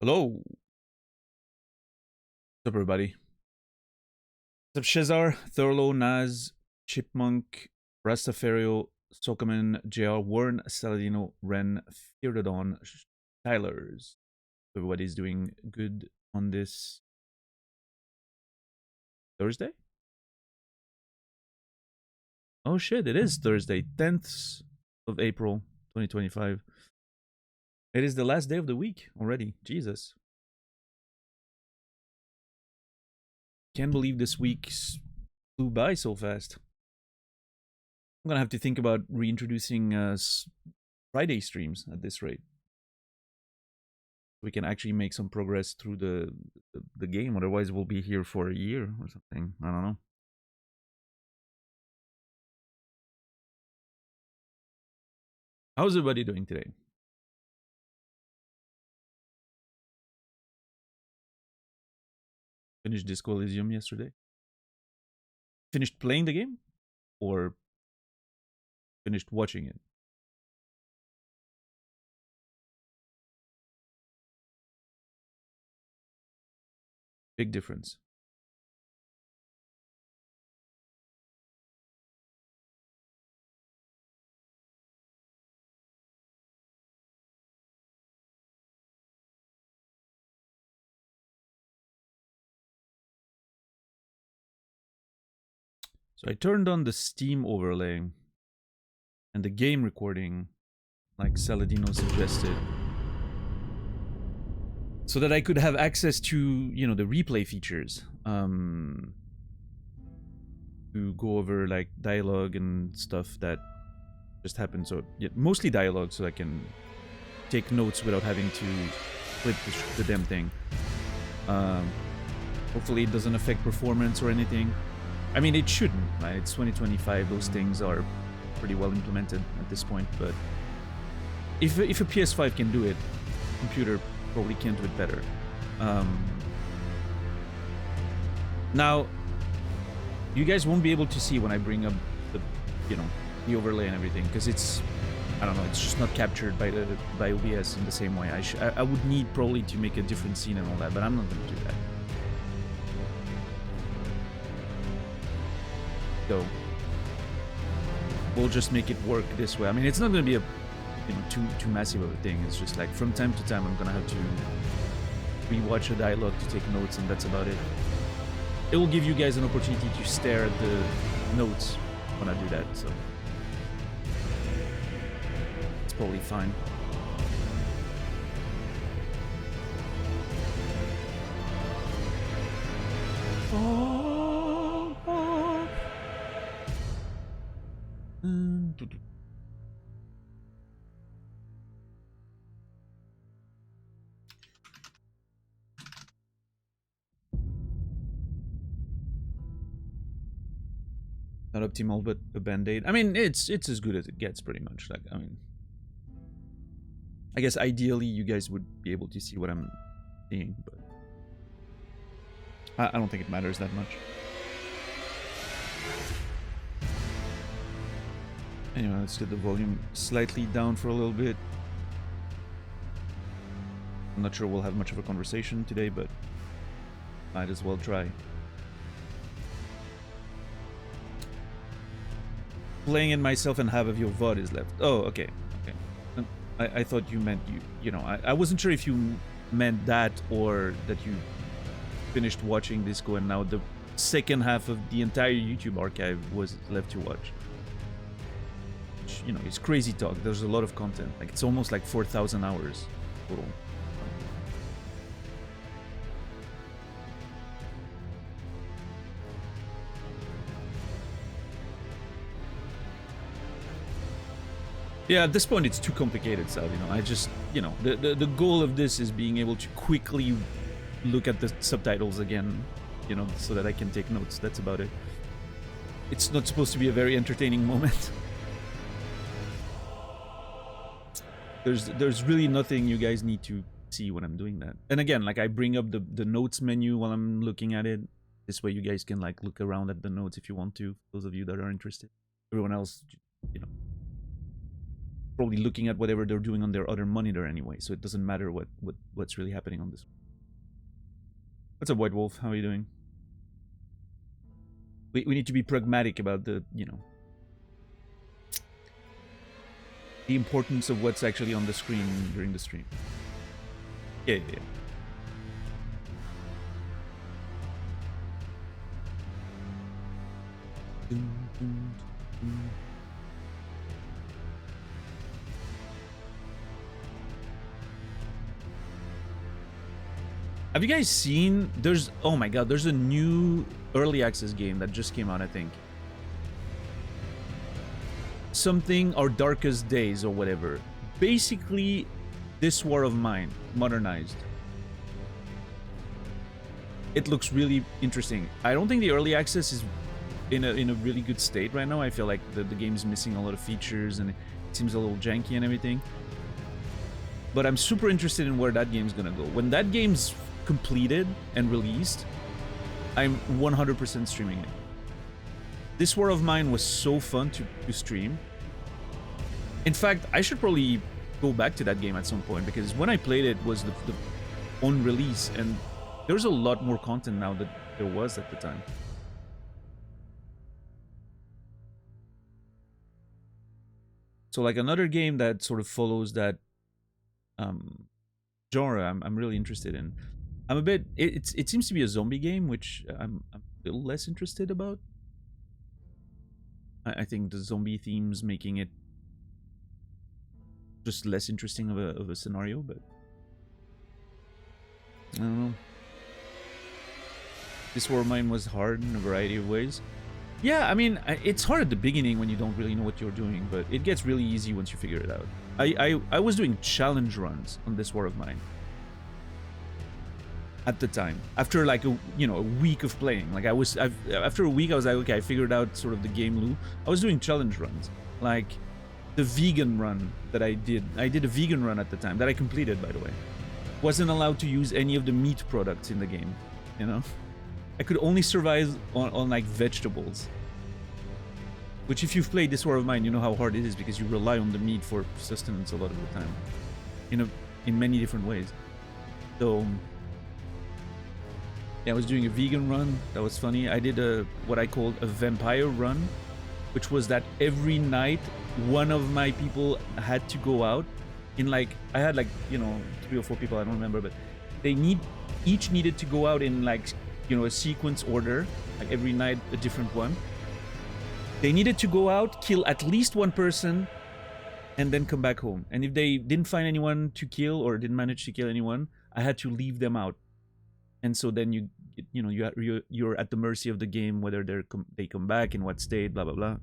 Hello. What's up, everybody? What's up, Shezar, Thurlow, Naz, Chipmunk, Rastafario, Sokaman, JR, Warren, Saladino, Ren, Feardodon, Tylers. Everybody's doing good on this Thursday? Oh shit, it is Thursday, 10th of April, 2025. It is the last day of the week already. Jesus. Can't believe this week flew by so fast. I'm gonna have to think about reintroducing Friday streams at this rate. We can actually make some progress through the game. Otherwise, we'll be here for a year or something. I don't know. How's everybody doing today? Finished Disco Elysium yesterday? Finished playing the game? Or finished watching it? Big difference. So I turned on the Steam overlay and the game recording, like Saladino suggested, so that I could have access to, you know, the replay features. To go over like dialogue and stuff that just happened. So yeah, mostly dialogue, so I can take notes without having to flip the damn thing. Hopefully it doesn't affect performance or anything. I mean, it shouldn't, right? It's 2025. Those things are pretty well implemented at this point. But if a PS5 can do it, computer probably can do it better. Now, you guys won't be able to see when I bring up the, you know, the overlay and everything, because it's, I don't know, it's just not captured by OBS in the same way. I would need probably to make a different scene and all that, but I'm not going to do that. So we'll just make it work this way. I mean, it's not going to be a, you know, too massive of a thing. It's just like from time to time I'm going to have to rewatch a dialogue to take notes, and that's about it. It will give you guys an opportunity to stare at the notes when I do that, so it's probably fine. Not optimal, but a band-aid. I mean, it's as good as it gets, pretty much. Like, I mean, I guess ideally you guys would be able to see what I'm seeing, but I don't think it matters that much. Anyway, let's get the volume slightly down for a little bit. I'm not sure we'll have much of a conversation today, but might as well try. Playing it myself and half of your VOD is left. Oh, okay. Okay. I thought you meant you know, I wasn't sure if you meant that or that you finished watching Disco and now the second half of the entire YouTube archive was left to watch. Which, you know, it's crazy talk. There's a lot of content. Like, it's almost like 4,000 hours total. Yeah, at this point it's too complicated, Sal. You know, I just, you know, the goal of this is being able to quickly look at the subtitles again, you know, so that I can take notes. That's about it. It's not supposed to be a very entertaining moment. There's really nothing you guys need to see when I'm doing that. And again, like, I bring up the notes menu while I'm looking at it. This way you guys can like look around at the notes if you want to, those of you that are interested. Everyone else, you know, probably looking at whatever they're doing on their other monitor anyway, so it doesn't matter what's really happening on this. What's up, White Wolf? How are you doing? We need to be pragmatic about the, you know, the importance of what's actually on the screen during the stream. Yeah. Have you guys seen, oh my god, there's a new early access game that just came out, I think. Something Our Darkest Days or whatever. Basically, This War of Mine, modernized. It looks really interesting. I don't think the early access is in a really good state right now. I feel like the game's missing a lot of features and it seems a little janky and everything. But I'm super interested in where that game's gonna go. When that game's completed and released, I'm 100% streaming it. This War of Mine was so fun to stream. In fact, I should probably go back to that game at some point, because when I played it was the on release, and there's a lot more content now than there was at the time. So like another game that sort of follows that genre, I'm really interested in. I'm a bit, it seems to be a zombie game, which I'm a little less interested about. I think the zombie theme's making it just less interesting of a scenario, but I don't know. This War of Mine was hard in a variety of ways. Yeah, I mean, it's hard at the beginning when you don't really know what you're doing, but it gets really easy once you figure it out. I was doing challenge runs on This War of Mine at the time, after like a week of playing. Like after a week I was like, okay, I figured out sort of the game loop. I was doing challenge runs, like the vegan run that I did a vegan run at the time that I completed, by the way. Wasn't allowed to use any of the meat products in the game, you know. I could only survive on like vegetables, which if you've played This War of Mine, you know how hard it is, because you rely on the meat for sustenance a lot of the time, in many different ways. So yeah, I was doing a vegan run. That was funny. I did what I called a vampire run, which was that every night one of my people had to go out in, like, I had like 3 or 4 people, I don't remember, but they each needed to go out in like a sequence order, like every night a different one. They needed to go out, kill at least one person, and then come back home. And if they didn't find anyone to kill or didn't manage to kill anyone, I had to leave them out. And so then you're at the mercy of the game whether they come back, in what state, blah blah blah.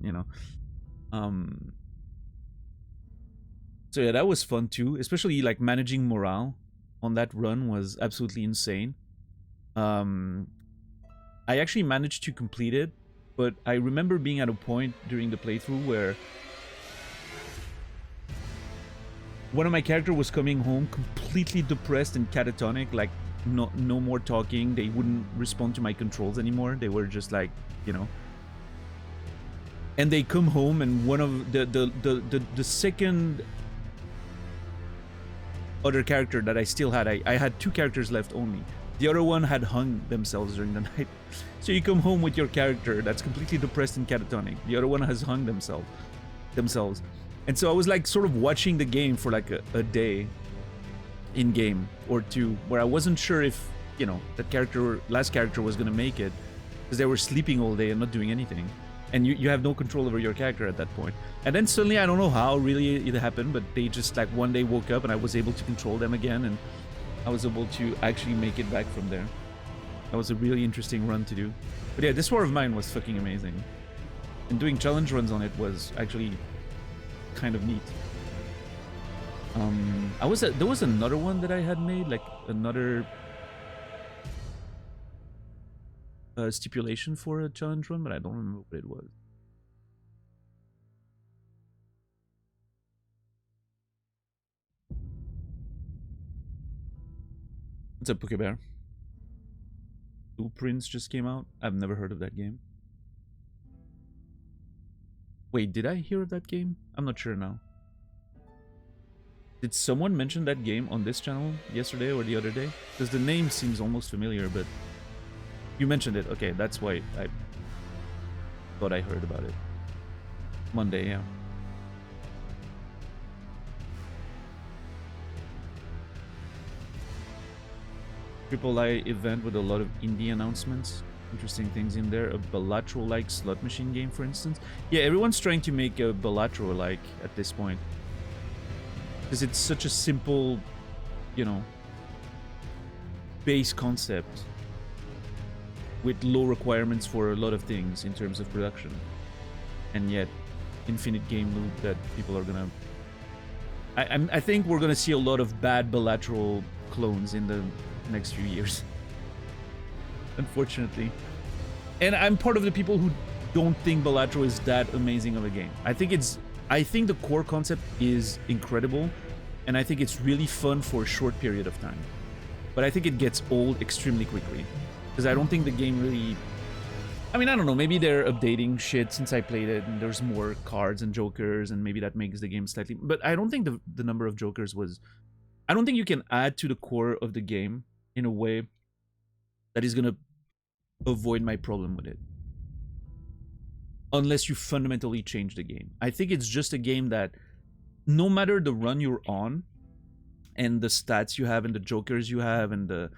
So yeah, that was fun too. Especially like managing morale on that run was absolutely insane. I actually managed to complete it, but I remember being at a point during the playthrough where one of my characters was coming home completely depressed and catatonic, like no more talking. They wouldn't respond to my controls anymore. They were just like, and they come home, and one of the second other character that I still had, I had 2 characters left only. The other one had hung themselves during the night. So you come home with your character that's completely depressed and catatonic. The other one has hung themselves. And so I was like sort of watching the game for like a day in game or 2, where I wasn't sure if, that last character was gonna make it, because they were sleeping all day and not doing anything. And you have no control over your character at that point. And then suddenly, I don't know how really it happened, but they just like one day woke up and I was able to control them again, and I was able to actually make it back from there. That was a really interesting run to do. But yeah, This War of Mine was fucking amazing. And doing challenge runs on it was actually kind of neat. There was another one that I had made, like another stipulation for a challenge run, but I don't remember what it was. What's up, Pokebear? Blueprints just came out. I've never heard of that game. Wait, did I hear of that game? I'm not sure now. Did someone mention that game on this channel yesterday or the other day? Because the name seems almost familiar, but you mentioned it. Okay, that's why I thought I heard about it. Monday, yeah. AAA event with a lot of indie announcements. Interesting things in there. A Balatro-like slot machine game, for instance. Yeah, everyone's trying to make a Balatro-like at this point. Because it's such a simple, you know, base concept with low requirements for a lot of things in terms of production. And yet, infinite game loop that people are gonna... I think we're gonna see a lot of bad Balatro clones in the next few years. Unfortunately. And I'm part of the people who don't think Balatro is that amazing of a game. I think the core concept is incredible, and I think it's really fun for a short period of time. But I think it gets old extremely quickly. Because I don't think the game really... I mean, I don't know, maybe they're updating shit since I played it, and there's more cards and jokers, and maybe that makes the game slightly... But I don't think the number of jokers was... I don't think you can add to the core of the game in a way that is gonna avoid my problem with it. Unless you fundamentally change the game. I think it's just a game that, no matter the run you're on, and the stats you have, and the jokers you have, and the...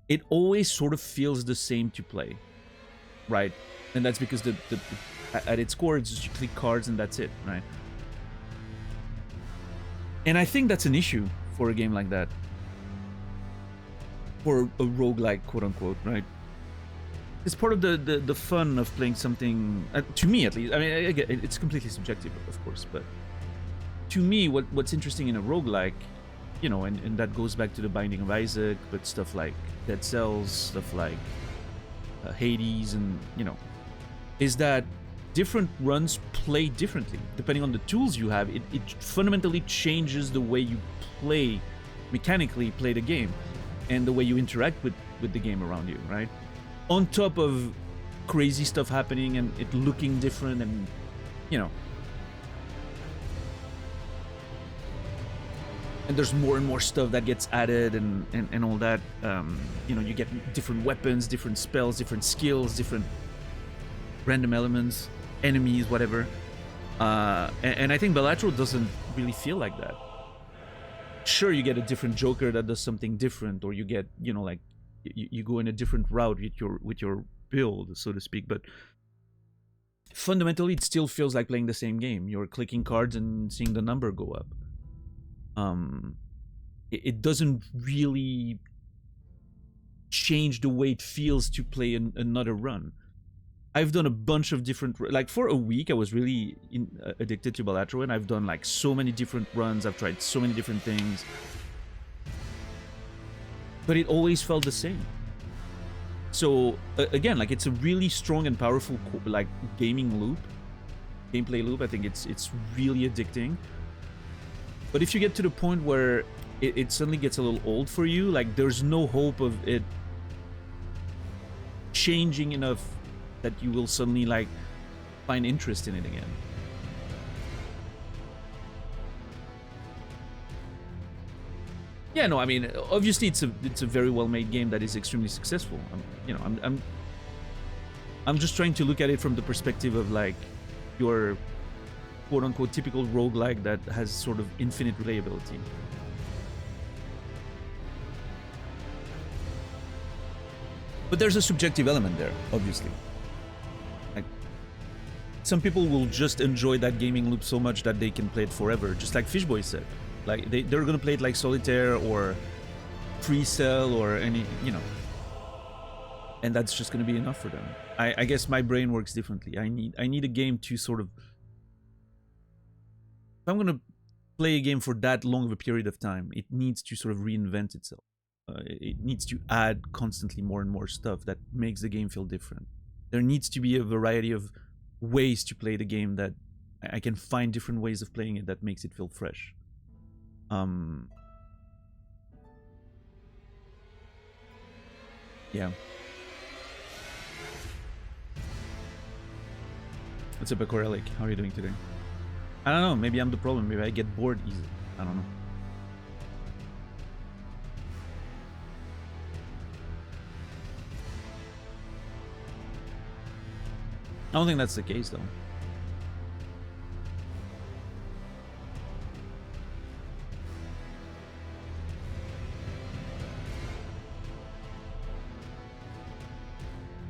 It always sort of feels the same to play. Right? And that's because at its core, it's just you click cards and that's it, right? And I think that's an issue for a game like that. For a roguelike, quote-unquote, right? It's part of the fun of playing something, to me at least. I mean, again, it's completely subjective, of course, but to me, what's interesting in a roguelike, you know, and that goes back to the Binding of Isaac, but stuff like Dead Cells, stuff like Hades, and, you know, is that different runs play differently. Depending on the tools you have, it fundamentally changes the way you play, mechanically play the game, and the way you interact with the game around you, right? On top of crazy stuff happening and it looking different, and, you know. And there's more and more stuff that gets added and all that. You know, you get different weapons, different spells, different skills, different random elements, enemies, whatever. And I think Balatro doesn't really feel like that. Sure, you get a different Joker that does something different, or you get, you know, like, you go in a different route with your build, so to speak, but fundamentally it still feels like playing the same game. You're clicking cards and seeing the number go up. It doesn't really change the way it feels to play another run. I've done a bunch of different... Like, for a week, I was really addicted to Balatro, and I've done, like, so many different runs. I've tried so many different things. But it always felt the same. So, again, like, it's a really strong and powerful, like, gaming loop. Gameplay loop. I think it's really addicting. But if you get to the point where it suddenly gets a little old for you, like, there's no hope of it changing enough that you will suddenly, like, find interest in it again. Yeah, no, I mean, obviously it's a very well-made game that is extremely successful. I'm just trying to look at it from the perspective of, like, your quote-unquote typical roguelike that has sort of infinite replayability. But there's a subjective element there, obviously. Like, some people will just enjoy that gaming loop so much that they can play it forever, just like Fishboy said. Like, they're gonna play it like Solitaire or Free Cell or any, you know. And that's just gonna be enough for them. I guess my brain works differently. I need a game to sort of... If I'm gonna play a game for that long of a period of time, it needs to sort of reinvent itself. It needs to add constantly more and more stuff that makes the game feel different. There needs to be a variety of ways to play the game that I can find different ways of playing it that makes it feel fresh. Yeah. What's up, Akorelic? How are you doing today? I don't know, maybe I'm the problem. Maybe I get bored easily. I don't know. I don't think that's the case, though.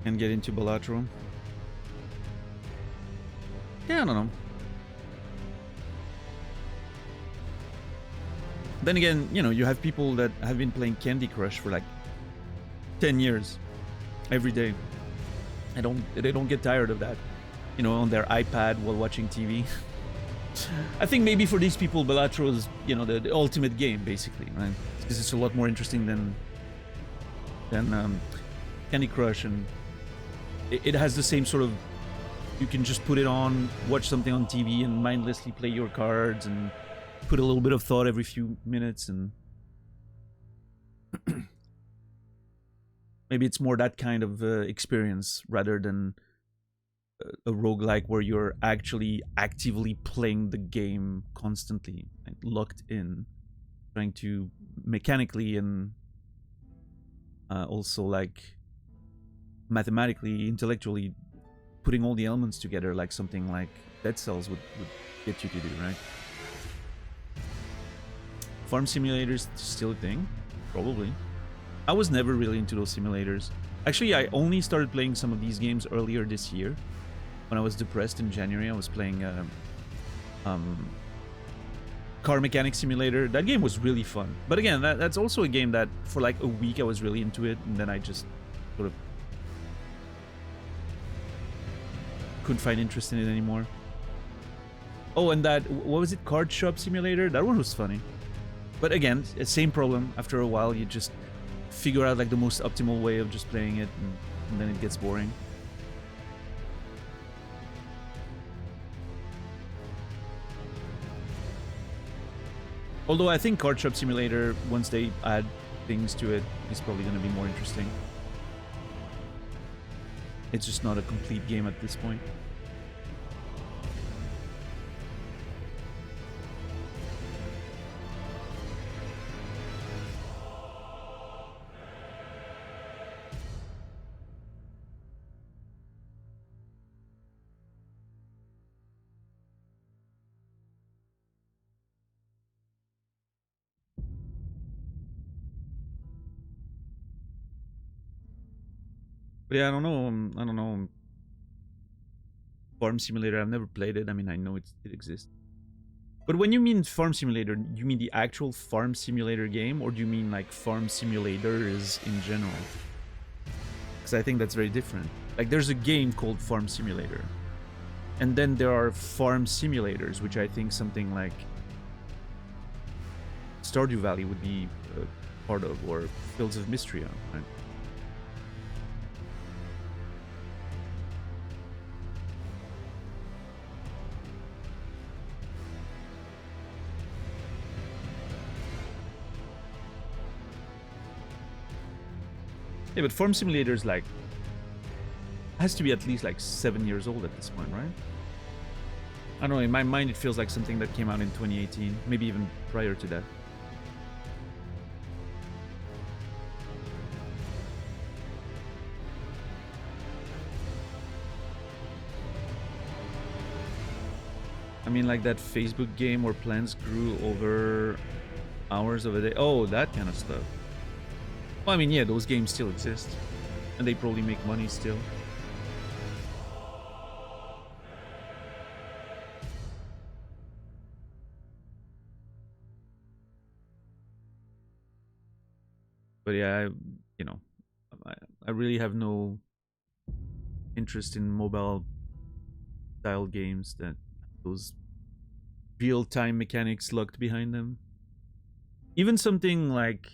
And get into Balatro. Yeah, I don't know. Then again, you know, you have people that have been playing Candy Crush for like 10 years every day. They don't get tired of that, you know, on their iPad while watching TV. I think maybe for these people, Balatro is, you know, the ultimate game, basically, right? Because it's a lot more interesting than Candy Crush, and it has the same sort of, you can just put it on, watch something on TV, and mindlessly play your cards, and put a little bit of thought every few minutes, and maybe it's more that kind of experience rather than a roguelike where you're actually actively playing the game constantly, like locked in, trying to mechanically and also like mathematically, intellectually putting all the elements together, like something like Dead Cells would get you to do, right? Farm simulators still a thing? Probably. I was never really into those simulators. Actually, I only started playing some of these games earlier this year. When I was depressed in January, I was playing Car Mechanic Simulator. That game was really fun. But again, that's also a game that for like a week I was really into it, and then I just sort of couldn't find interest in it anymore. Oh, and that, what was it? Card Shop Simulator? That one was funny. But again, same problem. After a while, you just figure out like the most optimal way of just playing it, and then it gets boring. Although I think Card Shop Simulator, once they add things to it, is probably going to be more interesting. It's just not a complete game at this point. But yeah, I don't know. Farm Simulator, I've never played it. I mean, I know it exists. But when you mean Farm Simulator, you mean the actual Farm Simulator game, or do you mean like Farm Simulators in general? Because I think that's very different. Like, there's a game called Farm Simulator. And then there are Farm Simulators, which I think something like Stardew Valley would be part of, or Fields of Mistria, right? Yeah, but Farm Simulator is like, has to be at least like 7 years old at this point, right? I don't know, in my mind it feels like something that came out in 2018, maybe even prior to that. I mean, like that Facebook game where plants grew over hours of a day. Oh, that kind of stuff. Well, I mean, yeah, those games still exist. And they probably make money still. But yeah, you know, I really have no interest in mobile style games that have those real-time mechanics locked behind them. Even something like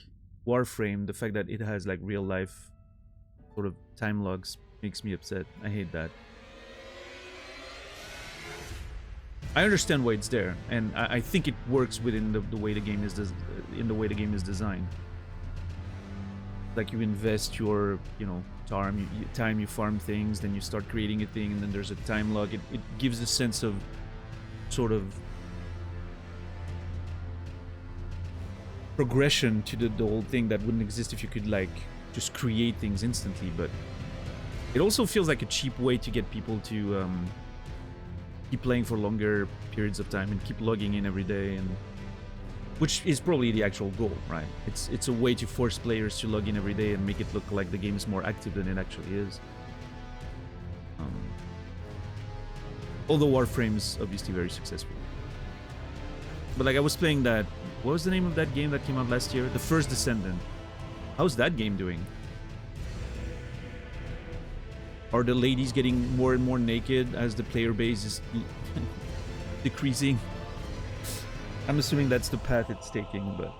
Warframe, the fact that it has like real life sort of time logs makes me upset. I hate that. I understand why it's there, and I think it works within the way the game is designed. Like, you invest your, you know, time, you farm things, then you start creating a thing, and then there's a time log. It gives a sense of sort of progression to the whole thing that wouldn't exist if you could like just create things instantly. But it also feels like a cheap way to get people to keep playing for longer periods of time and keep logging in every day, and which is probably the actual goal, right? It's a way to force players to log in every day and make it look like the game is more active than it actually is. Although Warframe's obviously very successful. But like I was playing that, what was the name of that game that came out last year? The First Descendant. How's that game doing? Are the ladies getting more and more naked as the player base is decreasing? I'm assuming that's the path it's taking, but...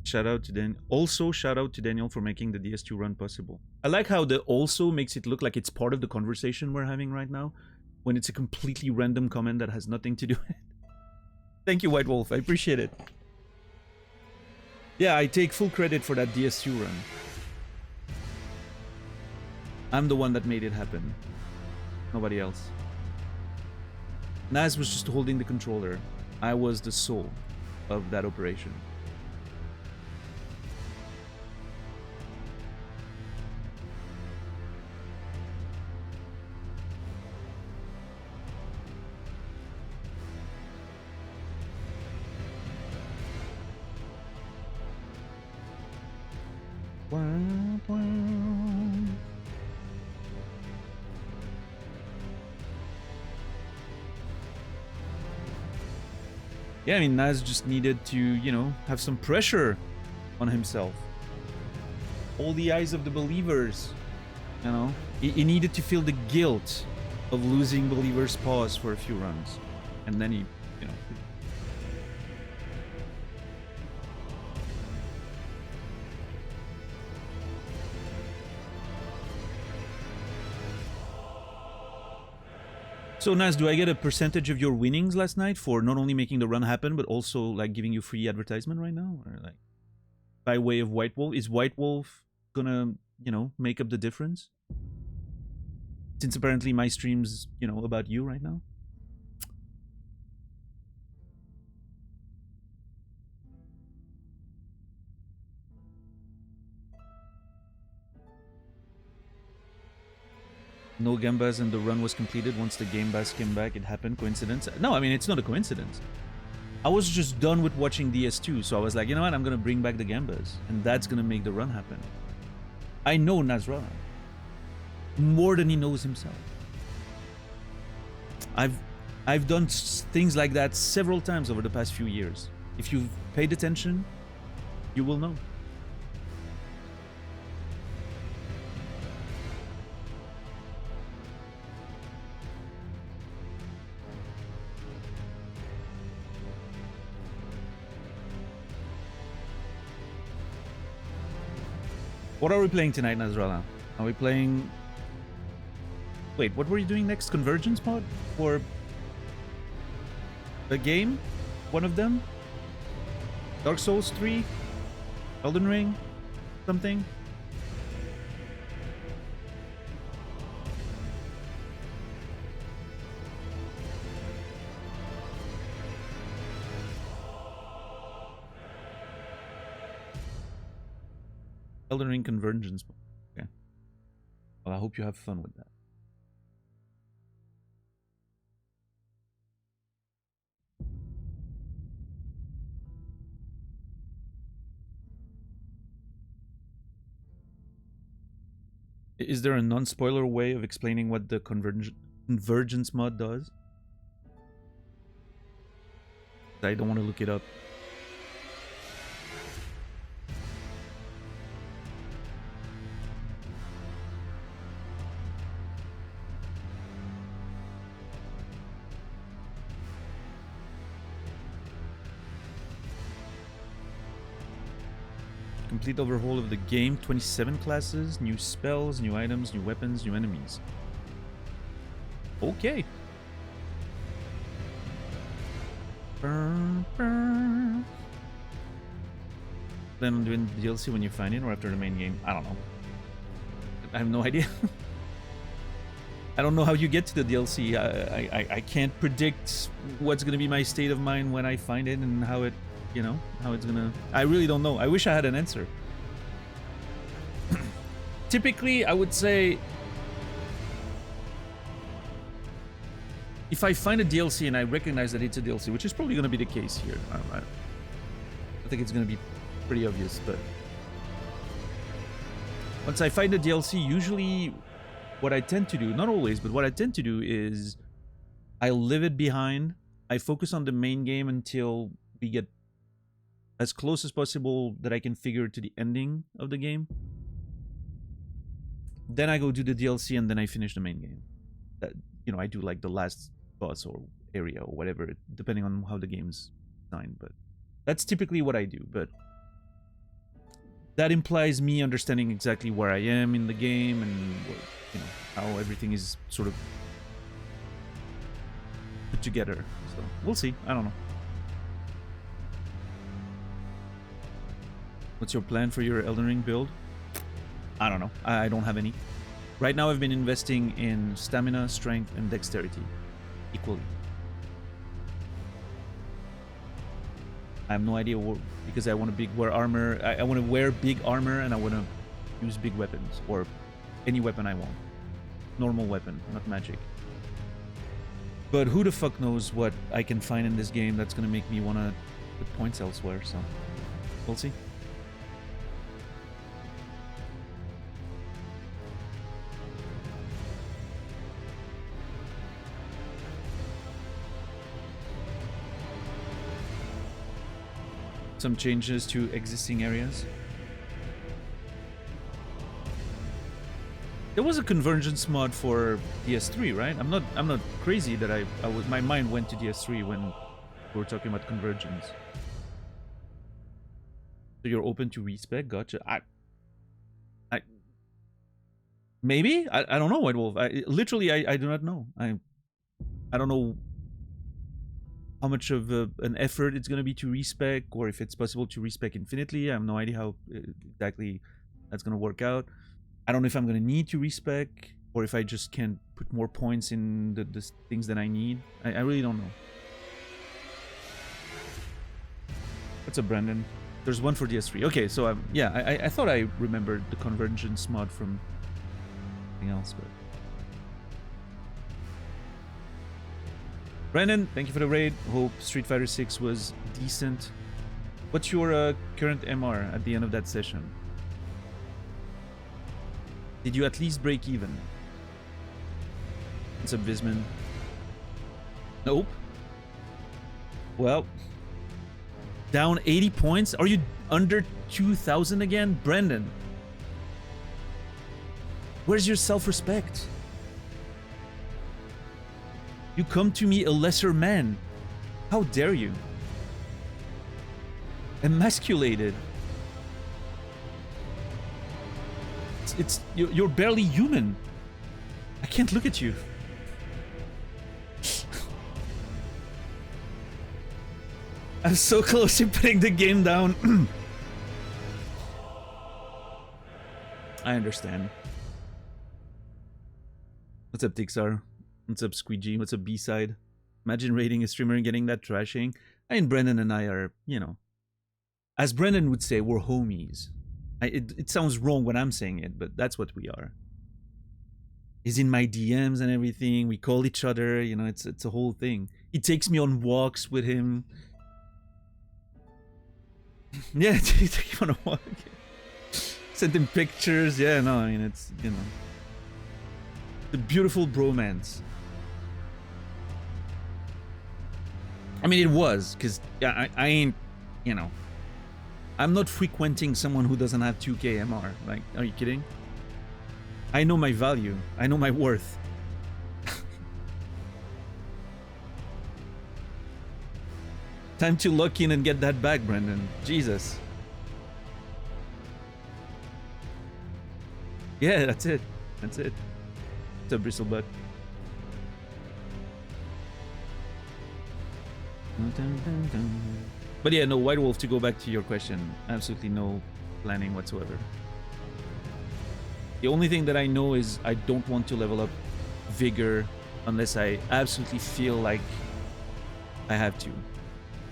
Shout out to Dan. Also, shout out to Daniel for making the DS2 run possible. I like how the also makes it look like it's part of the conversation we're having right now, when it's a completely random comment that has nothing to do with it. Thank you, White Wolf. I appreciate it. Yeah, I take full credit for that DS2 run. I'm the one that made it happen. Nobody else. Naz was just holding the controller. I was the soul of that operation. Yeah, I mean, Naz just needed to, you know, have some pressure on himself. All the eyes of the believers, you know. He needed to feel the guilt of losing Believer's Pause for a few runs. And then he, you know... So, Naz, do I get a percentage of your winnings last night for not only making the run happen, but also, like, giving you free advertisement right now? Or, like, by way of White Wolf? Is White Wolf gonna, you know, make up the difference? Since apparently my stream's, you know, about you right now? No Gambas and the run was completed once the Gambas came back. It happened. Coincidence? No, I mean, it's not a coincidence. I was just done with watching DS2, so I was like, you know what? I'm gonna bring back the Gambas, and that's gonna make the run happen. I know Nasrallah more than he knows himself. I've done things like that several times over the past few years. If you've paid attention, you will know. What are we playing tonight, Nasrallah? Are we playing... Wait, what were you doing next? Convergence mod? Or... a game? One of them? Dark Souls 3? Elden Ring? Something? Elden Ring Convergence. Okay. Well, I hope you have fun with that. Is there a non-spoiler way of explaining what the Convergence mod does? I don't want to look it up. Complete overhaul of the game, 27 classes, new spells, new items, new weapons, new enemies. Okay. Plan on doing the DLC when you find it or after the main game? I don't know. I have no idea. I don't know how you get to the DLC. I can't predict what's gonna be my state of mind when I find it and how it, you know, how it's gonna... I really don't know. I wish I had an answer. Typically, I would say... if I find a DLC and I recognize that it's a DLC, which is probably gonna be the case here. I think it's gonna be pretty obvious, but... once I find a DLC, usually... what I tend to do, not always, but what I tend to do is I leave it behind. I focus on the main game until we get as close as possible that I can figure to the ending of the game. Then I go do the DLC and then I finish the main game. That, you know, I do like the last boss or area or whatever, depending on how the game's designed. But that's typically what I do. But that implies me understanding exactly where I am in the game and what, you know, how everything is sort of put together. So we'll see. I don't know. What's your plan for your Elden Ring build? I don't know. I don't have any. Right now I've been investing in stamina, strength, and dexterity equally. I have no idea what, because I want to wear armor. I want to wear big armor and I want to use big weapons or any weapon I want. Normal weapon, not magic. But who the fuck knows what I can find in this game that's gonna make me want to put points elsewhere, so we'll see. Some changes to existing areas. There was a convergence mod for DS3, right? I'm not crazy that my mind went to DS3 when we were talking about convergence. So you're open to respec? Gotcha. Maybe? I don't know, White Wolf. Literally, I do not know. I don't know how much of an effort it's going to be to respec, or if it's possible to respec infinitely. I have no idea how exactly that's going to work out. I don't know if I'm going to need to respec, or if I just can put more points in the things that I need. I really don't know. What's up, Brandon? There's one for DS3. Okay, so yeah, I thought I remembered the convergence mod from something else, but... Brandon, thank you for the raid. Hope Street Fighter 6 was decent. What's your current MR at the end of that session? Did you at least break even? What's up, Visman? Nope. Well, down 80 points? Are you under 2,000 again? Brandon, where's your self-respect? You come to me a lesser man. How dare you? Emasculated. You're barely human. I can't look at you. I'm so close to putting the game down. I understand. What's up, Tixar? What's up, Squeegee? What's up, B-side? Imagine rating a streamer and getting that trashing. I mean, Brendan and I are, you know, as Brendan would say, we're homies. It sounds wrong when I'm saying it, but that's what we are. He's in my DMs and everything. We call each other, you know, it's a whole thing. He takes me on walks with him. Yeah, take him on a walk. Sent him pictures. Yeah, no, I mean, it's, you know, the beautiful bromance. I mean, it was, because I ain't, you know, I'm not frequenting someone who doesn't have 2k MR. Like, are you kidding? I know my value. I know my worth. Time to lock in and get that back, Brendan. Jesus. Yeah, that's it. That's it. What's up, Bristlebutt? Dun, dun, dun, dun. But yeah, no, White Wolf, to go back to your question, absolutely no planning whatsoever. The only thing that I know is I don't want to level up Vigor unless I absolutely feel like I have to.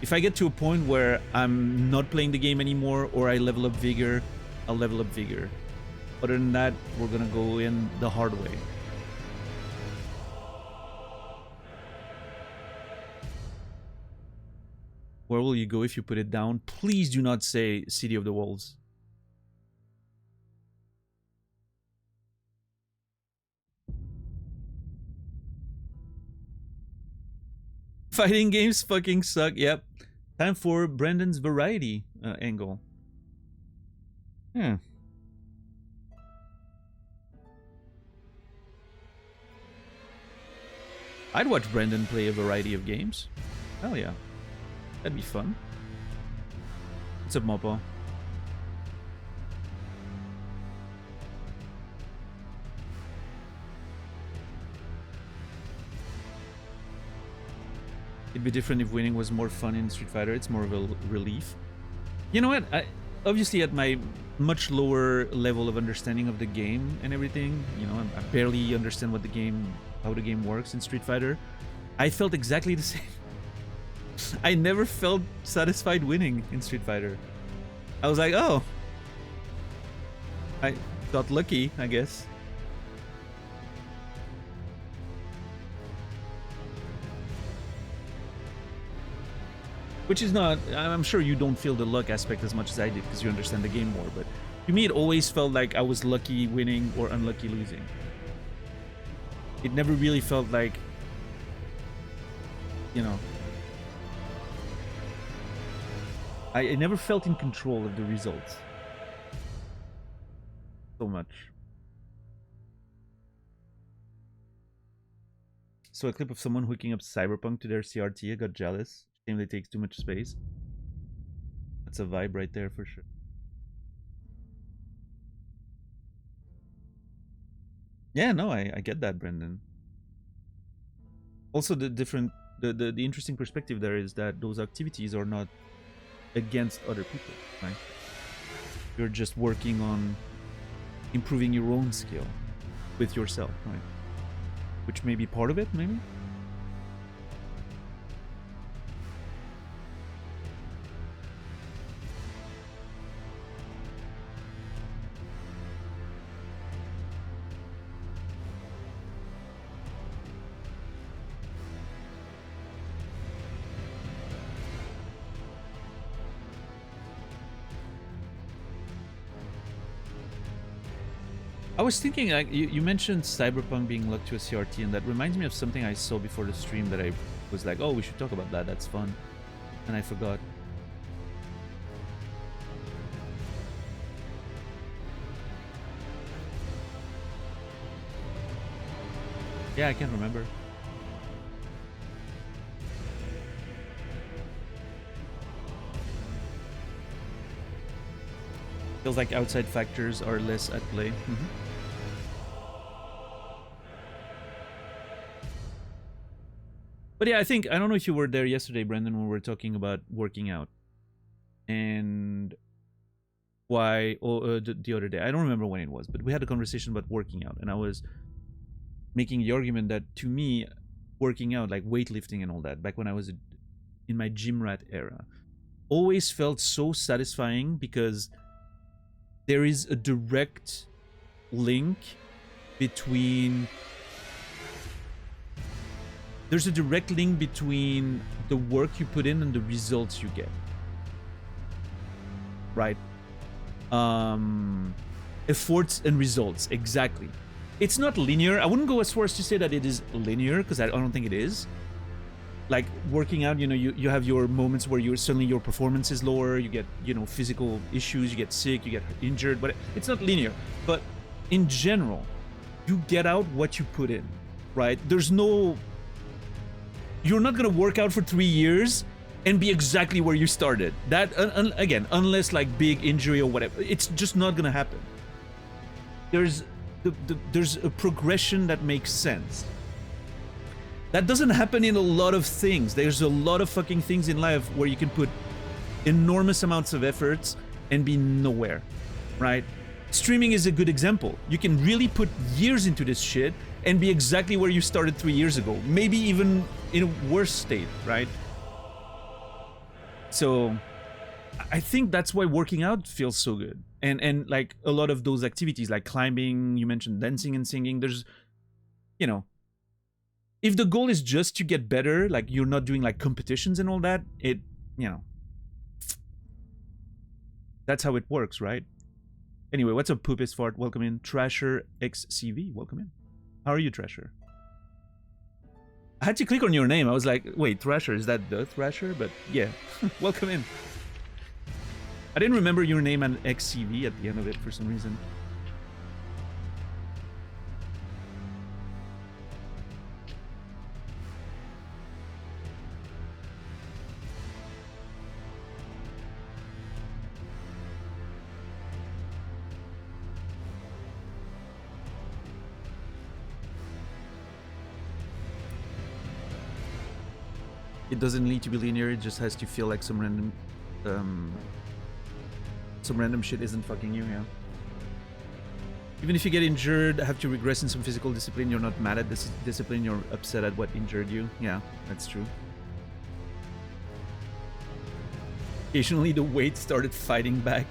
If I get to a point where I'm not playing the game anymore or I level up Vigor, I'll level up Vigor. Other than that, we're gonna go in the hard way. Where will you go if you put it down? Please do not say City of the Wolves. Fighting games fucking suck. Yep. Time for Brendan's variety angle. Yeah. I'd watch Brendan play a variety of games. Hell yeah. That'd be fun. What's up, Mopo? It'd be different if winning was more fun in Street Fighter. It's more of a relief. You know what? Obviously, at my much lower level of understanding of the game and everything, you know, I barely understand what the game, how the game works in Street Fighter. I felt exactly the same. I never felt satisfied winning in Street Fighter. I was like, oh, I got lucky, I guess. Which is not, I'm sure you don't feel the luck aspect as much as I did because you understand the game more, but to me it always felt like I was lucky winning or unlucky losing. It never really felt like, you know, I never felt in control of the results so much. So a clip of someone hooking up Cyberpunk to their CRT, I got jealous. Shame they takes too much space. That's a vibe right there for sure. Yeah, no, I get that, Brendan. Also, the interesting perspective there is that those activities are not against other people, right? You're just working on improving your own skill with yourself, right? Which may be part of it, maybe? I was thinking, like, you mentioned Cyberpunk being lucked to a CRT, and that reminds me of something I saw before the stream that I was like, oh, we should talk about that, that's fun. And I forgot. Yeah, I can't remember. Feels like outside factors are less at play. But yeah, I don't know if you were there yesterday, Brendan, when we were talking about working out. And why, the other day, I don't remember when it was, but we had a conversation about working out. And I was making the argument that to me, working out, like weightlifting and all that, back when I was in my gym rat era, always felt so satisfying because there is a direct link between... There's a direct link between the work you put in and the results you get. Right? Efforts and results, exactly. It's not linear. I wouldn't go as far as to say that it is linear, because I don't think it is. Like, working out, you know, you have your moments where suddenly your performance is lower, you get, you know, physical issues, you get sick, you get injured, but it's not linear. But in general, you get out what you put in, right? There's no... You're not gonna work out for 3 years and be exactly where you started. That, again, unless like big injury or whatever, it's just not gonna happen. There's a progression that makes sense. That doesn't happen in a lot of things. There's a lot of fucking things in life where you can put enormous amounts of efforts and be nowhere, right? Streaming is a good example. You can really put years into this shit and be exactly where you started 3 years ago, maybe even in a worse state, right? So I think that's why working out feels so good. And like a lot of those activities like climbing, you mentioned dancing and singing, there's, you know, if the goal is just to get better, like you're not doing like competitions and all that, it, you know, that's how it works, right? Anyway, what's up, Poopist Fart? Welcome in. Trasher XCV, welcome in. How are you, Trasher? I had to click on your name. I was like, wait, Thrasher, is that the Thrasher? But yeah, welcome in. I didn't remember your name and XCV at the end of it for some reason. It doesn't need to be linear, it just has to feel like some random shit isn't fucking you, yeah. Even if you get injured, have to regress in some physical discipline, you're not mad at this discipline, you're upset at what injured you. Yeah, that's true. Occasionally the weight started fighting back.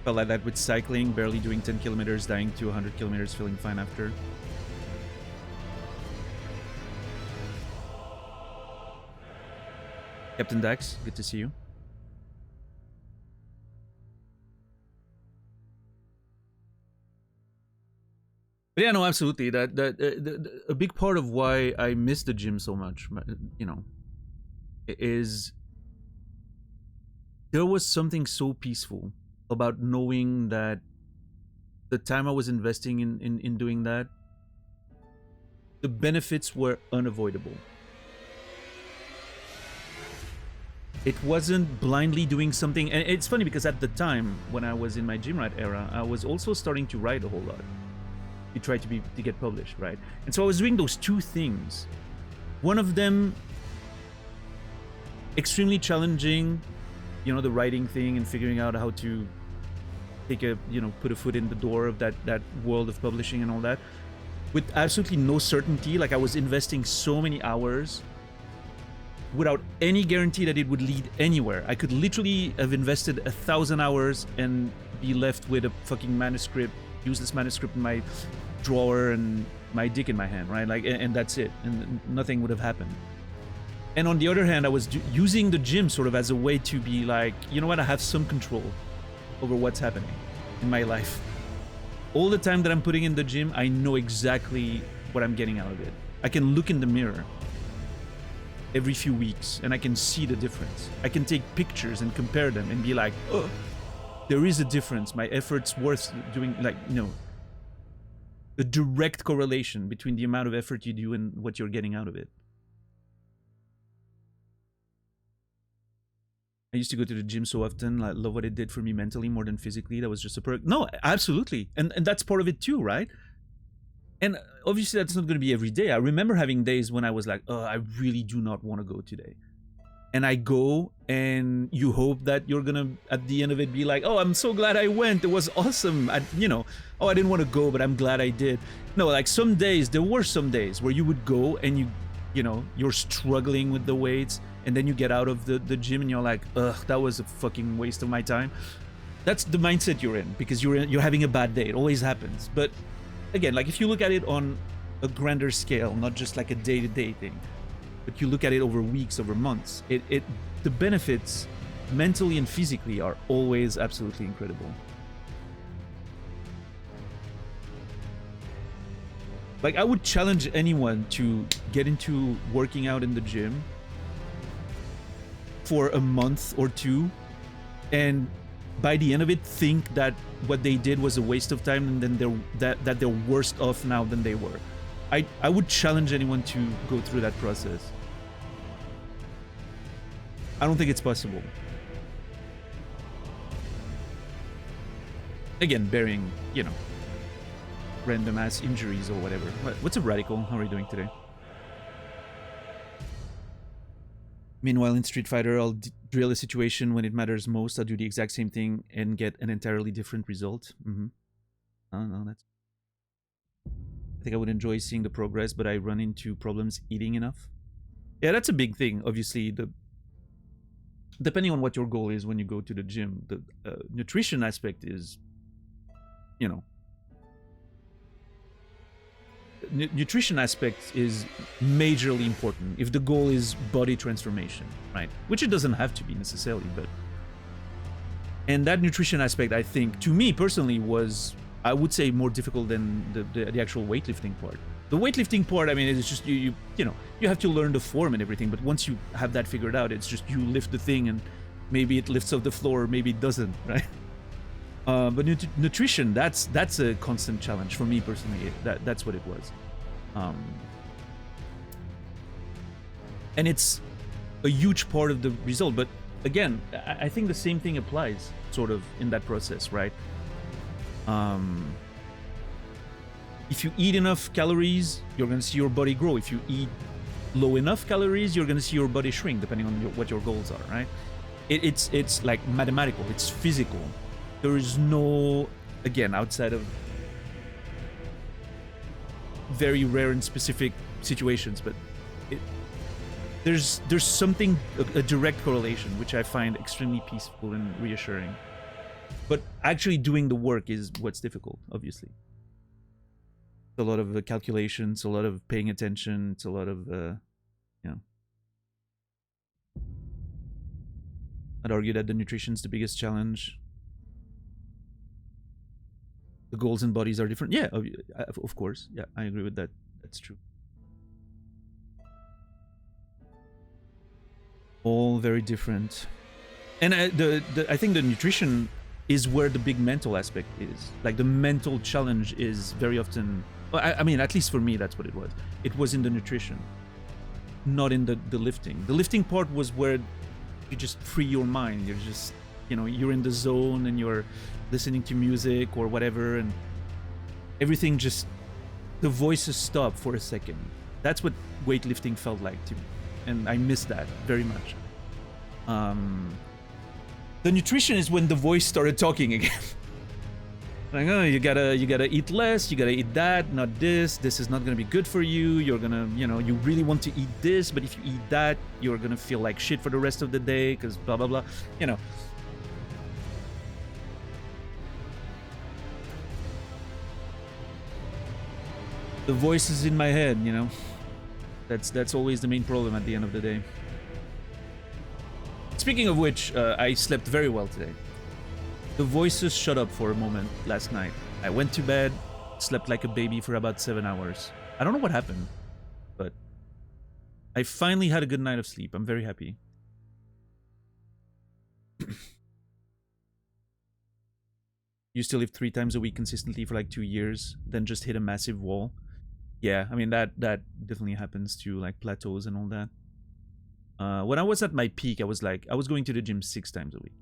Felt like that with cycling, barely doing 10 kilometers, dying to 100 kilometers, feeling fine after. Captain Dax, good to see you. But yeah, no, absolutely. A big part of why I miss the gym so much, you know, is there was something so peaceful about knowing that the time I was investing in doing that, the benefits were unavoidable. It wasn't blindly doing something, and it's funny because at the time when I was in my gym rat era, I was also starting to write a whole lot. To try to get published, right? And so I was doing those two things. One of them extremely challenging, you know, the writing thing and figuring out how to take a, you know, put a foot in the door of that world of publishing and all that, with absolutely no certainty. Like I was investing so many hours without any guarantee that it would lead anywhere. I could literally have invested 1,000 hours and be left with a fucking manuscript, useless manuscript in my drawer and my dick in my hand, right? Like, and that's it, and nothing would have happened. And on the other hand, I was using the gym sort of as a way to be like, you know what, I have some control over what's happening in my life. All the time that I'm putting in the gym, I know exactly what I'm getting out of it. I can look in the mirror every few weeks and I can see the difference. I can take pictures and compare them and be like, oh, there is a difference. My effort's worth doing, like, you know, a direct correlation between the amount of effort you do and what you're getting out of it. I used to go to the gym so often. I love what it did for me mentally more than physically. That was just a perk. No, absolutely. And that's part of it too, right? And obviously that's not going to be every day. I remember having days when I was like, oh, I really do not want to go today. And I go, and you hope that you're gonna, at the end of it, be like, oh, I'm so glad I went. It was awesome. You know, oh, I didn't want to go, but I'm glad I did. No, like some days, there were some days where you would go and you know, you're struggling with the weights, and then you get out of the gym and you're like, ugh, that was a fucking waste of my time. That's the mindset you're in, because you're having a bad day. It always happens. But again, like if you look at it on a grander scale, not just like a day-to-day thing, but you look at it over weeks, over months, the benefits mentally and physically are always absolutely incredible. Like I would challenge anyone to get into working out in the gym for a month or two, and by the end of it think that what they did was a waste of time, and then they're worse off now than they were. I would challenge anyone to go through that process. I don't think it's possible. Again, bearing, you know, random ass injuries or whatever. What's up, Radical? How are you doing today? Meanwhile, in Street Fighter, I'll drill a situation when it matters most. I'll do the exact same thing and get an entirely different result. I don't know. I think I would enjoy seeing the progress, but I run into problems eating enough. Yeah, that's a big thing. Obviously, depending on what your goal is when you go to the gym, the nutrition aspect is, you know, nutrition aspect is majorly important if the goal is body transformation, right? Which it doesn't have to be necessarily, but... And that nutrition aspect, I think, to me personally, was, I would say, more difficult than the actual weightlifting part. The weightlifting part, I mean, it's just, you know, you have to learn the form and everything, but once you have that figured out, it's just you lift the thing and maybe it lifts off the floor, maybe it doesn't, right? But nutrition, that's a constant challenge for me personally. That's what it was. And it's a huge part of the result. But again, I think the same thing applies sort of in that process, right? If you eat enough calories, you're going to see your body grow. If you eat low enough calories, you're going to see your body shrink, depending on what your goals are, right? It's like mathematical. It's physical. There is no, again, outside of very rare and specific situations, but there's something, a direct correlation, which I find extremely peaceful and reassuring. But actually doing the work is what's difficult, obviously. It's a lot of calculations, a lot of paying attention, it's a lot of, you know. I'd argue that the nutrition's the biggest challenge. The goals and bodies are different. Yeah, of course. Yeah, I agree with that. That's true. All very different. And I think the nutrition is where the big mental aspect is. Like, the mental challenge is very often... Well, I mean, at least for me, that's what it was. It was in the nutrition, not in the lifting. The lifting part was where you just free your mind. You're just, you know, you're in the zone and you're listening to music or whatever, and everything just... The voices stop for a second. That's what weightlifting felt like to me. And I miss that very much. The nutrition is when the voice started talking again. Like, oh, you gotta eat less, you gotta eat that, not this, this is not gonna be good for you, you're gonna, you know, you really want to eat this, but if you eat that, you're gonna feel like shit for the rest of the day, because blah, blah, blah, you know. The voices in my head, you know. That's always the main problem at the end of the day. Speaking of which, I slept very well today. The voices shut up for a moment last night. I went to bed, slept like a baby for about 7 hours. I don't know what happened, but I finally had a good night of sleep. I'm very happy. Used to live 3 times a week consistently for like 2 years, then just hit a massive wall. Yeah, I mean, that definitely happens to like plateaus and all that. When I was at my peak, I was going to the gym 6 times a week.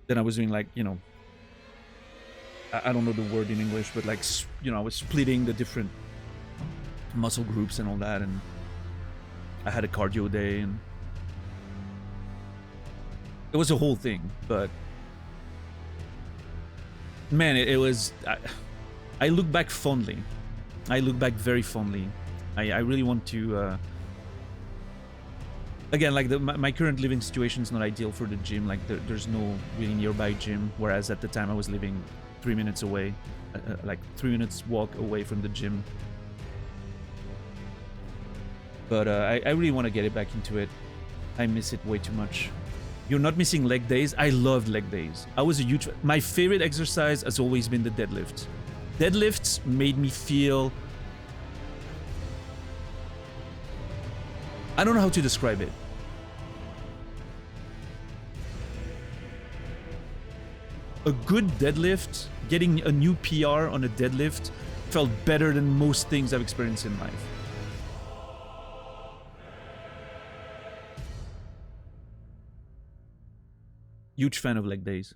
Then I was doing like, you know, I don't know the word in English, but like, you know, I was splitting the different muscle groups and all that, and I had a cardio day, and it was a whole thing. But man, it was... I look back fondly. I look back very fondly. I really want to... Again, like my current living situation is not ideal for the gym. Like there's no really nearby gym, whereas at the time I was living 3 minutes away, like 3 minutes walk away from the gym. But I really want to get it back into it. I miss it way too much. You're not missing leg days? I loved leg days. I was a huge... My favorite exercise has always been the deadlift. Deadlifts made me feel... I don't know how to describe it. A good deadlift, getting a new PR on a deadlift, felt better than most things I've experienced in life. Huge fan of leg days.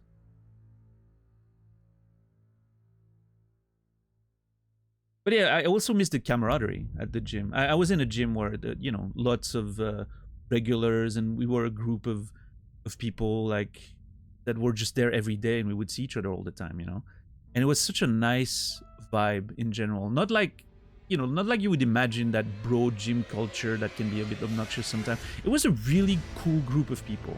But yeah, I also miss the camaraderie at the gym. I was in a gym where lots of regulars, and we were a group of people like that were just there every day, and we would see each other all the time, and it was such a nice vibe in general. Not like not like you would imagine that bro gym culture that can be a bit obnoxious sometimes. It was a really cool group of people.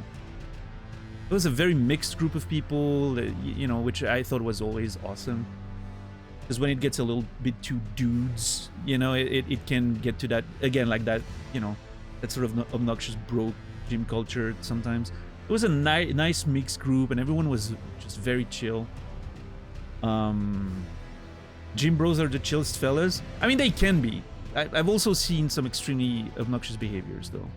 It was a very mixed group of people, which I thought was always awesome. Because when it gets a little bit too dudes, it can get to that, again, like that, that sort of obnoxious bro gym culture sometimes. It was a nice mixed group, and everyone was just very chill. Gym bros are the chillest fellas. I mean, they can be. I've also seen some extremely obnoxious behaviors, though.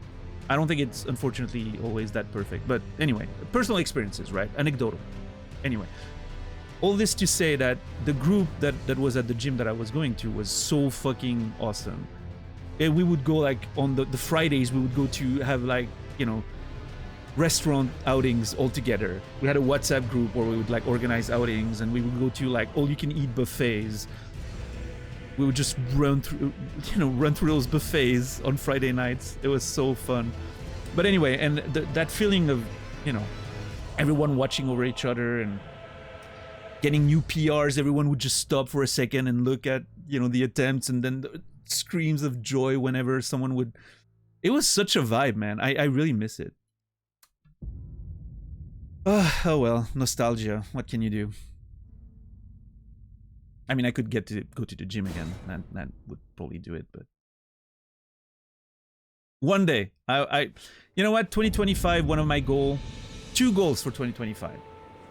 I don't think it's, unfortunately, always that perfect. But anyway, personal experiences, right? Anecdotal. Anyway. All this to say that the group that was at the gym that I was going to was so fucking awesome. And we would go like on the Fridays, we would go to have like, restaurant outings all together. We had a WhatsApp group where we would like organize outings, and we would go to like all you can eat buffets. We would just run through those buffets on Friday nights. It was so fun. But anyway, and that feeling of, everyone watching over each other and getting new PRs, everyone would just stop for a second and look at, the attempts, and then the screams of joy whenever someone would... It was such a vibe, man. I really miss it. Oh well, nostalgia. What can you do? I mean, I could go to the gym again. That would probably do it, but... One day. You know what? 2025, one of my goals... 2 goals for 2025.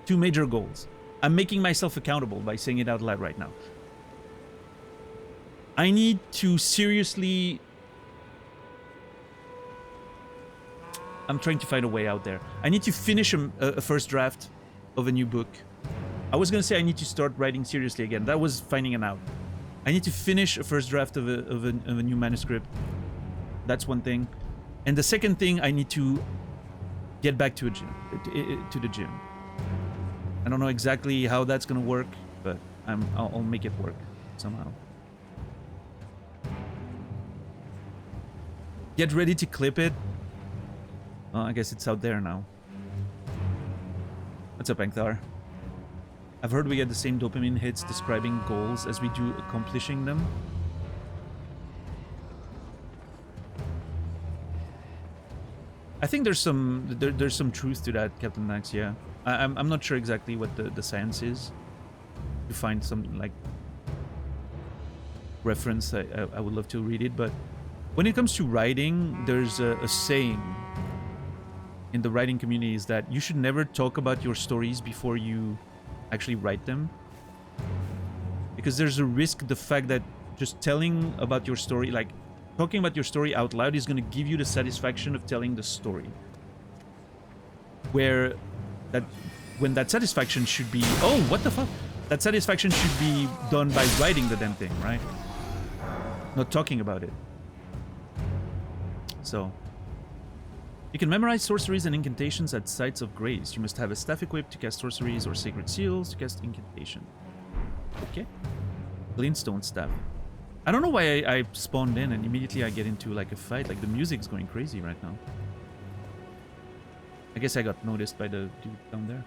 2 major goals. I'm making myself accountable by saying it out loud right now. I need to seriously... I'm trying to find a way out there. I need to finish a first draft of a new book. I was going to say I need to start writing seriously again. That was finding an out. I need to finish a first draft of a new manuscript. That's one thing. And the second thing, I need to get back to the gym. I don't know exactly how that's gonna work, but I'll make it work somehow. Get ready to clip it. Well, I guess it's out there now. What's up, Ankthar? I've heard we get the same dopamine hits describing goals as we do accomplishing them. I think there's some truth to that, Captain Max. Yeah, I'm not sure exactly what the science is. To find some like reference, I would love to read it. But when it comes to writing, there's a saying in the writing community is that you should never talk about your stories before you actually write them, because there's a risk the fact that just telling about your story, like talking about your story out loud, is going to give you the satisfaction of telling the story, when that satisfaction should be, oh, what the fuck, that satisfaction should be done by writing the damn thing, right? Not talking about it. So you can memorize sorceries and incantations at sites of grace. You must have a staff equipped to cast sorceries or sacred seals to cast incantation. Okay. Glintstone staff. I don't know why I spawned in and immediately I get into like a fight. Like the music's going crazy right now. I guess I got noticed by the dude down there.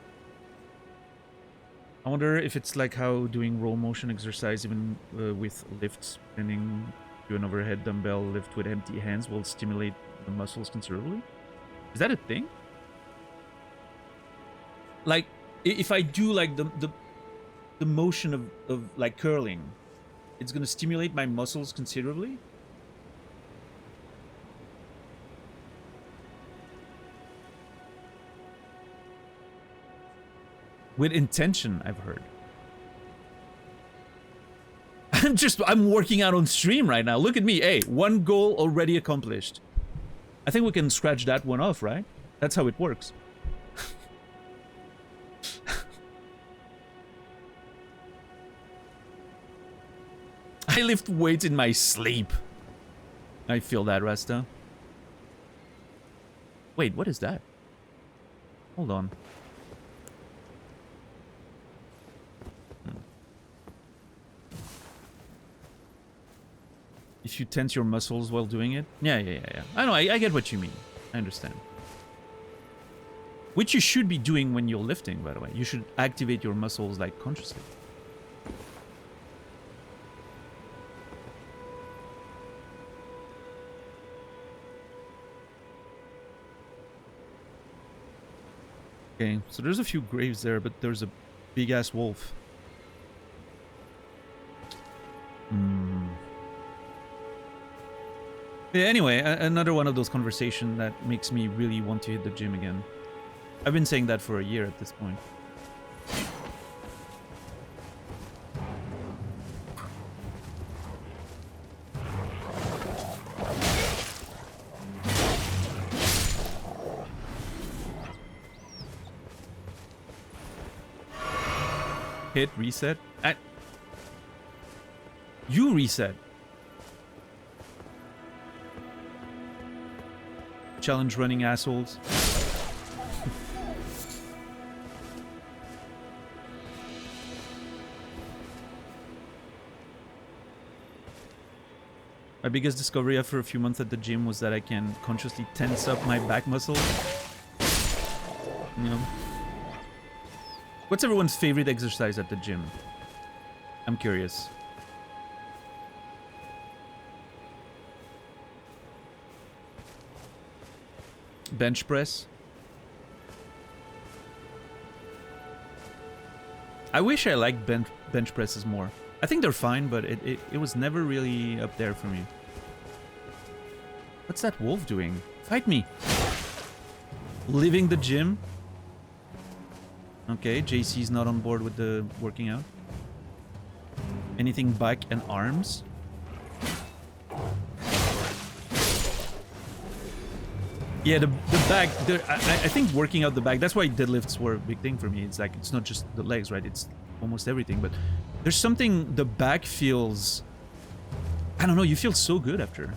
I wonder if it's like how doing roll motion exercise even with lifts, bending to an overhead dumbbell lift with empty hands will stimulate the muscles considerably. Is that a thing? Like, if I do like the motion of like curling, it's gonna stimulate my muscles considerably? With intention, I've heard. I'm working out on stream right now. Look at me. Hey, one goal already accomplished. I think we can scratch that one off, right? That's how it works. I lift weights in my sleep. I feel that, Rasta. Wait, what is that? Hold on. if you tense your muscles while doing it. Yeah. I know, I get what you mean. I understand. Which you should be doing when you're lifting, by the way. You should activate your muscles, like, consciously. Okay, so there's a few graves there, but there's a big-ass wolf. Yeah, anyway, another one of those conversations that makes me really want to hit the gym again. I've been saying that for a year at this point. Hit, reset. You reset. Challenge running assholes. My biggest discovery after a few months at the gym was that I can consciously tense up my back muscle. You know? What's everyone's favorite exercise at the gym? I'm curious. Bench press. I wish I liked bench presses more. I think they're fine, but it was never really up there for me. What's that wolf doing? Fight me! Leaving the gym? Okay, JC's not on board with the working out. Anything back and arms? Yeah, the back, I think working out the back, that's why deadlifts were a big thing for me. It's like, it's not just the legs, right? It's almost everything, but there's something, the back feels, I don't know, you feel so good after.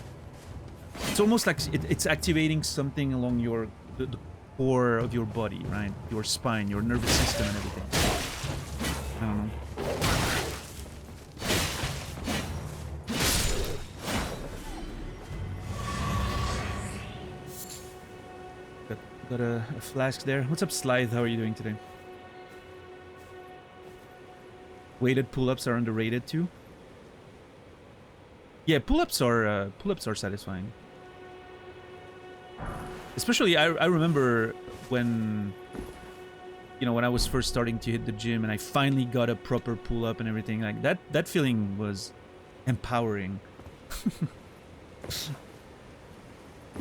It's almost like it's activating something along the core of your body, right? Your spine, your nervous system and everything. I don't know. Got a flask there. What's up, Slythe? How are you doing today? Weighted pull-ups are underrated too. Yeah, pull-ups are satisfying. Especially, I remember when, you know, when I was first starting to hit the gym and I finally got a proper pull-up and everything like that. That feeling was empowering.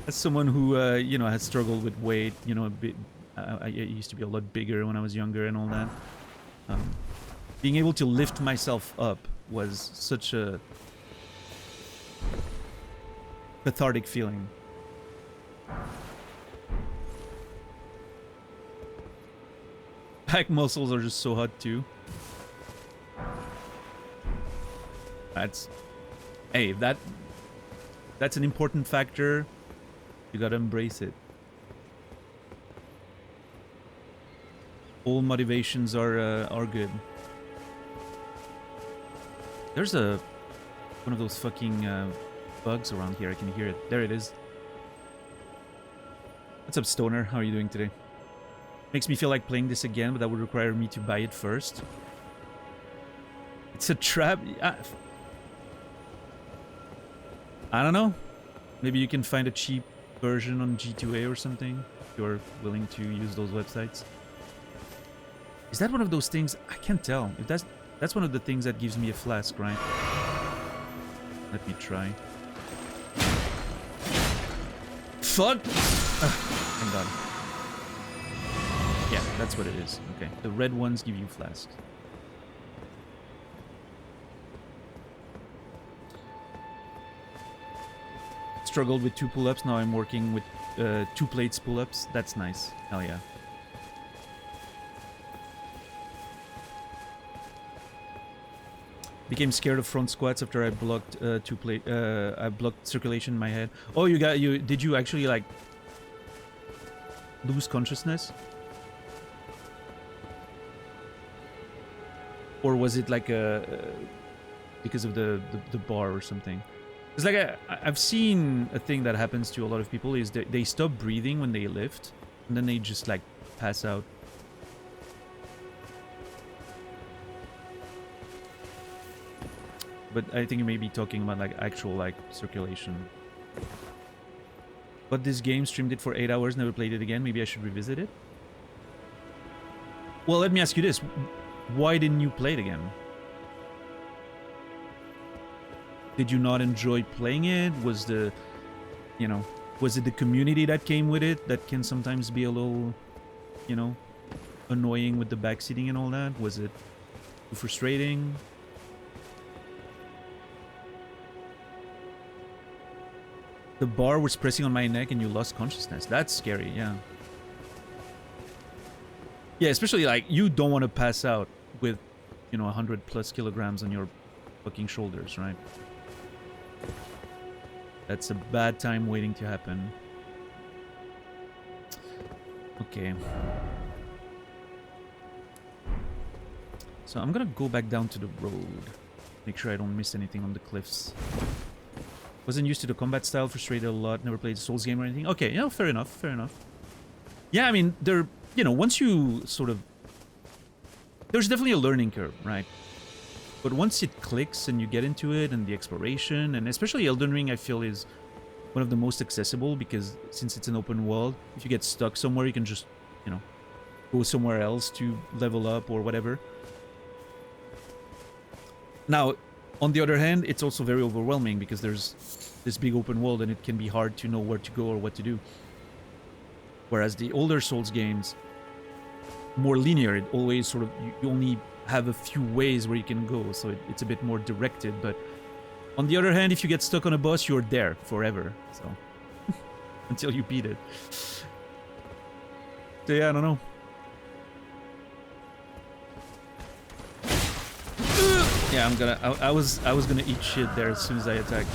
As someone who, you know, has struggled with weight, you know, a bit, I used to be a lot bigger when I was younger and all that. Being able to lift myself up was such a cathartic feeling. Back muscles are just so hot too. Hey, that's an important factor. You gotta embrace it. All motivations are good. There's one of those fucking bugs around here. I can hear it. There it is. What's up, Stoner? How are you doing today? Makes me feel like playing this again, but that would require me to buy it first. It's a trap. I don't know. Maybe you can find a cheap version on G2A or something if you're willing to use those websites. Is that one of those things? I can't tell. If that's one of the things that gives me a flask, right? Let me try. Fuck! Thank God. Yeah, that's what it is. Okay, the red ones give you flasks. Struggled with 2 pull-ups. Now I'm working with 2 plates pull-ups. That's nice. Hell yeah. Became scared of front squats after I blocked I blocked circulation in my head. Oh, did you actually like lose consciousness? Or was it like because of the bar or something? It's like I've seen a thing that happens to a lot of people is they stop breathing when they lift, and then they just like pass out. But I think you may be talking about like actual like circulation. But this game, streamed it for 8 hours, never played it again. Maybe I should revisit it. Well, let me ask you this: why didn't you play it again? Did you not enjoy playing it? Was the, you know, was it the community that came with it that can sometimes be a little, you know, annoying with the backseating and all that? Was it too frustrating? The bar was pressing on my neck and you lost consciousness. That's scary, yeah. Yeah, especially like you don't want to pass out with, you know, 100+ kilograms on your fucking shoulders, right? That's a bad time waiting to happen. Okay. So I'm gonna go back down to the road. Make sure I don't miss anything on the cliffs. Wasn't used to the combat style, frustrated a lot, never played a Souls game or anything. Okay, yeah, fair enough, fair enough. Yeah, I mean, there, you know, once you sort of... There's definitely a learning curve, right? But once it clicks and you get into it and the exploration, and especially Elden Ring, I feel is one of the most accessible because since it's an open world, if you get stuck somewhere, you can just, you know, go somewhere else to level up or whatever. Now, on the other hand, it's also very overwhelming because there's this big open world and it can be hard to know where to go or what to do. Whereas the older Souls games, more linear, it always sort of, you only have a few ways where you can go, so it's a bit more directed. But on the other hand, if you get stuck on a boss, you're there forever, so until you beat it. So yeah, I don't know. Yeah, I'm gonna. I was gonna eat shit there as soon as I attacked.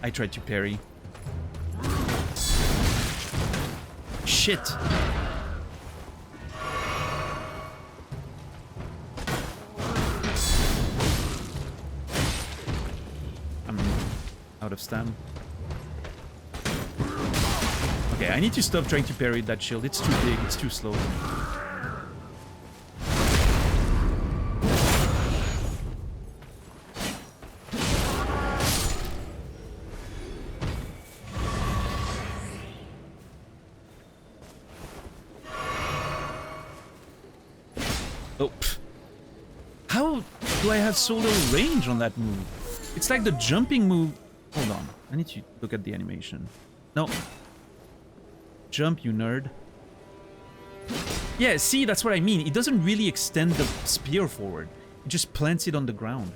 I tried to parry. Shit. I'm out of stam. Okay, I need to stop trying to parry that shield. It's too big, it's too slow. Oh, pff. How do I have so little range on that move? It's like the jumping move. Hold on, I need to look at the animation. No. Jump, you nerd. Yeah, see, that's what I mean. It doesn't really extend the spear forward. It just plants it on the ground.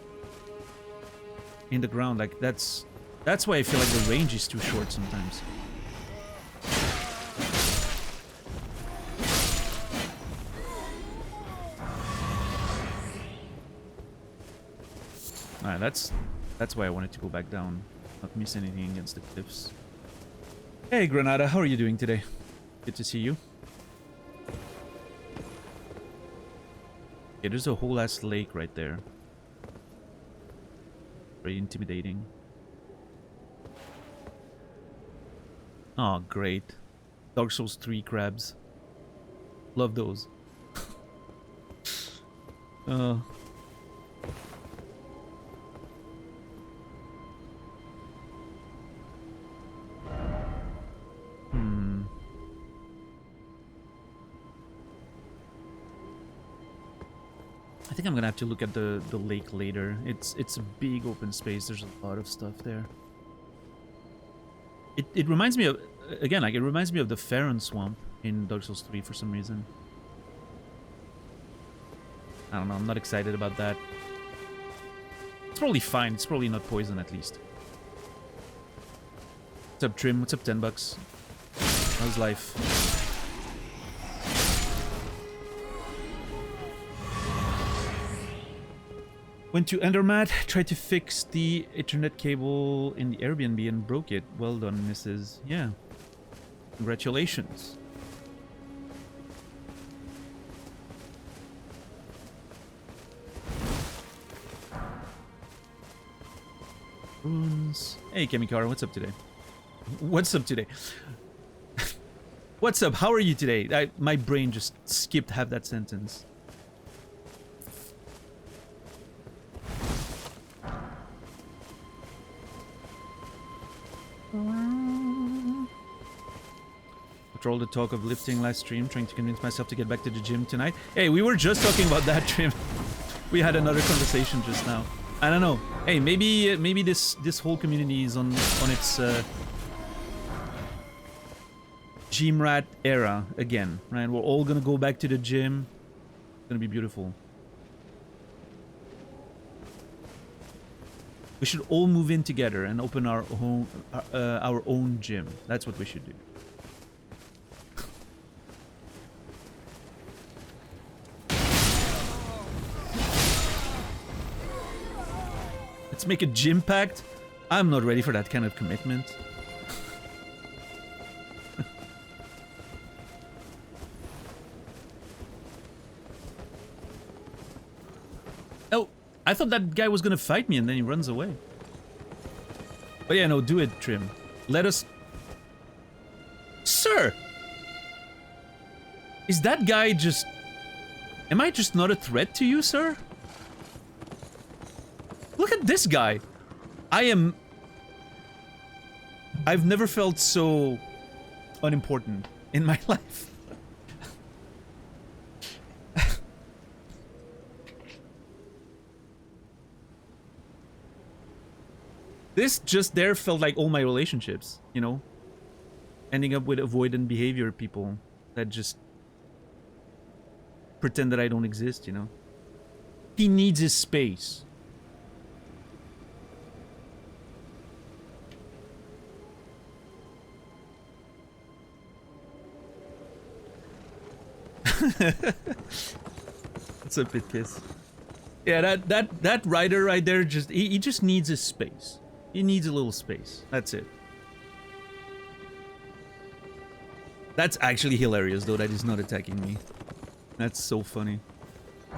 In the ground, like that's why I feel like the range is too short sometimes. Alright, that's why I wanted to go back down. Not miss anything against the cliffs. Hey Granada, how are you doing today? Good to see you. Yeah, there's a whole ass lake right there. Very intimidating. Oh, great. Dark Souls 3 crabs. Love those. I think I'm gonna have to look at the lake later. It's a big open space. There's a lot of stuff there. It reminds me of, again, like it reminds me of the Farron Swamp in Dark Souls 3 for some reason. I don't know. I'm not excited about that. It's probably fine. It's probably not poison at least. What's up, Trim? What's up, $10? How's life? Went to Endermat, tried to fix the Ethernet cable in the Airbnb and broke it. Well done, Mrs. Yeah. Congratulations. Runes. Hey, Kemikara, what's up today? What's up today? What's up? How are you today? My brain just skipped half that sentence. After all the talk of lifting last stream, trying to convince myself to get back to the gym tonight. Hey, we were just talking about that, Trim. We had another conversation just now. I don't know. Hey, maybe this whole community is on its gym rat era again, right? We're all gonna go back to the gym. It's gonna be beautiful. We should all move in together and open our own gym. That's what we should do. Let's make a gym pact. I'm not ready for that kind of commitment. Oh, I thought that guy was gonna fight me and then he runs away. But yeah, no, do it, Trim. Let us... Sir! Is that guy just... Am I just not a threat to you, sir? Look at this guy. I've never felt so unimportant in my life. This just there felt like all my relationships, you know? Ending up with avoidant behavior people that just pretend that I don't exist, you know? He needs his space. What's up, Pitkiss? Yeah, that rider right there just he just needs his space. He needs a little space. That's it. That's actually hilarious though that he's not attacking me. That's so funny. Do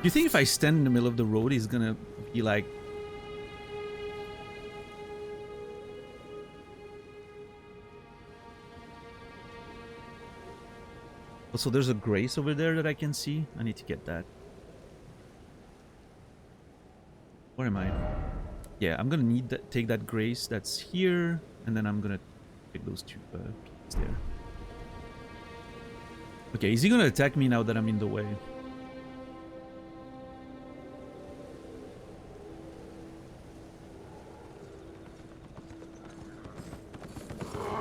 you think if I stand in the middle of the road he's gonna be like... Also, there's a grace over there that I can see. I need to get that. Where am I? Yeah, I'm gonna need that. Take that grace that's here, and then I'm gonna take those two keys there. Okay, is he gonna attack me now that I'm in the way?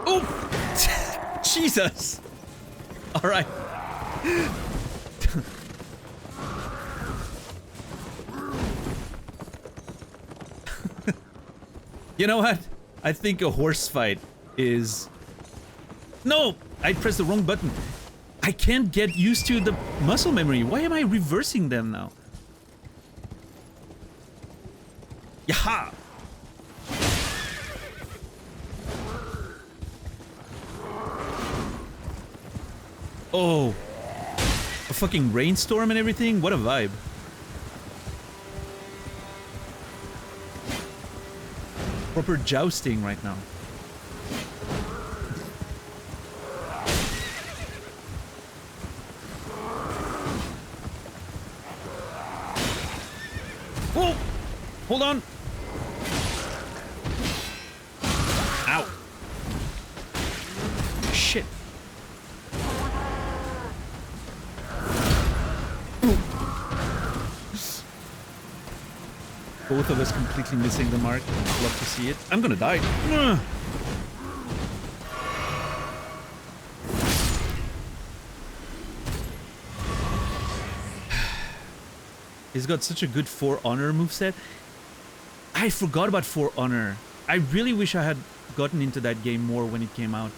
Oh! Jesus! All right. You know what? I think a horse fight is... No! I pressed the wrong button. I can't get used to the muscle memory. Why am I reversing them now? Yaha! Oh, a fucking rainstorm and everything? What a vibe. Proper jousting right now. Whoa! Hold on! Ow! Shit. Both of us completely missing the mark. Love to see it. I'm gonna die. Ugh. He's got such a good For Honor moveset. I forgot about For Honor. I really wish I had gotten into that game more when it came out.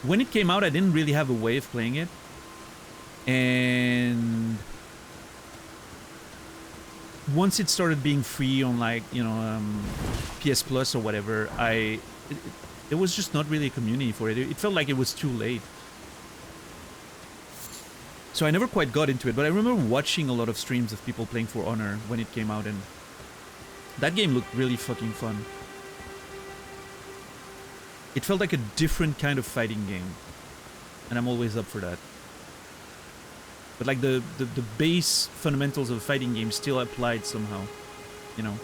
When it came out, I didn't really have a way of playing it. And... once it started being free on, like, you know, PS Plus or whatever, there was just not really a community for it. It felt like it was too late. So I never quite got into it, but I remember watching a lot of streams of people playing For Honor when it came out, and that game looked really fucking fun. It felt like a different kind of fighting game, and I'm always up for that. But like the base fundamentals of a fighting game still applied somehow, you know.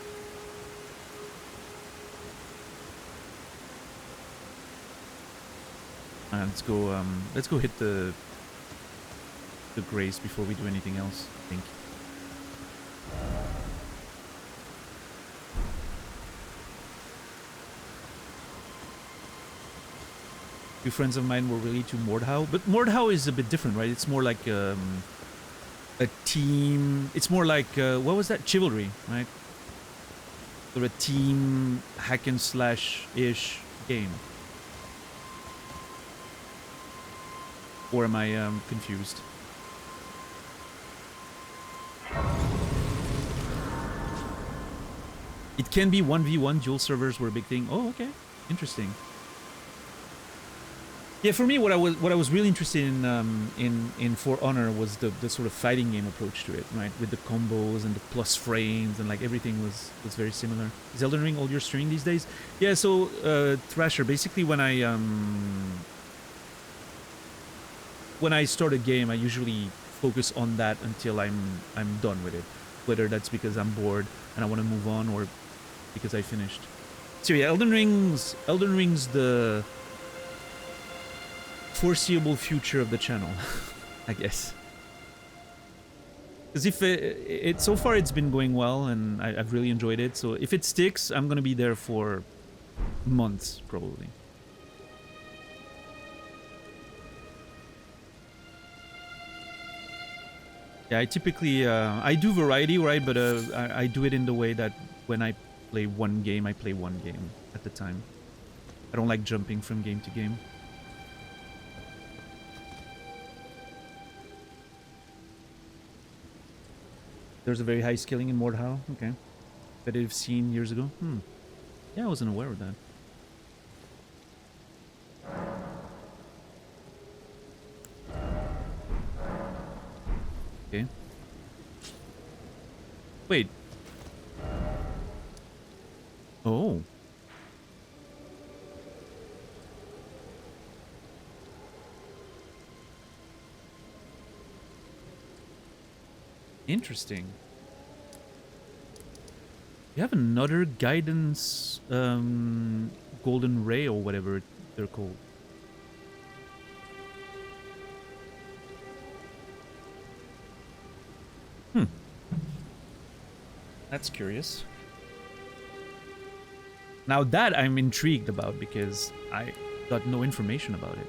Let's go hit the grace before we do anything else, I think. Two friends of mine were really to Mordhau, but Mordhau is a bit different, right? It's more like a team. It's more like what was that? Chivalry, right? Or a team hack and slash ish game. Or am I confused? It can be 1v1. Dual servers were a big thing. Oh, okay, interesting. Yeah, for me, what I was really interested in For Honor was the sort of fighting game approach to it, right? With the combos and the plus frames and like everything was very similar. Is Elden Ring all you're streaming these days? Yeah, so Thrasher, basically when I start a game, I usually focus on that until I'm done with it. Whether that's because I'm bored and I want to move on, or because I finished. So yeah, Elden Ring's the foreseeable future of the channel, I guess. Because if it so far it's been going well and I've really enjoyed it. So if it sticks, I'm gonna be there for months probably. Yeah, I typically I do variety, right? But I do it in the way that when I play one game, I play one game at the time. I don't like jumping from game to game. There's a very high scaling in Mordhau. Okay. Competitive scene years ago. Yeah, I wasn't aware of that. Okay. Wait. Oh. Interesting. You have another guidance golden ray or whatever they're called. That's curious. Now that I'm intrigued about, because I got no information about it.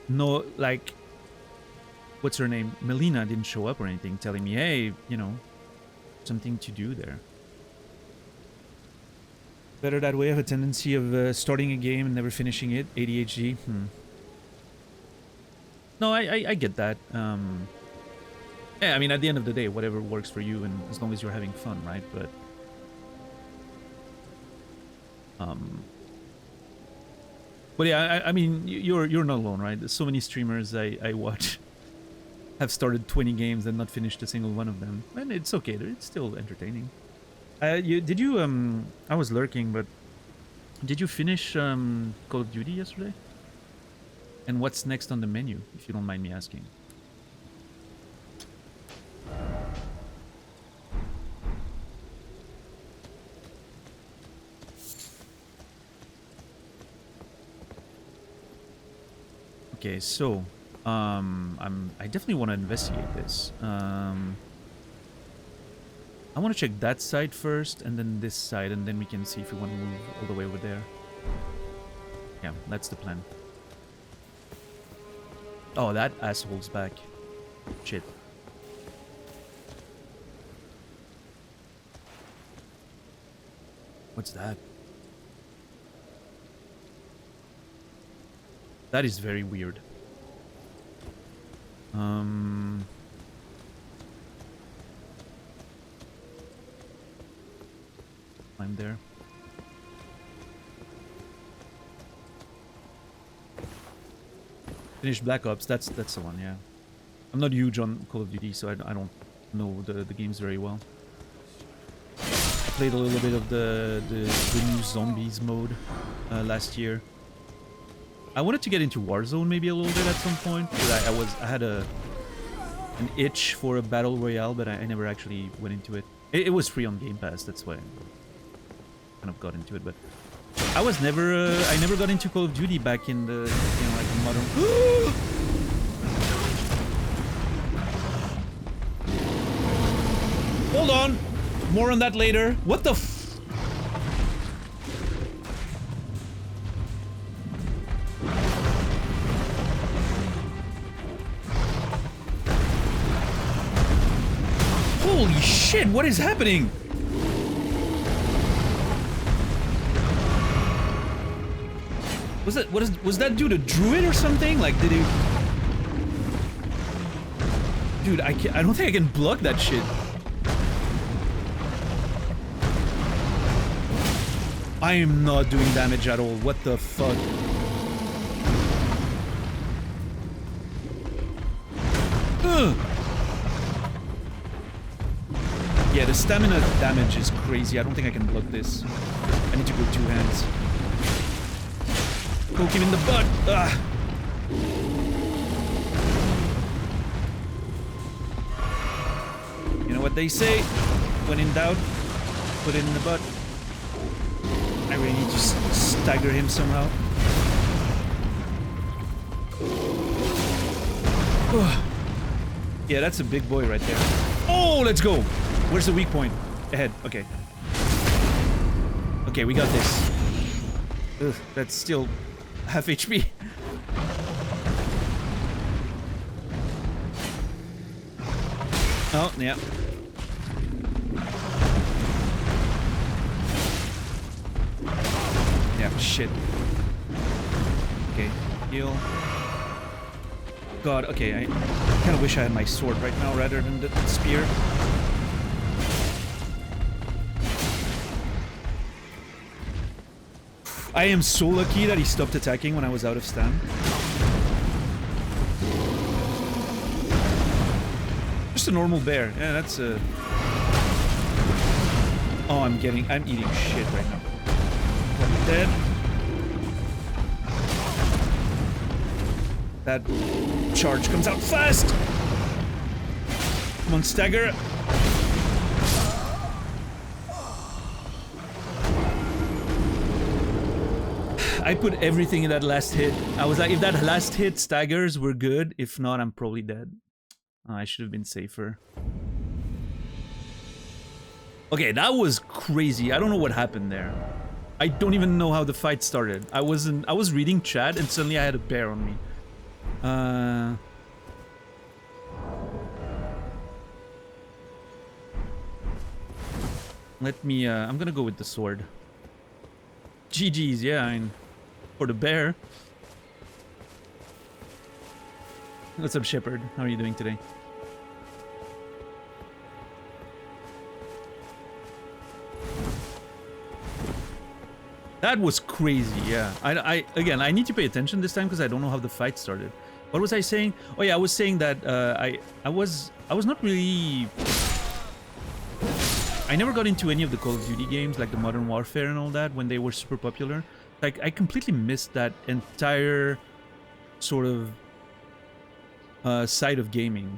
No, like, what's her name? Melina didn't show up or anything telling me, hey, you know, something to do there. Better that way. I have a tendency of starting a game and never finishing it. ADHD. No, I get that. Yeah, I mean, at the end of the day, whatever works for you, and as long as you're having fun, right? But yeah, I mean, you're not alone, right? There's so many streamers I watch have started 20 games and not finished a single one of them, and it's okay. It's still entertaining. Did you I was lurking, but did you finish Call of Duty yesterday? And what's next on the menu, if you don't mind me asking? Okay, so I definitely want to investigate this. I want to check that side first, and then this side, and then we can see if we want to move all the way over there. Yeah, that's the plan. Oh, that asshole's back. Shit. What's that? That is very weird. I'm there. Finish Black Ops. That's the one, yeah. I'm not huge on Call of Duty, so I don't know the games very well. I played a little bit of the new Zombies mode last year. I wanted to get into Warzone maybe a little bit at some point, but I had an itch for a battle royale, but I never actually went into it. It was free on Game Pass, that's why I kind of got into it. But I never got into Call of Duty back in the like the modern. Hold on, more on that later. What the? Holy shit, what is happening? Was that dude a druid or something? Like, did he... Dude, I don't think I can block that shit. I am not doing damage at all. What the fuck? Ugh. Yeah, the stamina damage is crazy. I don't think I can block this. I need to go 2 hands. Poke him in the butt. Ugh. You know what they say? When in doubt, put it in the butt. I really need to stagger him somehow. Ugh. Yeah, that's a big boy right there. Oh, let's go. Where's the weak point? Ahead. Okay. Okay, we got this. Ugh, that's still half HP. Oh, yeah. Yeah, shit. Okay, heal. God, okay, I kind of wish I had my sword right now rather than the spear. I am so lucky that he stopped attacking when I was out of stam. Just a normal bear. Yeah, that's a... Oh, I'm eating shit right now. One dead. That charge comes out fast! Come on, stagger! I put everything in that last hit. I was like, if that last hit staggers, we're good. If not, I'm probably dead. Oh, I should have been safer. Okay, that was crazy. I don't know what happened there. I don't even know how the fight started. I was reading chat and suddenly I had a bear on me. Let me, I'm gonna go with the sword. GG's, yeah, I mean, for the bear. What's up, Shepard? How are you doing today? That was crazy, yeah. Again, I need to pay attention this time because I don't know how the fight started. What was I saying? Oh yeah, I was saying that I was not really... I never got into any of the Call of Duty games, like the Modern Warfare and all that, when they were super popular. Like, I completely missed that entire sort of side of gaming.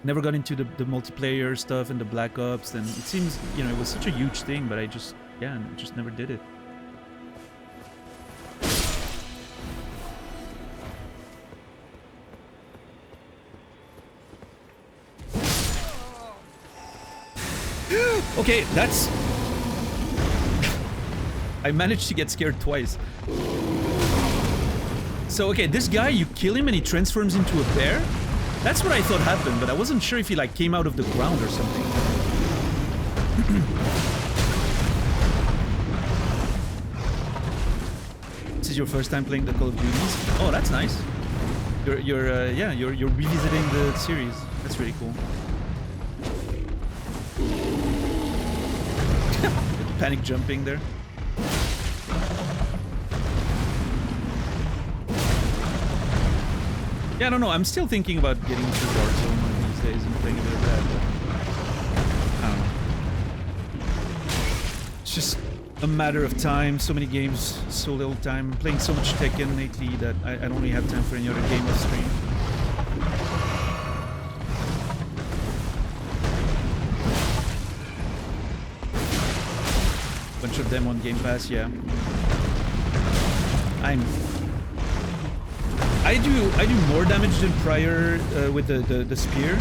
Never got into the multiplayer stuff and the Black Ops, and it seems, you know, it was such a huge thing, but I just, yeah, just never did it. Okay, that's... I managed to get scared twice. So, okay, this guy, you kill him and he transforms into a bear? That's what I thought happened, but I wasn't sure if he, like, came out of the ground or something. This is your first time playing the Call of Duties? Oh, that's nice. You're revisiting the series. That's really cool. Panic jumping there. Yeah, I don't know. I'm still thinking about getting into Dark Zone one of these days and playing a bit of that. But I don't know. It's just a matter of time. So many games, so little time. I'm playing so much Tekken lately that I don't really have time for any other game off stream. Bunch of them on Game Pass, yeah. I do more damage than prior with the spear,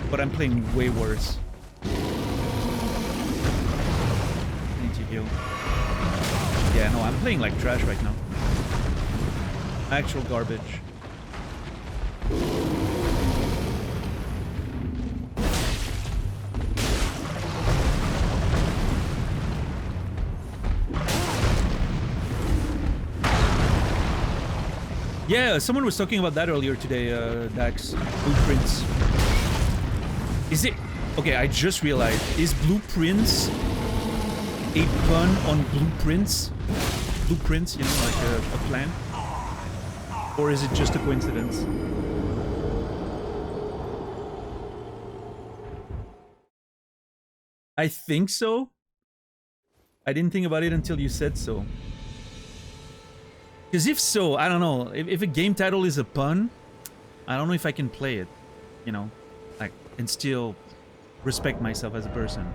but I'm playing way worse. I need to heal. Yeah, no, I'm playing like trash right now. Actual garbage. Yeah, someone was talking about that earlier today, Dax. Blueprints. Is it... Okay, I just realized. Is Blueprints a pun on blueprints? Blueprints, you know, like a plan? Or is it just a coincidence? I think so. I didn't think about it until you said so. Because if so, I don't know. If a game title is a pun, I don't know if I can play it, you know, like, and still respect myself as a person.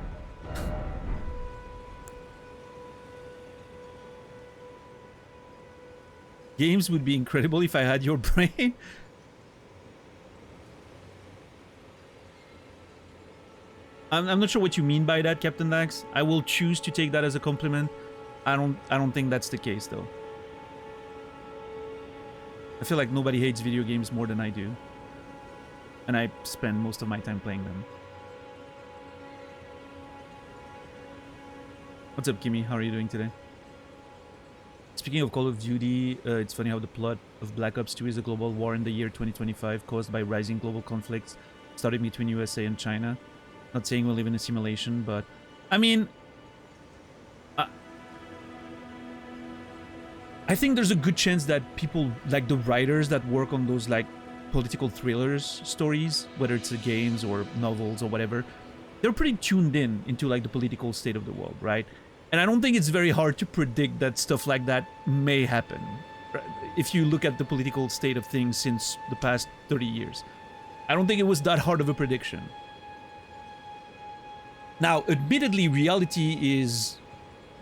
Games would be incredible if I had your brain. I'm not sure what you mean by that, Captain Dax. I will choose to take that as a compliment. I don't think that's the case though. I feel like nobody hates video games more than I do. And I spend most of my time playing them. What's up, Kimmy? How are you doing today? Speaking of Call of Duty, it's funny how the plot of Black Ops 2 is a global war in the year 2025 caused by rising global conflicts starting between USA and China. Not saying we live in a simulation, but... I mean... I think there's a good chance that people, like the writers that work on those like political thrillers stories, whether it's games or novels or whatever, they're pretty tuned in into like the political state of the world, right? And I don't think it's very hard to predict that stuff like that may happen. If you look at the political state of things since the past 30 years, I don't think it was that hard of a prediction. Now, admittedly, reality is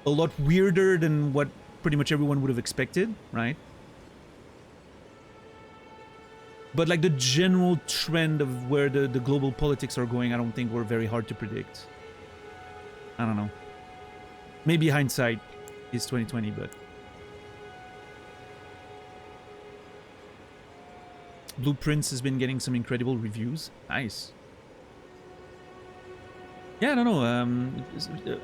a lot weirder than what pretty much everyone would have expected, right? But like the general trend of where the global politics are going, I don't think were very hard to predict. I don't know. Maybe hindsight is 2020, but... Blueprints has been getting some incredible reviews. Nice. Yeah, I don't know.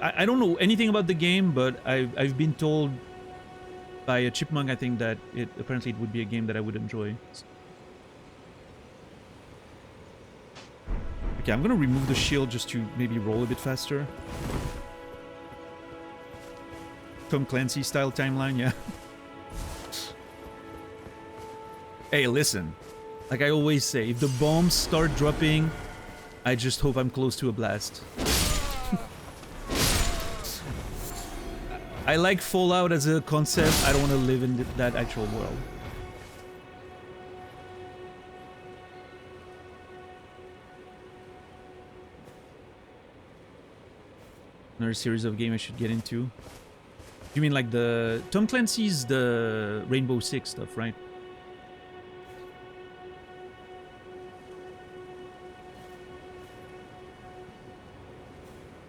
I don't know anything about the game, but I've been told by a chipmunk, I think, that apparently it would be a game that I would enjoy. Okay, I'm gonna remove the shield just to maybe roll a bit faster. Tom Clancy style timeline, yeah. Hey, listen. Like I always say, if the bombs start dropping, I just hope I'm close to a blast. I like Fallout as a concept. I don't want to live in that actual world. Another series of games I should get into. You mean like the... Tom Clancy's the Rainbow Six stuff, right?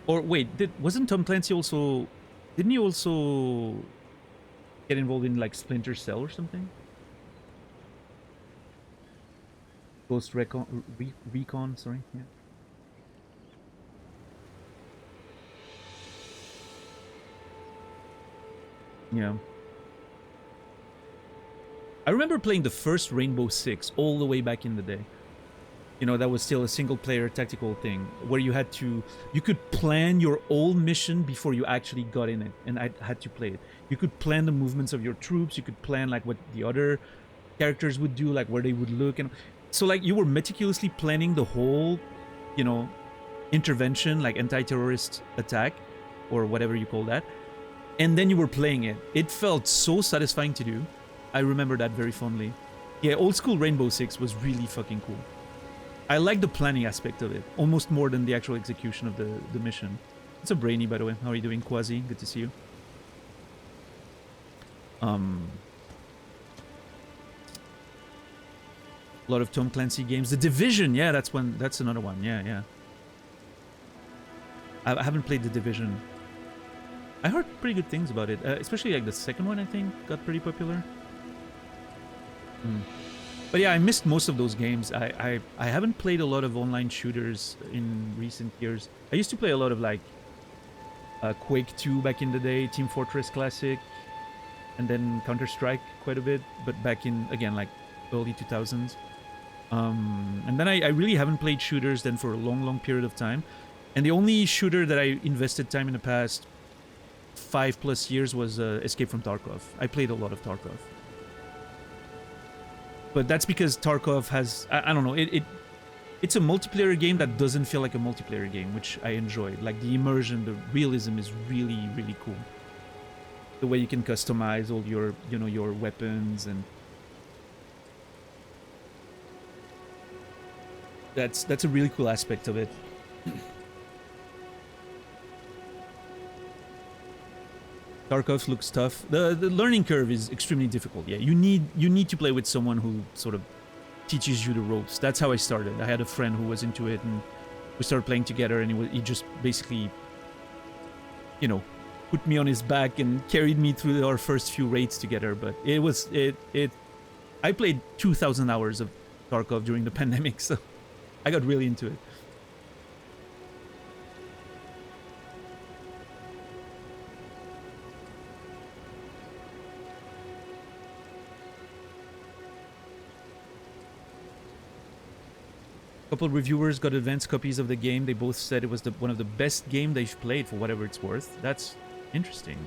Or wait, wasn't Tom Clancy also... Didn't he also get involved in like Splinter Cell or something? Ghost Recon, sorry, yeah. Yeah. I remember playing the first Rainbow Six all the way back in the day. You know, that was still a single-player tactical thing, where you had to... You could plan your own mission before you actually got in it, and I had to play it. You could plan the movements of your troops, you could plan, like, what the other characters would do, like where they would look, and so like you were meticulously planning the whole, you know, intervention, like anti-terrorist attack or whatever you call that, and then you were playing it. It felt so satisfying to do. I remember that very fondly. Yeah, old school Rainbow Six was really fucking cool. I like the planning aspect of it almost more than the actual execution of the mission. It's a Brainy, by the way. How are you doing, Quasi? Good to see you. A lot of Tom Clancy games. The Division, yeah, that's another one. Yeah. I haven't played The Division. I heard pretty good things about it, especially like the second one. I think got pretty popular. But yeah, I missed most of those games. I haven't played a lot of online shooters in recent years. I used to play a lot of like Quake 2 back in the day, Team Fortress Classic, and then Counter-Strike quite a bit, but back in, again, like early 2000s. And then I really haven't played shooters then for a long period of time. And the only shooter that I invested time in the past 5+ years was Escape from Tarkov. I played a lot of Tarkov. But that's because Tarkov has, I don't know, it's a multiplayer game that doesn't feel like a multiplayer game, which I enjoyed. Like the immersion, the realism is really, really cool. The way you can customize all your, you know, your weapons, and that's a really cool aspect of it. Tarkov looks tough. The learning curve is extremely difficult. Yeah, you need to play with someone who sort of teaches you the ropes. That's how I started. I had a friend who was into it, and we started playing together, and he just basically, you know, put me on his back and carried me through our first few raids together. But I played 2,000 hours of Tarkov during the pandemic, so I got really into it. Couple of reviewers got advanced copies of the game. They both said it was one of the best game they've played, for whatever it's worth. That's interesting.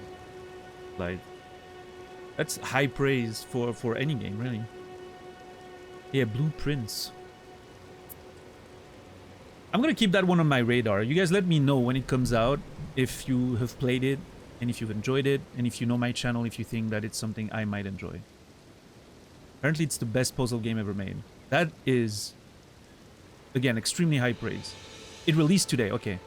Like, that's high praise for any game, really. Yeah, Blueprints. I'm gonna keep that one on my radar. You guys let me know when it comes out, if you have played it, and if you've enjoyed it, and if you know my channel, if you think that it's something I might enjoy. Apparently it's the best puzzle game ever made. That is, again, extremely high praise. It released today, okay.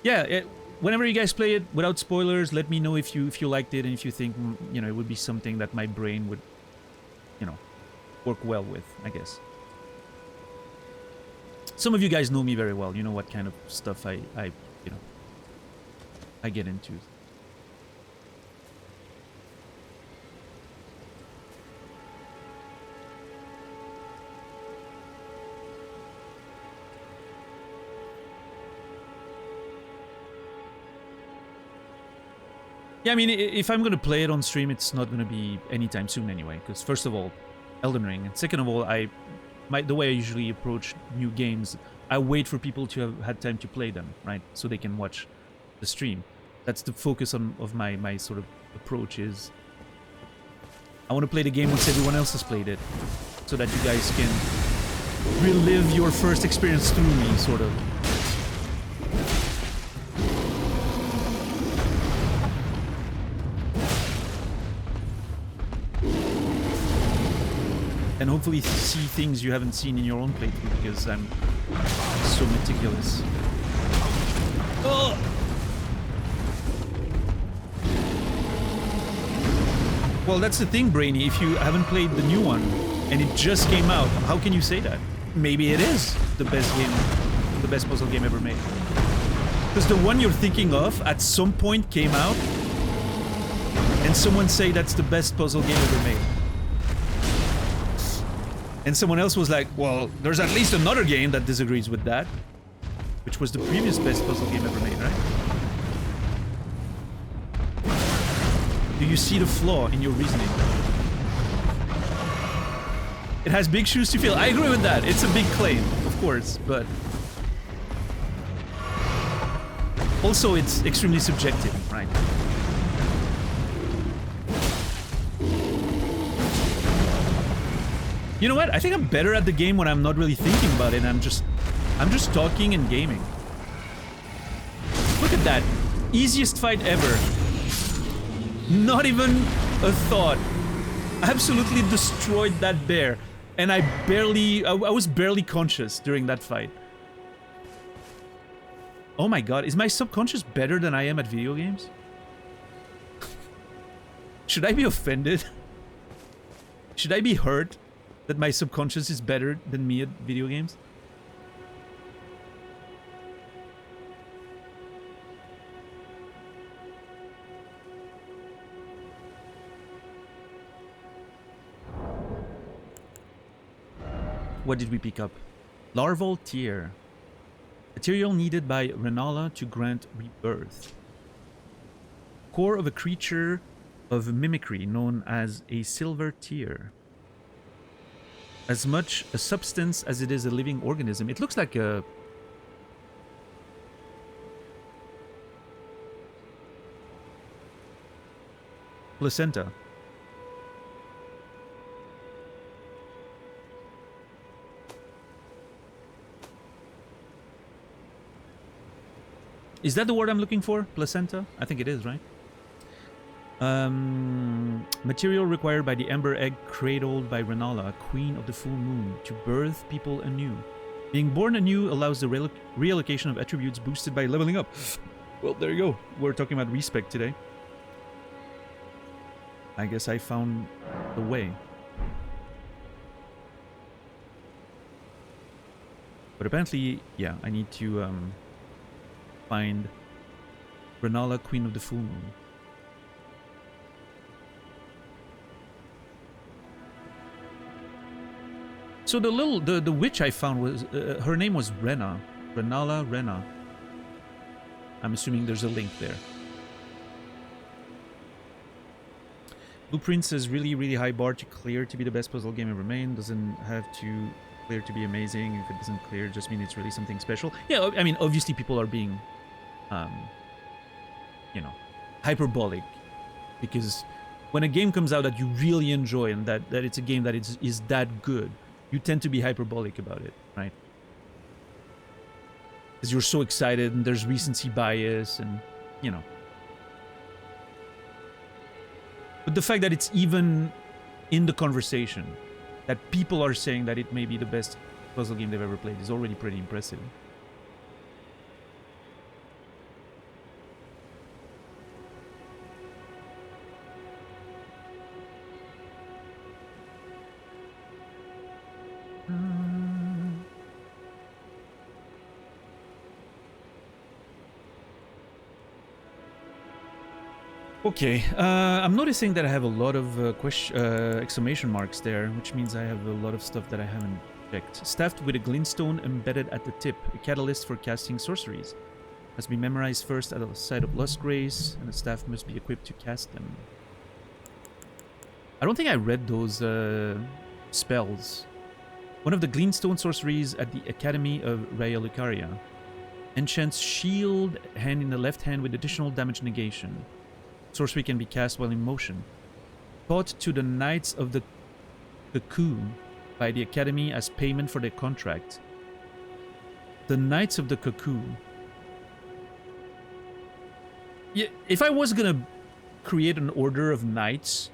Yeah, whenever you guys play it, without spoilers, let me know if you liked it, and if you think, you know, it would be something that my brain would, you know, work well with, I guess. Some of you guys know me very well. You know what kind of stuff I get into. Yeah, I mean, if I'm going to play it on stream, it's not going to be anytime soon anyway. Because first of all, Elden Ring. And second of all, the way I usually approach new games, I wait for people to have had time to play them, right? So they can watch the stream. That's the focus of my sort of approach is, I want to play the game once everyone else has played it. So that you guys can relive your first experience through me, sort of. And hopefully see things you haven't seen in your own playthrough, because I'm so meticulous. Oh! Well, that's the thing, Brainy. If you haven't played the new one, and it just came out, how can you say that? Maybe it is the best game, the best puzzle game ever made. Because the one you're thinking of, at some point came out, and someone say that's the best puzzle game ever made. And someone else was like, well, there's at least another game that disagrees with that. Which was the previous best puzzle game ever made, right? Do you see the flaw in your reasoning? It has big shoes to fill. I agree with that. It's a big claim, of course, but... also, it's extremely subjective, right? You know what? I think I'm better at the game when I'm not really thinking about it. And I'm just talking and gaming. Look at that. Easiest fight ever. Not even a thought. Absolutely destroyed that bear. And I was barely conscious during that fight. Oh my god, is my subconscious better than I am at video games? Should I be offended? Should I be hurt that my subconscious is better than me at video games? What did we pick up? Larval Tear. Material needed by Renala to grant rebirth. Core of a creature of mimicry known as a silver tear. As much a substance as it is a living organism. It looks like a... placenta. Is that the word I'm looking for? Placenta? I think it is, right? Material required by the Ember Egg cradled by Renala, Queen of the Full Moon, to birth people anew. Being born anew allows the reallocation of attributes boosted by leveling up. Well, there you go. We're talking about respect today. I guess I found the way. But apparently, yeah, I need to find Renala, Queen of the Full Moon. So the witch I found was her name was Rena. Renala Rena. I'm assuming there's a link there. Blueprint says really high bar to clear to be the best puzzle game ever made. Doesn't have to clear to be amazing. If it doesn't clear, just mean it's really something special. Yeah, I mean, obviously people are being, you know, hyperbolic, because when a game comes out that you really enjoy and that it's a game that is that good, you tend to be hyperbolic about it, right? Because you're so excited and there's recency bias and, you know. But the fact that it's even in the conversation, that people are saying that it may be the best puzzle game they've ever played, is already pretty impressive. Okay, I'm noticing that I have a lot of exclamation marks there, which means I have a lot of stuff that I haven't checked. Staffed with a glintstone embedded at the tip, a catalyst for casting sorceries. Must be memorized first at the site of Lust Grace, and the staff must be equipped to cast them. I don't think I read those spells. One of the glintstone sorceries at the Academy of Raya Lucaria. Enchants shield hand in the left hand with additional damage negation. Sorcery can be cast while in motion. Taught to the Knights of the Cocoon by the Academy as payment for their contract. The Knights of the Cocoon. Yeah, if I was gonna create an order of knights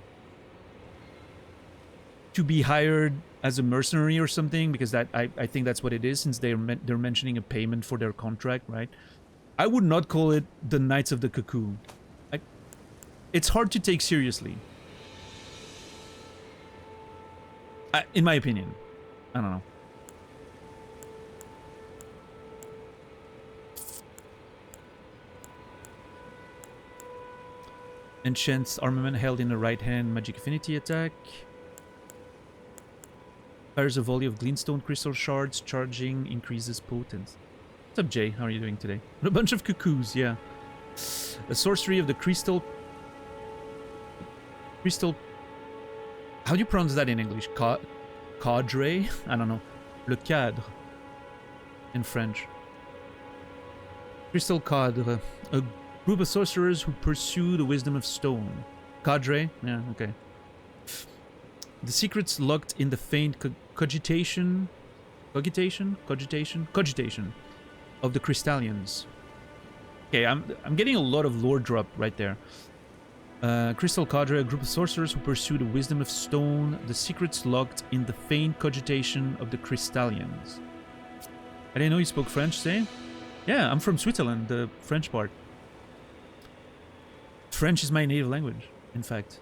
to be hired as a mercenary or something, because that I think that's what it is, since they're mentioning a payment for their contract, right? I would not call it the Knights of the Cocoon. It's hard to take seriously. In my opinion. I don't know. Enchants armament held in the right hand, magic affinity attack. Fires a volley of glintstone crystal shards, charging, increases potence. What's up, Jay? How are you doing today? A bunch of cuckoos, yeah. A sorcery of the crystal... How do you pronounce that in English? Cadre? I don't know. Le cadre. In French. Crystal cadre. A group of sorcerers who pursue the wisdom of stone. Cadre? Yeah, okay. The secrets locked in the faint cogitation of the Crystallians. Okay, I'm getting a lot of lore drop right there. Crystal Cadre, a group of sorcerers who pursue the wisdom of stone. The secrets locked in the faint cogitation of the Crystallians. I didn't know you spoke French, say? Yeah, I'm from Switzerland, the French part. French is my native language, in fact.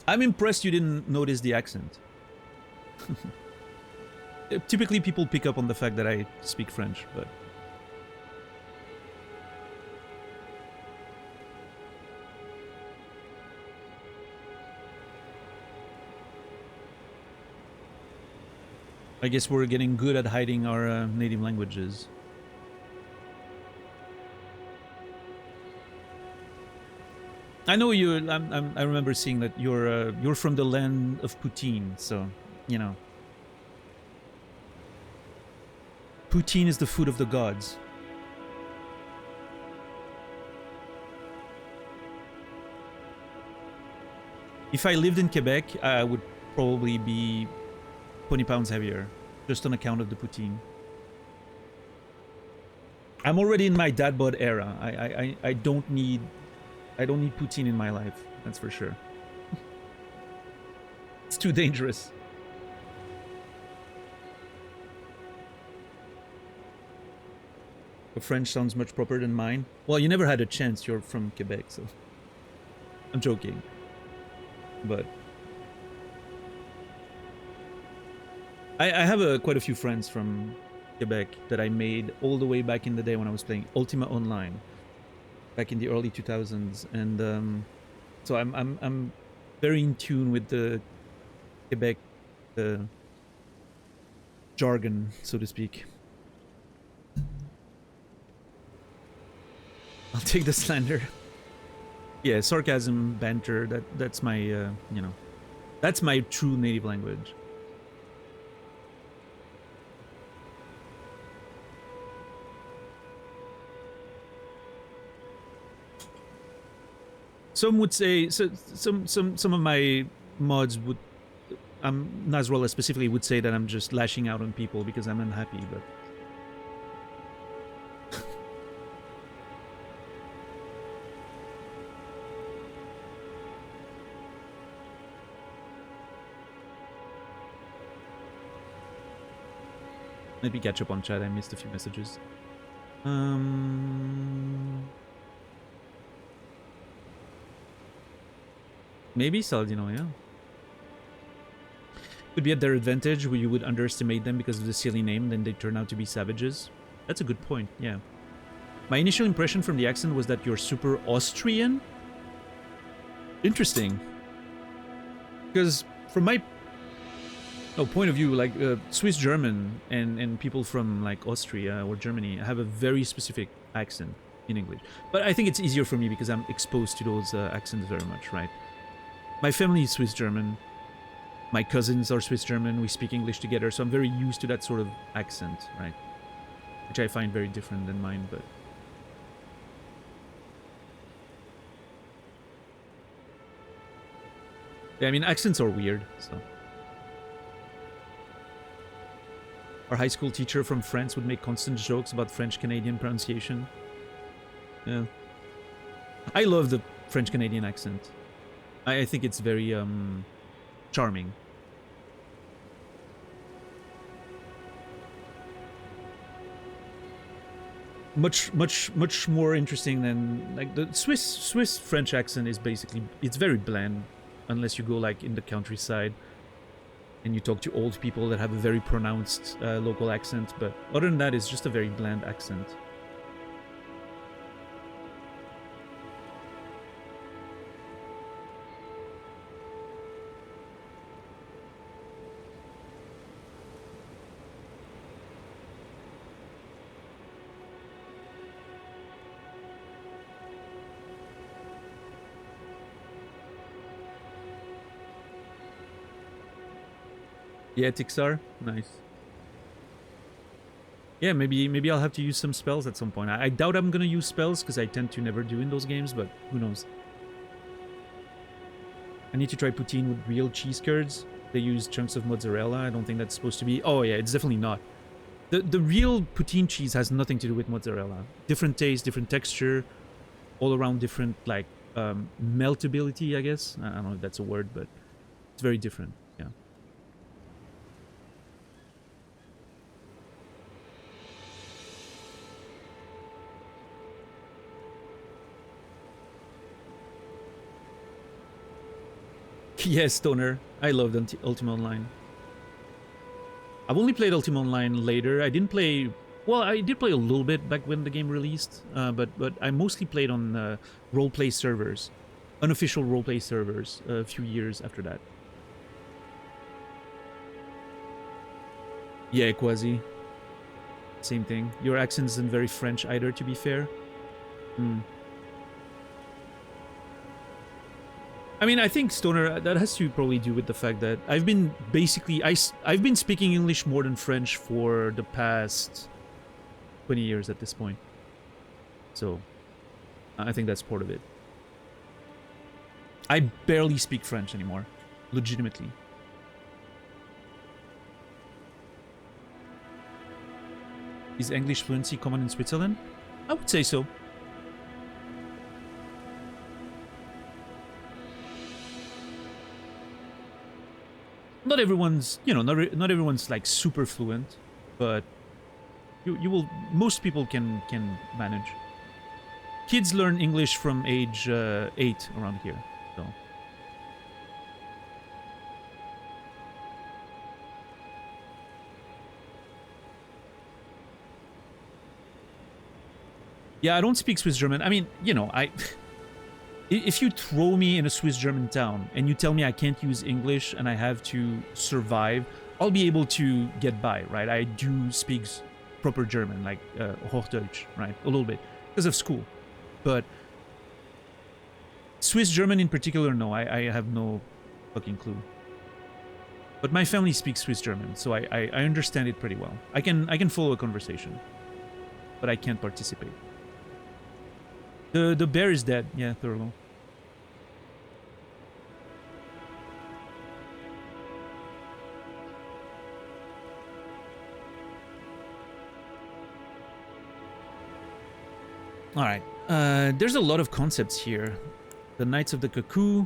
I'm impressed you didn't notice the accent. Typically people pick up on the fact that I speak French, but... I guess we're getting good at hiding our native languages. I know you. I remember seeing that you're from the land of poutine, so you know. Poutine is the food of the gods. If I lived in Quebec, I would probably be 20 pounds heavier, just on account of the poutine. I'm already in my dad bod era. I don't need poutine in my life, that's for sure. It's too dangerous. The French sounds much proper than mine. Well, you never had a chance, you're from Quebec, so... I'm joking. But... I have quite a few friends from Quebec that I made all the way back in the day when I was playing Ultima Online. Back in the early 2000s, and so I'm very in tune with the Quebec jargon, so to speak. I'll take the slander. Yeah, sarcasm, banter. That's my you know, that's my true native language. Some would say, some of my mods would, Nasrallah specifically would say that I'm just lashing out on people because I'm unhappy, but... Maybe catch up on chat, I missed a few messages. Maybe Saladino, yeah. Could be at their advantage where you would underestimate them because of the silly name, then they turn out to be savages. That's a good point, yeah. My initial impression from the accent was that you're super Austrian. Interesting. Because from my point of view, like Swiss German and people from like Austria or Germany have a very specific accent in English. But I think it's easier for me because I'm exposed to those accents very much, right? My family is Swiss German. My cousins are Swiss German. We speak English together, so I'm very used to that sort of accent, right? Which I find very different than mine, but... Yeah, I mean, accents are weird, so... Our high school teacher from France would make constant jokes about French-Canadian pronunciation. Yeah. I love the French-Canadian accent. I think it's very, charming. Much more interesting than, like, the Swiss French accent is basically, it's very bland, unless you go, like, in the countryside and you talk to old people that have a very pronounced local accent, but other than that, it's just a very bland accent. Yeah, Tixar. Nice. Yeah, maybe I'll have to use some spells at some point. I doubt I'm gonna use spells because I tend to never do in those games, but who knows. I need to try poutine with real cheese curds. They use chunks of mozzarella. I don't think that's supposed to be... Oh yeah, it's definitely not. The real poutine cheese has nothing to do with mozzarella. Different taste, different texture, all around different, like, meltability, I guess. I don't know if that's a word, but it's very different. Yeah. Yes, Stoner. I loved Ultima Online. I've only played Ultima Online later. I didn't play... Well, I did play a little bit back when the game released, but I mostly played on roleplay servers. Unofficial roleplay servers a few years after that. Yeah, Quasi. Same thing. Your accent isn't very French either, to be fair. Hmm. I mean, I think, Stoner, that has to probably do with the fact that I've been basically... I've been speaking English more than French for the past 20 years at this point. So, I think that's part of it. I barely speak French anymore. Legitimately. Is English fluency common in Switzerland? I would say so. Not everyone's, you know, not everyone's like super fluent, but you will... Most people can manage. Kids learn English from age 8 around here, so... Yeah, I don't speak Swiss German. I mean, you know, if you throw me in a Swiss German town and you tell me I can't use English and I have to survive, I'll be able to get by, right? I do speak proper German, like Hochdeutsch, right? A little bit, because of school. But Swiss German in particular, no, I have no fucking clue. But my family speaks Swiss German, so I understand it pretty well. I can follow a conversation, but I can't participate. The bear is dead. Yeah, Thurlow. All right. There's a lot of concepts here. The Knights of the Cuckoo.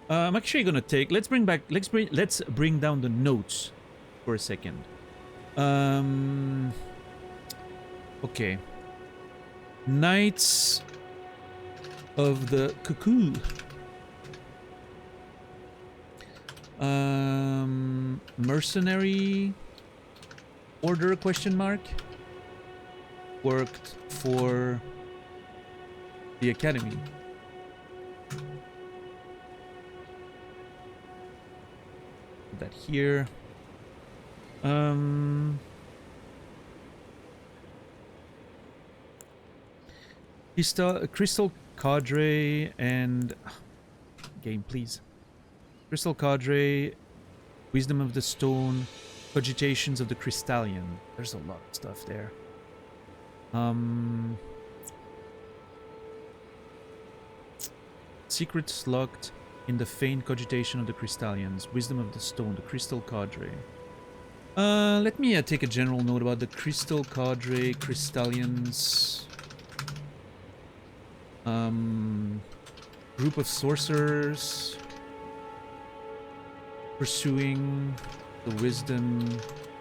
I'm actually gonna take... Let's bring down the notes for a second. Okay. Knights of the Cuckoo. Mercenary order question mark. Worked for the academy. Put that here. Crystal Cadre and... Game, please. Crystal Cadre, Wisdom of the Stone, Cogitations of the Crystallion. There's a lot of stuff there. Secrets locked in the faint cogitation of the Crystallions. Wisdom of the Stone, the Crystal Cadre. Let me take a general note about the Crystal Cadre, Crystallions. Group of sorcerers pursuing the wisdom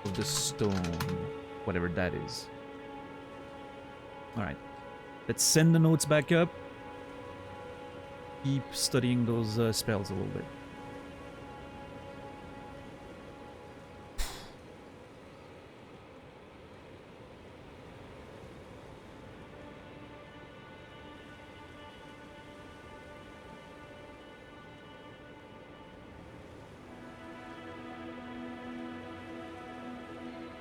of the stone, whatever that is. Alright, let's send the notes back up. Keep studying those spells a little bit.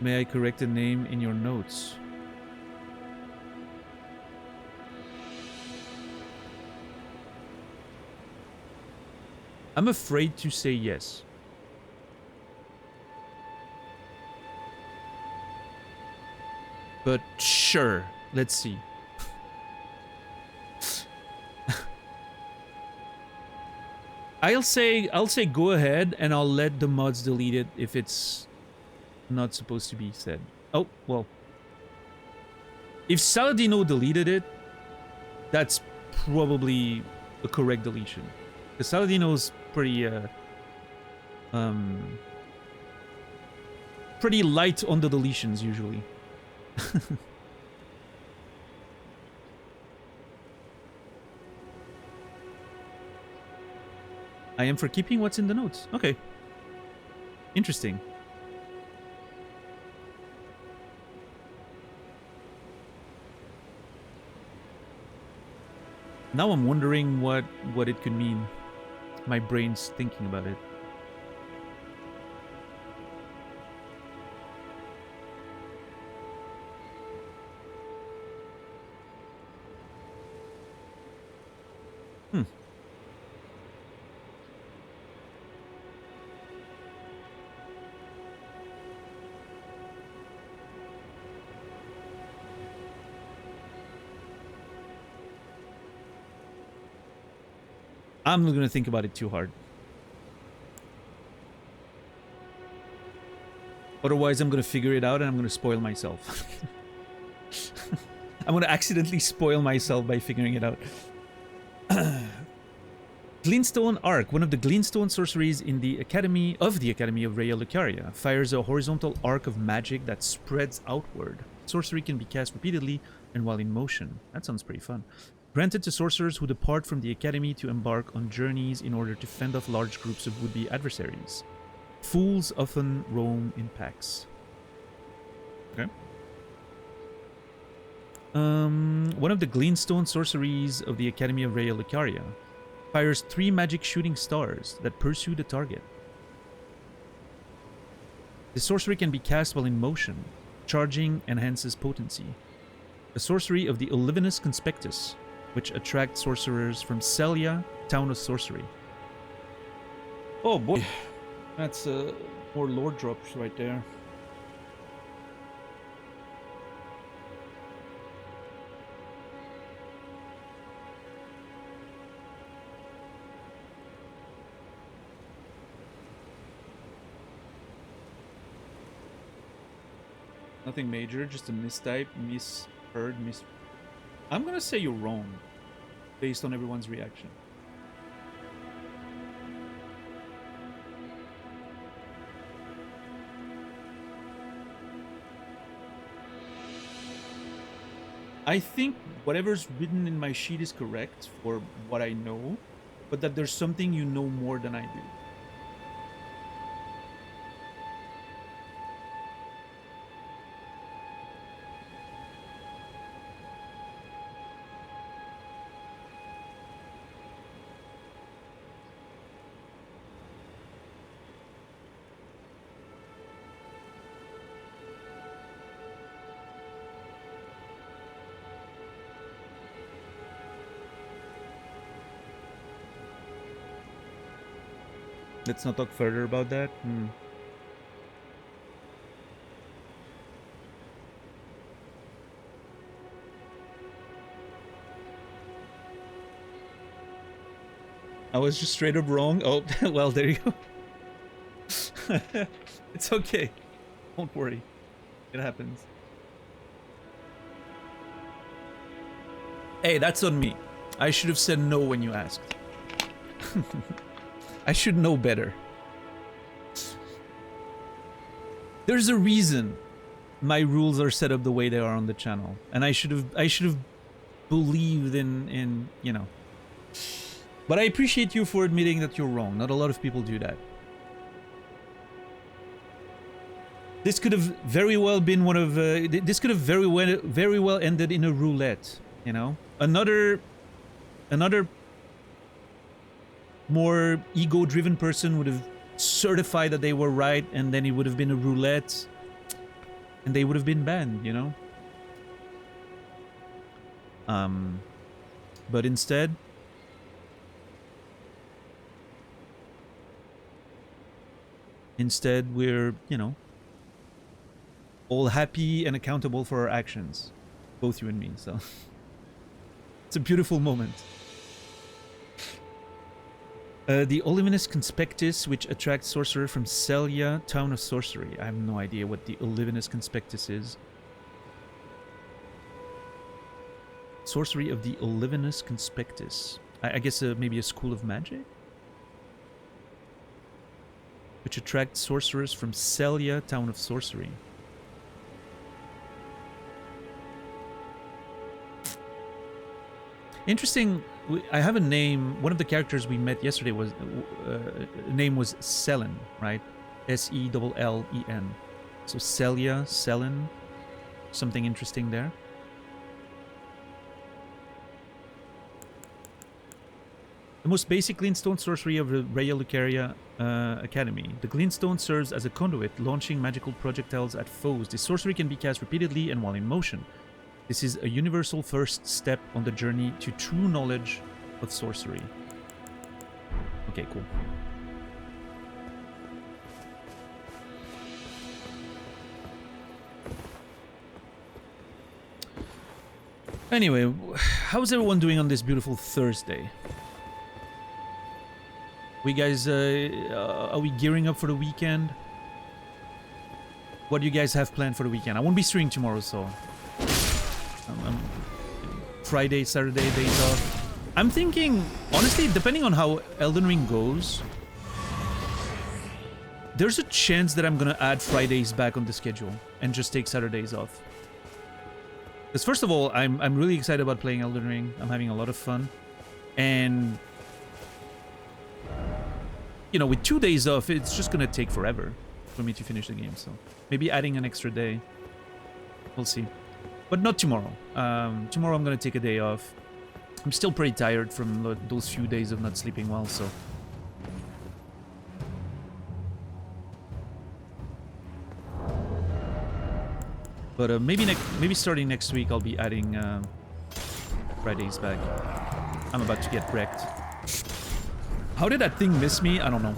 May I correct the name in your notes? I'm afraid to say yes. But sure, let's see. I'll say go ahead, and I'll let the mods delete it if it's not supposed to be said. Oh, well. If Saladino deleted it, that's probably a correct deletion. Because Saladino's pretty light on the deletions usually. I am for keeping what's in the notes. Okay. Interesting. Now I'm wondering what it could mean. My brain's thinking about it. I'm not gonna think about it too hard. Otherwise, I'm gonna figure it out and I'm gonna spoil myself. I'm gonna accidentally spoil myself by figuring it out. Gleenstone Arc, one of the Gleenstone sorceries in the Academy of Raya Lucaria, fires a horizontal arc of magic that spreads outward. Sorcery can be cast repeatedly and while in motion. That sounds pretty fun. Granted to sorcerers who depart from the Academy to embark on journeys in order to fend off large groups of would-be adversaries. Fools often roam in packs. Okay. One of the Gleenstone sorceries of the Academy of Raya Lucaria fires 3 magic shooting stars that pursue the target. The sorcery can be cast while in motion. Charging enhances potency. A sorcery of the Olivinus Conspectus, which attracts sorcerers from Celia, Town of Sorcery. Oh boy, that's more lore drops right there. Nothing major, just a mistype, misheard, I'm gonna say you're wrong, based on everyone's reaction. I think whatever's written in my sheet is correct for what I know, but that there's something you know more than I do. Let's not talk further about that. I was just straight up wrong. Oh, well, there you go. It's okay. Don't worry. It happens. Hey, that's on me. I should have said no when you asked. I should know better. There's a reason my rules are set up the way they are on the channel, and I should have believed in you know. But I appreciate you for admitting that you're wrong. Not a lot of people do that. This could have very well been one of this could have very well ended in a roulette, you know? Another more ego-driven person would have certified that they were right, and then it would have been a roulette, and they would have been banned, you know? But instead, we're, you know, all happy and accountable for our actions. Both you and me, so... It's a beautiful moment. The Olivinous Conspectus, which attracts sorcerer from Celia, Town of Sorcery. I have no idea what the Olivinous Conspectus is. Sorcery of the Olivinous Conspectus. I guess maybe a school of magic? Which attracts sorcerers from Celia, Town of Sorcery. Interesting. I have a name. One of the characters we met yesterday was name was Selen, right? S-E-L-L-E-N. So Celia, Selen. Something interesting there. The most basic Glintstone sorcery of the Raya Lucaria Academy. The Glintstone serves as a conduit, launching magical projectiles at foes. This sorcery can be cast repeatedly and while in motion. This is a universal first step on the journey to true knowledge of sorcery. Okay, cool. Anyway, how's everyone doing on this beautiful Thursday? We guys, are we gearing up for the weekend? What do you guys have planned for the weekend? I won't be streaming tomorrow, so... Friday, Saturday, days off. I'm thinking, honestly, depending on how Elden Ring goes, there's a chance that I'm gonna add Fridays back on the schedule and just take Saturdays off. Because first of all, I'm really excited about playing Elden Ring. I'm having a lot of fun. And... you know, with 2 days off, it's just gonna take forever for me to finish the game, so... maybe adding an extra day. We'll see. But not tomorrow. Tomorrow I'm gonna take a day off. I'm still pretty tired from those few days of not sleeping well, so... but maybe starting next week I'll be adding Fridays back. I'm about to get wrecked. How did that thing miss me? I don't know.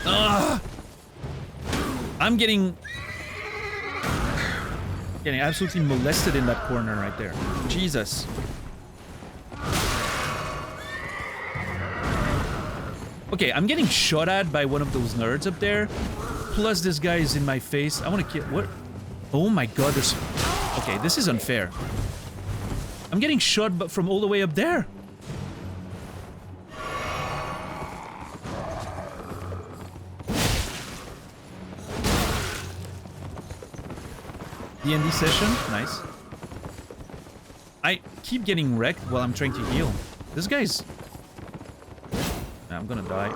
Ugh! I'm getting absolutely molested in that corner right there. Jesus. Okay, I'm getting shot at by one of those nerds up there. Plus this guy is in my face. I want to kill... what? Oh my god, there's... okay, this is unfair. I'm getting shot from all the way up there. D&D session? Nice. I keep getting wrecked while I'm trying to heal. This guy's... I'm gonna die.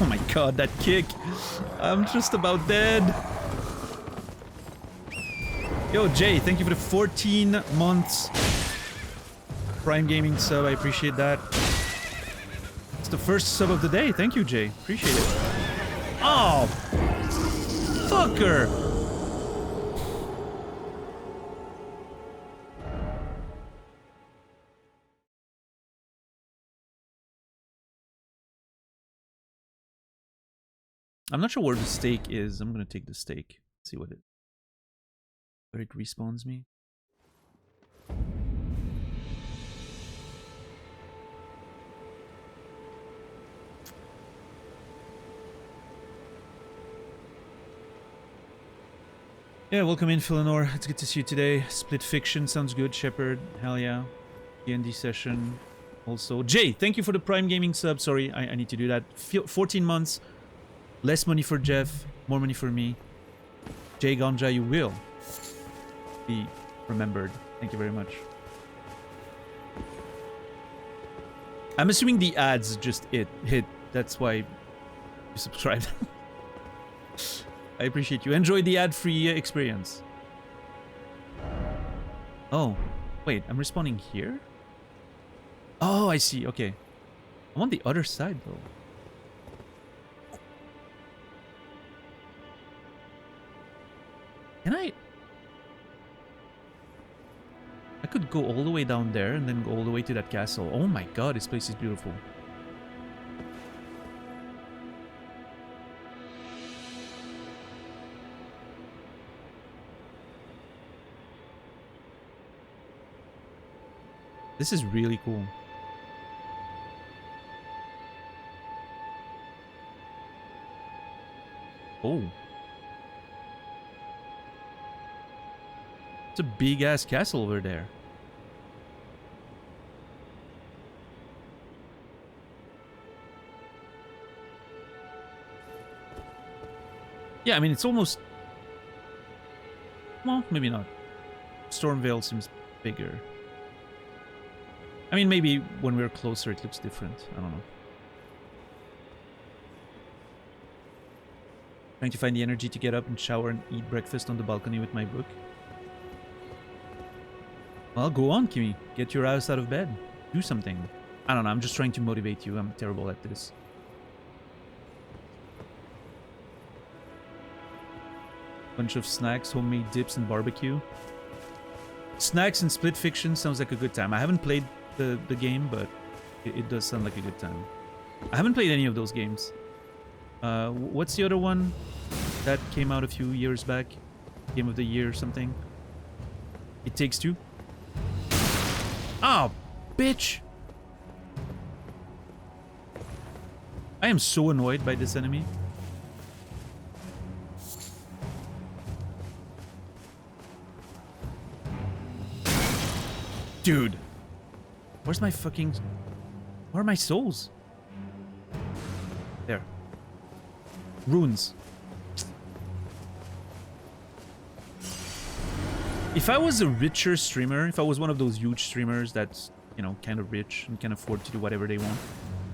Oh my god, that kick. I'm just about dead. Yo, Jay, thank you for the 14 months Prime Gaming sub. I appreciate that. It's the first sub of the day. Thank you, Jay. Appreciate it. Oh! Fucker! I'm not sure where the stake is. I'm gonna take the stake. See what where it respawns me. Yeah, welcome in, Philanor. It's good to see you today. Split Fiction sounds good. Shepard, hell yeah. D&D session. Also, Jay, thank you for the Prime Gaming sub. Sorry, I need to do that. 14 months. Less money for Jeff, more money for me. Jay Ganja, you will be remembered. Thank you very much. I'm assuming the ads just hit. That's why you subscribed. I appreciate you. Enjoy the ad-free experience. Oh, wait, I'm respawning here? Oh, I see. Okay. I'm on the other side, though. Can I... go all the way down there and then go all the way to that castle. Oh my god, this place is beautiful. This is really cool. Oh. It's a big-ass castle over there. Yeah, I mean, it's almost... Well, maybe not. Stormvale seems bigger. I mean, maybe when we're closer it looks different. I don't know. Trying to find the energy to get up and shower and eat breakfast on the balcony with my book. Well, go on, Kimmy. Get your ass out of bed. Do something. I don't know, I'm just trying to motivate you. I'm terrible at this. Bunch of snacks, homemade dips, and barbecue. Snacks and Split Fiction sounds like a good time. I haven't played the game, but it does sound like a good time. I haven't played any of those games. What's the other one that came out a few years back? Game of the Year or something? It Takes Two? Oh, bitch! I am so annoyed by this enemy. Dude! Where's my fucking... Where are my souls? There. Runes. If I was a richer streamer, if I was one of those huge streamers that's, you know, kind of rich and can afford to do whatever they want,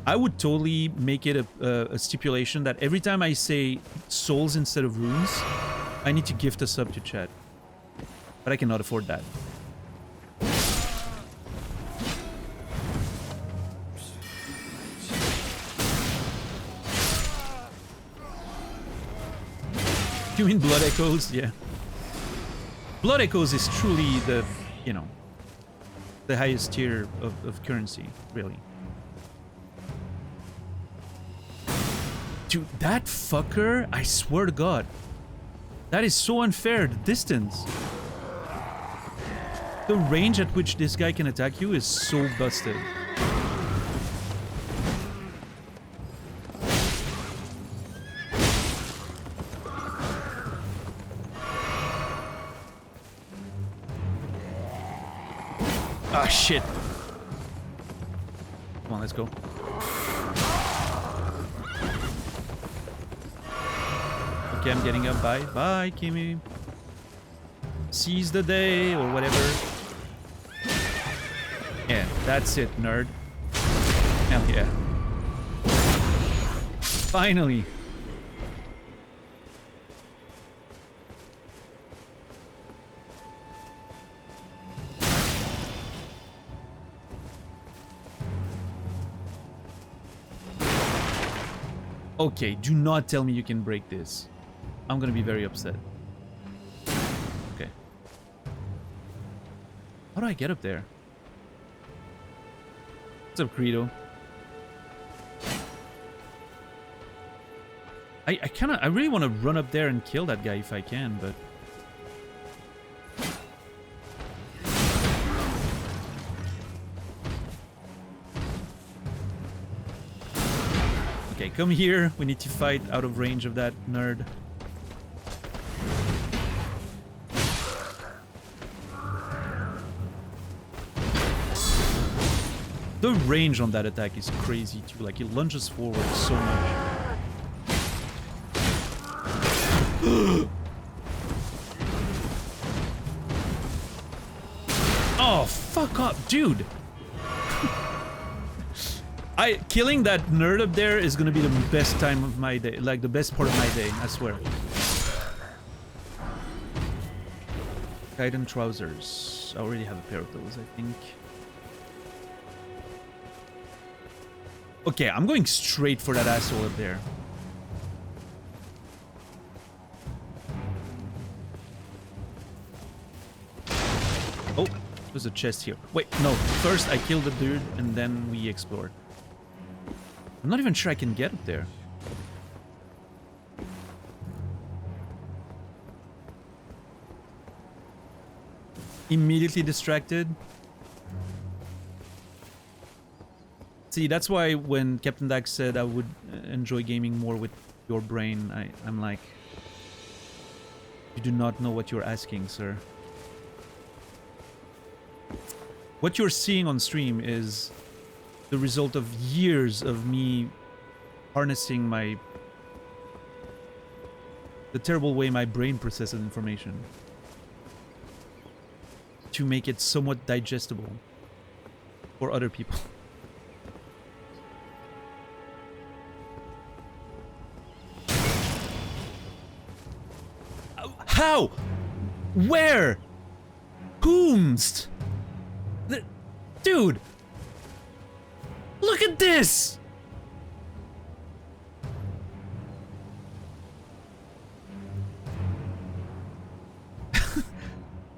I would totally make it a stipulation that every time I say souls instead of runes, I need to gift a sub to chat. But I cannot afford that. You mean Blood Echoes? Yeah. Blood Echoes is truly the, you know, the highest tier of currency, really. Dude, that fucker, I swear to God. That is so unfair, the distance. The range at which this guy can attack you is so busted. Ah, shit. Come on, let's go. Okay, I'm getting up. Bye. Bye, Kimmy. Seize the day, or whatever. Yeah, that's it, nerd. Hell yeah. Finally. Okay, do not tell me you can break this. I'm gonna be very upset. Okay. How do I get up there? What's up, Credo? I really want to run up there and kill that guy if I can, but... Okay, come here. We need to fight out of range of that nerd. The range on that attack is crazy too. Like, it lunges forward so much. Oh, fuck up, dude. Killing that nerd up there is gonna be the best time of my day. Like, the best part of my day, I swear. Titan trousers. I already have a pair of those, I think. Okay, I'm going straight for that asshole up there. Oh, There's a chest here. Wait, no. First I killed the dude and then we explored. I'm not even sure I can get up there. Immediately distracted. See, that's why when Captain Dax said I would enjoy gaming more with your brain, I'm like, you do not know what you're asking, sir. What you're seeing on stream is the result of years of me harnessing the terrible way my brain processes information to make it somewhat digestible for other people. How? Where? Whomst? Dude! Look at this!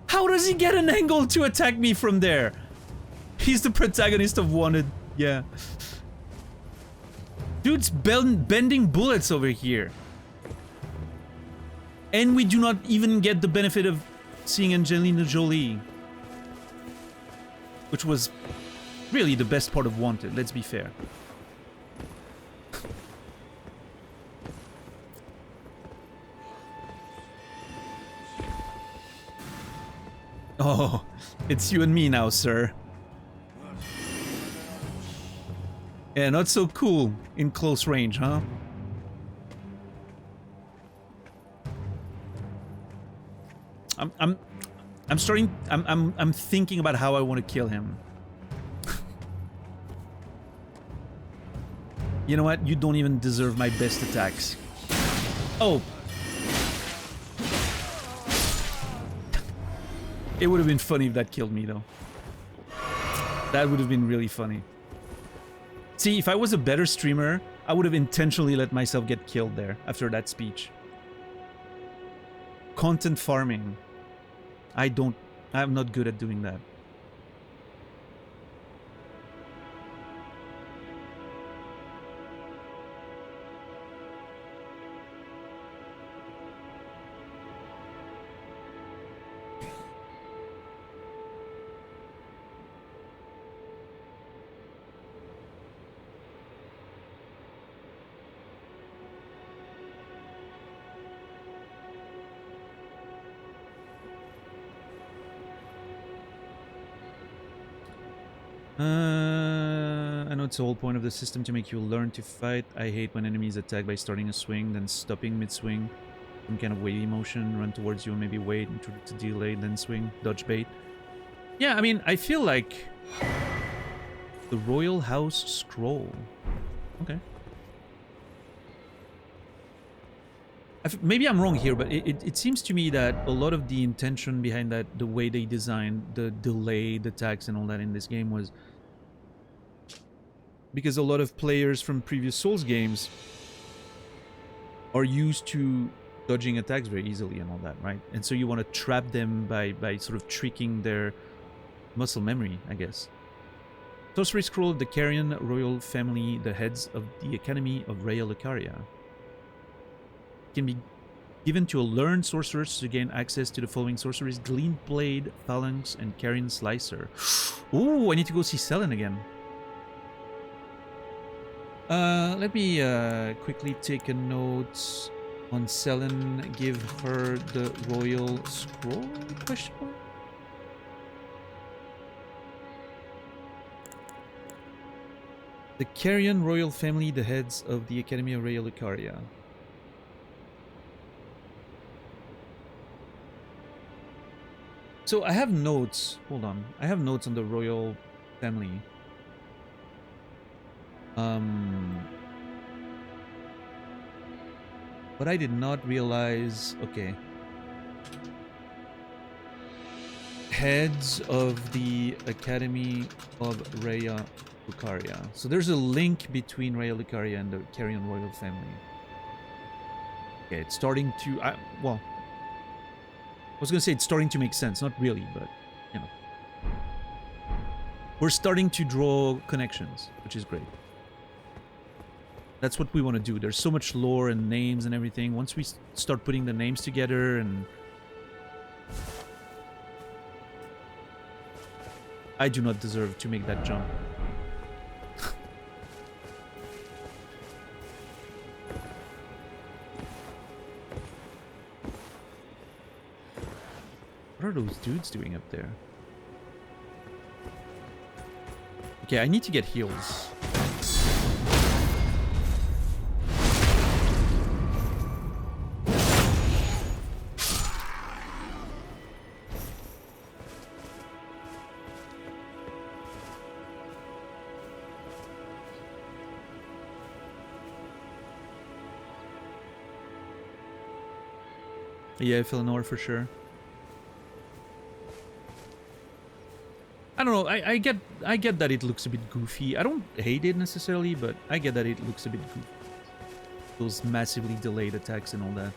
How does he get an angle to attack me from there? He's the protagonist of Wanted. Yeah. Dude's bending bullets over here. And we do not even get the benefit of seeing Angelina Jolie. Which was really the best part of Wanted, let's be fair. Oh, it's you and me now, sir. Yeah, not so cool in close range, huh? I'm thinking about how I want to kill him. You know what? You don't even deserve my best attacks. Oh. It would have been funny if that killed me, though. That would have been really funny. See, if I was a better streamer, I would have intentionally let myself get killed there after that speech. Content farming. I'm not good at doing that. I know it's the whole point of the system to make you learn to fight. I hate when enemies attack by starting a swing, then stopping mid-swing. Some kind of wavy motion, run towards you and maybe wait to delay, then swing, dodge bait. Yeah, I mean, I feel like the Royal House Scroll. Okay. Maybe I'm wrong here, but it seems to me that a lot of the intention behind that, the way they designed the delayed attacks and all that in this game was because a lot of players from previous Souls games are used to dodging attacks very easily and all that, right? And so you want to trap them by sort of tricking their muscle memory, I guess. Sorcery Scroll of the Carrion Royal Family, the heads of the Academy of Raya Lucaria. Can be given to a learned sorcerer to gain access to the following sorceries: Gleam Blade, Phalanx, and Carrion Slicer. Ooh, I need to go see Selen again. Let me quickly take a note on Selen. Give her the Royal Scroll? Question mark? The Carrion Royal Family, the heads of the Academy of Raya Lucaria. So I have notes. Hold on. I have notes on the royal family. But I did not realize. Okay. Heads of the Academy of Raya Lucaria. So there's a link between Raya Lucaria and the Carrion royal family. Okay, it's starting to. Well. I was gonna say it's starting to make sense, not really, but you know. We're starting to draw connections, which is great. That's what we want to do. There's so much lore and names and everything. Once we start putting the names together and... I do not deserve to make that jump. What are those dudes doing up there? Okay, I need to get heals. Yeah, Philonor for sure. I don't know, I get that it looks a bit goofy. I don't hate it necessarily, but I get that it looks a bit goofy. Those massively delayed attacks and all that.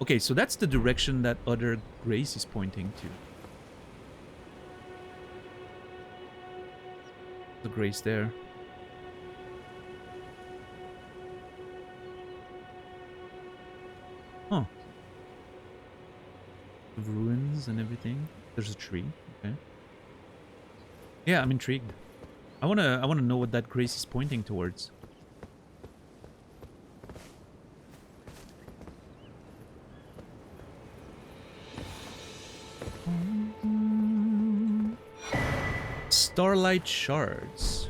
Okay, so that's the direction that other Grace is pointing to. The Grace there. Huh. The ruins and everything. There's a tree. Okay. Yeah, I'm intrigued. I wanna know what that Grace is pointing towards. Starlight shards.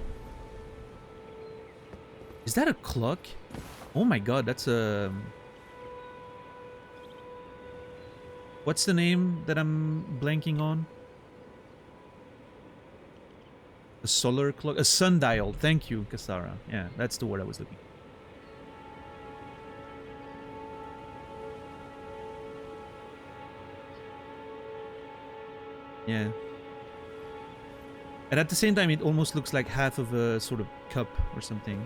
Is that a clock? Oh my god, that's a... What's the name that I'm blanking on? A solar clock? A sundial. Thank you, Kasara. Yeah, that's the word I was looking for. Yeah. And at the same time, it almost looks like half of a sort of cup or something.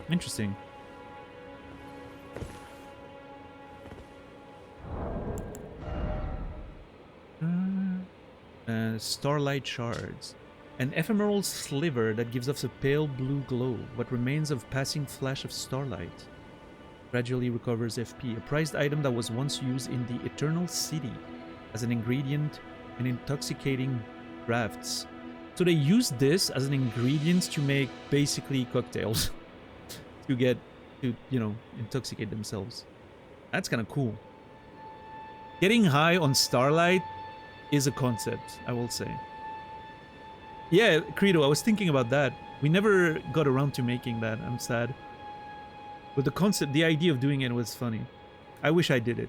Interesting. Starlight shards. An ephemeral sliver that gives off a pale blue glow. What remains of passing flash of starlight. Gradually recovers FP. A prized item that was once used in the Eternal City as an ingredient in intoxicating drafts. So they used this as an ingredient to make basically cocktails. to get, to, you know, intoxicate themselves. That's kind of cool. Getting high on starlight is a concept, I will say. Yeah, Credo, I was thinking about that. We never got around to making that. I'm sad. But the concept, the idea of doing it was funny. I wish I did it.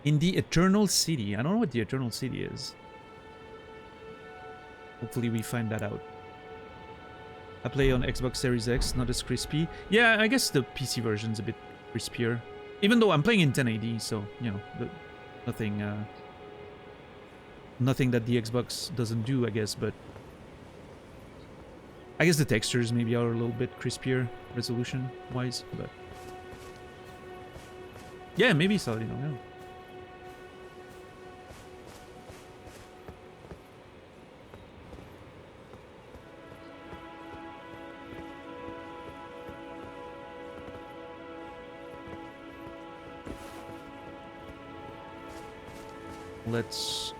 In the Eternal City. I don't know what the Eternal City is. Hopefully we find that out. I play on Xbox Series X, not as crispy. Yeah, I guess the PC version's a bit crispier. Even though I'm playing in 1080, so, you know, nothing... nothing that the Xbox doesn't do, I guess, but... I guess the textures maybe are a little bit crispier, resolution-wise, but... Yeah, maybe so, you know, yeah. Let's...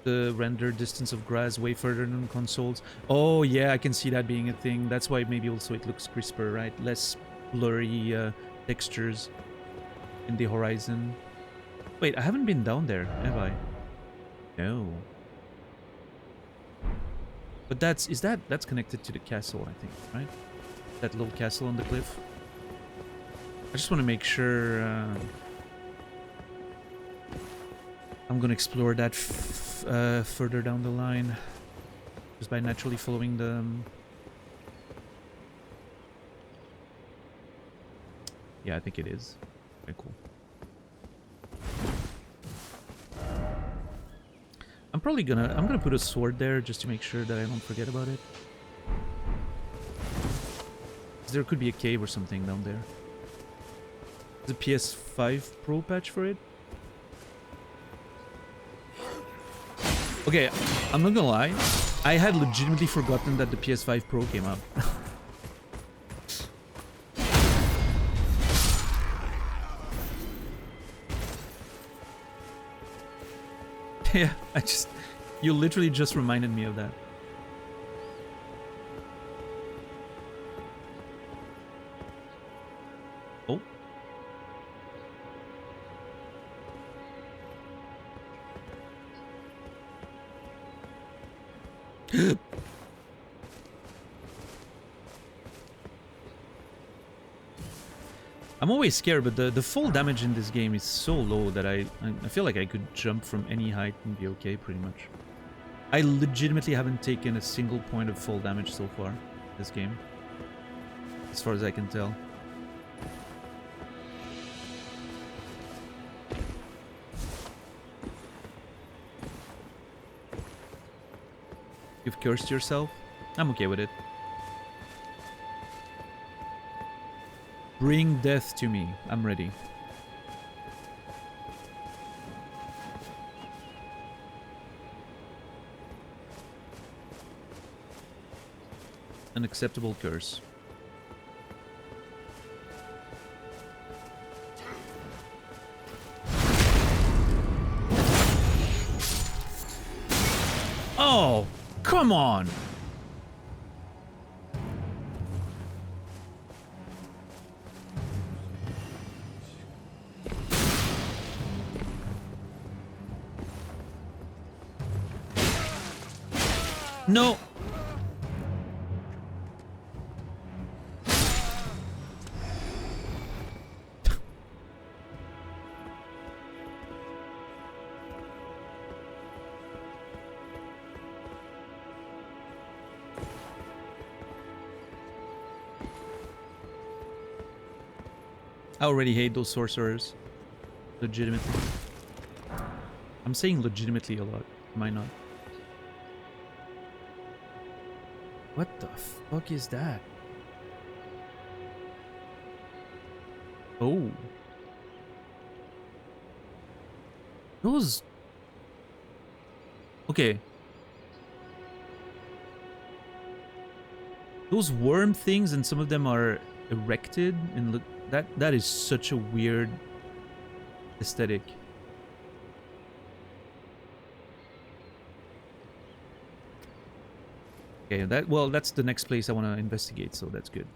The render distance of grass way further than consoles. Oh yeah, I can see that being a thing. That's why maybe also it looks crisper, right? Less blurry textures in the horizon. Wait, I haven't been down there, have I? No. But that's connected to the castle, I think, right? That little castle on the cliff. I just want to make sure I'm gonna explore that further down the line, just by naturally following the. Yeah, I think it is. Okay, cool. I'm gonna put a sword there just to make sure that I don't forget about it. There could be a cave or something down there. The PS5 Pro patch for it? Okay, I'm not gonna lie. I had legitimately forgotten that the PS5 Pro came out. Yeah, you literally just reminded me of that. Oh. I'm always scared, but the fall damage in this game is so low that I feel like I could jump from any height and be okay, pretty much. I legitimately haven't taken a single point of fall damage so far this game, as far as I can tell. You've cursed yourself? I'm okay with it. Bring death to me. I'm ready. An acceptable curse. Oh, come on! No! I already hate those sorcerers. Legitimately. I'm saying legitimately a lot. Am I not? What the fuck is that? Oh. Those... Okay. Those worm things, and some of them are erected, and look, that is such a weird aesthetic. Okay, that's the next place I want to investigate, so that's good.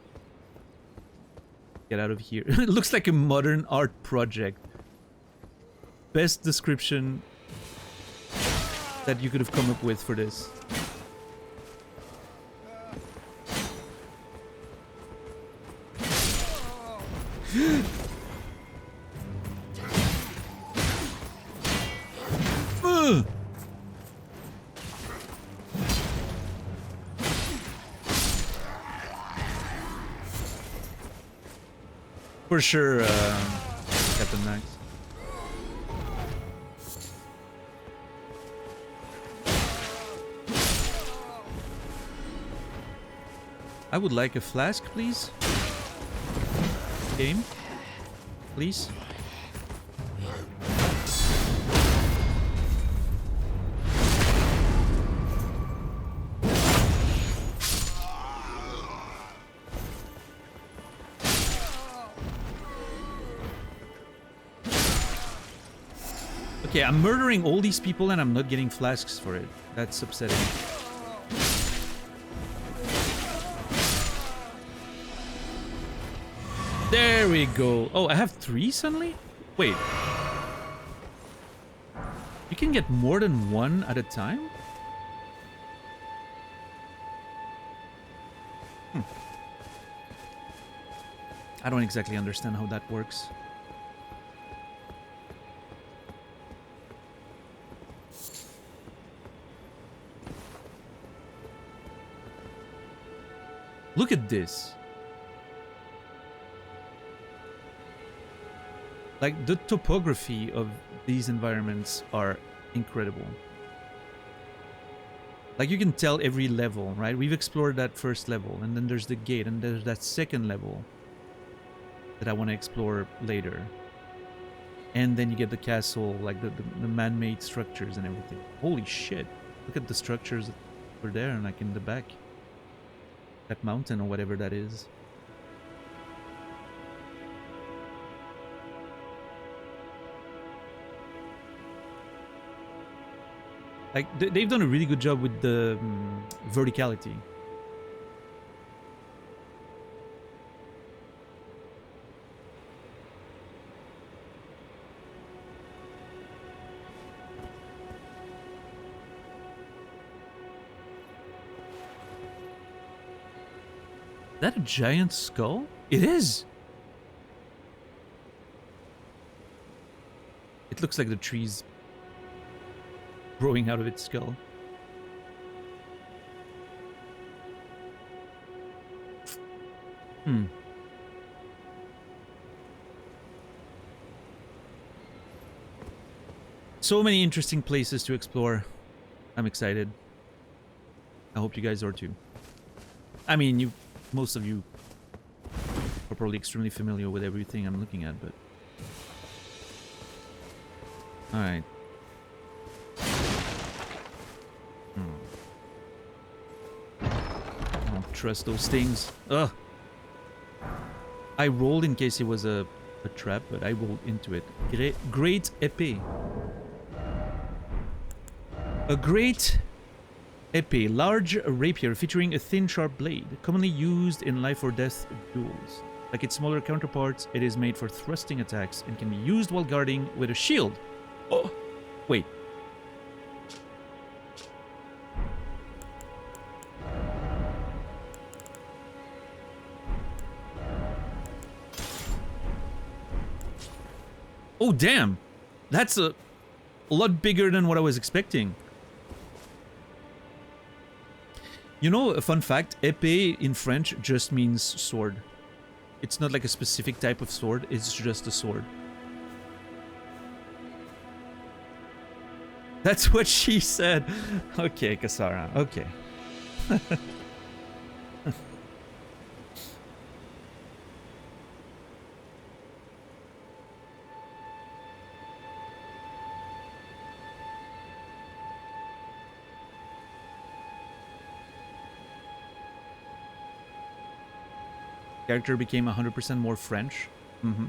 Get out of here. It looks like a modern art project. Best description that you could have come up with for this. For sure, Captain Max. I would like a flask, please. Game, please. Okay, I'm murdering all these people and I'm not getting flasks for it. That's upsetting. There we go. Oh, I have 3 suddenly? Wait. You can get more than 1 at a time? I don't exactly understand how that works. Look at this. Like, the topography of these environments are incredible. Like, you can tell every level, right? We've explored that first level, and then there's the gate, and there's that second level that I want to explore later. And then you get the castle, like the man-made structures and everything. Holy shit. Look at the structures over there and like in the back. That mountain or whatever that is. Like, they've done a really good job with the verticality. Is that a giant skull? It is! It looks like the trees growing out of its skull. So many interesting places to explore. I'm excited. I hope you guys are too. I mean, most of you are probably extremely familiar with everything I'm looking at, but... Alright. I don't trust those things. Ugh! I rolled in case it was a trap, but I rolled into it. Great épée. A great épée, large rapier featuring a thin, sharp blade, commonly used in life or death duels. Like its smaller counterparts, it is made for thrusting attacks and can be used while guarding with a shield. Oh, wait. Oh, damn. That's a lot bigger than what I was expecting. You know, a fun fact, épée in French just means sword. It's not like a specific type of sword, it's just a sword. That's what she said. Okay, Kasara, okay. Character became 100% more French. Mm-hmm.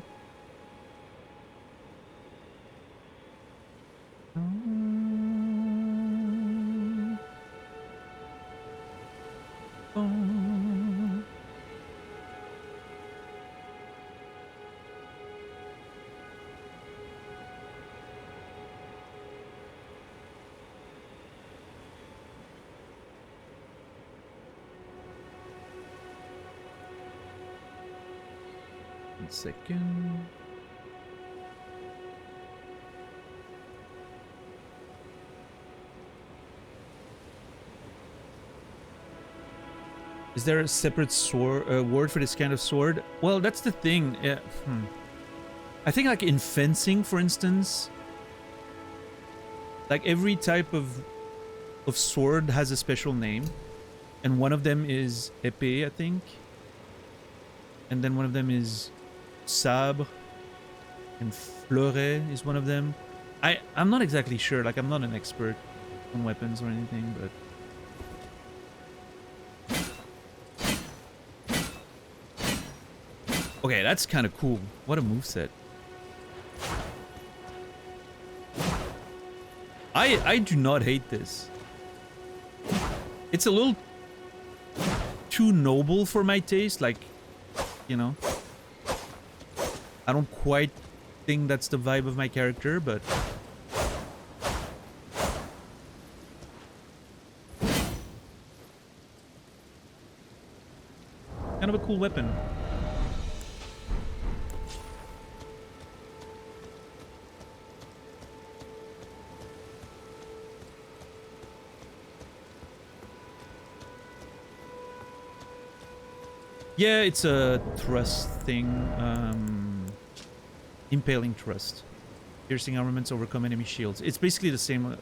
Second. Is there a separate sword word for this kind of sword? Well, that's the thing. I think like in fencing, for instance, like every type of sword has a special name, and one of them is épée, I think, and then one of them is sabre, and fleuret is one of them. I'm not exactly sure, like I'm not an expert on weapons or anything, but okay, that's kind of cool. What a moveset. I do not hate this. It's a little too noble for my taste, like, you know. I don't quite think that's the vibe of my character, but kind of a cool weapon. Yeah, it's a thrust thing. Impaling thrust. Piercing armaments overcome enemy shields. It's basically the same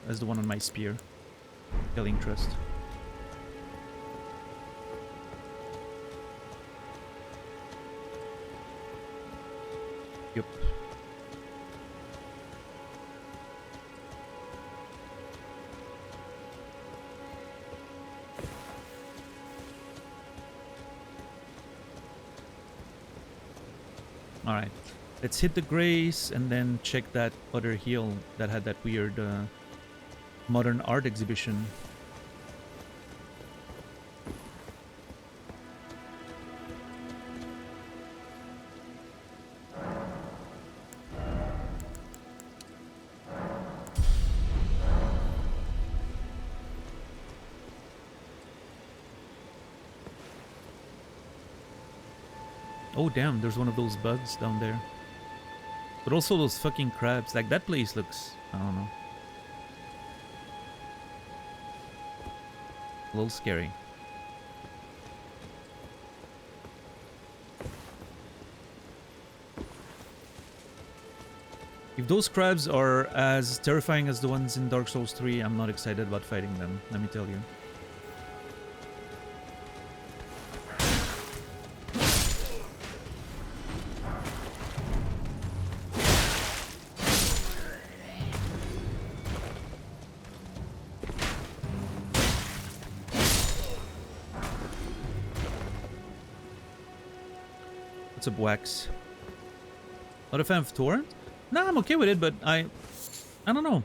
as the one on my spear. Killing trust. Yep. All right. Let's hit the Grace and then check that other hill that had that weird modern art exhibition. Oh damn, there's one of those bugs down there. But also those fucking crabs. Like, that place looks, I don't know, a little scary. If those crabs are as terrifying as the ones in Dark Souls 3, I'm not excited about fighting them, let me tell you. What's up, Wax? Not a fan of Torrent? Nah, I'm okay with it, but I don't know.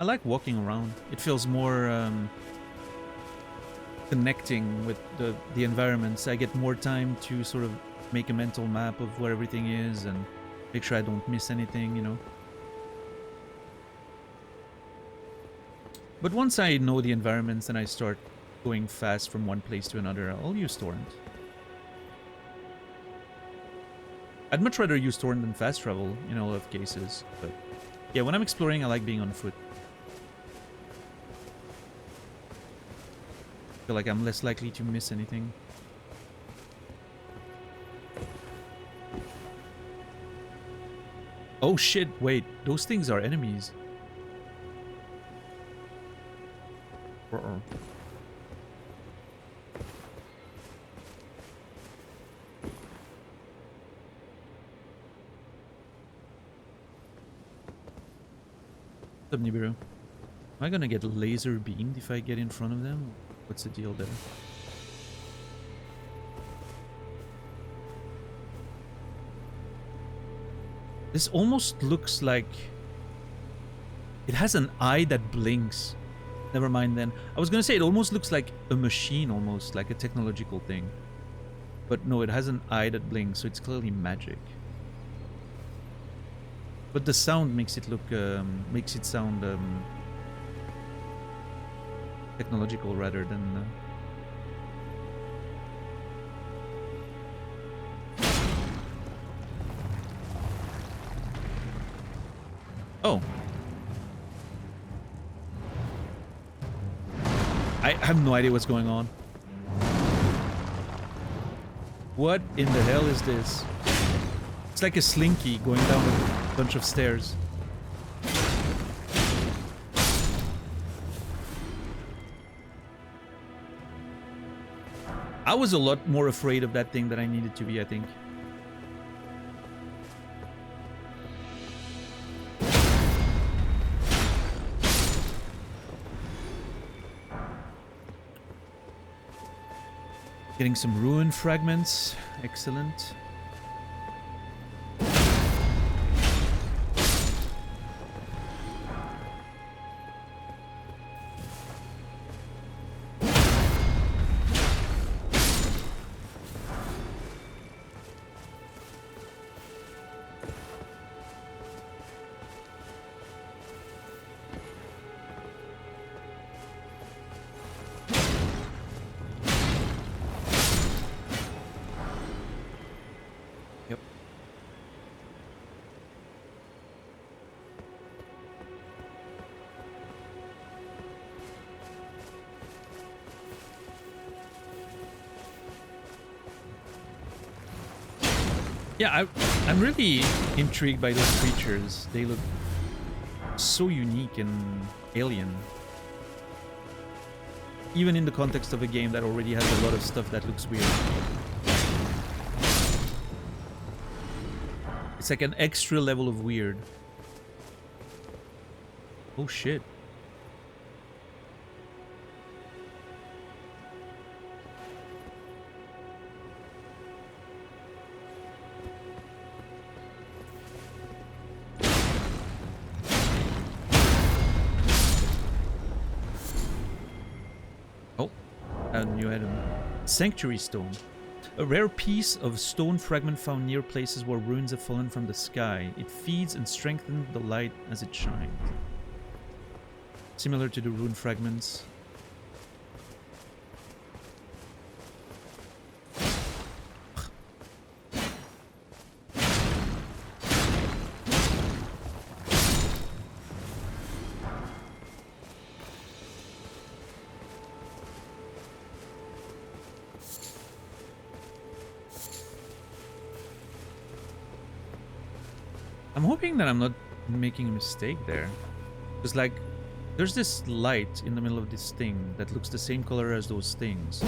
I like walking around. It feels more connecting with the environments. I get more time to sort of make a mental map of where everything is and make sure I don't miss anything, you know. But once I know the environments and I start going fast from one place to another, I'll use Torrent. I'd much rather use Torrent than fast travel in a lot of cases, but yeah, when I'm exploring, I like being on foot. I feel like I'm less likely to miss anything. Oh shit, wait, those things are enemies. Uh-oh. Nibiru. Am I gonna get laser beamed if I get in front of them? What's the deal there? This almost looks like it has an eye that blinks. Never mind then. I was gonna say it almost looks like a machine, almost like a technological thing. But no, it has an eye that blinks, so it's clearly magic. But the sound makes it look, makes it sound technological rather than. Oh. I have no idea what's going on. What in the hell is this? It's like a slinky going down a bunch of stairs. I was a lot more afraid of that thing than I needed to be, I think. Getting some ruin fragments. Excellent. Yeah, I'm really intrigued by those creatures. They look so unique and alien. Even in the context of a game that already has a lot of stuff that looks weird. It's like an extra level of weird. Oh shit. Oh, a new item. Sanctuary Stone. A rare piece of stone fragment found near places where ruins have fallen from the sky. It feeds and strengthens the light as it shines. Similar to the rune fragments. I'm hoping that I'm not making a mistake there. Because, like, there's this light in the middle of this thing that looks the same color as those things.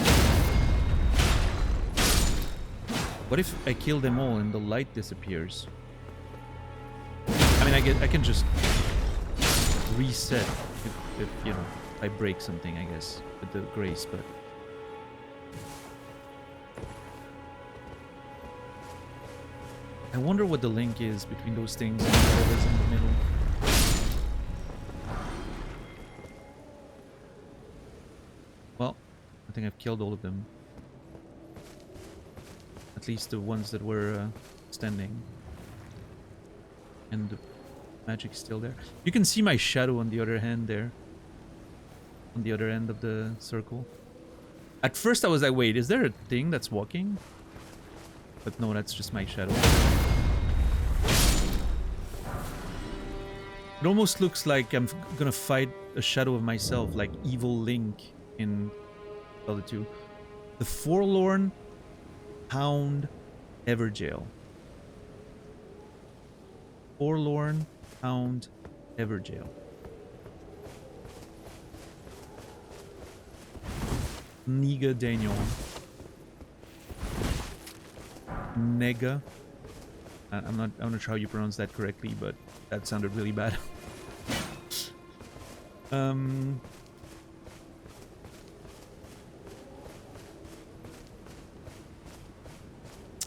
What if I kill them all and the light disappears? I mean, I can just reset if you know, I break something, I guess, with the grace, but... I wonder what the link is between those things and whatever's in the middle. Well, I think I've killed all of them. At least the ones that were standing. And the magic's still there. You can see my shadow on the other hand there. On the other end of the circle. At first I was like, wait, is there a thing that's walking? But no, that's just my shadow. It almost looks like I'm gonna fight a shadow of myself, like evil Link in Zelda 2. The Forlorn Hound Everjail. Forlorn Hound Everjail. Niga Daniel. Nega. I'm not sure how you pronounce that correctly, but that sounded really bad.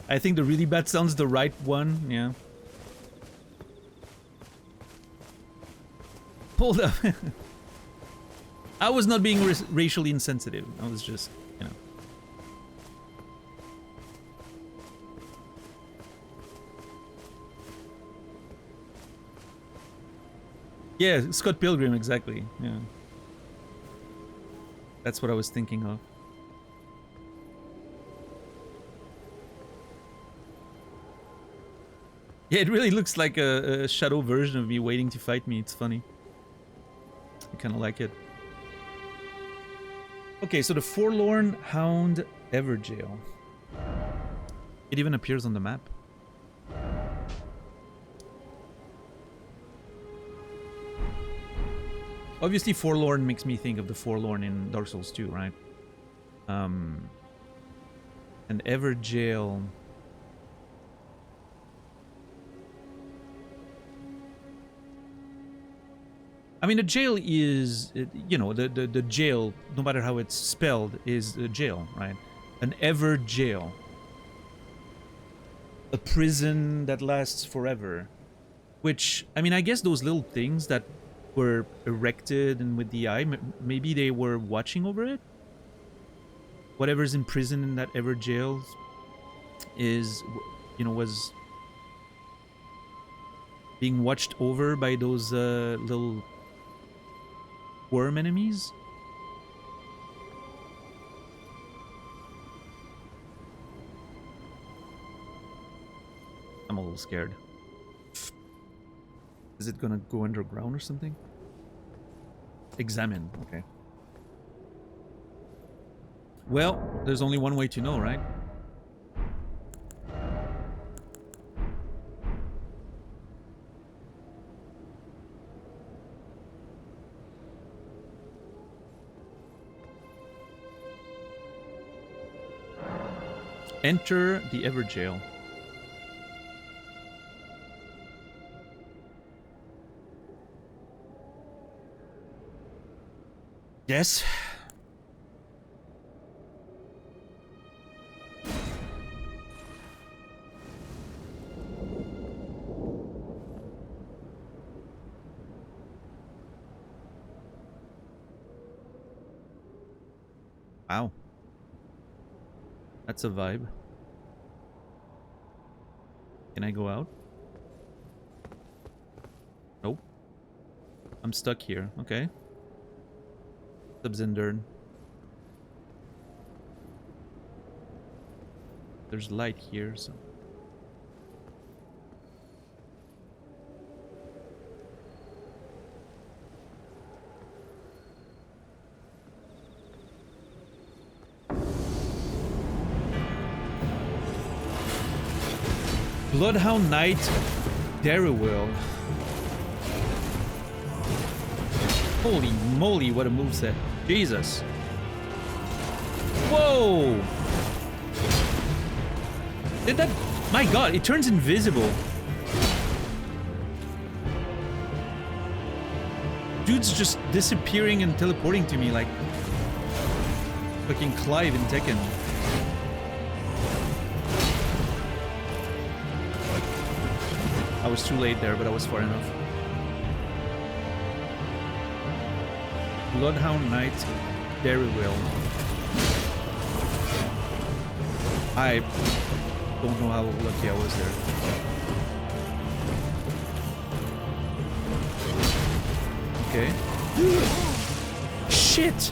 I think the really bad sounds the right one, yeah. Hold up. I was not being racially insensitive. I was just, you know. Yeah, Scott Pilgrim, exactly. Yeah. That's what I was thinking of. Yeah, it really looks like a shadow version of me waiting to fight me. It's funny. I kind of like it. Okay, so the Forlorn Hound Everjail. It even appears on the map. Obviously, Forlorn makes me think of the Forlorn in Dark Souls 2, right? And Everjail... I mean, a jail is, you know, the jail, no matter how it's spelled, is a jail, right? An ever jail. A prison that lasts forever. Which, I mean, I guess those little things that were erected and with the eye, maybe they were watching over it? Whatever's in prison in that ever jail is, you know, was being watched over by those little worm enemies. I'm a little scared. Is it gonna go underground or something? Examine, okay. Well, there's only one way to know, right? Enter the Everjail. Yes. Wow. That's a vibe. Can I go out? Nope. I'm stuck here. Okay. Subzindern. There's light here, so... Bloodhound Knight, Darrywell. Holy moly, what a moveset. Jesus. Whoa! Did that... My god, it turns invisible. Dude's just disappearing and teleporting to me like... fucking Clive in Tekken. I was too late there, but I was far enough. Bloodhound Knight, Darrywell. I don't know how lucky I was there. Okay. Shit!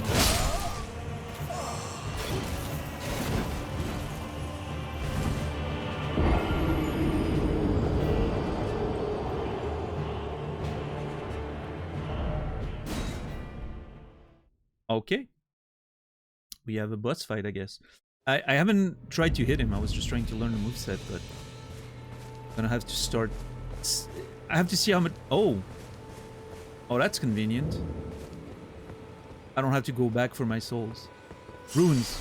Okay. We have a boss fight, I guess. I haven't tried to hit him. I was just trying to learn the moveset, but I'm gonna have to start... I have to see how much... Oh! Oh, that's convenient. I don't have to go back for my souls. Runes.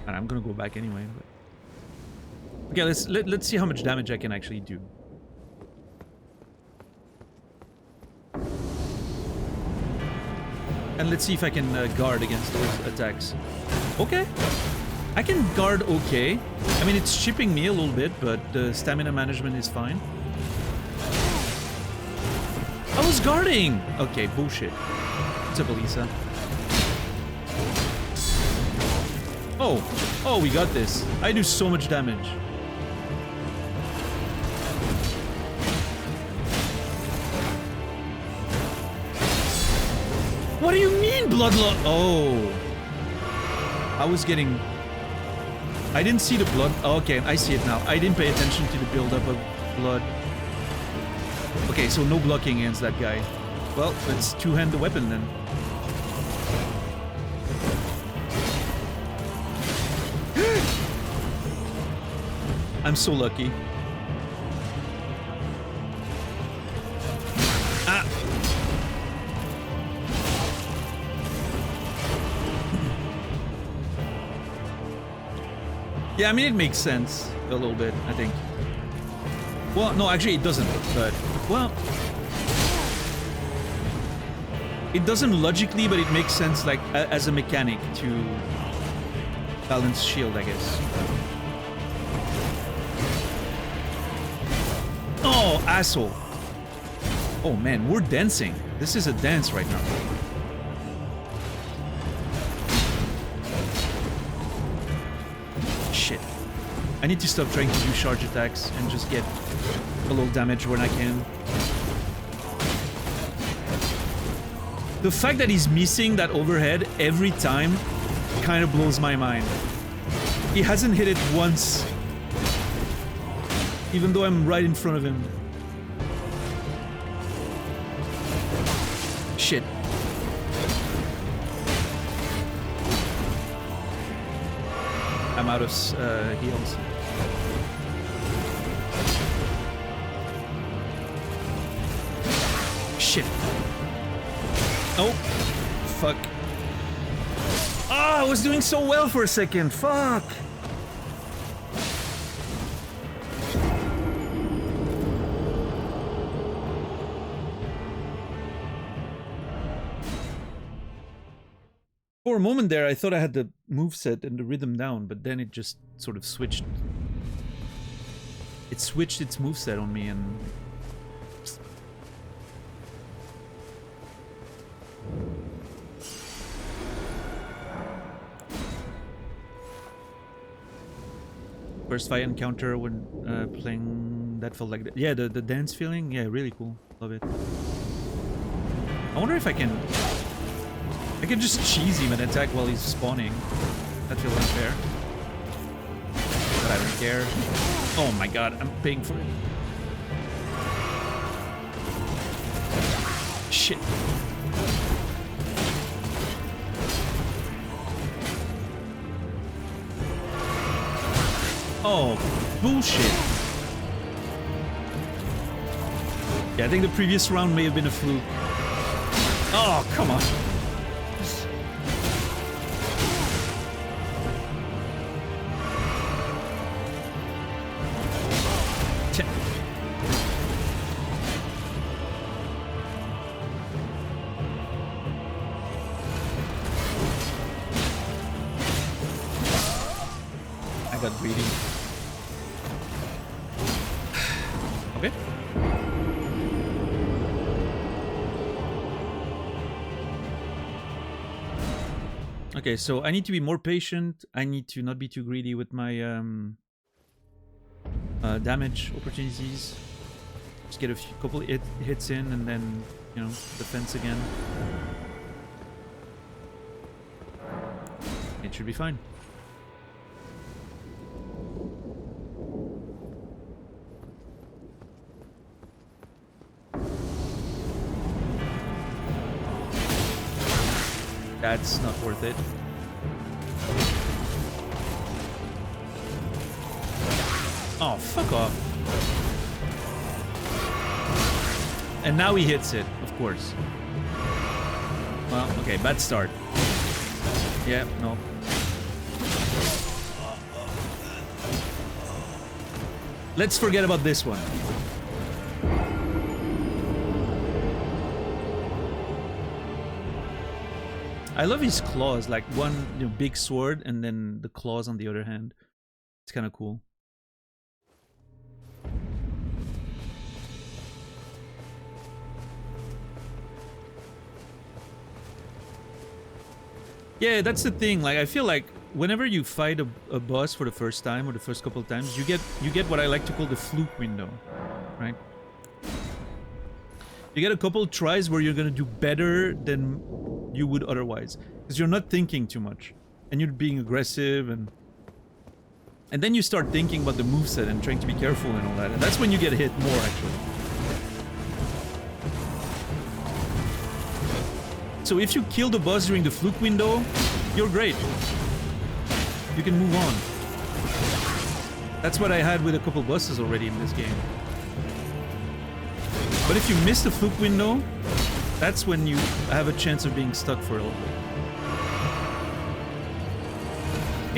And I'm gonna go back anyway, but... Okay, let's see how much damage I can actually do. And let's see if I can guard against those attacks. Okay. I can guard okay. I mean, it's chipping me a little bit, but the stamina management is fine. I was guarding! Okay, bullshit. What's up, Elisa? Oh. Oh, we got this. I do so much damage. What do you mean, bloodloss? Oh. I was getting... I didn't see the blood. Oh, okay, I see it now. I didn't pay attention to the buildup of blood. Okay, so no blocking against that guy. Well, let's two-hand the weapon then. I'm so lucky. Ah! Yeah, I mean, it makes sense a little bit, I think. Well, no, actually it doesn't, but... Well... It doesn't logically, but it makes sense, like, as a mechanic to balance shield, I guess. Oh, asshole! Oh man, we're dancing. This is a dance right now. Shit. I need to stop trying to do charge attacks and just get a little damage when I can. The fact that he's missing that overhead every time kind of blows my mind. He hasn't hit it once. Even though I'm right in front of him. Shit. I'm out of heals. Shit. Oh. fuck. Ah, I was doing so well for a second. Fuck. For a moment there, I thought I had the moveset and the rhythm down, but then it just sort of switched. It switched its moveset on me and... First fight encounter when playing that felt like that. Yeah, the dance feeling, yeah, really cool. Love it. I wonder if I can just cheese him and attack while he's spawning. That feels unfair. But I don't care. Oh my god, I'm paying for it. Shit. Oh, bullshit. Yeah, I think the previous round may have been a fluke. Oh, come on. I got greedy. Okay. Okay, so I need to be more patient. I need to not be too greedy with my damage opportunities. Just get a couple hits in and then, you know, defense again. It should be fine. That's not worth it. Oh, fuck off. And now he hits it, of course. Well, okay, bad start. Yeah, no. Let's forget about this one. I love his claws, like one big sword and then the claws on the other hand. It's kind of cool. Yeah, that's the thing. Like, I feel like whenever you fight a boss for the first time or the first couple of times, you get what I like to call the fluke window, right? You get a couple tries where you're gonna do better than you would otherwise, because you're not thinking too much, and you're being aggressive, and then you start thinking about the moveset and trying to be careful and all that, and that's when you get hit more, actually. So if you kill the boss during the fluke window, you're great. You can move on. That's what I had with a couple bosses already in this game. But if you miss the fluke window, that's when you have a chance of being stuck for a little bit.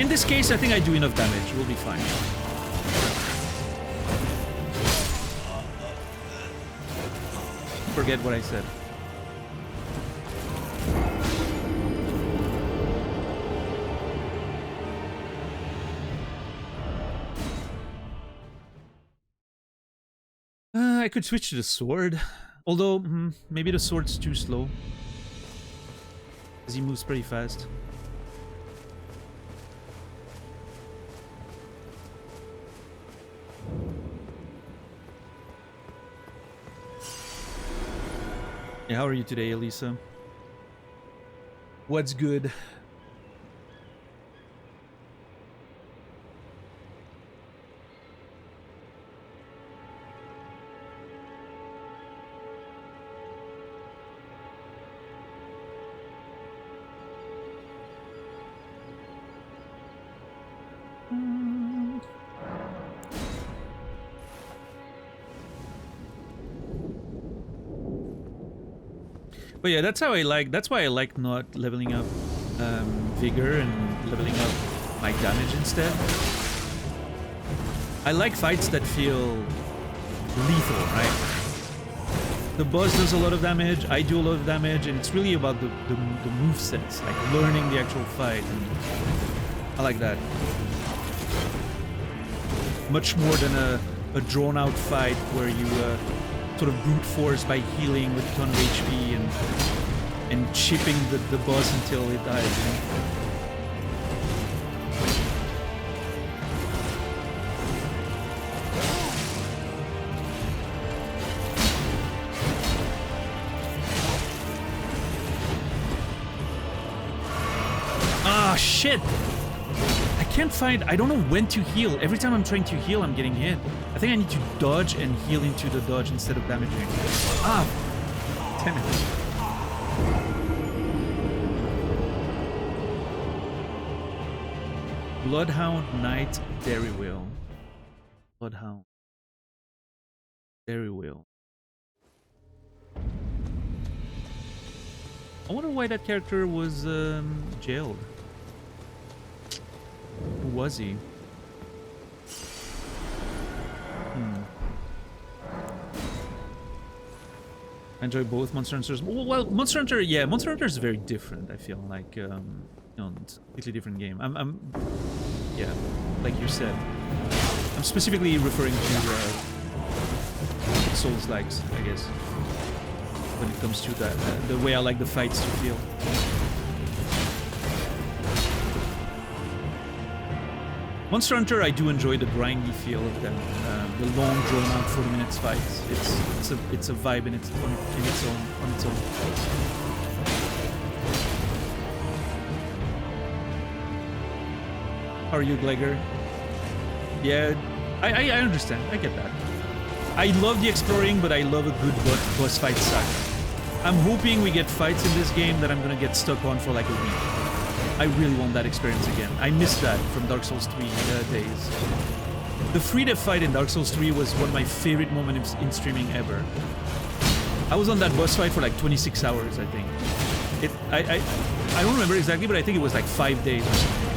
In this case, I think I do enough damage. We'll be fine. Forget what I said. I could switch to the sword, although maybe the sword's too slow, because he moves pretty fast. Yeah, how are you today, Elisa? What's good? But yeah, that's how I like. That's why I like not leveling up vigor and leveling up my damage instead. I like fights that feel lethal, right? The boss does a lot of damage, I do a lot of damage, and it's really about the movesets, like learning the actual fight. And I like that. Much more than a drawn-out fight where you sort of brute force by healing with a ton of HP and chipping the boss until it dies. You know? Ah, shit! I can't find... I don't know when to heal. Every time I'm trying to heal, I'm getting hit. I think I need to dodge and heal into the dodge instead of damaging. Ah! Damn it. Bloodhound Knight Dairy Wheel. Bloodhound. Dairy Wheel. I wonder why that character was jailed. Who was he? I enjoy both Monster Hunters. Well, Monster Hunter, yeah, Monster Hunter is very different. I feel like, you know, it's a completely different game. Yeah, like you said, I'm specifically referring to Souls-likes, I guess, when it comes to that, the way I like the fights to feel. Monster Hunter, I do enjoy the grindy feel of them, the long, drawn-out 40 minutes fights. It's a vibe in its own. How are you, Glegor? Yeah, I understand. I get that. I love the exploring, but I love a good boss fight suck. I'm hoping we get fights in this game that I'm gonna get stuck on for like a week. I really want that experience again. I missed that from Dark Souls 3 days. The free-death fight in Dark Souls 3 was one of my favorite moments in streaming ever. I was on that boss fight for like 26 hours, I think. I don't remember exactly, but I think it was like 5 days or something.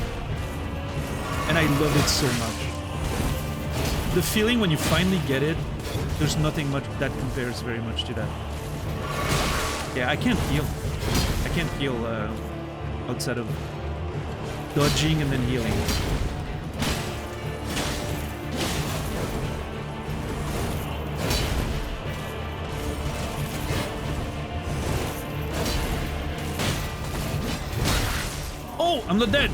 And I loved it so much. The feeling when you finally get it, there's nothing much that compares very much to that. Yeah, I can't heal. I can't heal outside of dodging and then healing. Oh, I'm not dead.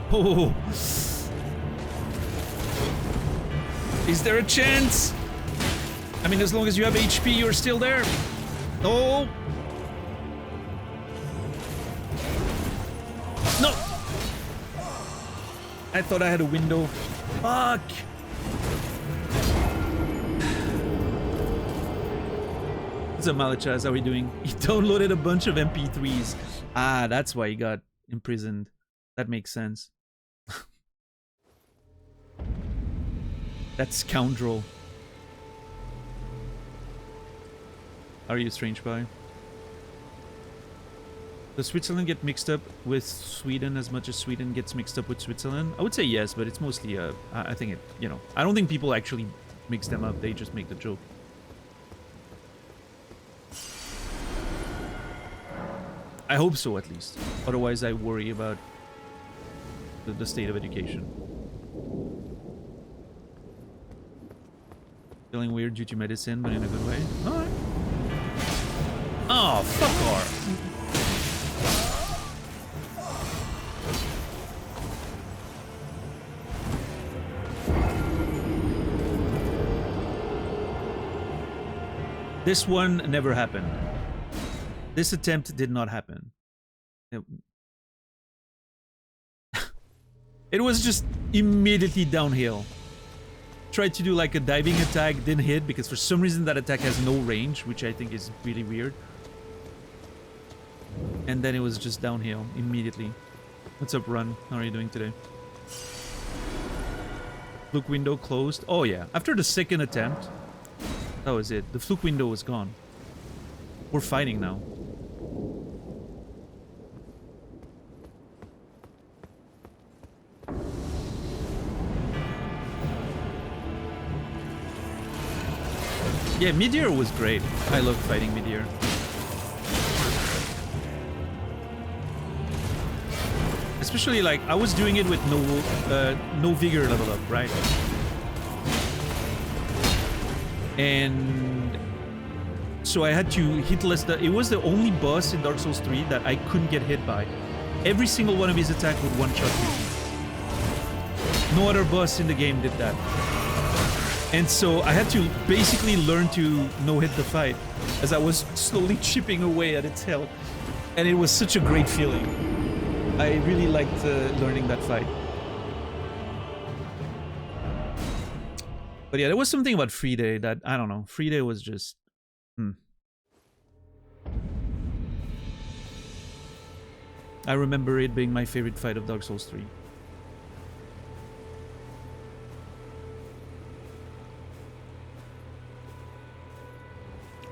Oh, is there a chance? I mean, as long as you have HP, you're still there. Oh! No! I thought I had a window. Fuck! What's up, Malachaz? How are we doing? He downloaded a bunch of MP3s. Ah, that's why he got imprisoned. That makes sense. That scoundrel. How are you, Strange Pie? Does Switzerland get mixed up with Sweden as much as Sweden gets mixed up with Switzerland? I would say yes, but it's mostly, I think it, you know, I don't think people actually mix them up, they just make the joke. I hope so, at least. Otherwise, I worry about the state of education. Feeling weird due to medicine, but in a good way. Alright. Oh, fuck off. This one never happened. This attempt did not happen. It was just immediately downhill. Tried to do like a diving attack, didn't hit because for some reason that attack has no range, which I think is really weird. And then it was just downhill immediately. What's up, Run? How are you doing today? Look, window closed. Oh yeah, after the second attempt, That was it. The fluke window was gone. We're fighting now. Yeah, Meteor was great. I loved fighting Meteor. Especially like I was doing it with no vigor level up, right? And so I had to hit less. It was the only boss in Dark Souls 3 that I couldn't get hit by. Every single one of his attacks would one-shot me. No other boss in the game did that. And so I had to basically learn to no-hit the fight as I was slowly chipping away at its health. And it was such a great feeling. I really liked learning that fight. But yeah, there was something about Free Day that, I don't know, Free Day was just... I remember it being my favorite fight of Dark Souls 3.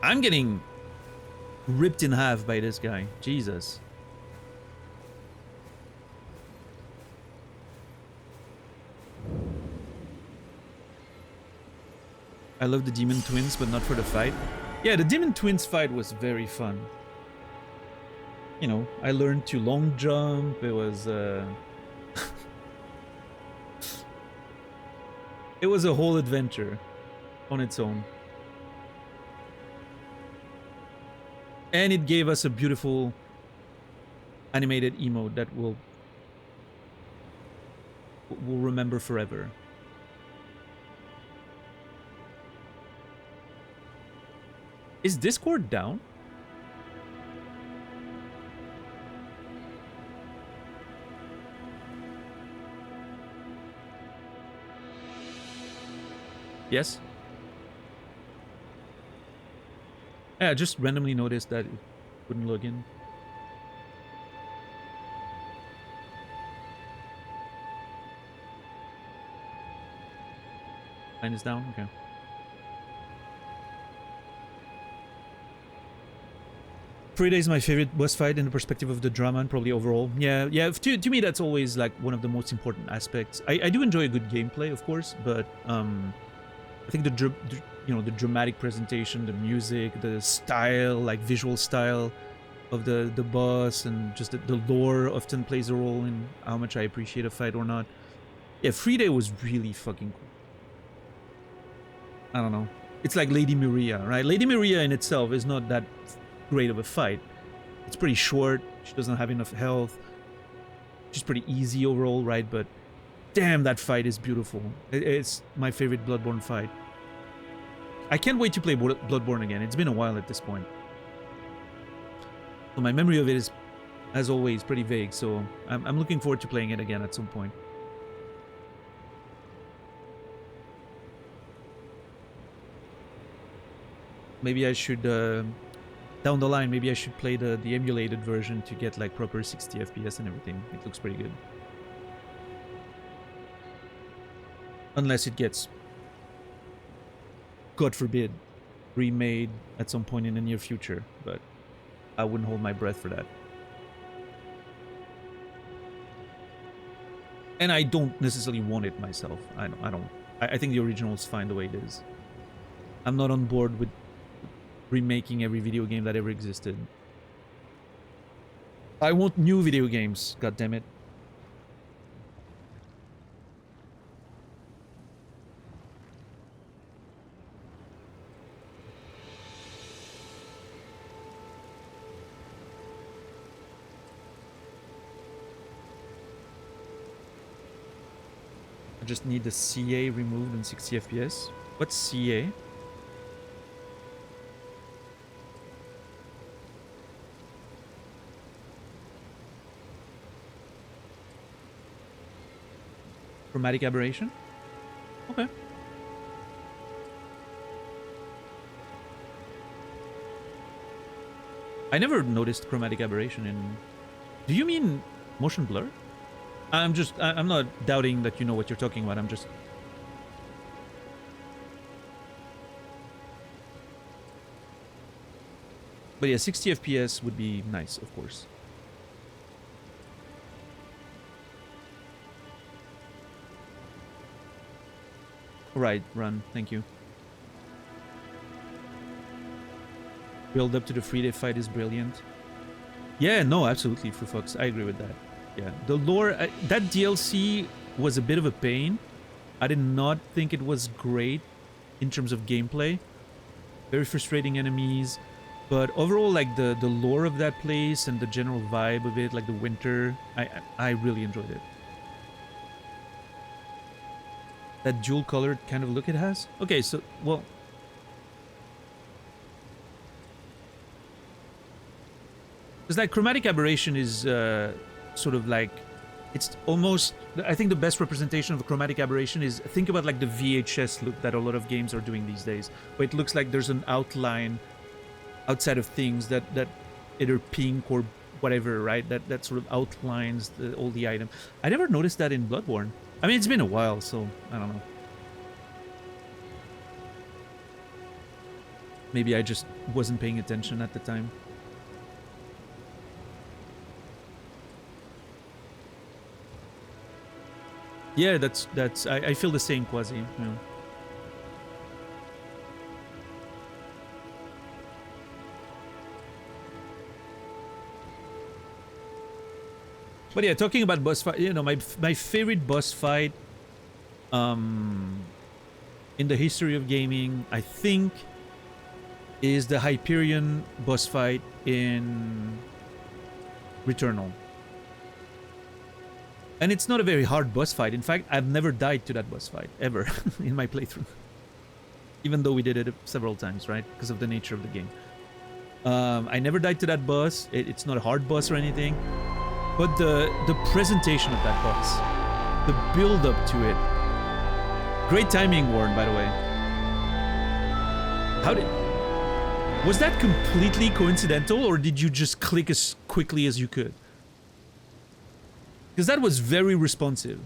I'm getting ripped in half by this guy. Jesus. I love the Demon Twins, but not for the fight. Yeah, the Demon Twins fight was very fun. You know, I learned to long jump. It was it was a whole adventure on its own. And it gave us a beautiful animated emote that we'll remember forever. Is Discord down? Yes? Yeah, I just randomly noticed that it wouldn't log in. Mine is down? Okay. Free Day is my favorite boss fight in the perspective of the drama and probably overall. Yeah, to me that's always like one of the most important aspects. I do enjoy a good gameplay, of course, but I think the dramatic presentation, the music, the style, like visual style of the boss, and just the lore often plays a role in how much I appreciate a fight or not. Yeah, Free Day was really fucking cool. I don't know. It's like Lady Maria, right? Lady Maria in itself is not that great of a fight. It's pretty short. She doesn't have enough health. She's pretty easy overall, right? But damn, that fight is beautiful. It's my favorite Bloodborne fight. I can't wait to play Bloodborne again. It's been a while at this point. So my memory of it is, as always, pretty vague. So I'm looking forward to playing it again at some point. Maybe I should, down the line, maybe I should play the emulated version to get like proper 60 FPS and everything. It looks pretty good. Unless it gets, God forbid, remade at some point in the near future. But I wouldn't hold my breath for that. And I don't necessarily want it myself. I think the original is fine the way it is. I'm not on board with remaking every video game that ever existed. I want new video games, god damn it. I just need the CA removed in 60 FPS. What's CA? Chromatic aberration? Okay. I never noticed chromatic aberration in... Do you mean motion blur? I'm not doubting that you know what you're talking about. I'm just... But yeah, 60 FPS would be nice, of course. Right, run. Thank you. Build up to the Friday fight is brilliant. Yeah, no, absolutely, Fufox. I agree with that. Yeah, the lore, that DLC was a bit of a pain. I did not think it was great in terms of gameplay. Very frustrating enemies. But overall, like the lore of that place and the general vibe of it, like the winter, I really enjoyed it. That dual-colored kind of look it has? Okay, so, well... Because that chromatic aberration is sort of like... It's almost... I think the best representation of a chromatic aberration is... Think about like the VHS look that a lot of games are doing these days. Where it looks like there's an outline outside of things that either pink or whatever, right? That sort of outlines all the item. I never noticed that in Bloodborne. I mean, it's been a while, so I don't know. Maybe I just wasn't paying attention at the time. Yeah, that's I feel the same, Quasi. Yeah. But yeah, talking about boss fight, you know, my favorite boss fight in the history of gaming, I think, is the Hyperion boss fight in Returnal. And it's not a very hard boss fight. In fact, I've never died to that boss fight, ever, in my playthrough. Even though we did it several times, right? Because of the nature of the game. I never died to that boss. It's not a hard boss or anything. But the presentation of that boss, the build-up to it. Great timing, Warren, by the way. Was that completely coincidental, or did you just click as quickly as you could? Because that was very responsive.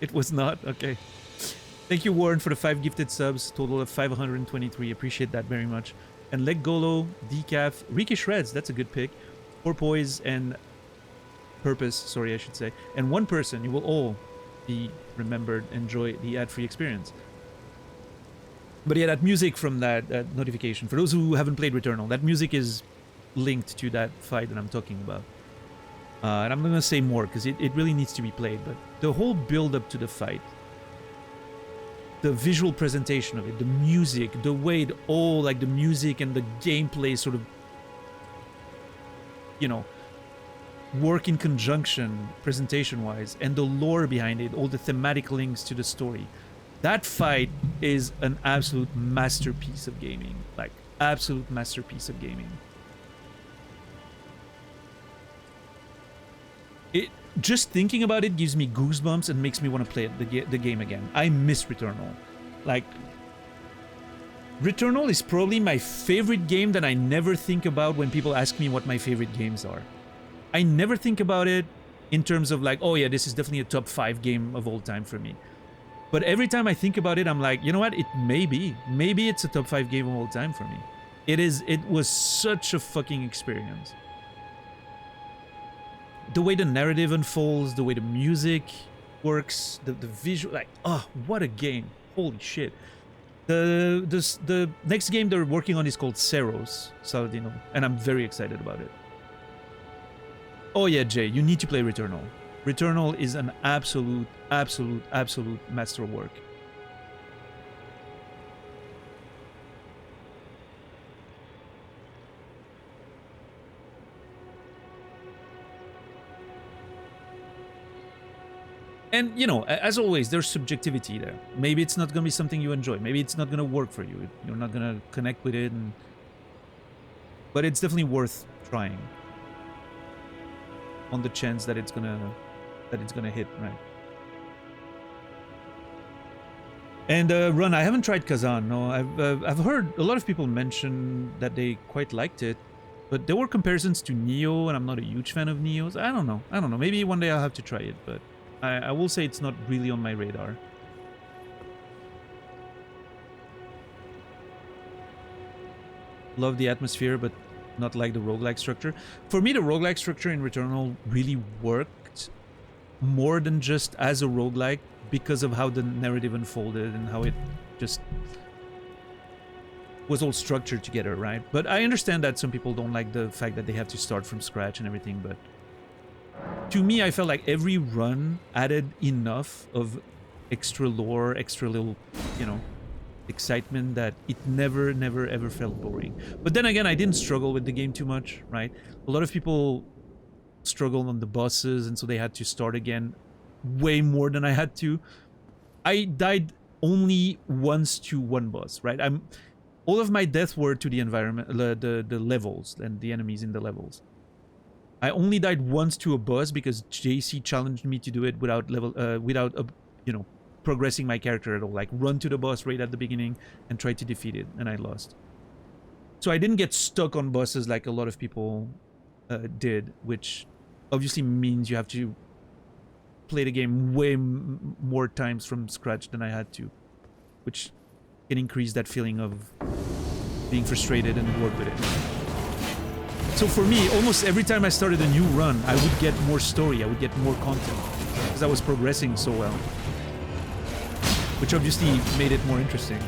It was not? Okay. Thank you, Warren, for the 5 gifted subs. Total of 523. Appreciate that very much. And Legolo, Decaf, Riki Shreds. That's a good pick. Porpoise and Purpose, sorry, I should say. And one person. You will all be remembered. Enjoy the ad-free experience. But yeah, that music from that notification. For those who haven't played Returnal, that music is linked to that fight that I'm talking about. And I'm not going to say more because it really needs to be played. But the whole build-up to the fight, the visual presentation of it, the music, the way it all, like the music and the gameplay sort of, you know, work in conjunction presentation-wise, and the lore behind it, all the thematic links to the story. That fight is an absolute masterpiece of gaming. Like, absolute masterpiece of gaming. Just thinking about it gives me goosebumps and makes me want to play the game again. I miss Returnal. Like, Returnal is probably my favorite game that I never think about when people ask me what my favorite games are. I never think about it in terms of like, oh yeah, this is definitely a top 5 game of all time for me. But every time I think about it, I'm like, you know what? It may be. Maybe it's a top 5 game of all time for me. It was such a fucking experience. The way the narrative unfolds, the way the music works, the visual, like, oh, what a game. Holy shit. The next game they're working on is called Seros, Saladino, and I'm very excited about it. Oh yeah, Jay, you need to play Returnal. Returnal is an absolute masterwork. And, you know, as always, there's subjectivity there. Maybe it's not going to be something you enjoy. Maybe it's not going to work for you. You're not going to connect with it. But it's definitely worth trying. On the chance that it's gonna hit, right? And Run, I haven't tried Kazan. No, I've heard a lot of people mention that they quite liked it. But there were comparisons to Neo, and I'm not a huge fan of Neo's. I don't know. Maybe one day I'll have to try it, but I will say it's not really on my radar. love the atmosphere, but not like the roguelike structure. For me, the roguelike structure in Returnal really worked more than just as a roguelike because of how the narrative unfolded and how it just was all structured together, right? But I understand that some people don't like the fact that they have to start from scratch and everything, but to me, I felt like every run added enough of extra lore, extra little, you know, excitement that it never ever felt boring. But then again, I didn't struggle with the game too much, right? A lot of people struggled on the bosses, and so they had to start again way more than I had to. I died only once to one boss, right? All of my deaths were to the environment, the levels and the enemies in the levels. I only died once to a boss because JC challenged me to do it without you know, progressing my character at all. Like run to the boss right at the beginning and try to defeat it, and I lost. So I didn't get stuck on bosses like a lot of people did, which obviously means you have to play the game way more times from scratch than I had to, which can increase that feeling of being frustrated and bored with it. So for me, almost every time I started a new run, I would get more story, I would get more content, because I was progressing so well, which obviously made it more interesting.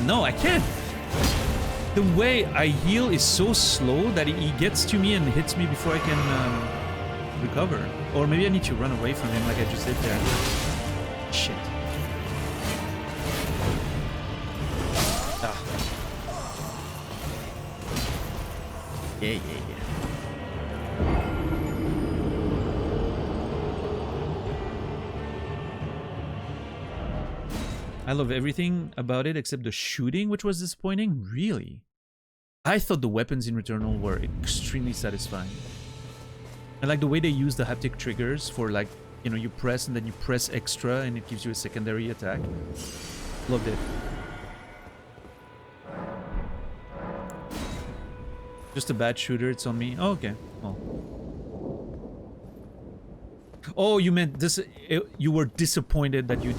No, I can't. The way I heal is so slow that he gets to me and hits me before I can recover. Or maybe I need to run away from him like I just did there. Shit. Ah. Yeah. I love everything about it except the shooting, which was disappointing. Really? I thought the weapons in Returnal were extremely satisfying. I like the way they use the haptic triggers for, like, you know, you press and then you press extra and it gives you a secondary attack. Loved it. Just a bad shooter, it's on me. Oh, okay. Well. Oh, you meant this? You were disappointed that you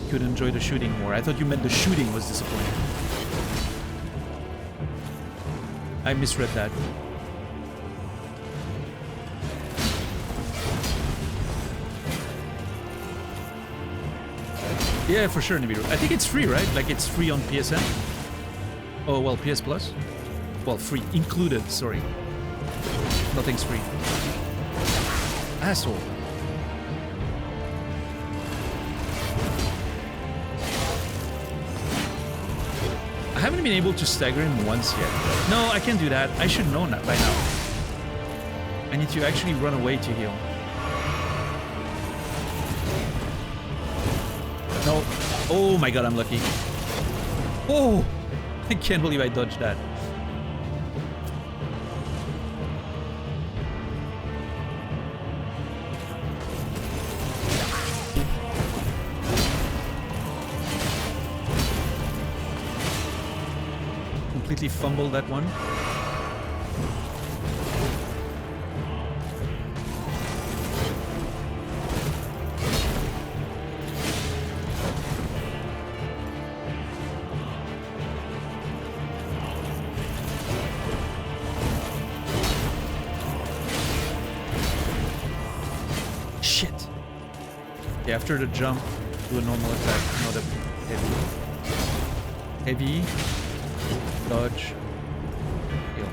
could enjoy the shooting more. I thought you meant the shooting was disappointing. I misread that. Yeah, for sure, Nibiru. I think it's free, right? Like it's free on PSN. Oh well, PS Plus. Well, free included. Sorry, nothing's free. Asshole. I haven't been able to stagger him once yet. No, I can't do that. I should know that by now. I need to actually run away to heal. No. Oh my god, I'm lucky. Oh! I can't believe I dodged that. Completely fumbled that one. Shit. Yeah, after the jump, do a normal attack, not a heavy. Dodge. Heal.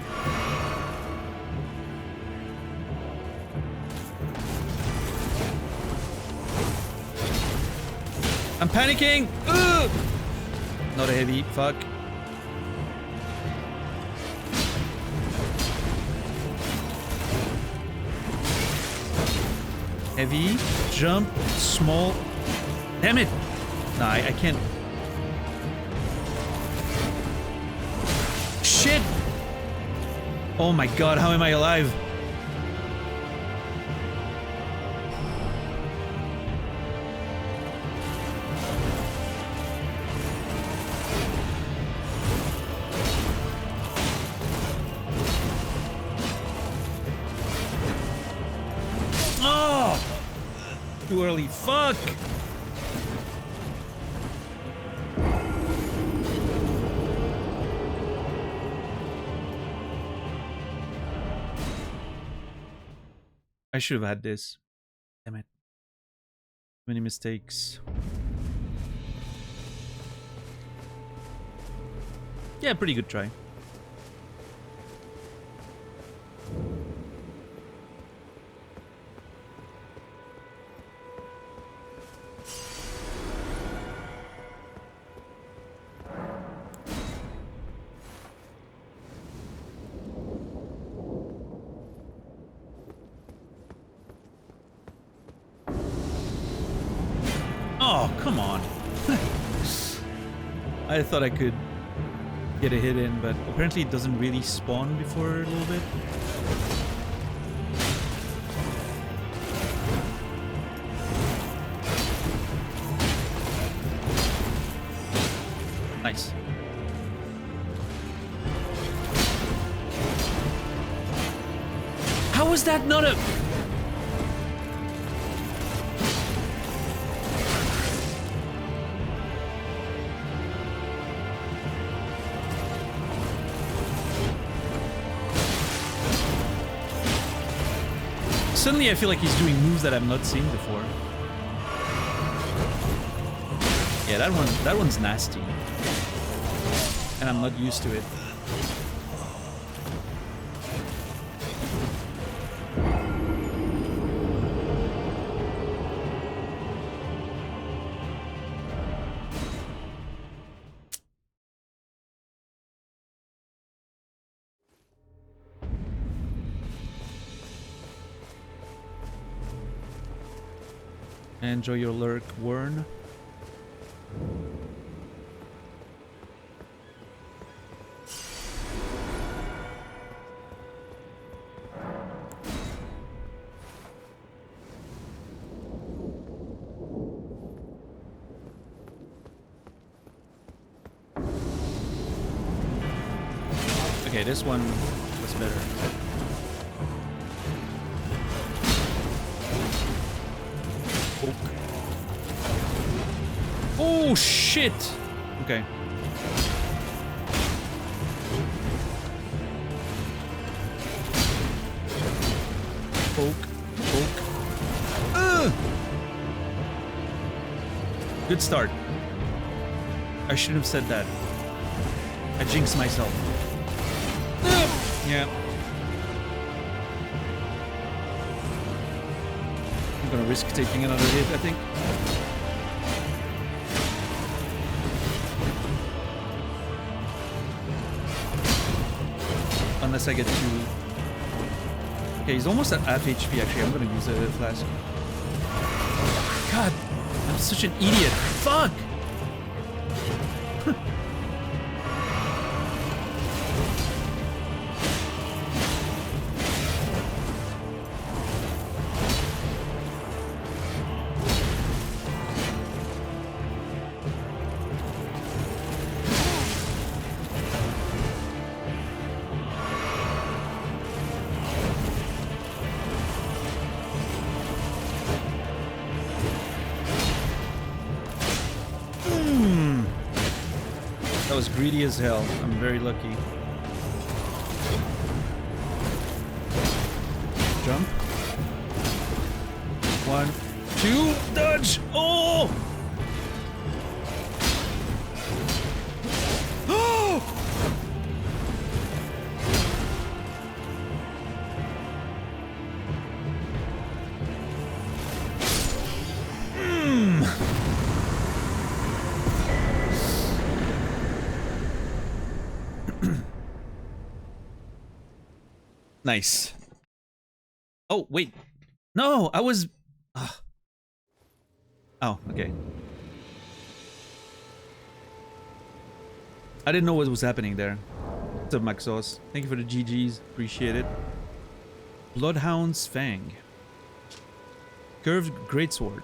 I'm panicking! Ugh! Not a heavy, fuck. Heavy, jump, small. Damn it! Nah, I can't. Shit! Oh my god, how am I alive? too early. Fuck! I should have had this. Damn it. Too many mistakes. Yeah, pretty good try. Oh, come on. I thought I could get a hit in, but apparently it doesn't really spawn before a little bit. Nice. How was that not a... Suddenly I feel like he's doing moves that I've not seen before. Yeah, that one's nasty. And I'm not used to it. Enjoy your lurk, Wern. Okay, this one was better. Oh shit! Okay. Poke, poke. Good start. I shouldn't have said that. I jinxed myself. Yeah. I'm gonna risk taking another hit, I think. Unless I get to... Okay, he's almost at half HP actually. I'm gonna use a flask. God, I'm such an idiot. Fuck! That was greedy as hell. I'm very lucky. Jump. 1, 2, dodge! Oh! Nice. Oh, wait. No, I was... Oh, okay. I didn't know what was happening there. What's up, Maxos? Thank you for the GGs. Appreciate it. Bloodhound's Fang. Curved greatsword.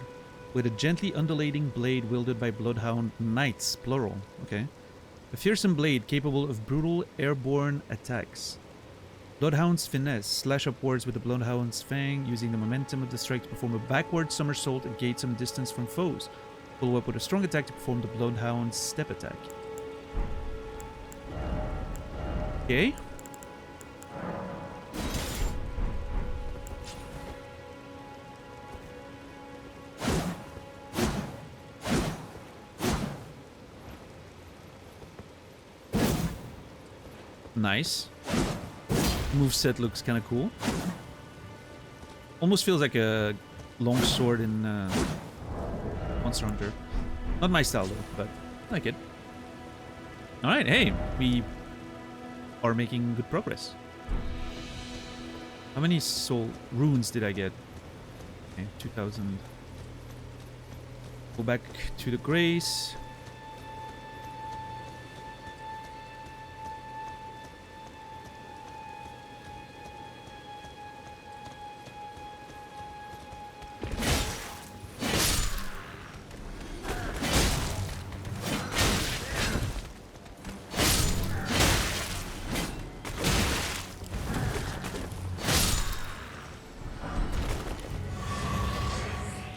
With a gently undulating blade wielded by Bloodhound Knights, plural. Okay. A fearsome blade capable of brutal airborne attacks. Bloodhound's finesse. Slash upwards with the Bloodhound's fang, using the momentum of the strike to perform a backward somersault and gain some distance from foes. Follow up with a strong attack to perform the Bloodhound's step attack. Okay. Nice. Moveset looks kind of cool. Almost feels like a long sword in Monster Hunter. Not my style though, but I like it. Alright, hey, we are making good progress. How many soul runes did I get? Okay, 2,000. Go back to the Grace.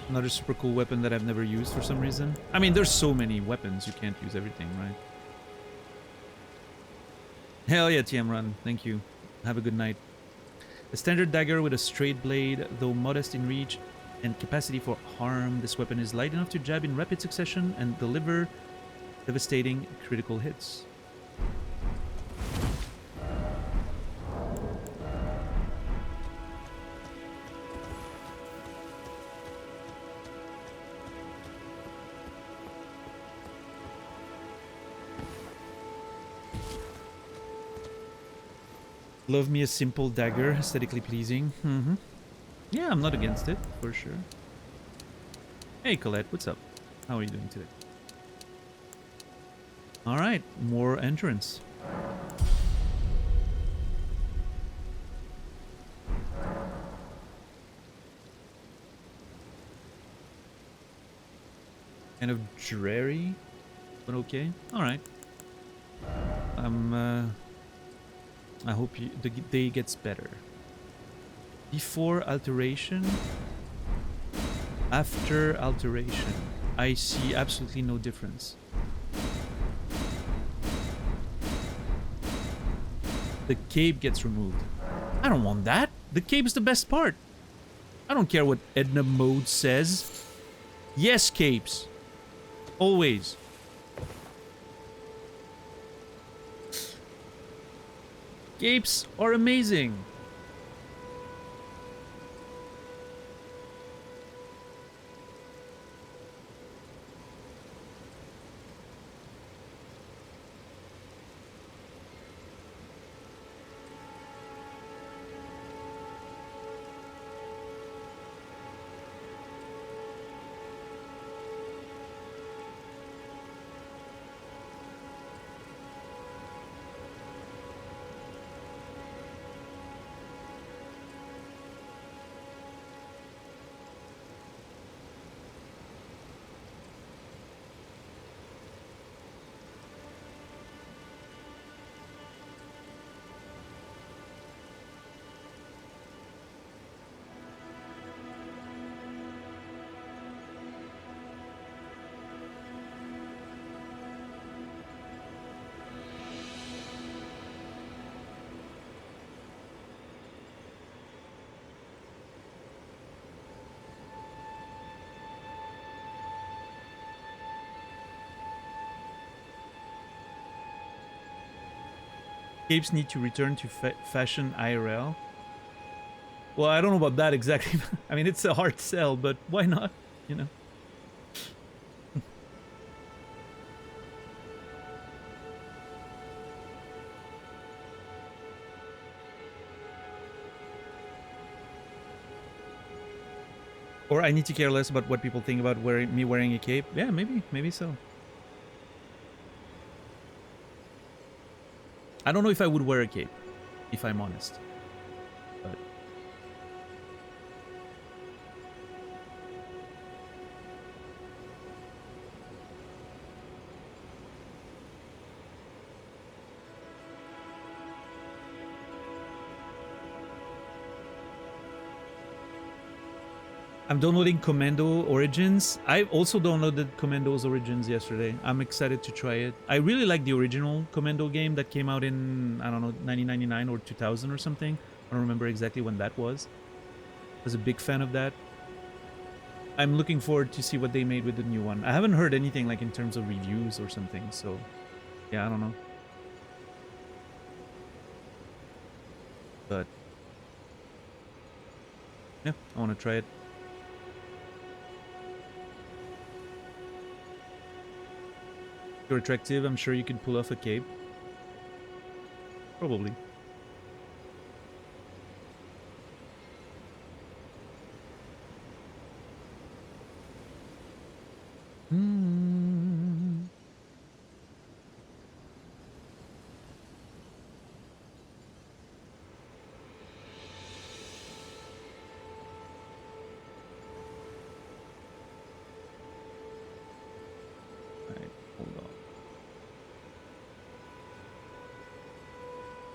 Another super cool weapon that I've never used for some reason. I mean, there's so many weapons, you can't use everything, right? Hell yeah, TM Run. Thank you. Have a good night. A standard dagger with a straight blade, though modest in reach and capacity for harm. This weapon is light enough to jab in rapid succession and deliver devastating critical hits. Love me a simple dagger, aesthetically pleasing. Yeah, I'm not against it, for sure. Hey Colette, what's up? How are you doing today? Alright, more entrance. Kind of dreary, but okay. Alright. I hope the day gets better. Before alteration, after alteration, I see absolutely no difference. The cape gets removed. I don't want that. The cape is the best part. I don't care what Edna Mode says. Yes, capes. Always. Capes are amazing. Capes need to return to fashion IRL. Well, I don't know about that exactly. I mean, it's a hard sell, but why not? You know. Or I need to care less about what people think about me wearing a cape. Yeah, maybe so. I don't know if I would wear a cape, if I'm honest. But I'm downloading Commando Origins. I also downloaded Commando's Origins yesterday. I'm excited to try it. I really like the original Commando game that came out in, I don't know, 1999 or 2000 or something. I don't remember exactly when that was. I was a big fan of that. I'm looking forward to see what they made with the new one. I haven't heard anything like in terms of reviews or something, so yeah, I don't know. But yeah, I want to try it. If you're attractive, I'm sure you could pull off a cape. Probably.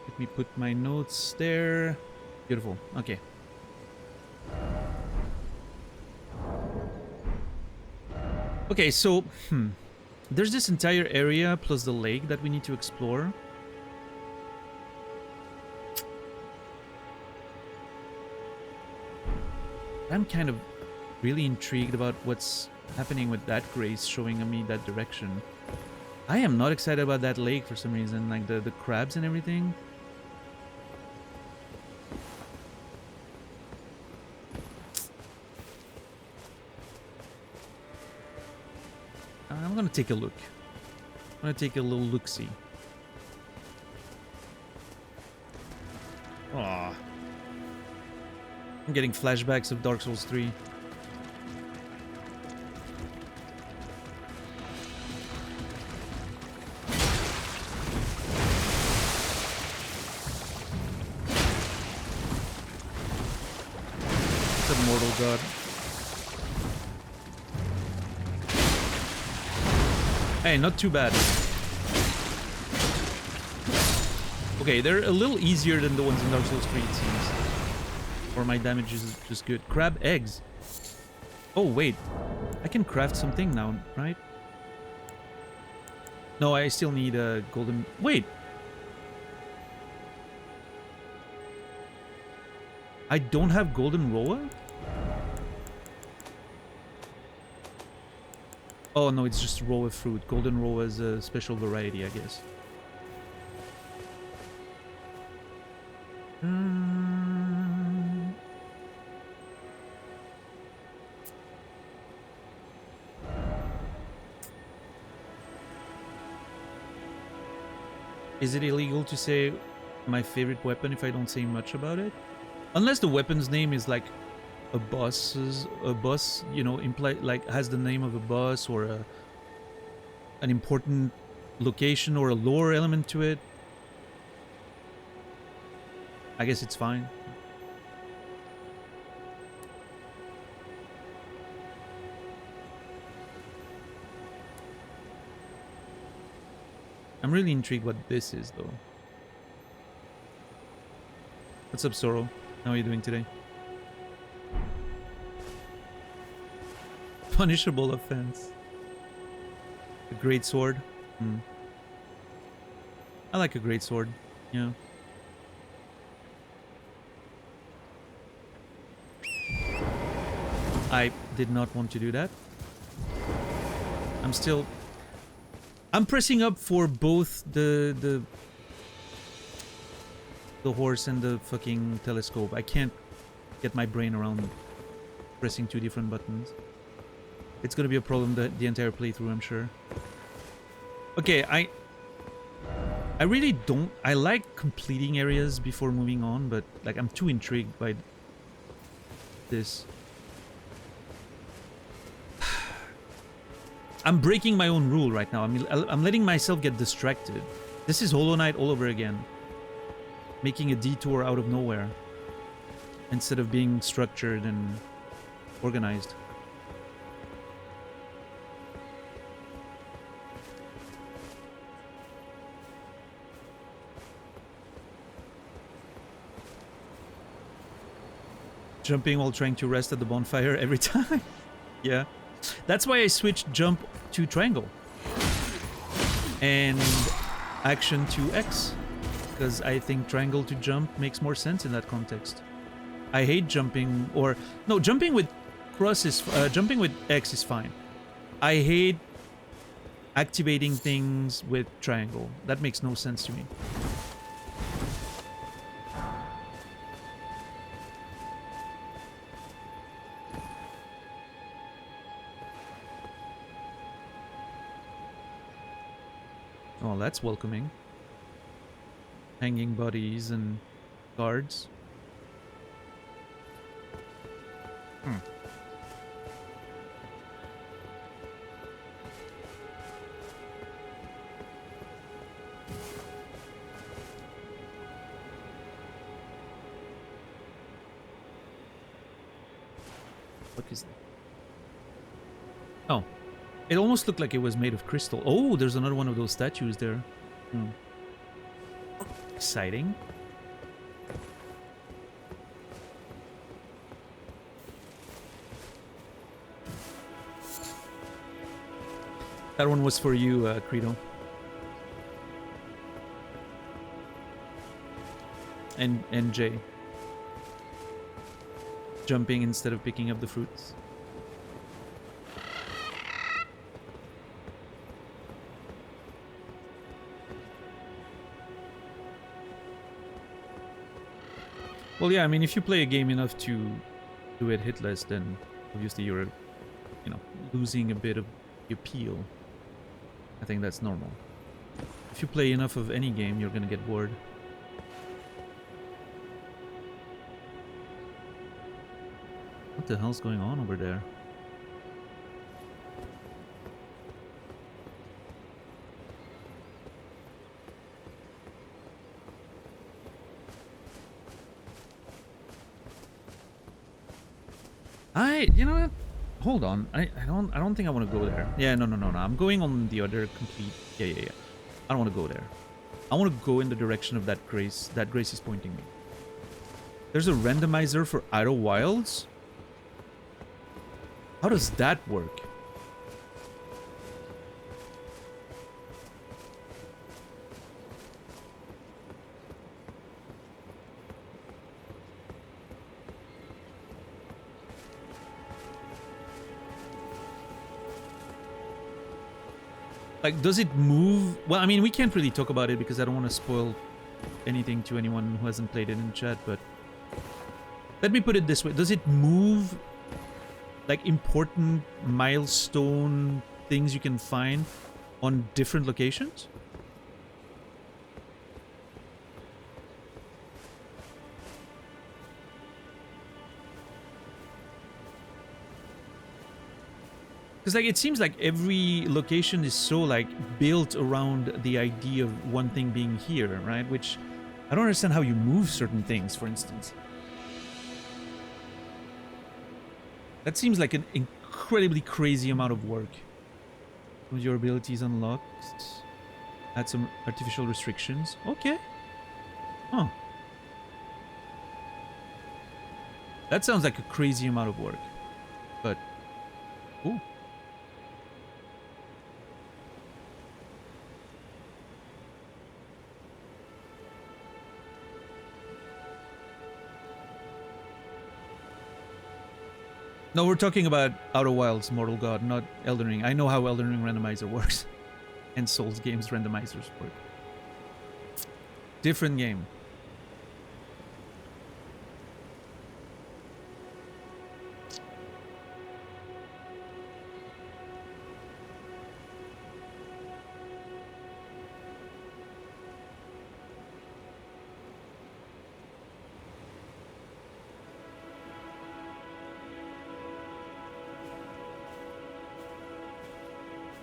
Let me put my notes there. Beautiful. Okay. Okay, so there's this entire area plus the lake that we need to explore. I'm kind of really intrigued about what's happening with that grace showing me that direction. I am not excited about that lake for some reason, like the crabs and everything. I'm gonna take a look. I'm gonna take a little look-see. Aww. I'm getting flashbacks of Dark Souls 3. It's a mortal god. Hey, not too bad. Okay, they're a little easier than the ones in Dark Souls 3, it seems. Or my damage is just good. Crab eggs. Oh, wait. I can craft something now, right? No, I still need a golden... Wait! I don't have golden roa? Oh, no, it's just roa fruit. Golden roa is a special variety, I guess. Is it illegal to say my favorite weapon if I don't say much about it? Unless the weapon's name is like a boss, you know, like has the name of a boss or an important location or a lore element to it. I guess it's fine. I'm really intrigued what this is, though. What's up, Sorrow? How are you doing today? Punishable offense. A great sword. I like a great sword. Yeah. I did not want to do that. I'm pressing up for both the horse and the fucking telescope. I can't get my brain around pressing two different buttons. It's gonna be a problem the entire playthrough, I'm sure. Okay, I really don't... I like completing areas before moving on, but like I'm too intrigued by this. I'm breaking my own rule right now. I'm letting myself get distracted. This is Hollow Knight all over again. Making a detour out of nowhere. Instead of being structured and organized. Jumping while trying to rest at the bonfire every time. Yeah. That's why I switched jump to triangle. And action to X. Because I think triangle to jump makes more sense in that context. I hate jumping, or... No, jumping with cross is... jumping with X is fine. I hate activating things with triangle. That makes no sense to me. Oh, that's welcoming. Hanging bodies and guards. Hmm. What is that? Oh. It almost looked like it was made of crystal. Oh, there's another one of those statues there. Hmm. Exciting. That one was for you, Credo. And Jay. Jumping instead of picking up the fruits. Well, yeah, I mean, if you play a game enough to do it hitless, then obviously you're, you know, losing a bit of the appeal. I think that's normal. If you play enough of any game, you're gonna get bored. What the hell's going on over there? You know what? Hold on. I don't think I want to go there. Yeah, no. I'm going on the other complete. Yeah. I don't want to go there. I want to go in the direction of that grace. That grace is pointing me. There's a randomizer for Outer Wilds. How does that work? Like, does it move? Well, I mean, we can't really talk about it because I don't want to spoil anything to anyone who hasn't played it in chat, but let me put it this way. Does it move, like, important milestone things you can find on different locations? Because, like, it seems like every location is so, like, built around the idea of one thing being here, right? Which, I don't understand how you move certain things, for instance. That seems like an incredibly crazy amount of work. With your abilities unlocked. Add some artificial restrictions. Okay. Huh. That sounds like a crazy amount of work. But, ooh. No, we're talking about Outer Wilds, Mortal God, not Elden Ring. I know how Elden Ring randomizer works. And Souls games randomizers work. Different game.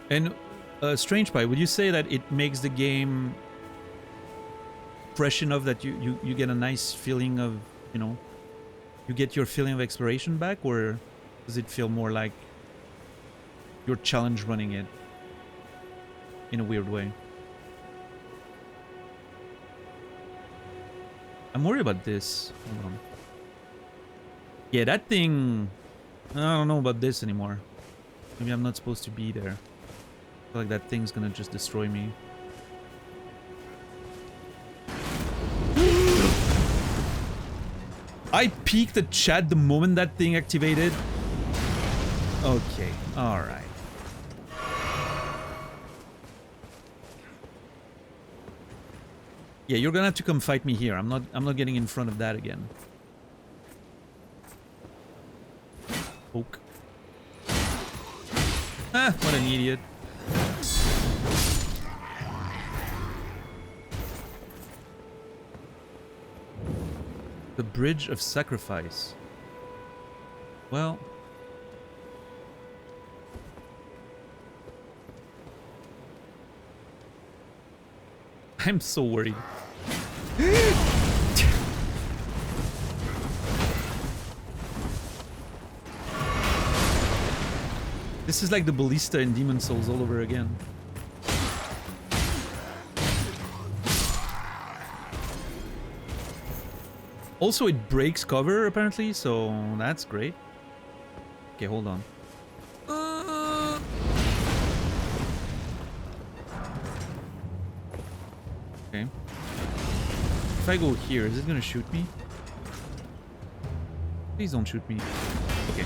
And Strange Pie, would you say that it makes the game fresh enough that you get a nice feeling of, you know, you get your feeling of exploration back, or does it feel more like you're challenge running it in a weird way? I'm worried about this. Hold on. Yeah, that thing... I don't know about this anymore. Maybe I'm not supposed to be there. I feel like that thing's gonna just destroy me. I peeked the chat the moment that thing activated. Okay, alright. Yeah, you're gonna have to come fight me here. I'm not getting in front of that again. Poke. Ah, what an idiot. The Bridge of Sacrifice. Well... I'm so worried. This is like the ballista in Demon Souls all over again. Also, it breaks cover, apparently, so that's great. Okay, hold on. Okay. If I go here, is it gonna shoot me? Please don't shoot me. Okay.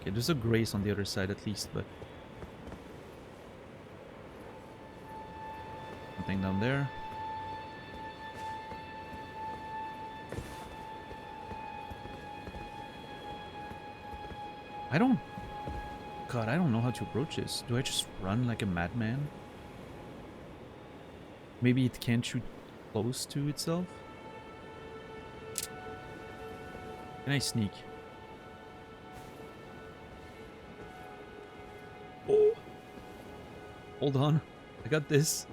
Okay, there's a grace on the other side at least, but... Nothing down there. God, I don't know how to approach this. Do I just run like a madman? Maybe it can't shoot close to itself? Can I sneak? Oh! Hold on. I got this.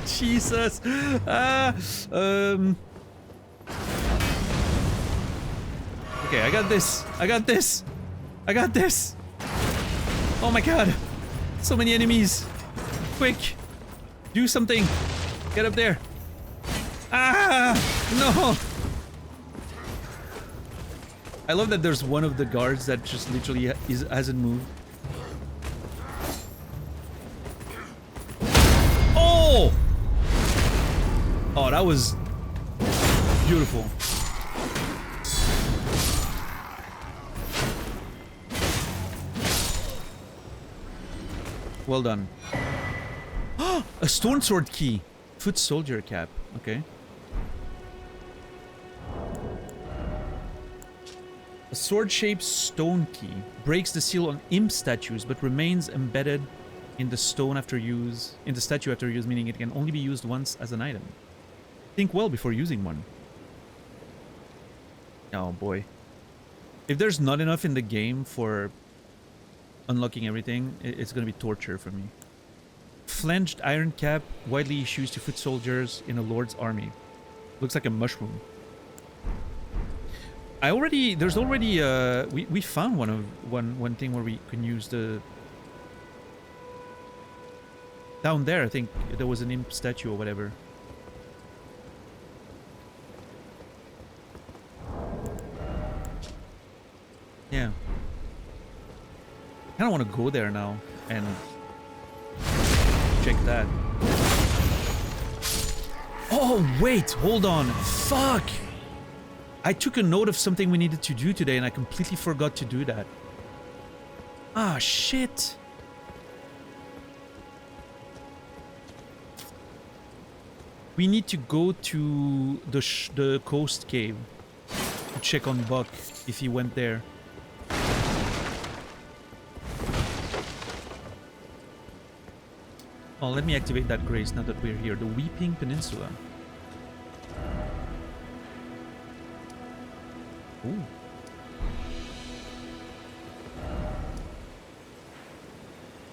Jesus. Okay, I got this. I got this. I got this. Oh my god. So many enemies. Quick. Do something. Get up there. Ah! No! I love that there's one of the guards that just literally hasn't moved. Oh! Oh, that was beautiful. Well done. A stone sword key. Foot soldier cap. Okay. A sword-shaped stone key breaks the seal on imp statues, but remains embedded in the stone after use. In the statue after use, meaning it can only be used once as an item. Think well before using one. Oh boy. If there's not enough in the game for unlocking everything, it's gonna be torture for me. Flanged iron cap, widely issued to foot soldiers in a lord's army. Looks like a mushroom. There's already we found one thing where we can use the... Down there, I think there was an imp statue or whatever. Yeah. I don't want to go there now and check that. Oh, wait, hold on. Fuck! I took a note of something we needed to do today and I completely forgot to do that. Ah, shit. We need to go to the coast cave to check on Buck if he went there. Oh, let me activate that grace now that we're here. The Weeping Peninsula. Ooh.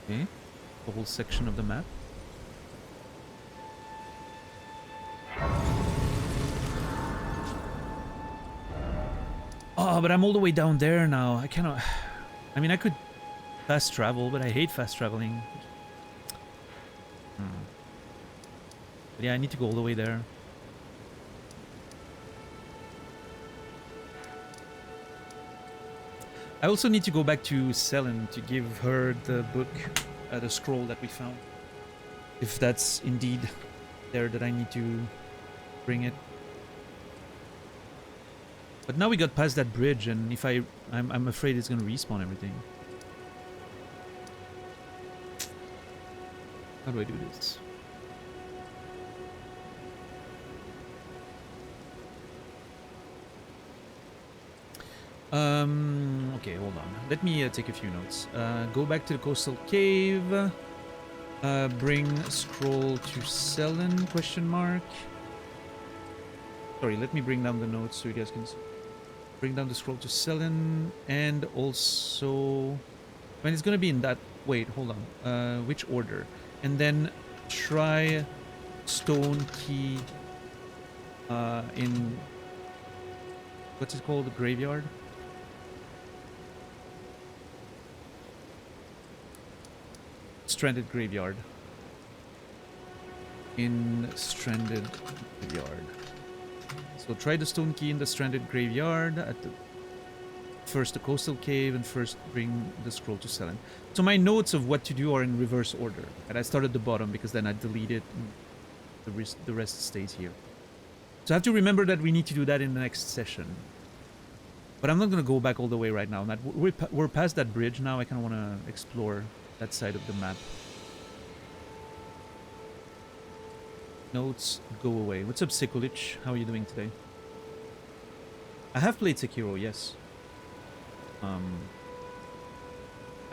Okay. The whole section of the map. Oh, but I'm all the way down there now. I cannot... I mean, I could fast travel, but I hate fast traveling. But yeah, I need to go all the way there. I also need to go back to Selen to give her the book, the scroll that we found. If that's indeed there that I need to bring it. But now we got past that bridge, and if I'm afraid it's gonna respawn everything. How do I do this? Okay, hold on. Let me take a few notes. Go back to the coastal cave. Bring scroll to Selen, question mark. Sorry, let me bring down the notes so you guys can see. Bring down the scroll to Selen, and also... I mean, it's gonna be in that... Wait, hold on. Which order? And then try stone key in... What's it called? The graveyard? Stranded graveyard. In stranded graveyard. So try the stone key in the stranded graveyard. At the first the coastal cave, and first bring the scroll to Selen. So my notes of what to do are in reverse order. And I start at the bottom because then I delete it. And the rest stays here. So I have to remember that we need to do that in the next session. But I'm not going to go back all the way right now. We're past that bridge now. I kind of want to explore that side of the map. Notes, go away. What's up, Sikulich? How are you doing today? I have played Sekiro, yes. I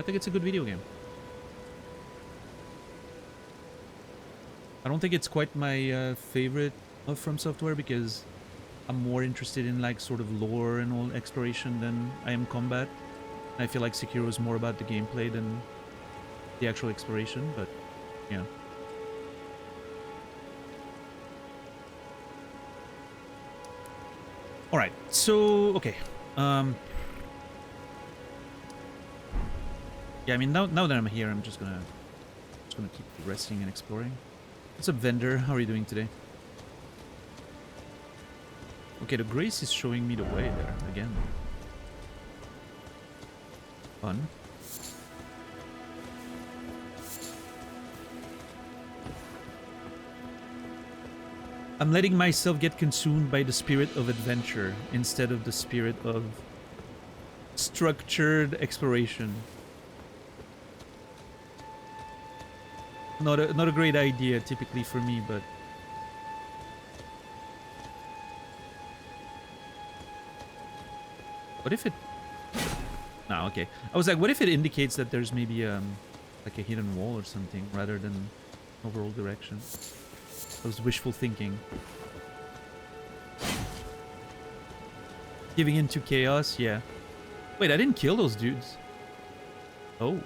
think it's a good video game. I don't think it's quite my favorite of From Software because I'm more interested in like sort of lore and all exploration than I am combat. I feel like Sekiro is more about the gameplay than the actual exploration, but yeah. All right, so okay. Yeah, I mean now that I'm here, I'm just gonna keep resting and exploring. What's up, vendor? How are you doing today? Okay, the Grace is showing me the way there again. Fun. I'm letting myself get consumed by the spirit of adventure instead of the spirit of structured exploration. Not a great idea typically for me, but what if it... No, okay. I was like, what if it indicates that there's maybe like a hidden wall or something rather than overall direction? That was wishful thinking. Giving into chaos, yeah. Wait, I didn't kill those dudes. Oh.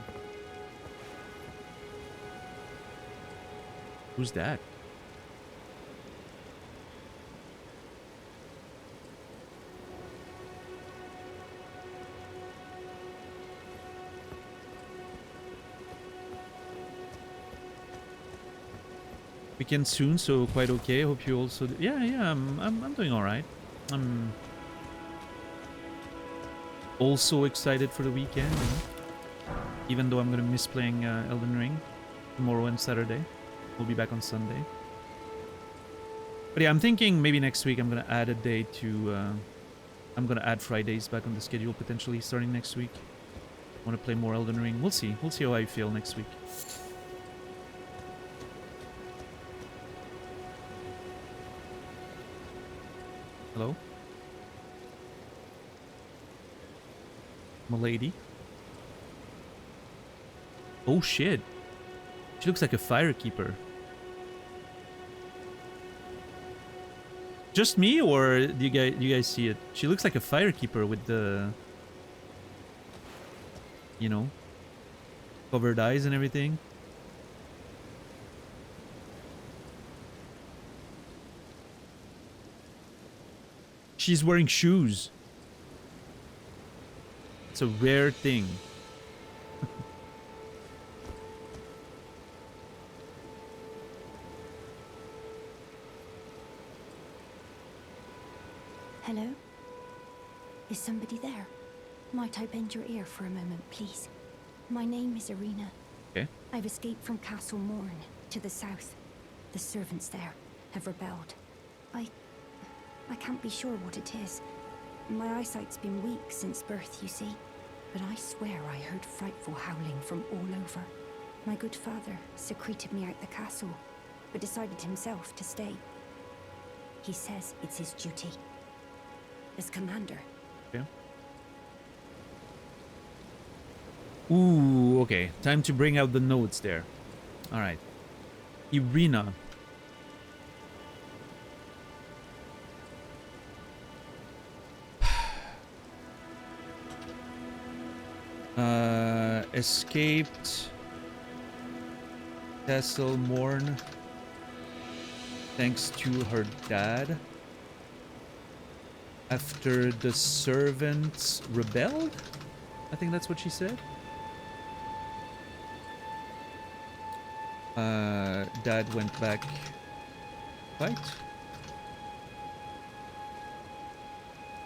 Who's that? Weekend soon, so quite okay. Hope you also... Yeah, I'm doing all right. I'm also excited for the weekend, you know? Even though I'm gonna miss playing Elden Ring tomorrow and Saturday. We'll be back on Sunday. But yeah, I'm thinking maybe next week I'm gonna add a day to... I'm gonna add Fridays back on the schedule potentially starting next week. I want to play more Elden Ring. We'll see. We'll see how I feel next week. Hello? Milady? Oh shit. She looks like a firekeeper. Just me, or do you guys see it? She looks like a firekeeper with the... You know? Covered eyes and everything. She's wearing shoes. That's a rare thing. Hello? Is somebody there? Might I bend your ear for a moment, please? My name is Irina. Okay. I've escaped from Castle Morn to the south. The servants there have rebelled. I can't be sure what it is. My eyesight's been weak since birth, you see. But I swear I heard frightful howling from all over. My good father secreted me out the castle, but decided himself to stay. He says it's his duty. As commander. Okay. Ooh, okay. Time to bring out the notes there. Alright. Irina. Escaped Castle Morn thanks to her dad after the servants rebelled. I think that's what she said. Dad went back fight.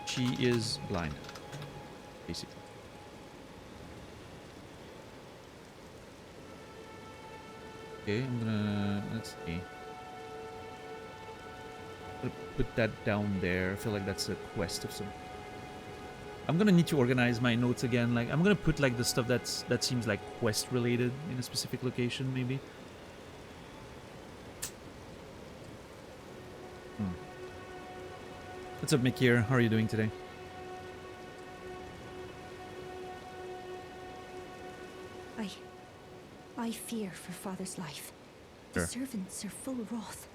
She is blind, basically. Okay, I'm gonna, let's see. I'm gonna put that down there. I feel like that's a quest of some. I'm gonna need to organize my notes again. Like, I'm gonna put like the stuff that seems like quest related in a specific location, maybe. What's up, Mikir? How are you doing today? I fear for Father's life. Sure. The servants are full of wrath,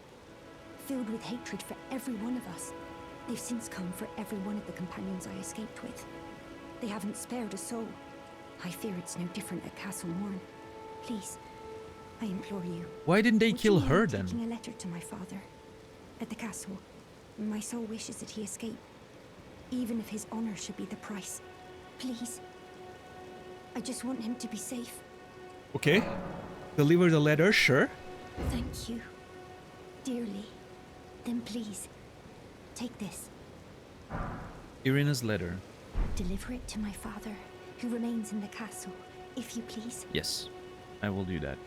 filled with hatred for every one of us. They've since come for every one of the companions I escaped with. They haven't spared a soul. I fear it's no different at Castle Morn. Please, I implore you. Why didn't they would kill you her mind then? taking a letter to my father at the castle. My soul wishes that he escape, even if his honor should be the price. Please. I just want him to be safe. Okay. Deliver the letter, sure. Thank you, dearly. Then please, take this. Irina's letter. Deliver it to my father, who remains in the castle, if you please. Yes, I will do that.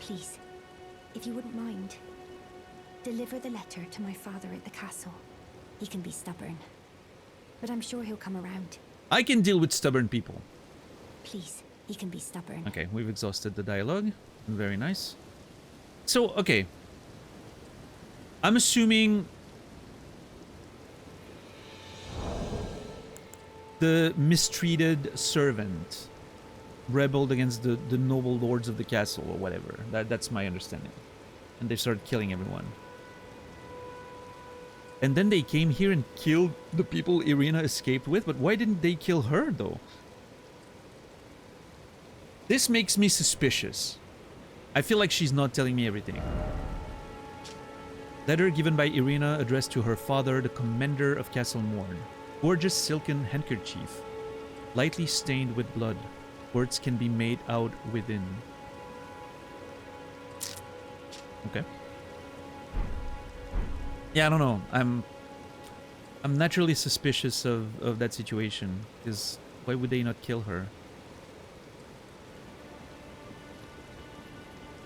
Please, if you wouldn't mind, deliver the letter to my father at the castle. He can be stubborn, but I'm sure he'll come around. I can deal with stubborn people. Please, he can be stubborn. Okay, we've exhausted the dialogue. Very nice. So, okay. I'm assuming the mistreated servant rebelled against the noble lords of the castle or whatever. That's my understanding. And they started killing everyone. And then they came here and killed the people Irina escaped with. But why didn't they kill her, though? This makes me suspicious. I feel like she's not telling me everything. Letter given by Irina addressed to her father, the commander of Castle Morn. Gorgeous silken handkerchief, lightly stained with blood. Words can be made out within. Okay. Yeah, I don't know. I'm naturally suspicious of that situation, because why would they not kill her?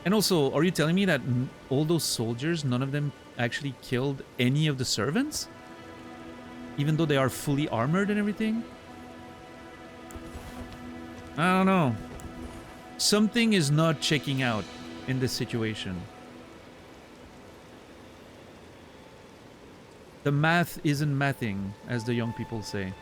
And also, are you telling me that all those soldiers, none of them actually killed any of the servants? Even though they are fully armored and everything? I don't know. Something is not checking out in this situation. The math isn't mathing, as the young people say.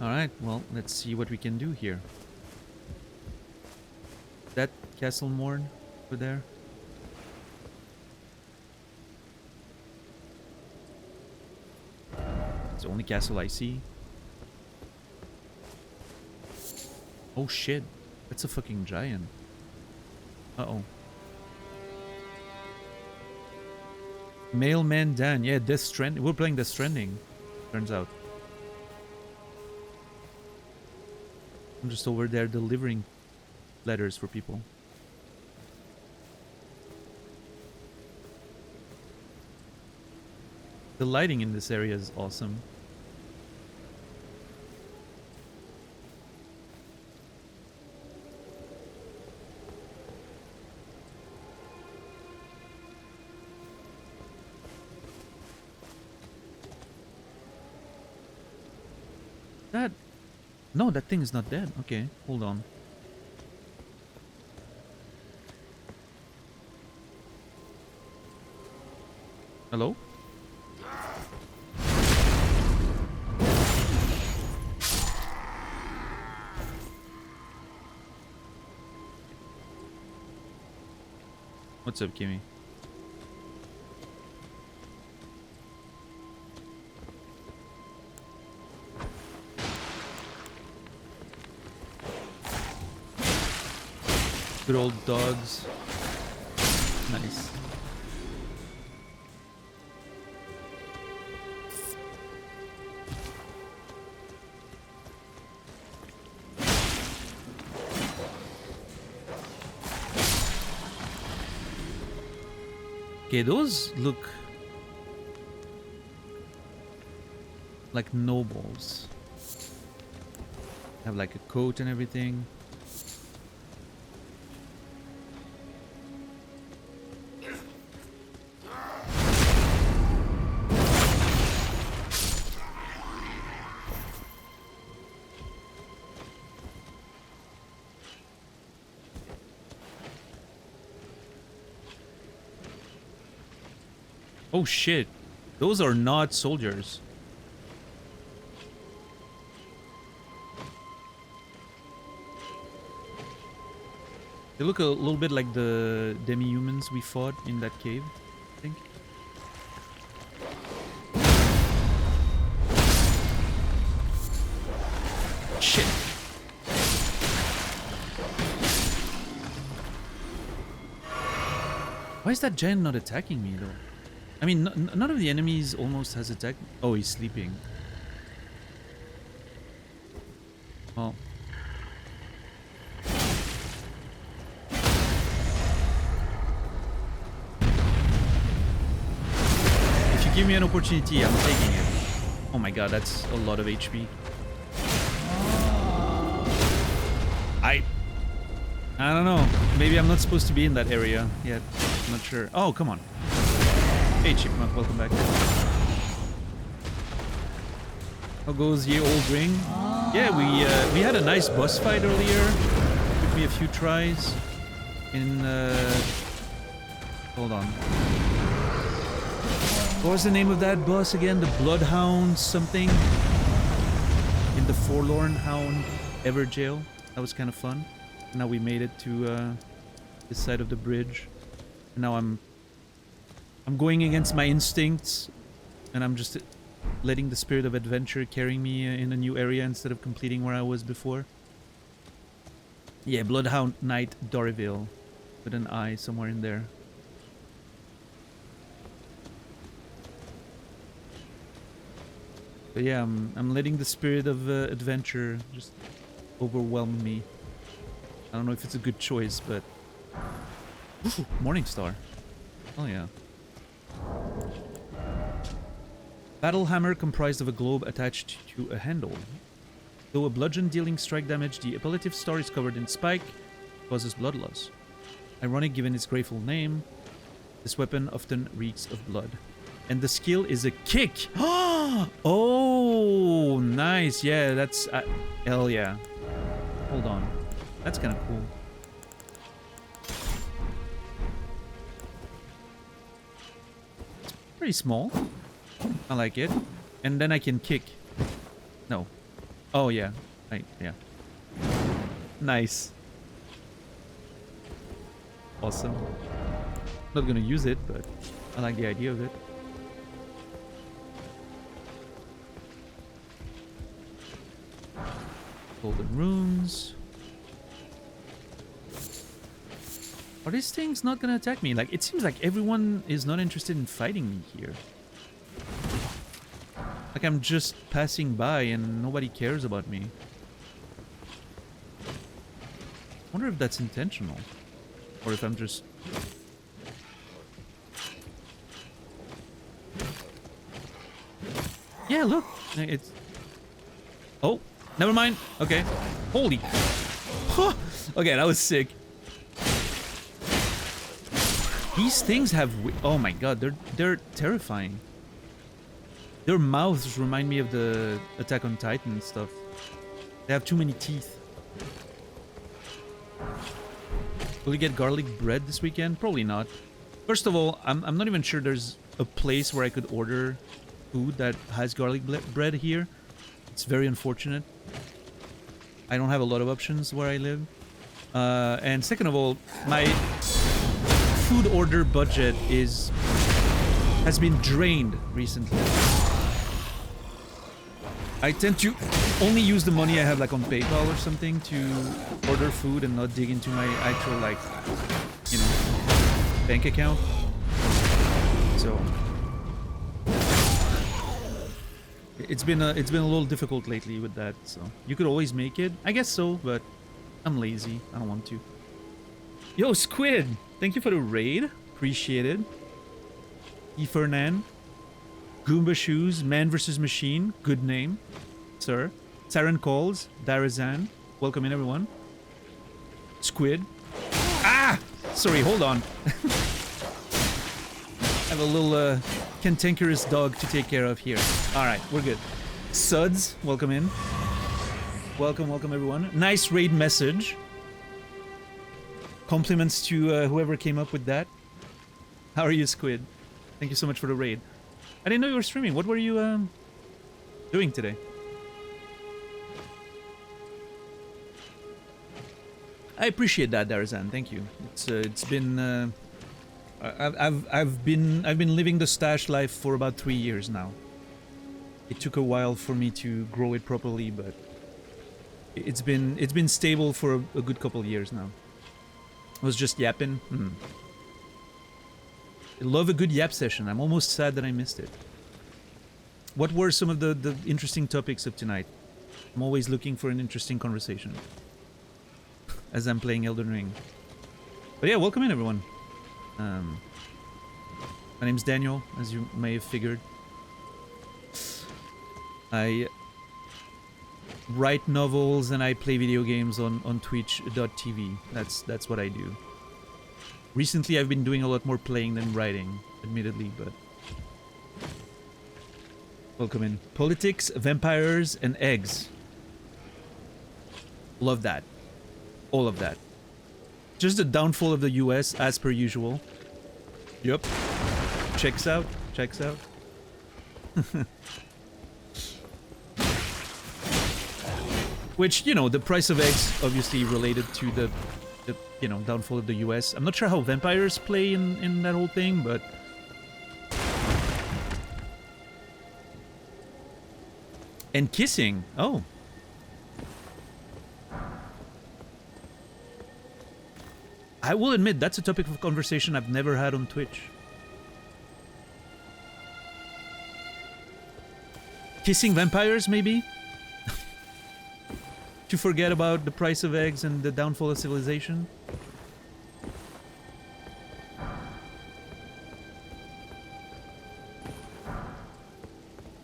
Alright, well, let's see what we can do here. That Castle Morn over there? It's the only castle I see. Oh shit, That's a fucking giant. Uh-oh. Mailman Dan. Yeah, Death Stranding. We're playing Death Stranding, turns out. I'm just over there delivering letters for people. The lighting in this area is awesome. That... No, that thing is not dead. Okay, hold on. Hello? What's up, Kimmy? Good old dogs. Nice. Okay, those look like nobles. Have like a coat and everything. Oh shit, those are not soldiers. They look a little bit like the demi-humans we fought in that cave, I think. Shit. Why is that giant not attacking me though? I mean, none of the enemies almost has attacked. Oh, he's sleeping. Oh. If you give me an opportunity, I'm taking it. Oh my god, that's a lot of HP. I don't know. Maybe I'm not supposed to be in that area yet. I'm not sure. Oh, come on. Hey, Chipmunk, welcome back. How goes ye old ring? Yeah, we had a nice boss fight earlier. Took me a few tries. In hold on. What was the name of that boss again? The Bloodhound something? In the Forlorn Hound Ever Jail. That was kind of fun. Now we made it to this side of the bridge. And now I'm going against my instincts, and I'm just letting the spirit of adventure carry me in a new area instead of completing where I was before. Yeah, Bloodhound Knight Doriville, with an I somewhere in there. But yeah, I'm letting the spirit of adventure just overwhelm me. I don't know if it's a good choice, but... Ooh, Morningstar. Oh yeah. Battle hammer comprised of a globe attached to a handle. Though a bludgeon dealing strike damage, the appellative star is covered in spike, causes blood loss. Ironic given its grateful name, this weapon often reeks of blood. And the skill is a kick! Oh, nice! Yeah, that's... hell yeah. Hold on. That's kind of cool. It's pretty small. I like it. And then I can kick. No. Oh, yeah. Right, yeah. Nice. Awesome. Not gonna use it, but I like the idea of it. Golden runes. Are these things not gonna attack me? Like, it seems like everyone is not interested in fighting me here. Like, I'm just passing by and nobody cares about me. I wonder if that's intentional. Or if I'm just... Yeah, look! It's... Oh, never mind. Okay. Holy... Okay, that was sick. These things have... Oh my god, they're terrifying. Their mouths remind me of the Attack on Titan stuff. They have too many teeth. Will you get garlic bread this weekend? Probably not. First of all, I'm not even sure there's a place where I could order food that has garlic bread here. It's very unfortunate. I don't have a lot of options where I live. And second of all, my food order budget has been drained recently. I tend to only use the money I have like on PayPal or something to order food and not dig into my actual like, you know, bank account. So it's been a little difficult lately with that. So you could always make it, I guess so, but I'm lazy. I don't want to. Yo, Squid, thank you for the raid. Appreciate it. E. Fernan. Goomba Shoes, Man vs. Machine, good name, sir. Saren Calls, Darazan, welcome in everyone. Squid. Ah! Sorry, hold on. I have a little cantankerous dog to take care of here. Alright, we're good. Suds, welcome in. Welcome everyone. Nice raid message. Compliments to whoever came up with that. How are you, Squid? Thank you so much for the raid. I didn't know you were streaming. What were you doing today? I appreciate that, Darazan. Thank you. It's been I've been living the stash life for about 3 years now. It took a while for me to grow it properly, but it's been stable for a good couple of years now. I was just yapping. I love a good yap session. I'm almost sad that I missed it. What were some of the interesting topics of tonight? I'm always looking for an interesting conversation as I'm playing Elden Ring. But yeah, welcome in everyone. My name's Daniel, as you may have figured. I write novels and I play video games on twitch.tv. That's what I do. Recently, I've been doing a lot more playing than writing, admittedly, but... Welcome in. Politics, vampires, and eggs. Love that. All of that. Just the downfall of the US, as per usual. Yup. Checks out. Checks out. Which, you know, the price of eggs obviously related to the you know, downfall of the US. I'm not sure how vampires play in that whole thing, but... And kissing. Oh. I will admit, that's a topic of conversation I've never had on Twitch. Kissing vampires, maybe? To forget about the price of eggs and the downfall of civilization?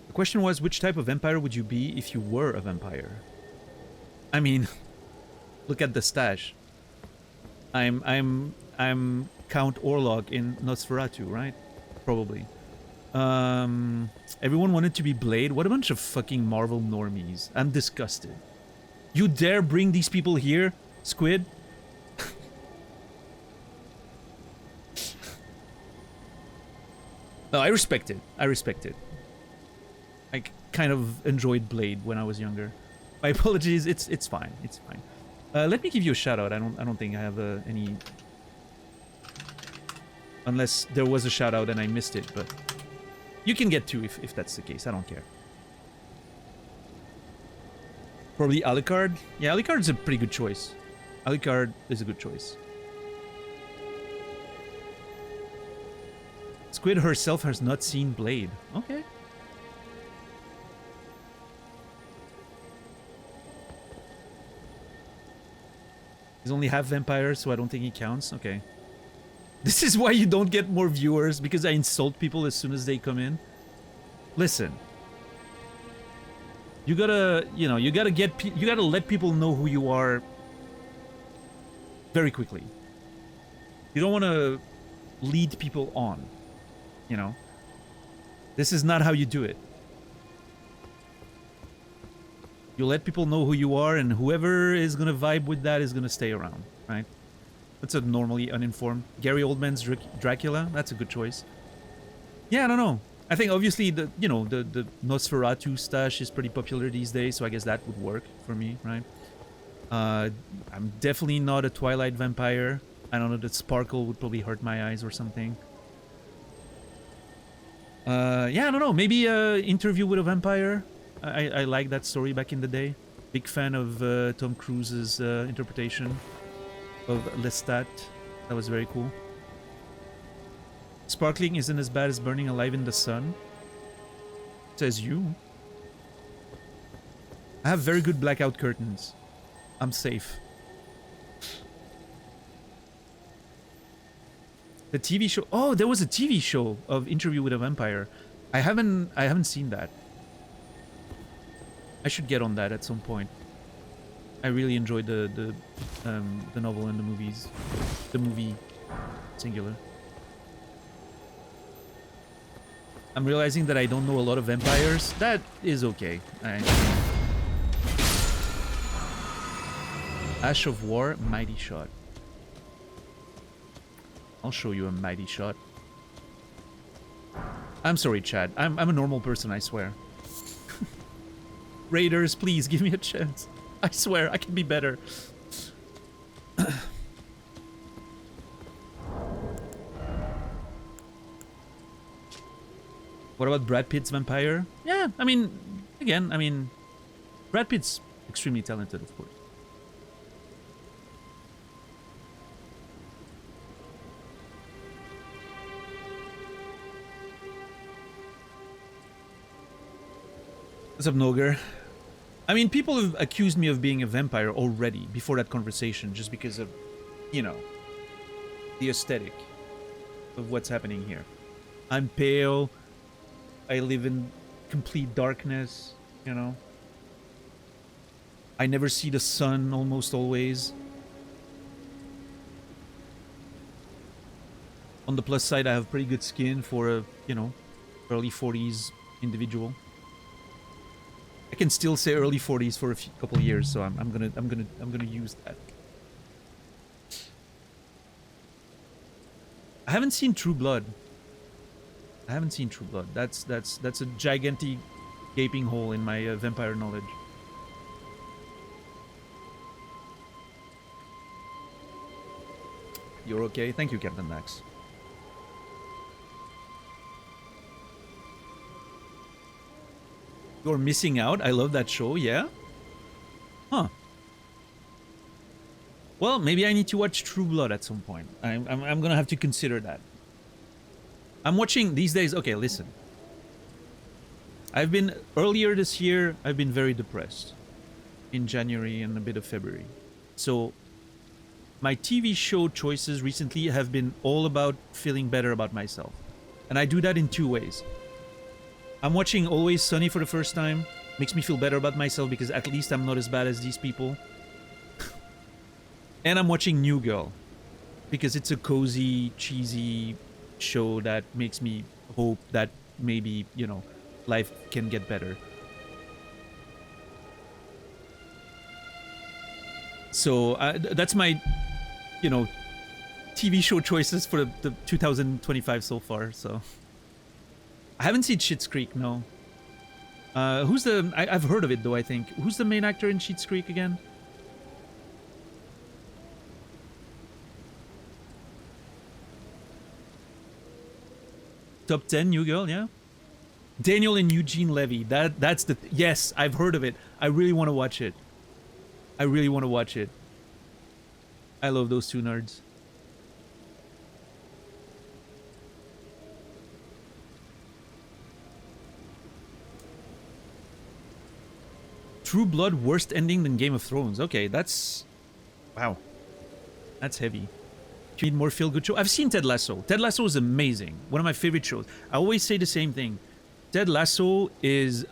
The question was, which type of vampire would you be if you were a vampire? I mean, look at the stash. I'm Count Orlok in Nosferatu, right? Probably. Everyone wanted to be Blade. What a bunch of fucking Marvel normies. I'm disgusted. You dare bring these people here, Squid? No, I respect it. I respect it. I kind of enjoyed Blade when I was younger. My apologies. It's fine. It's fine. Let me give you a shout out. I don't think I have any. Unless there was a shout out and I missed it, but you can get two if that's the case. I don't care. Probably Alucard. Yeah, Alucard's a pretty good choice. Alucard is a good choice. Squid herself has not seen Blade. Okay. He's only half vampire, so I don't think he counts. Okay. This is why you don't get more viewers, because I insult people as soon as they come in. Listen. You gotta, you know, you gotta let people know who you are very quickly. You don't want to lead people on, you know? This is not how you do it. You let people know who you are, and whoever is gonna vibe with that is gonna stay around, right? That's a normally uninformed. Gary Oldman's Dracula, that's a good choice. Yeah, I don't know. I think obviously the Nosferatu stash is pretty popular these days, so I guess that would work for me, right? I'm definitely not a Twilight vampire. I don't know, that sparkle would probably hurt my eyes or something. Yeah, I don't know. Maybe Interview with a Vampire. I like that story back in the day. Big fan of Tom Cruise's interpretation of Lestat. That was very cool. Sparkling isn't as bad as burning alive in the sun. Says you. I have very good blackout curtains. I'm safe. The TV show. Oh, there was a TV show of Interview with a Vampire. I haven't seen that. I should get on that at some point. I really enjoyed the novel and the movies. The movie, singular. I'm realizing that I don't know a lot of vampires. That is okay. Ash of War, Mighty Shot. I'll show you a mighty shot. I'm sorry, Chad. I'm a normal person, I swear. Raiders, please give me a chance. I swear, I can be better. What about Brad Pitt's vampire? Yeah, I mean, again, Brad Pitt's extremely talented, of course. What's up, Noger? I mean, people have accused me of being a vampire already before that conversation, just because of, you know, the aesthetic of what's happening here. I'm pale. I live in complete darkness, you know. I never see the sun almost always. On the plus side, I have pretty good skin for a, you know, early 40s individual. I can still say early 40s for a couple years, so I'm gonna use that. I haven't seen True Blood. That's a gigantic gaping hole in my vampire knowledge. You're okay? Thank you, Captain Max. You're missing out? I love that show, yeah? Huh. Well, maybe I need to watch True Blood at some point. I'm gonna have to consider that. I'm watching these days. Okay, listen. Earlier this year, I've been very depressed. In January and a bit of February. So, my TV show choices recently have been all about feeling better about myself. And I do that in two ways. I'm watching Always Sunny for the first time. Makes me feel better about myself because at least I'm not as bad as these people. And I'm watching New Girl. Because it's a cozy, cheesy show that makes me hope that maybe, you know, life can get better. So that's my, you know, TV show choices for the 2025 so far. So I haven't seen Schitt's Creek, no. Who's the... I've heard of it, though, I think. Who's the main actor in Schitt's Creek again? Top 10, New Girl, yeah? Daniel and Eugene Levy. That's the... Yes, I've heard of it. I really want to watch it. I really want to watch it. I love those two nerds. True Blood worst ending than Game of Thrones. Okay, that's... Wow. That's heavy. Do you need more feel-good show? I've seen Ted Lasso. Ted Lasso is amazing. One of my favorite shows. I always say the same thing. Ted Lasso is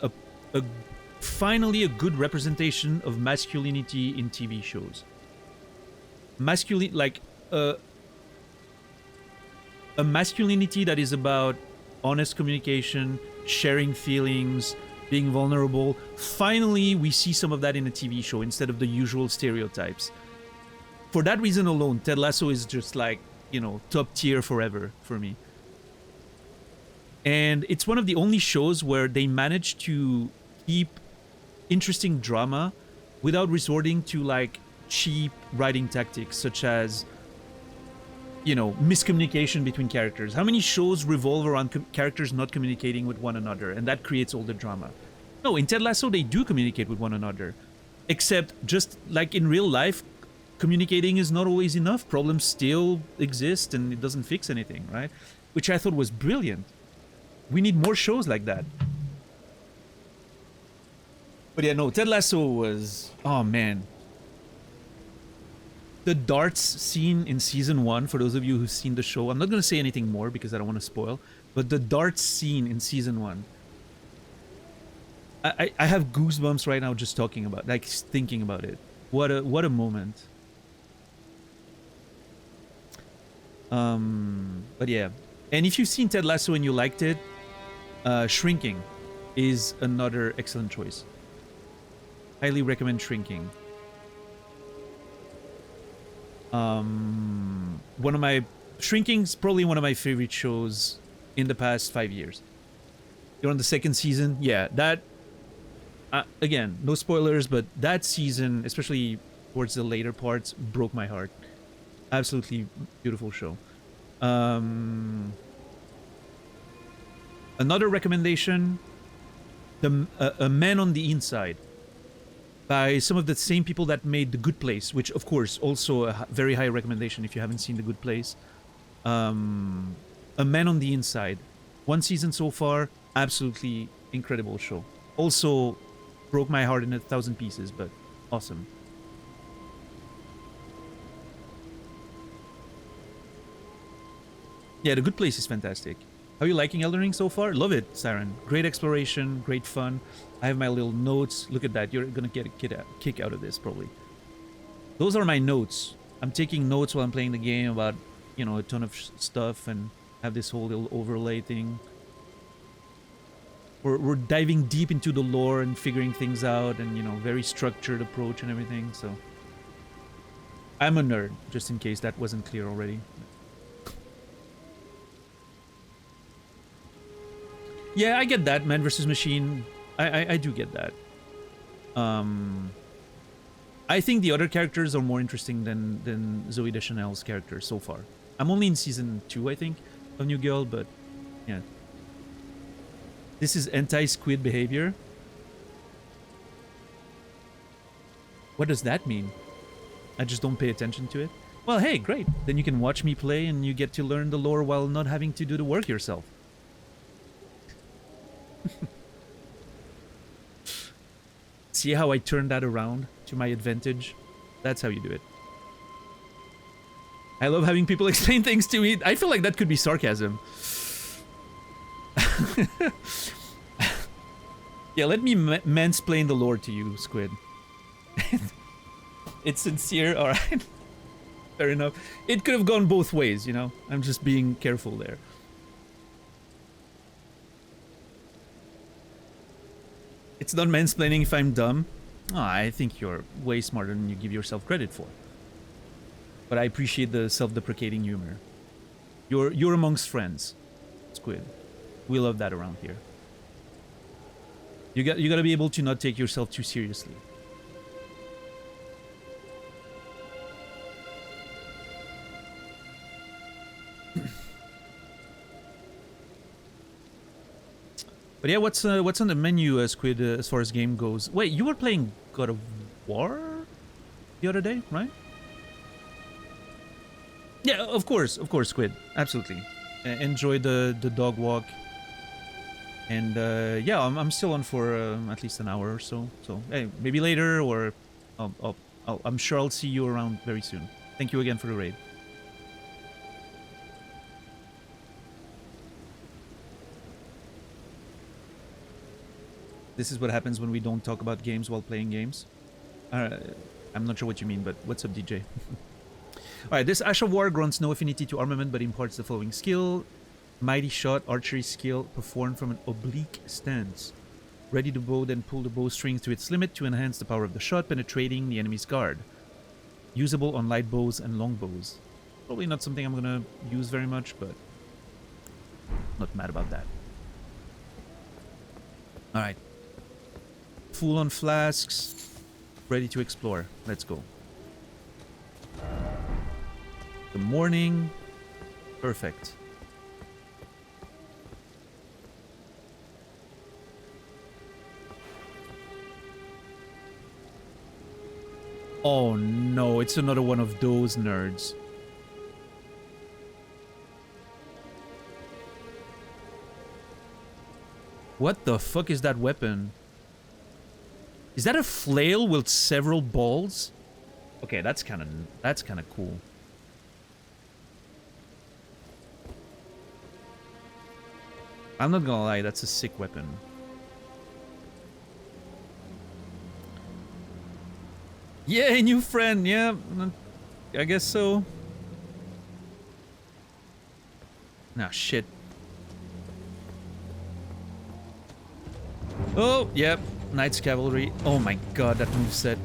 finally a good representation of masculinity in TV shows. Like a masculinity that is about honest communication, sharing feelings, being vulnerable. Finally, we see some of that in a TV show instead of the usual stereotypes. For that reason alone, Ted Lasso is just like, you know, top tier forever for me. And it's one of the only shows where they manage to keep interesting drama without resorting to like cheap writing tactics such as, you know, miscommunication between characters. How many shows revolve around characters not communicating with one another, and that creates all the drama? No, in Ted Lasso they do communicate with one another, except just like in real life, communicating is not always enough. Problems still exist and it doesn't fix anything, right? Which I thought was brilliant. We need more shows like that. But yeah, no, Ted Lasso was... Oh, man. The darts scene in Season 1, for those of you who've seen the show, I'm not going to say anything more because I don't want to spoil, but the darts scene in Season 1... I have goosebumps right now just talking about, like, thinking about it. What a moment. But yeah. And if you've seen Ted Lasso and you liked it, Shrinking is another excellent choice. Highly recommend Shrinking. Shrinking's probably one of my favorite shows in the past 5 years. You're on the second season. Yeah, that... again, no spoilers, but that season, especially towards the later parts, broke my heart. Absolutely beautiful show. Another recommendation, A Man on the Inside, by some of the same people that made The Good Place, which of course also a very high recommendation if you haven't seen The Good Place. A Man on the Inside, 1 season so far, absolutely incredible show. Also broke my heart in 1,000 pieces, but awesome. Yeah, The Good Place is fantastic. How are you liking Elden Ring so far? Love it, Siren. Great exploration, great fun. I have my little notes. Look at that. You're gonna get a kick out of this, probably. Those are my notes. I'm taking notes while I'm playing the game about, you know, a ton of stuff, and have this whole little overlay thing. We're diving deep into the lore and figuring things out, and, you know, very structured approach and everything, so... I'm a nerd, just in case that wasn't clear already. Yeah, I get that, Man vs. Machine. I do get that. I think the other characters are more interesting than Zooey Deschanel's character so far. I'm only in season 2, I think, of New Girl, but yeah. This is anti-squid behavior. What does that mean? I just don't pay attention to it? Well, hey, great. Then you can watch me play and you get to learn the lore while not having to do the work yourself. See how I turned that around to my advantage? That's how you do it. I love having people explain things to me. I feel like that could be sarcasm. Yeah, let me mansplain the lore to you, Squid. It's sincere, alright. Fair enough. It could have gone both ways, you know? I'm just being careful there. It's not mansplaining if I'm dumb. Oh, I think you're way smarter than you give yourself credit for. But I appreciate the self-deprecating humor. You're amongst friends, Squid. We love that around here. You gotta be able to not take yourself too seriously. But yeah, what's on the menu, Squid, as far as game goes? Wait, you were playing God of War the other day, right? Yeah, of course, Squid. Absolutely. Enjoy the dog walk. And yeah, I'm still on for at least an hour or so. So hey, maybe later, or I'm sure I'll see you around very soon. Thank you again for the raid. This is what happens when we don't talk about games while playing games. I'm not sure what you mean, but what's up, DJ? Alright, this Ash of War grants no affinity to armament, but imparts the following skill. Mighty Shot, archery skill, performed from an oblique stance. Ready to bow, then pull the bowstring to its limit to enhance the power of the shot, penetrating the enemy's guard. Usable on light bows and long bows. Probably not something I'm gonna use very much, but not mad about that. Alright. Full on flasks. Ready to explore. Let's go. The morning. Perfect. Oh no, it's another one of those nerds. What the fuck is that weapon? Is that a flail with several balls? Okay, that's kind of cool. I'm not gonna lie, that's a sick weapon. Yeah, new friend, yeah, I guess so. Nah, shit. Oh, yep, Knights Cavalry. Oh my god, that moveset.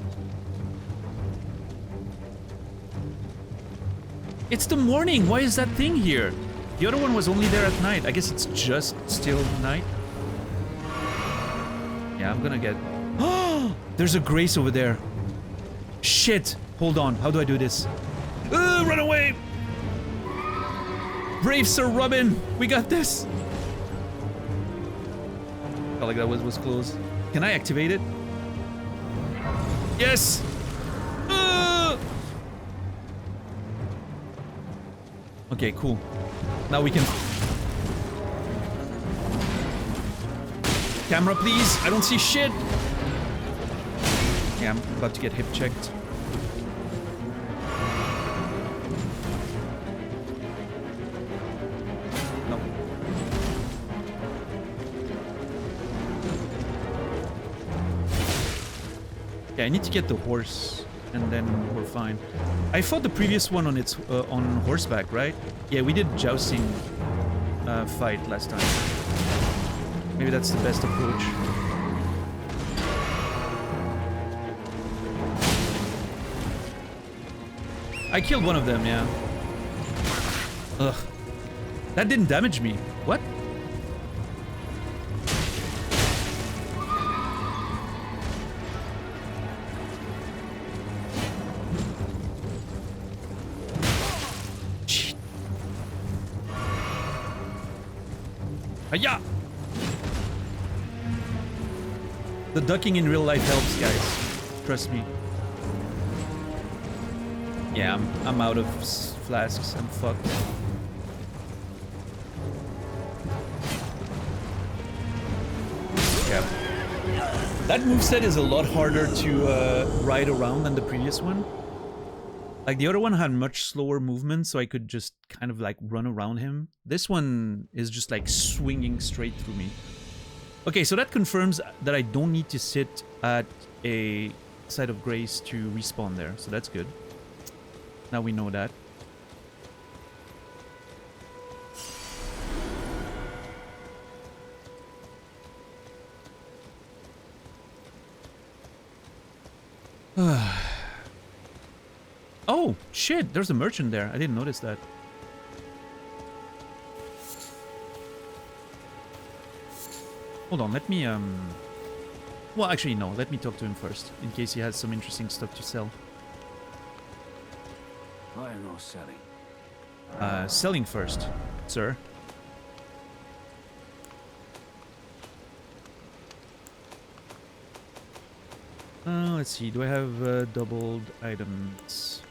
It's the morning, why is that thing here? The other one was only there at night. I guess it's just still night. Yeah, I'm gonna get... Oh, there's a Grace over there. Shit! Hold on, how do I do this? Run away! Brave Sir Robin! We got this! Felt like that was close. Can I activate it? Yes! Okay, cool. Now we can... Camera, please! I don't see shit! Yeah, I'm about to get hip checked. No. Yeah, I need to get the horse, and then we're fine. I fought the previous one on its on horseback, right? Yeah, we did jousting fight last time. Maybe that's the best approach. I killed one of them, yeah. Ugh. That didn't damage me. What? Shit. Hiya! The ducking in real life helps, guys. Trust me. Yeah, I'm out of flasks. I'm fucked. Yeah. That moveset is a lot harder to ride around than the previous one. Like, the other one had much slower movement, so I could just kind of, like, run around him. This one is just, like, swinging straight through me. Okay, so that confirms that I don't need to sit at a site of grace to respawn there, so that's good. Now we know that. Oh, shit, there's a merchant there. I didn't notice that. Hold on, let me, well, actually, no, let me talk to him first, in case he has some interesting stuff to sell. Buying or selling? Selling first, sir. Let's see, do I have doubled items?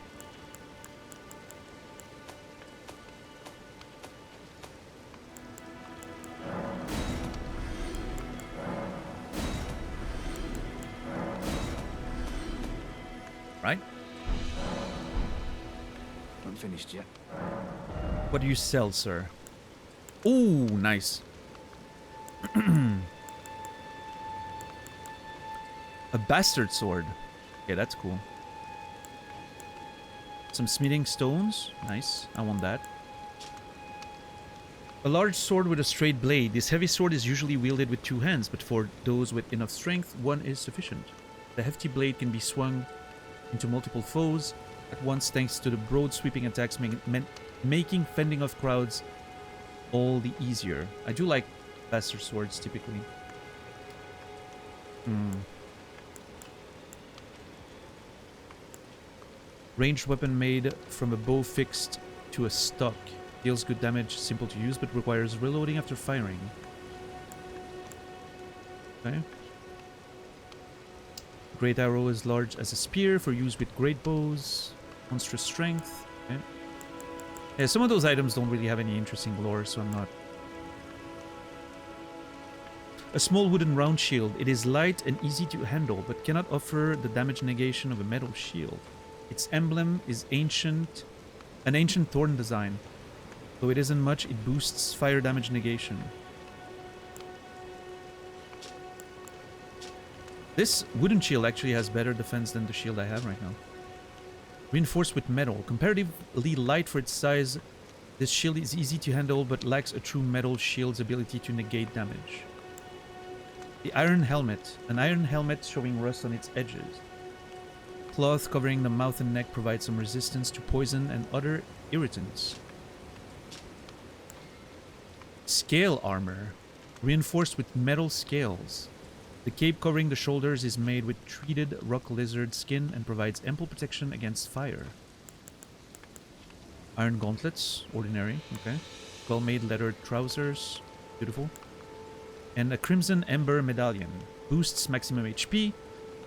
right? Not finished yet. What do you sell, sir? Ooh, nice. A bastard sword. Okay, that's cool. Some smithing stones. Nice. I want that. A large sword with a straight blade. This heavy sword is usually wielded with 2 hands, but for those with enough strength, 1 is sufficient. The hefty blade can be swung into multiple foes at once thanks to the broad sweeping attacks, making fending off crowds all the easier. I do like faster swords typically. Ranged weapon made from a bow fixed to a stock. Deals good damage, simple to use, but requires reloading after firing. Okay. Great arrow is large as a spear for use with great bows. Monstrous strength. Okay. Yeah, some of those items don't really have any interesting lore, so I'm not... A small wooden round shield. It is light and easy to handle, but cannot offer the damage negation of a metal shield. Its emblem is an ancient thorn design. Though it isn't much, it boosts fire damage negation. This wooden shield actually has better defense than the shield I have right now. Reinforced with metal. Comparatively light for its size, this shield is easy to handle but lacks a true metal shield's ability to negate damage. The iron helmet. An iron helmet showing rust on its edges. Cloth covering the mouth and neck provides some resistance to poison and other irritants. Scale armor. Reinforced with metal scales. The cape covering the shoulders is made with treated rock lizard skin and provides ample protection against fire. Iron gauntlets. Ordinary. Okay. Well-made leather trousers. Beautiful. And a crimson ember medallion. Boosts maximum HP.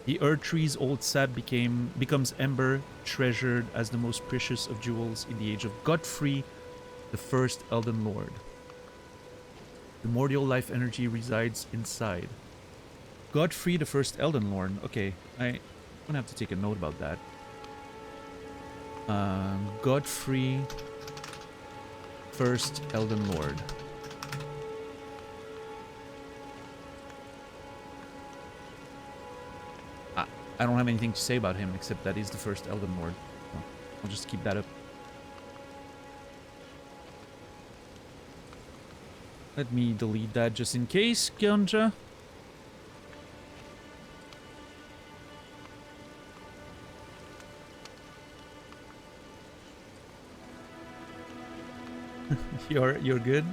The Erdtree's old sap becomes ember, treasured as the most precious of jewels in the age of Godfrey, the first Elden Lord. Primordial life energy resides inside. Godfrey, the first Elden Lord. Okay, I'm gonna have to take a note about that. Godfrey, first Elden Lord. I don't have anything to say about him except that he's the first Elden Lord. So I'll just keep that up. Let me delete that just in case, Ganja. You're good?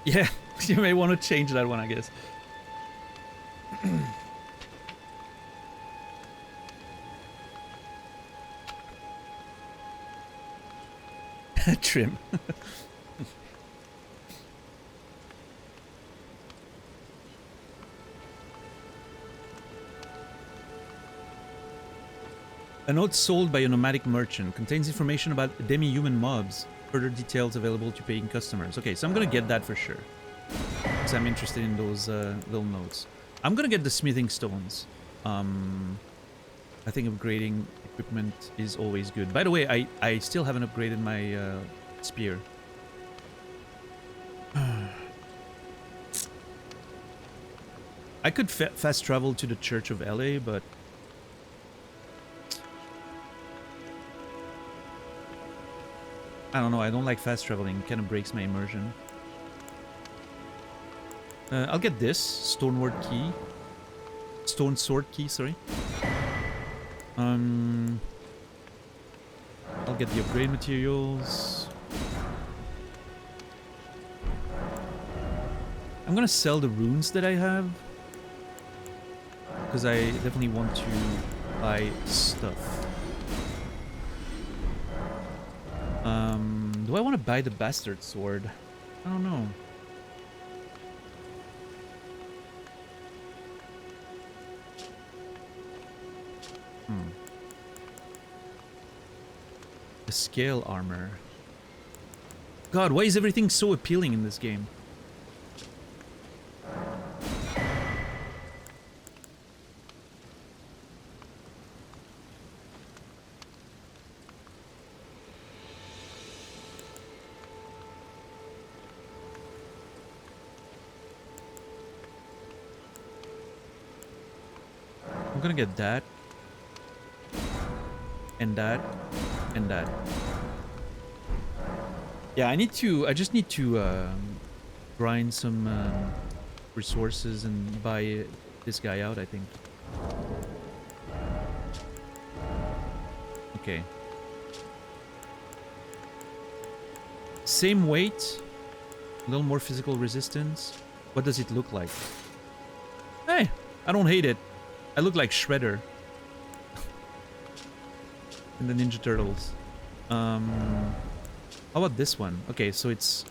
Yeah, you may want to change that one, I guess. Trim. A note sold by a nomadic merchant contains information about demi-human mobs. Further details available to paying customers. Okay, so I'm gonna get that for sure. Because I'm interested in those little notes. I'm gonna get the smithing stones. I think upgrading equipment is always good. By the way, I still haven't upgraded my spear. I could fast travel to the Church of LA, but... I don't know, I don't like fast traveling. It kind of breaks my immersion. I'll get this. Stone sword key, sorry. I'll get the upgrade materials. I'm gonna sell the runes that I have. Because I definitely want to buy stuff. Do I want to buy the bastard sword? I don't know. The scale armor. God, why is everything so appealing in this game? I'm gonna get that. And that. And that. Yeah, I just need to grind some resources and buy this guy out, I think. Okay. Same weight, a little more physical resistance. What does it look like? Hey, I don't hate it. I look like Shredder in the Ninja Turtles. How about this one? Okay, so it's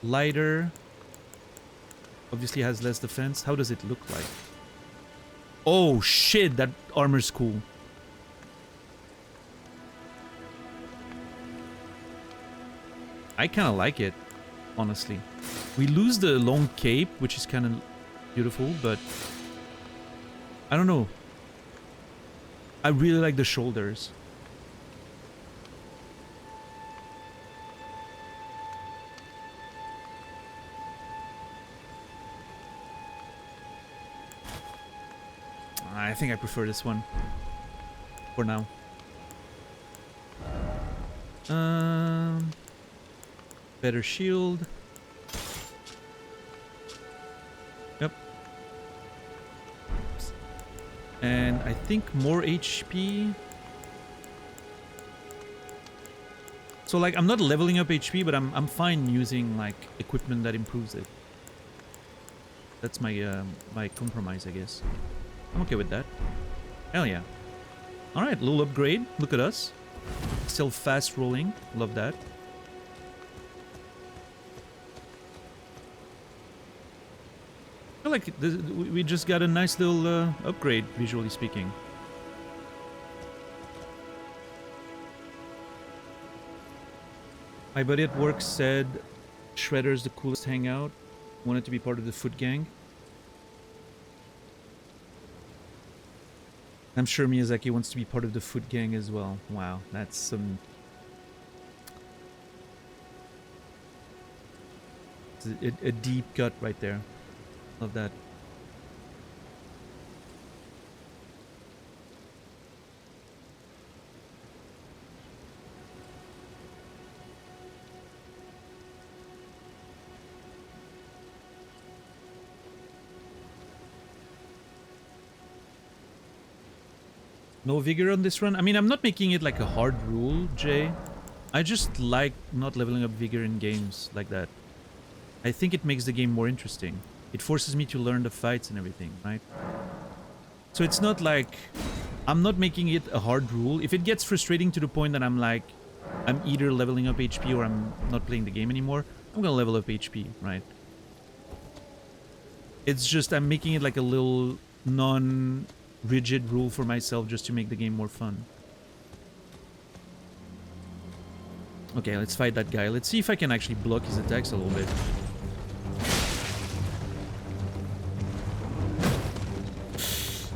lighter. Obviously has less defense. How does it look like? Oh shit, that armor's cool. I kind of like it, honestly. We lose the long cape, which is kind of beautiful, but I don't know. I really like the shoulders. I think I prefer this one for now. Better shield. Yep. And I think more HP. So like I'm not leveling up HP, but I'm fine using like equipment that improves it. That's my my compromise, I guess. I'm okay with that. Hell yeah. Alright, little upgrade. Look at us. Still fast rolling. Love that. I feel like we just got a nice little upgrade, visually speaking. My buddy at work said Shredder's the coolest hangout. Wanted to be part of the foot gang. I'm sure Miyazaki wants to be part of the foot gang as well. Wow, that's some... a deep cut right there. Love that. No vigor on this run? I mean, I'm not making it like a hard rule, Jay. I just like not leveling up vigor in games like that. I think it makes the game more interesting. It forces me to learn the fights and everything, right? So it's not like... I'm not making it a hard rule. If it gets frustrating to the point that I'm like... I'm either leveling up HP or I'm not playing the game anymore, I'm gonna level up HP, right? It's just I'm making it like a little non-rigid rule for myself just to make the game more fun. Okay, let's fight that guy. Let's see if I can actually block his attacks a little bit.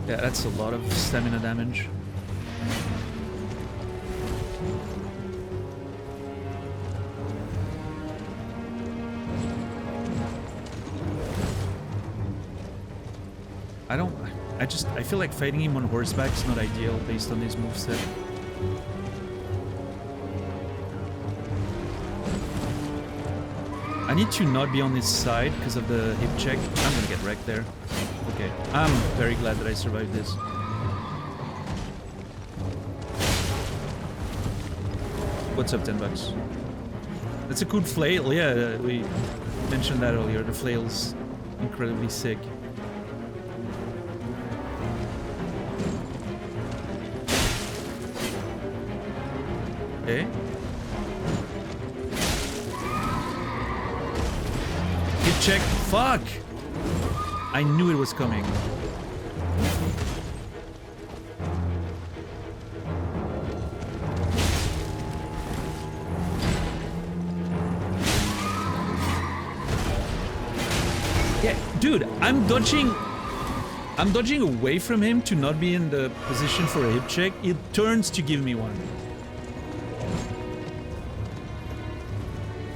Yeah, that's a lot of stamina damage. I feel like fighting him on horseback is not ideal based on his moveset. I need to not be on his side because of the hip check. I'm gonna get wrecked there. Okay, I'm very glad that I survived this. What's up, $10? That's a cool flail. Yeah, we mentioned that earlier. The flail's incredibly sick. Okay. Hit check. Fuck! I knew it was coming. Dude, I'm dodging away from him to not be in the position for a hip check. It turns to give me one.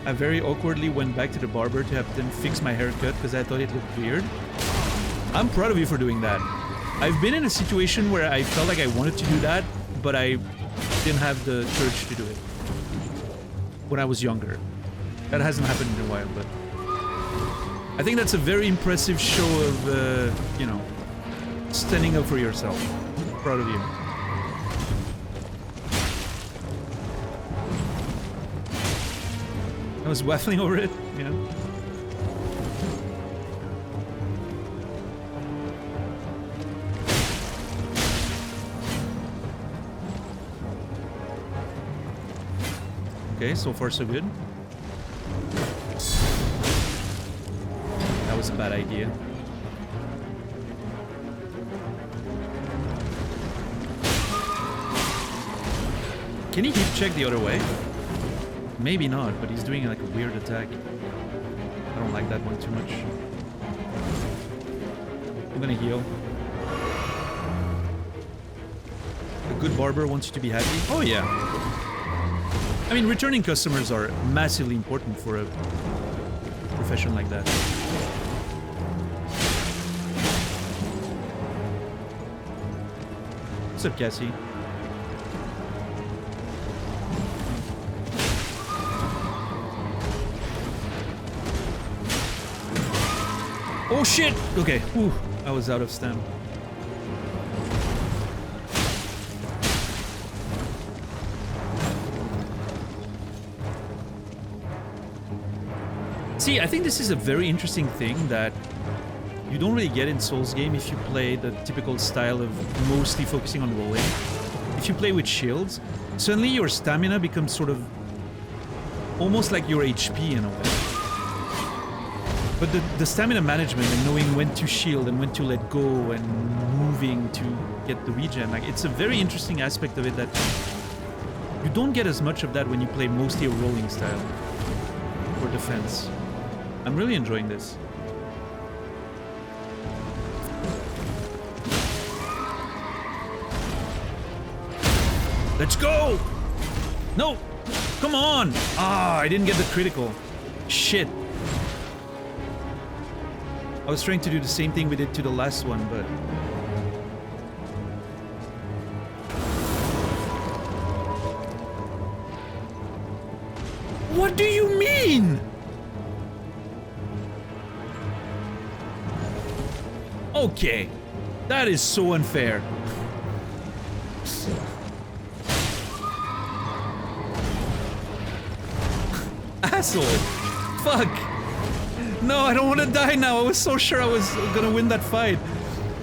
I very awkwardly went back to the barber to have them fix my haircut because I thought it looked weird. I'm proud of you for doing that. I've been in a situation where I felt like I wanted to do that, but I didn't have the courage to do it when I was younger. That hasn't happened in a while, but I think that's a very impressive show of, you know, standing up for yourself. Proud of you. I was waffling over it, you know. Okay, so far so good. That was a bad idea. Can he hip check the other way? Maybe not, but he's doing like a weird attack. I don't like that one too much. I'm gonna heal. A good barber wants you to be happy. Oh yeah. I mean, returning customers are massively important for a profession like that. What's up, Cassie? Oh shit! Okay, ooh, I was out of stam. See, I think this is a very interesting thing that you don't really get in Souls game if you play the typical style of mostly focusing on rolling. If you play with shields, suddenly your stamina becomes sort of almost like your HP in a way. But the stamina management and knowing when to shield and when to let go and moving to get the regen, like, it's a very interesting aspect of it that you don't get as much of that when you play mostly a rolling style or defense. I'm really enjoying this. Let's go! No! Come on! Ah, I didn't get the critical. Shit. I was trying to do the same thing we did to the last one, but... What do you mean? Okay. That is so unfair. Asshole. Fuck. No, I don't want to die now. I was so sure I was gonna win that fight.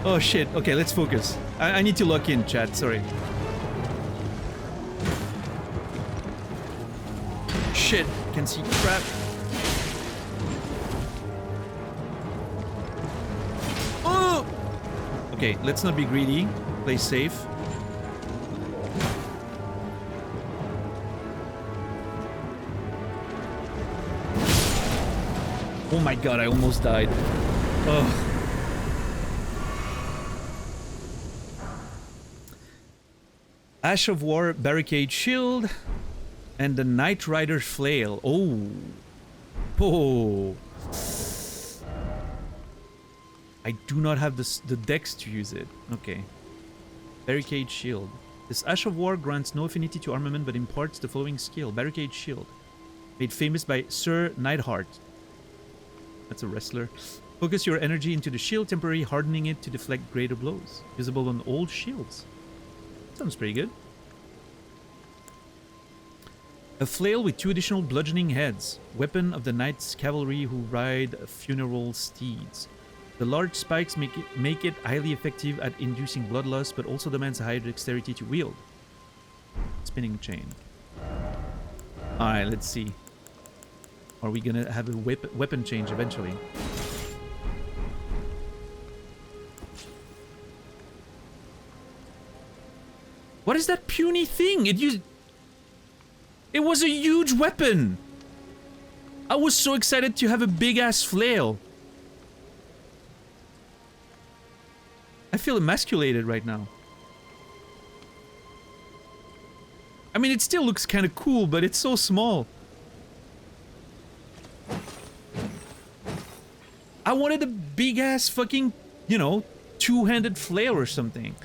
Oh shit. Okay, let's focus. I need to lock in, chat. Sorry. Shit. Can see crap. Oh! Okay, let's not be greedy. Play safe. Oh my god, I almost died. Oh. Ash of War, Barricade Shield, and the Knight Rider Flail. Oh. Oh. I do not have the dex to use it. Okay. Barricade Shield. This Ash of War grants no affinity to armament but imparts the following skill. Barricade Shield. Made famous by Sir Neidhart. That's a wrestler. Focus your energy into the shield, temporarily hardening it to deflect greater blows. Visible on all shields. Sounds pretty good. A flail with 2 additional bludgeoning heads. Weapon of the knights cavalry who ride funeral steeds. The large spikes make it highly effective at inducing bloodlust, but also demands a higher dexterity to wield. Spinning chain. Alright, let's see. Are we gonna have a weapon change eventually? What is that puny thing? It was a huge weapon! I was so excited to have a big ass flail. I feel emasculated right now. I mean, it still looks kind of cool, but it's so small. I wanted a big-ass fucking, you know, two-handed flail or something.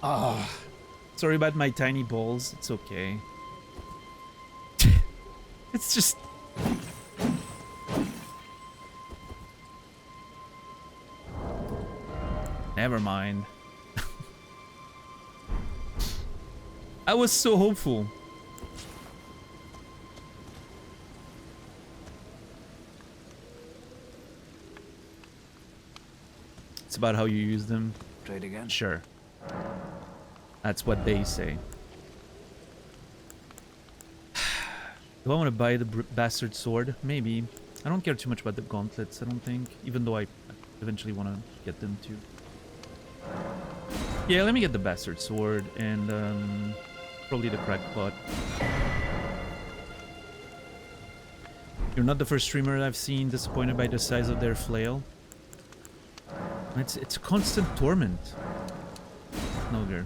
Ah, sorry about my tiny balls. It's okay. It's just... Never mind. I was so hopeful. It's about how you use them. Trade again? Sure. That's what they say. Do I want to buy the bastard sword? Maybe. I don't care too much about the gauntlets, I don't think. Even though I eventually want to get them too. Yeah, let me get the bastard sword and probably the crackpot. You're not the first streamer I've seen disappointed by the size of their flail. It's a constant torment. Nogger.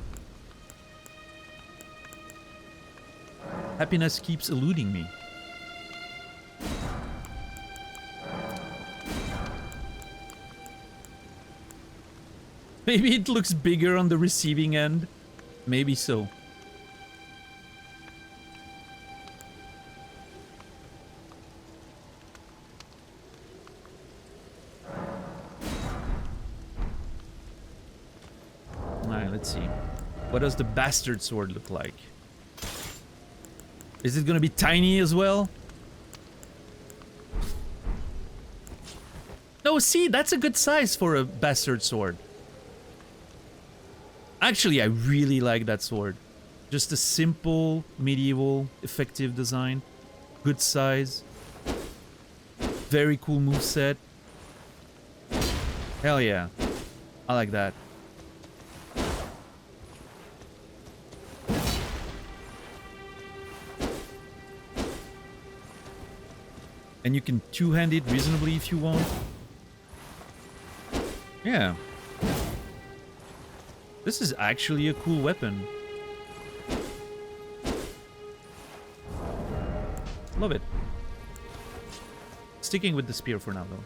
Happiness keeps eluding me. Maybe it looks bigger on the receiving end. Maybe so. Alright, let's see. What does the bastard sword look like? Is it gonna be tiny as well? No, see, that's a good size for a bastard sword. Actually, I really like that sword. Just a simple, medieval, effective design. Good size. Very cool moveset. Hell yeah. I like that. And you can two-hand it reasonably if you want. Yeah. This is actually a cool weapon. Love it. Sticking with the spear for now, though.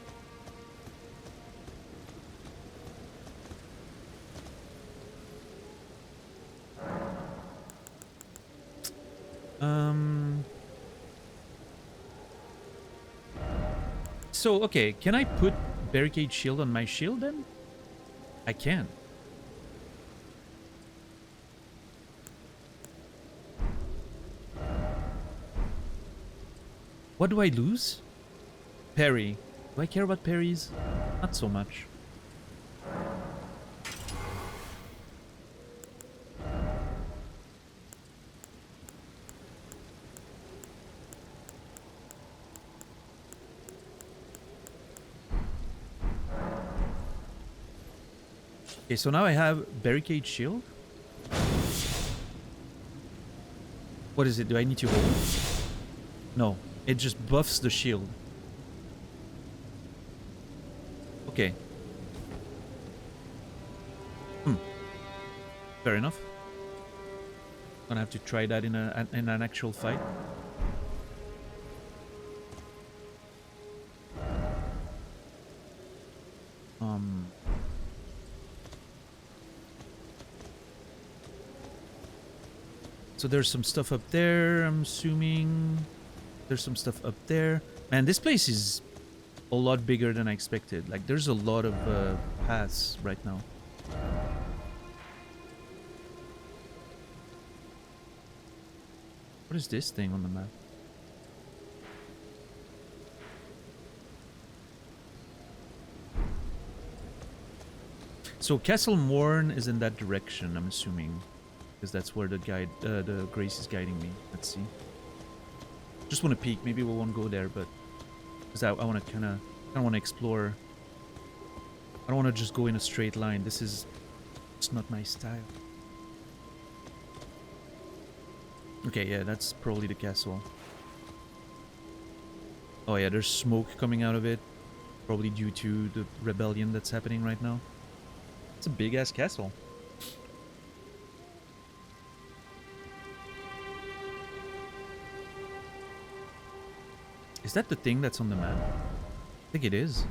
So, okay, can I put barricade shield on my shield then? I can. What do I lose? Parry. Do I care about parries? Not so much. Okay, so now I have barricade shield. What is it? Do I need to hold? No, it just buffs the shield. Okay. Fair enough. Gonna have to try that in an actual fight. So there's some stuff up there, I'm assuming. There's some stuff up there. Man, this place is a lot bigger than I expected. Like, there's a lot of paths right now. What is this thing on the map? So Castle Morn is in that direction, I'm assuming. Because that's where the guide, the Grace is guiding me. Let's see. Just want to peek. Maybe we won't go there, but because I want to kind of want to explore. I don't want to just go in a straight line. This is just not my style. Okay, yeah, that's probably the castle. Oh yeah, there's smoke coming out of it, probably due to the rebellion that's happening right now. It's a big ass castle. Is that the thing that's on the map? I think it is.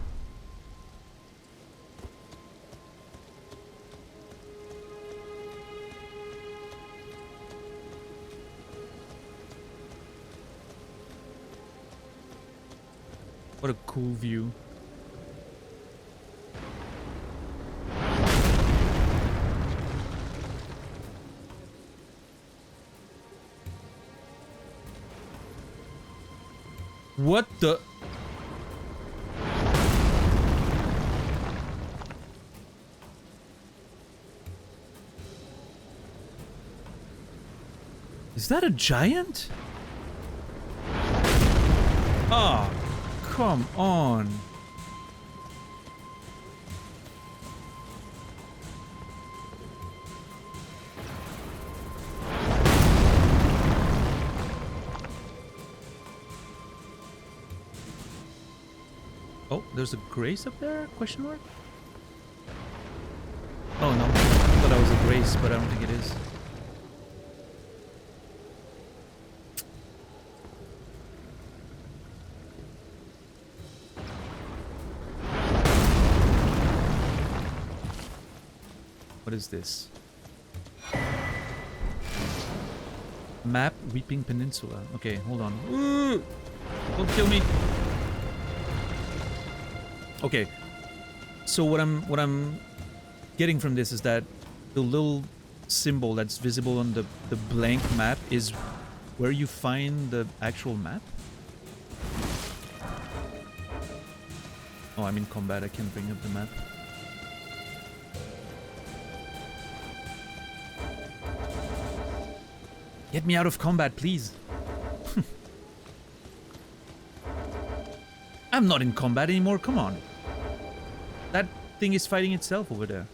What a cool view. What the? Is that a giant? Oh, come on. Oh, there's a grace up there? Question mark? Oh no, I thought that was a grace, but I don't think it is. What is this? Map Weeping Peninsula. Okay, hold on. Ooh! Don't kill me. Okay. So what I'm getting from this is that the little symbol that's visible on the blank map is where you find the actual map. Oh, I'm in combat. I can't bring up the map. Get me out of combat, please. I'm not in combat anymore, come on. That thing is fighting itself over there.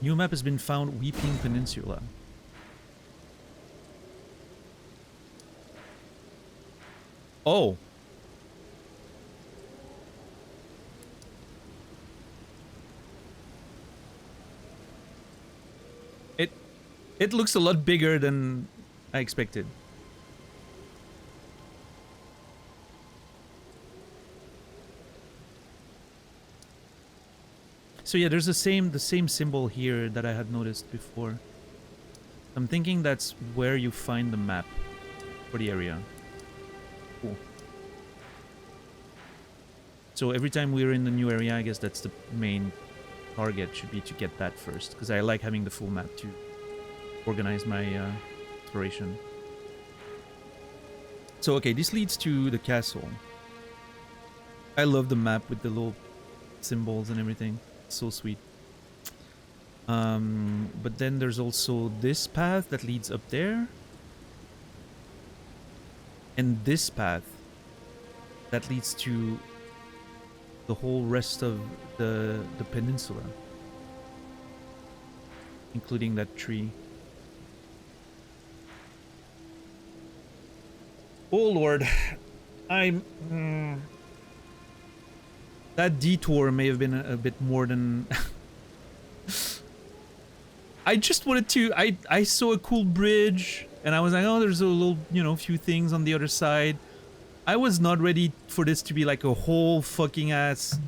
New map has been found, Weeping Peninsula. Oh. It looks a lot bigger than I expected. So yeah, there's the same symbol here that I had noticed before. I'm thinking that's where you find the map for the area. Cool. So every time we're in the new area, I guess that's the main target, should be to get that first, because I like having the full map to organize my exploration. So okay, this leads to the castle. I love the map with the little symbols and everything. It's so sweet. But then there's also this path that leads up there. And this path that leads to the whole rest of the peninsula. Including that tree. Oh lord, I'm... that detour may have been a bit more than... I just wanted to... I saw a cool bridge, and I was like, oh, there's a little, you know, few things on the other side. I was not ready for this to be like a whole fucking ass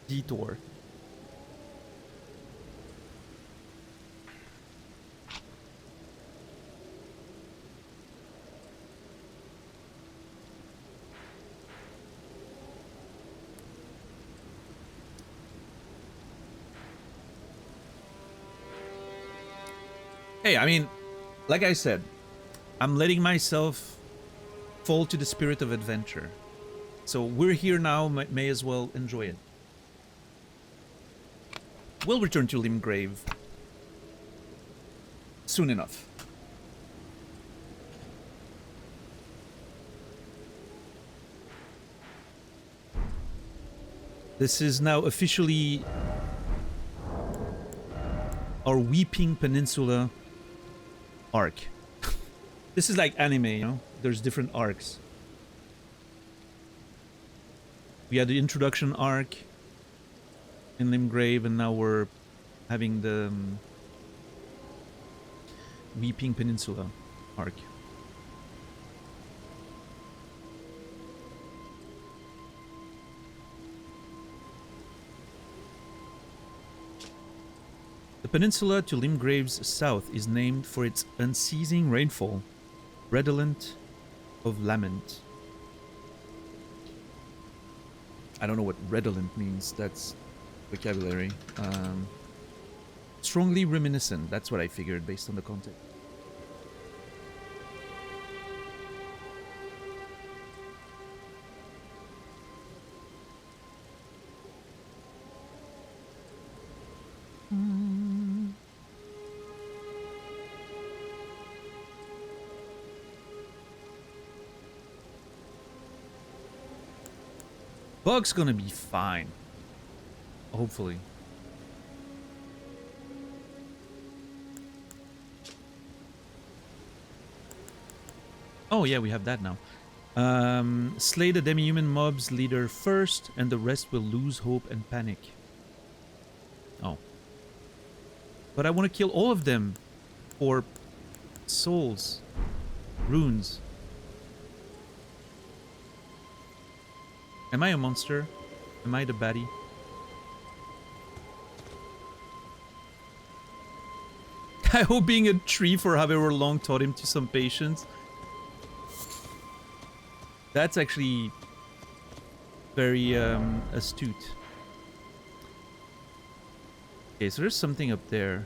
detour. Hey, I mean, like I said, I'm letting myself fall to the spirit of adventure. So we're here now, may as well enjoy it. We'll return to Limgrave soon enough. This is now officially our Weeping Peninsula arc. This is like anime, you know? There's different arcs. We had the introduction arc in Limgrave, and now we're having the Weeping Peninsula arc. The peninsula to Limgrave's south is named for its unceasing rainfall, redolent of lament. I don't know what redolent means, that's vocabulary. Strongly reminiscent, that's what I figured based on the context. Bug's gonna be fine. Hopefully. Oh yeah, we have that now. Slay the demi-human mob's leader first, and the rest will lose hope and panic. Oh. But I want to kill all of them for souls. Runes. Am I a monster? Am I the baddie? I hope being a tree for however long taught him to some patience. That's actually very astute. Okay, so there's something up there.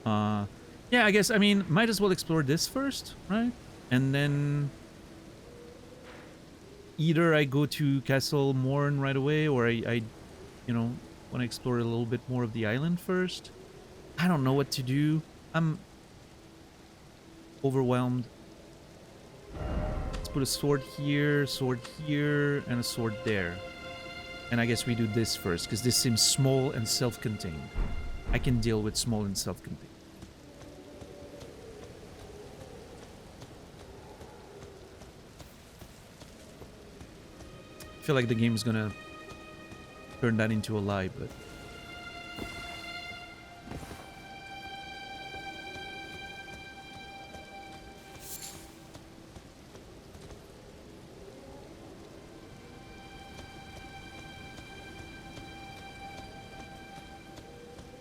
Yeah, I guess, I mean, might as well explore this first, right? And then either I go to Castle Morn right away, or I you know, want to explore a little bit more of the island first. I don't know what to do. I'm overwhelmed. Let's put a sword here, and a sword there. And I guess we do this first, because this seems small and self-contained. I can deal with small and self-contained. I feel like the game is gonna turn that into a lie, but...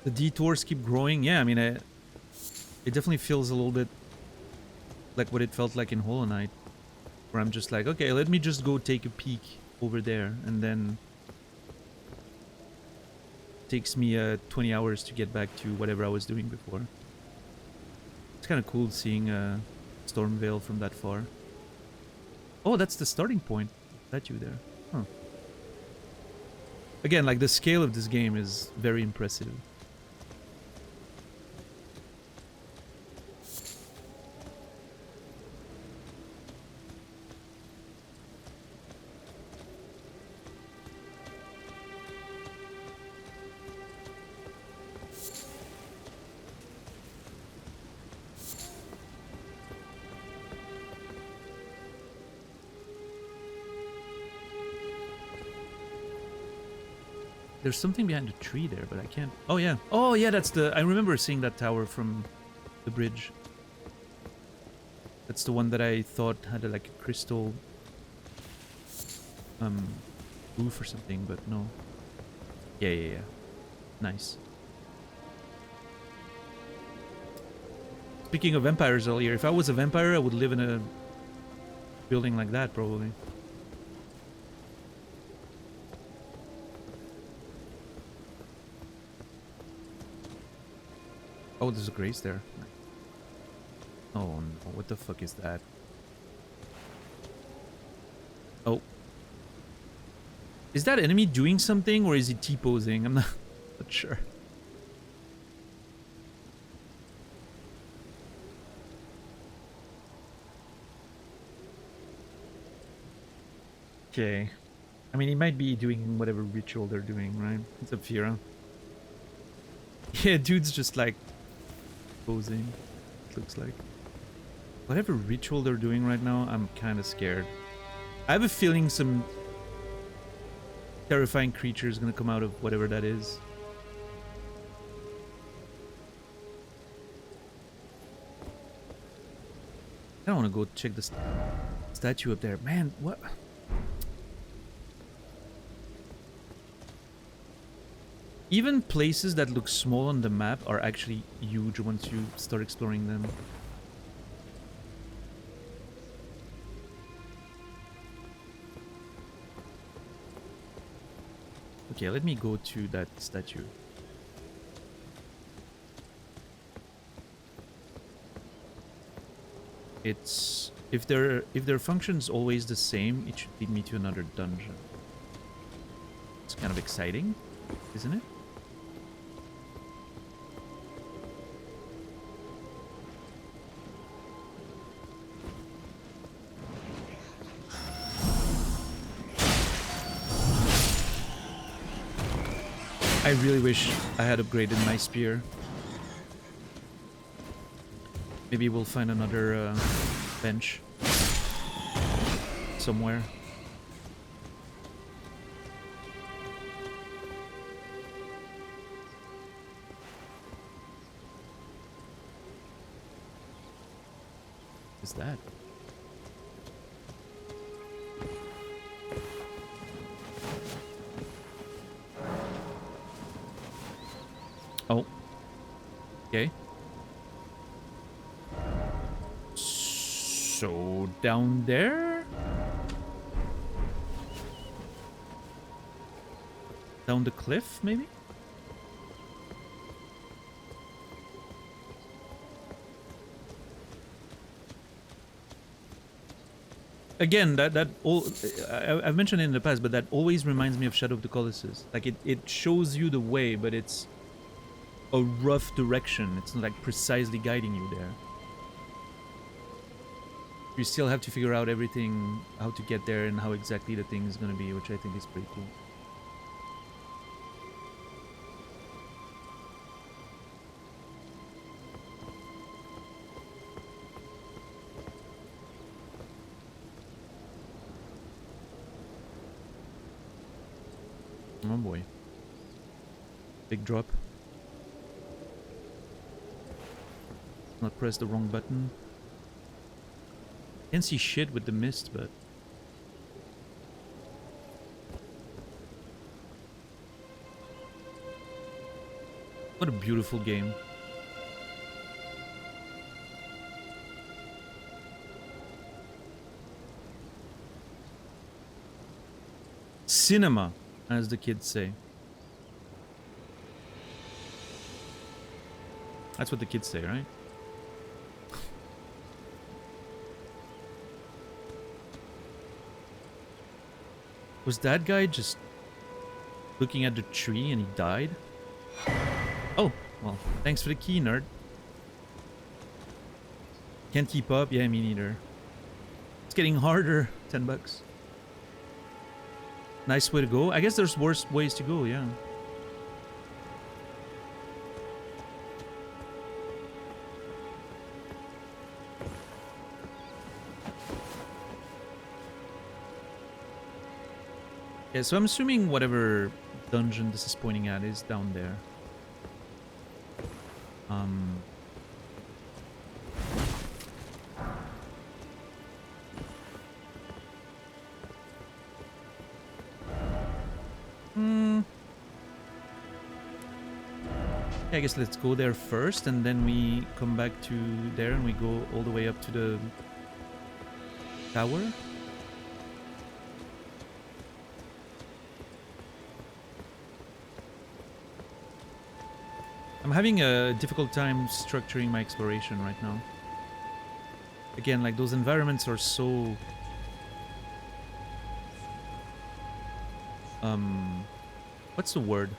The detours keep growing. Yeah, I mean, it definitely feels a little bit like what it felt like in Hollow Knight, where I'm just like, okay, let me just go take a peek over there, and then it takes me 20 hours to get back to whatever I was doing before. It's kind of cool seeing Stormvale from that far. Oh, that's the starting point. That you there. Huh. Again, like, the scale of this game is very impressive. There's something behind the tree there, but I can't... Oh, yeah. Oh, yeah, that's the... I remember seeing that tower from the bridge. That's the one that I thought had like a crystal... roof or something, but no. Yeah. Nice. Speaking of vampires earlier, if I was a vampire, I would live in a building like that, probably. Oh, there's a grace there. Oh no, what the fuck is that? Oh. Is that enemy doing something, or is he T-posing? I'm not sure. Okay. I mean, he might be doing whatever ritual they're doing, right? It's a Fira. Yeah, dude's just like posing, it looks like. Whatever ritual they're doing right now, I'm kind of scared. I have a feeling some terrifying creature is gonna come out of whatever that is. I don't want to go check the statue up there. Man, what? Even places that look small on the map are actually huge once you start exploring them. Okay, let me go to that statue. It's if their function's always the same, it should lead me to another dungeon. It's kind of exciting, isn't it? I really wish I had upgraded my spear. Maybe we'll find another bench somewhere. What's that? Oh. Okay. So down there? Down the cliff, maybe? Again, I've mentioned it in the past, but that always reminds me of Shadow of the Colossus. Like it shows you the way, but it's a rough direction. It's not like precisely guiding you there. You still have to figure out everything, how to get there and how exactly the thing is going to be, which I think is pretty cool. Oh boy. Big drop. Not press the wrong button. Can't see shit with the mist, but... What a beautiful game. Cinema, as the kids say. That's what the kids say, right? Was that guy just looking at the tree and he died? Oh, well, thanks for the key, nerd. Can't keep up? Yeah, me neither. It's getting harder. $10. Nice way to go. I guess there's worse ways to go, yeah. Yeah, so I'm assuming whatever dungeon this is pointing at is down there. Yeah, I guess let's go there first, and then we come back to there, and we go all the way up to the tower. I'm having a difficult time structuring my exploration right now. Again, like those environments are so... what's the word?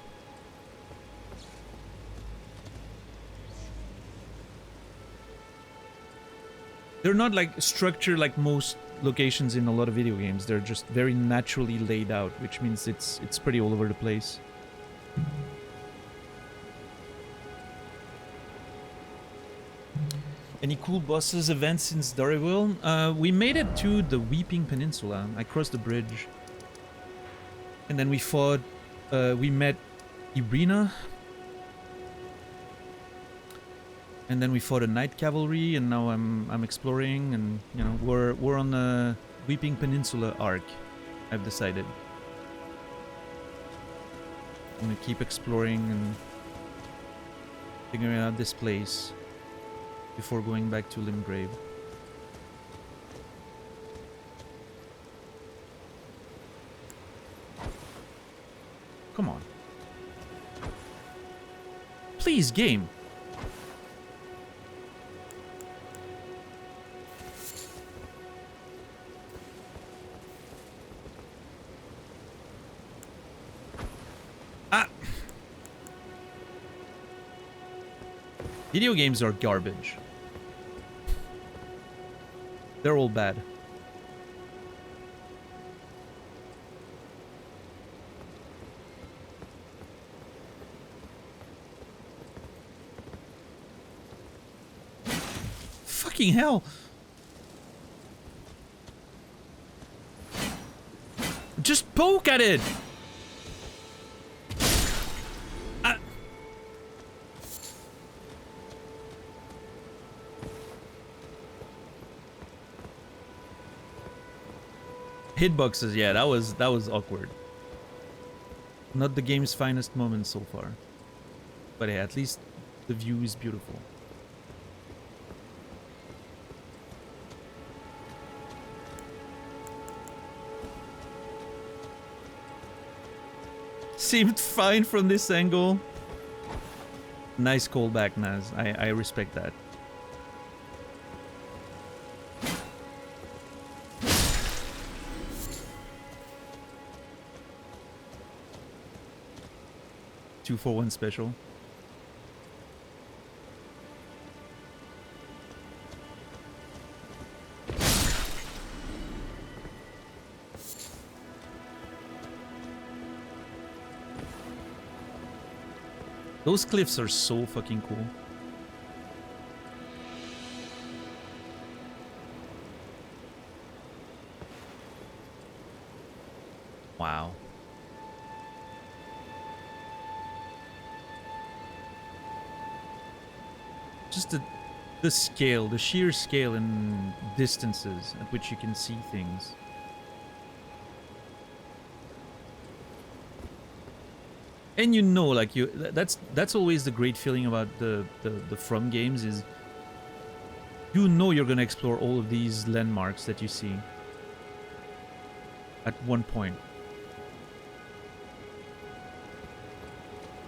They're not like structured like most locations in a lot of video games. They're just very naturally laid out, which means it's pretty all over the place. Any cool bosses events since Darrywell? We made it to the Weeping Peninsula. I crossed the bridge. And then we fought, we met Irina. And then we fought a night cavalry, and now I'm exploring, and you know, we're on the Weeping Peninsula arc, I've decided. I'm gonna keep exploring and figuring out this place before going back to Limgrave. Come on. Please, game. Ah! Video games are garbage. They're all bad. Fucking hell! Just poke at it! Hitboxes, yeah, that was awkward. Not the game's finest moment so far. But yeah, at least the view is beautiful. Seemed fine from this angle. Nice callback, Naz. I respect that. Two for one special. Those cliffs are so fucking cool. Wow. Just the scale, the sheer scale and distances at which you can see things. And you know, like that's always the great feeling about the From games is you know you're gonna explore all of these landmarks that you see at one point.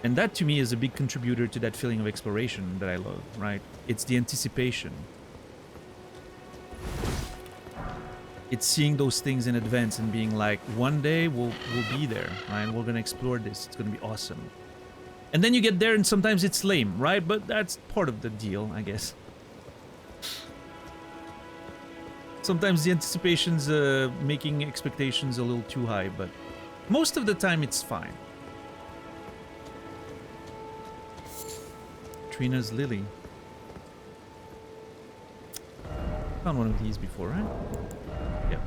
And that to me is a big contributor to that feeling of exploration that I love, right? It's the anticipation. It's seeing those things in advance and being like, one day we'll be there, right? We're gonna explore this. It's gonna be awesome. And then you get there and sometimes it's lame, right? But that's part of the deal, I guess. Sometimes the anticipation's making expectations a little too high, but most of the time it's fine. Trina's Lily. Found one of these before, right? Yep.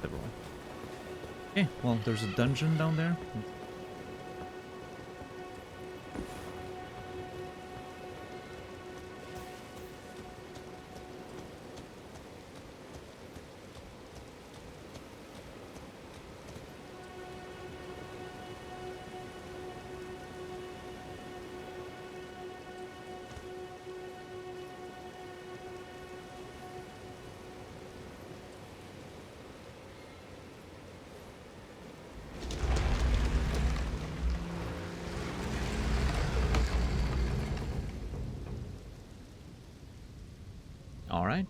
Everyone. Okay, well, there's a dungeon down there. All right.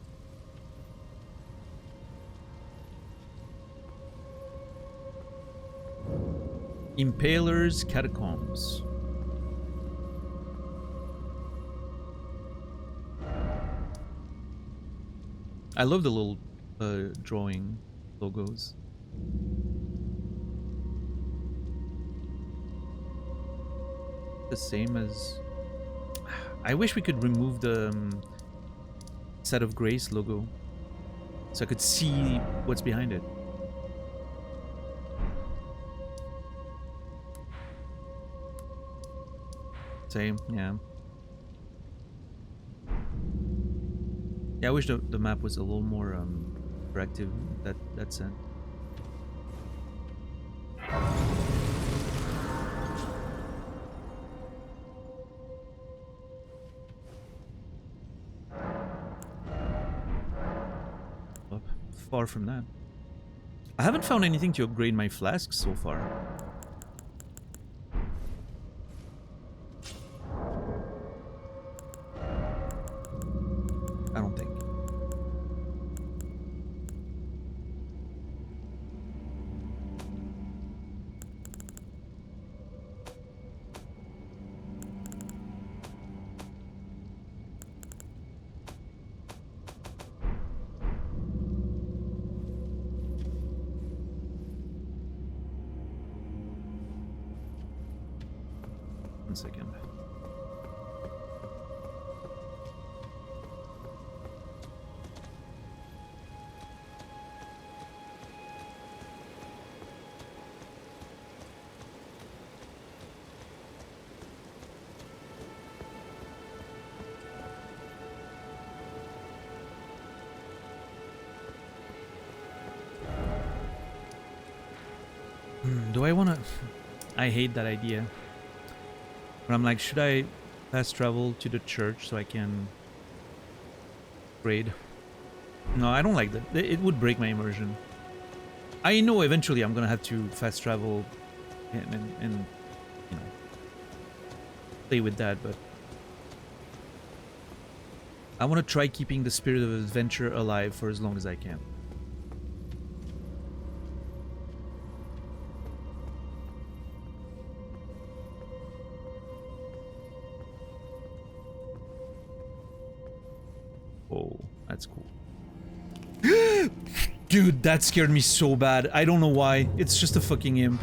Impaler's Catacombs. I love the little drawing logos. The same as... I wish we could remove the Set of Grace logo so I could see what's behind it. Same, yeah. Yeah, I wish the map was a little more interactive in that sense. Well, far from that. I haven't found anything to upgrade my flasks so far. I don't think. 1 second. Do I want to... I hate that idea. But I'm like, should I fast travel to the church so I can trade? No, I don't like that. It would break my immersion. I know eventually I'm gonna have to fast travel and you know, play with that, but I want to try keeping the spirit of adventure alive for as long as I can. Oh, that's cool. Dude, that scared me so bad. I don't know why. It's just a fucking imp.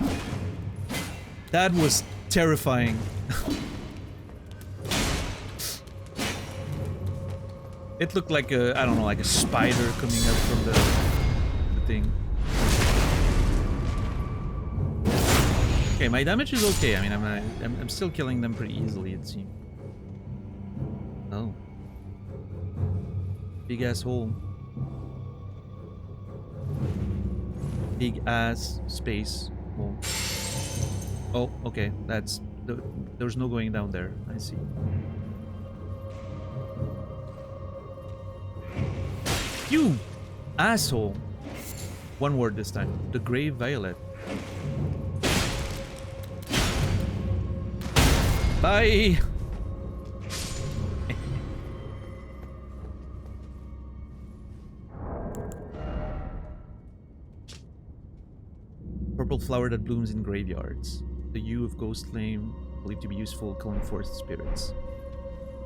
That was terrifying. It looked like a, I don't know, like a spider coming up from the thing. Okay, my damage is okay. I mean, I'm still killing them pretty easily, it seems. Oh. Big ass hole. Big ass space hole. Oh, okay. That's there's no going down there. I see. You asshole. One word this time. The Grave Violet. Bye. Purple flower that blooms in graveyards. The hue of ghost flame, believed to be useful, calling forth spirits.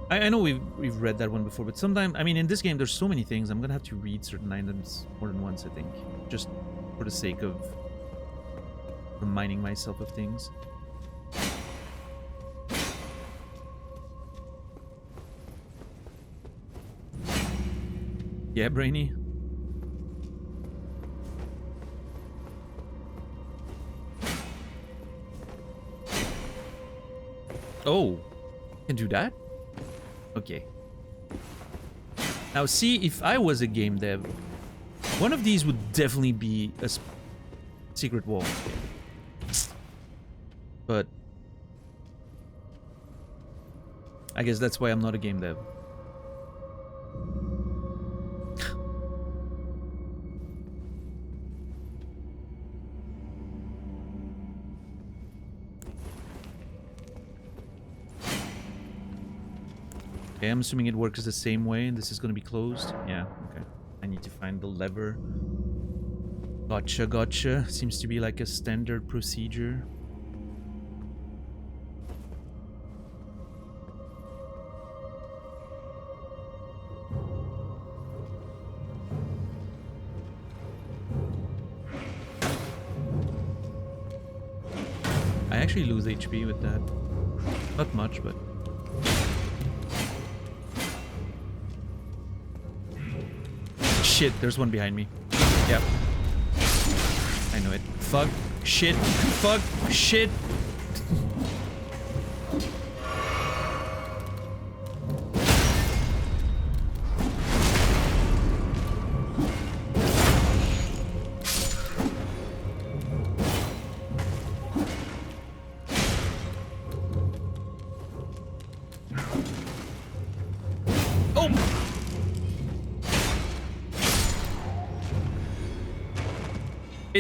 I know we've read that one before, but sometimes, I mean, in this game, there's so many things. I'm gonna have to read certain items more than once, I think, just for the sake of reminding myself of things. Yeah, Brainy. Oh, can do that? Okay. Now see, if I was a game dev, one of these would definitely be a secret wall. But I guess that's why I'm not a game dev. Okay, I'm assuming it works the same way and this is going to be closed. Yeah, okay. I need to find the lever. Gotcha, gotcha. Seems to be like a standard procedure. I actually lose HP with that. Not much, but... Shit, there's one behind me. Yep. I know it. Fuck. Shit. Fuck. Shit.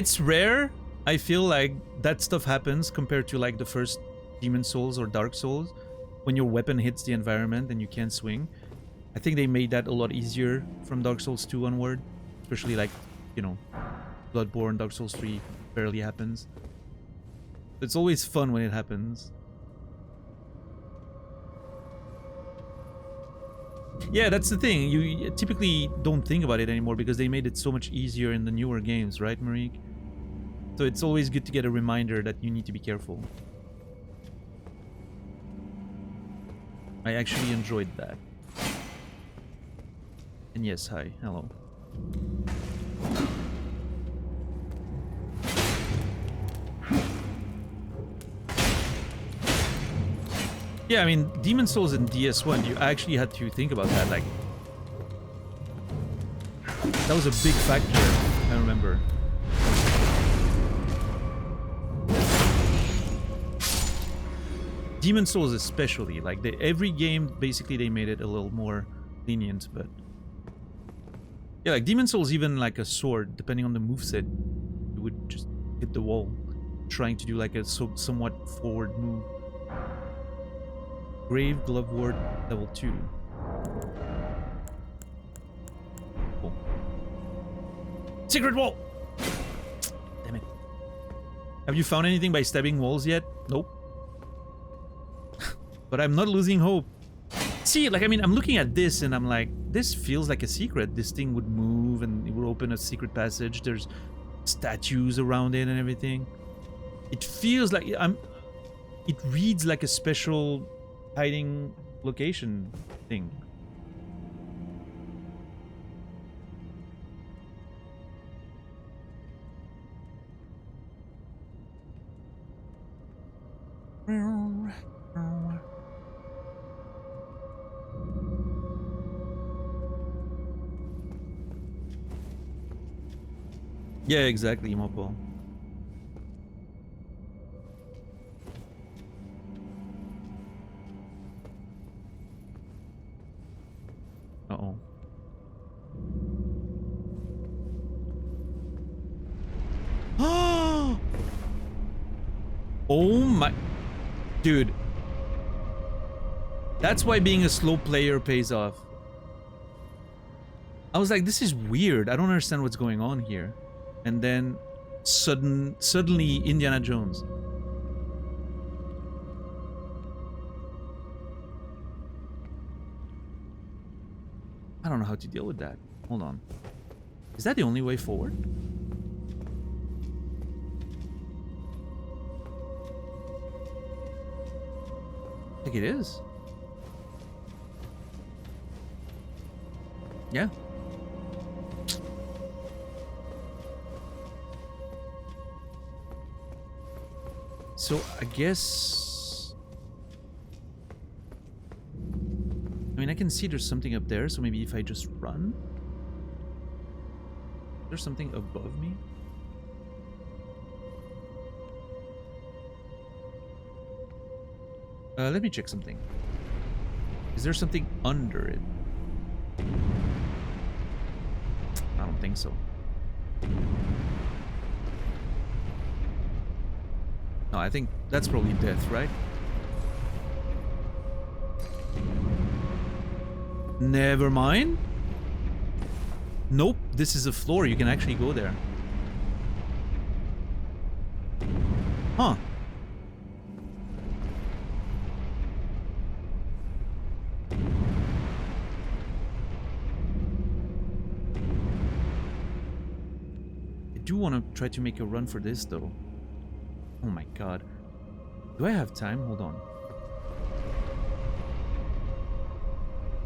It's rare. I feel like that stuff happens compared to like the first Demon Souls or Dark Souls, when your weapon hits the environment and you can't swing. I think they made that a lot easier from Dark Souls 2 onward, especially like, you know, Bloodborne, Dark Souls 3 barely happens. It's always fun when it happens. Yeah, that's the thing. You typically don't think about it anymore because they made it so much easier in the newer games, right, Marique? So it's always good to get a reminder that you need to be careful. I actually enjoyed that. And yes, hi, hello. Yeah, I mean, Demon Souls in DS1, you actually had to think about that, like... That was a big factor, I remember. Demon Souls especially, like, every game, basically they made it a little more lenient, but... Yeah, like, Demon Souls, even like a sword, depending on the moveset, you would just hit the wall, trying to do like a somewhat forward move. Grave Glovewort level 2. Cool. Secret wall! Damn it. Have you found anything by stabbing walls yet? Nope. But I'm not losing hope. See, like, I mean, I'm looking at this and I'm like, this feels like a secret. This thing would move and it would open a secret passage. There's statues around it and everything. It feels like it reads like a special hiding location thing. Yeah, exactly, Mopo. Uh-oh. Oh my... Dude. That's why being a slow player pays off. I was like, this is weird. I don't understand what's going on here. And then suddenly Indiana Jones. I don't know how to deal with that. Hold on. Is that the only way forward? I think it is. Yeah. So I guess... I mean, I can see there's something up there, so maybe if I just run? There's something above me? Let me check something. Is there something under it? I don't think so. No, I think that's probably death, right? Never mind. Nope, this is a floor. You can actually go there. Huh. I do want to try to make a run for this, though. Oh my god. Do I have time? Hold on.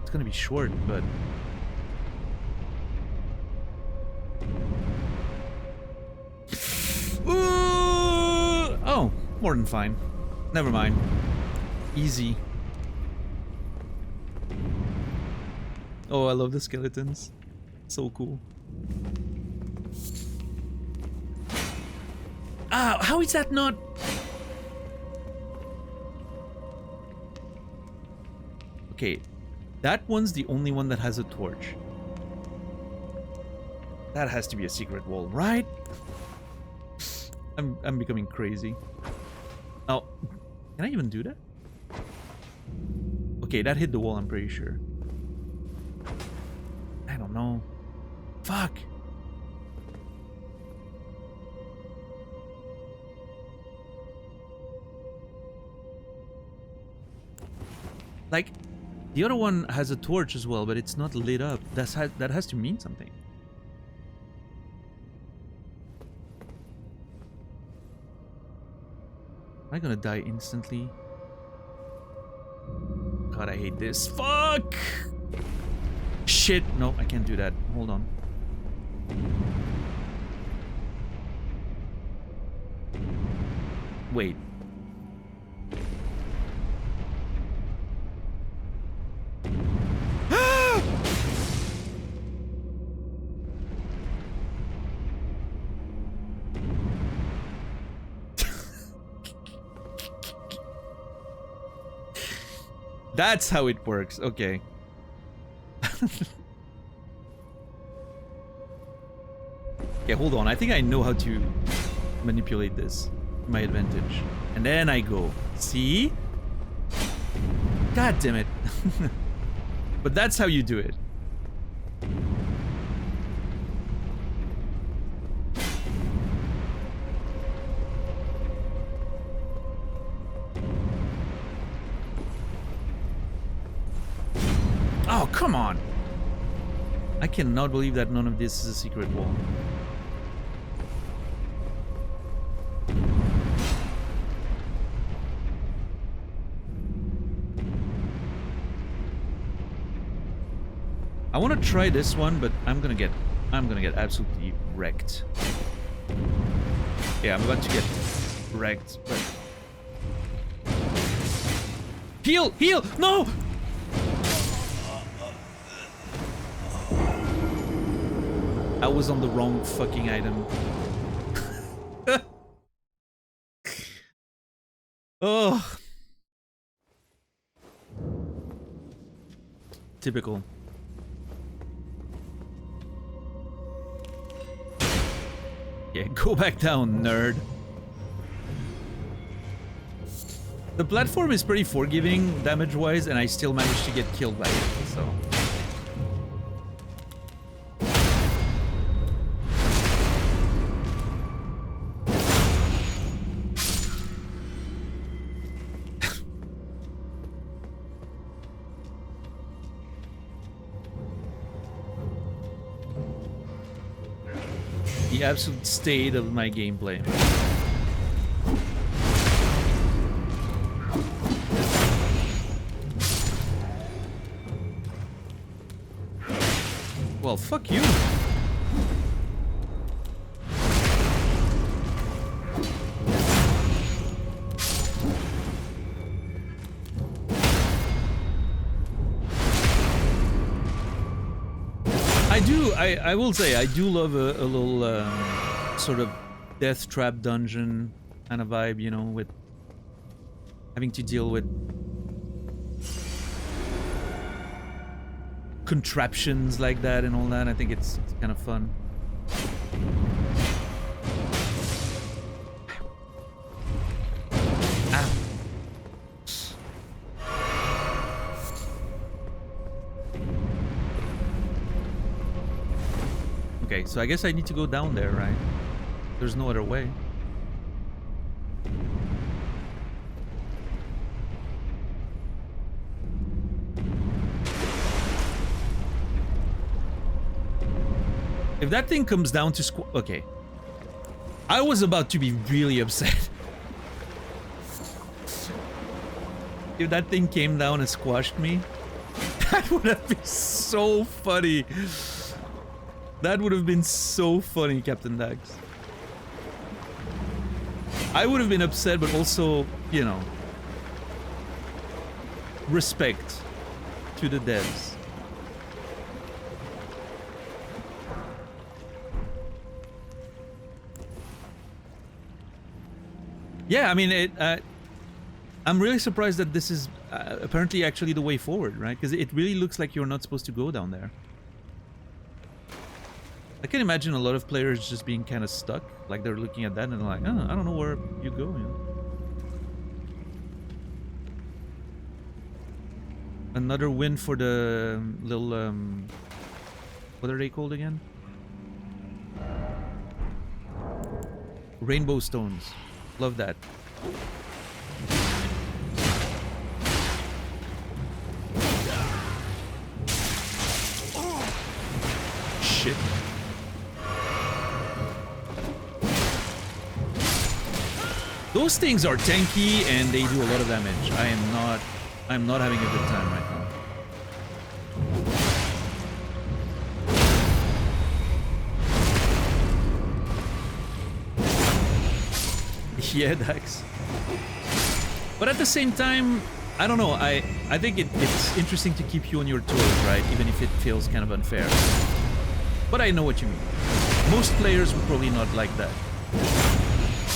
It's gonna be short, but... Oh, more than fine. Never mind. Easy. Oh, I love the skeletons. So cool. Ah, how is that not... Okay, that one's the only one that has a torch. That has to be a secret wall, right? I'm becoming crazy. Oh, can I even do that? Okay, that hit the wall, I'm pretty sure. I don't know. Fuck. Like, the other one has a torch as well, but it's not lit up. That has to mean something. Am I gonna die instantly? God, I hate this. Fuck! Shit! No, I can't do that. Hold on. Wait. That's how it works. Okay. Okay, hold on. I think I know how to manipulate this to my advantage. And then I go. See? God damn it. But that's how you do it. Oh, come on. I cannot believe that none of this is a secret wall. I want to try this one, but I'm gonna get absolutely wrecked. Yeah, I'm about to get wrecked, but heal! Heal! No! I was on the wrong fucking item. Oh. Typical. Yeah, go back down, nerd. The platform is pretty forgiving damage-wise, and I still managed to get killed by it, so... The absolute state of my gameplay. Well, fuck you. I will say, I do love a little sort of death trap dungeon kind of vibe, you know, with having to deal with contraptions like that and all that. I think it's kind of fun. Okay, so I guess I need to go down there, right? There's no other way. If that thing comes down to okay. I was about to be really upset. If that thing came down and squashed me, that would have been so funny. That would have been so funny, Captain Dax. I would have been upset, but also, you know, respect to the devs. Yeah, I mean, I'm really surprised that this is apparently actually the way forward, right? Because it really looks like you're not supposed to go down there. I can imagine a lot of players just being kind of stuck, like they're looking at that and like, oh, I don't know where you go. You know? Another win for the little what are they called again? Rainbow stones. Love that. Shit. Those things are tanky and they do a lot of damage. I'm not having a good time right now. Yeah, Dax. But at the same time, I don't know, I think it's interesting to keep you on your toes, right? Even if it feels kind of unfair. But I know what you mean. Most players would probably not like that.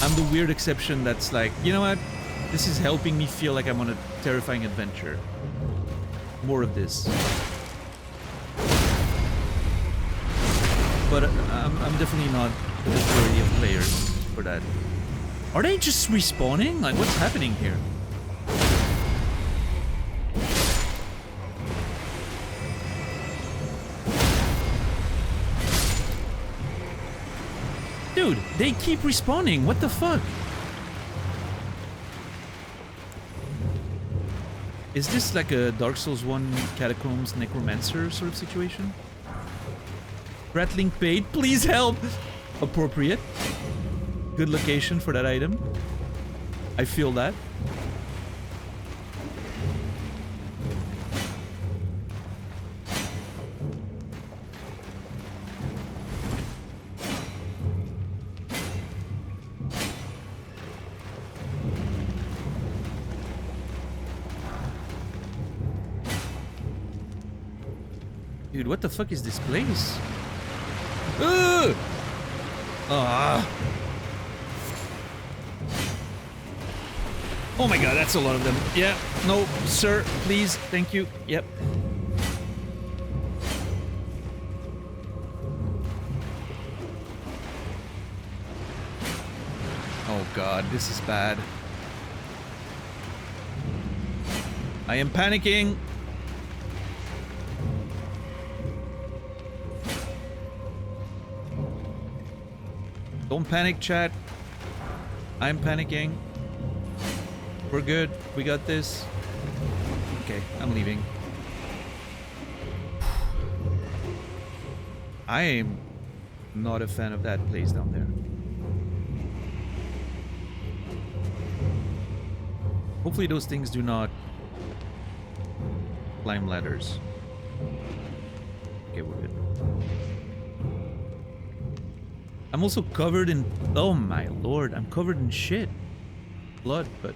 I'm the weird exception that's like, you know what? This is helping me feel like I'm on a terrifying adventure. More of this. But I'm definitely not the majority of players for that. Are they just respawning? Like, what's happening here? Dude, they keep respawning. What the fuck? Is this like a Dark Souls 1 Catacombs Necromancer sort of situation? Rattling Paid, please help! Appropriate. Good location for that item. I feel that. Dude, what the fuck is this place? Ugh! Ah! Oh my god, that's a lot of them. Yeah, no, sir, please, thank you. Yep. Oh god, this is bad. I am panicking. Don't panic, chat. I'm panicking. We're good. We got this. Okay, I'm leaving. I am not a fan of that place down there. Hopefully those things do not climb ladders. Okay, we're good. I'm also covered in... Oh my lord, I'm covered in shit. Blood, but...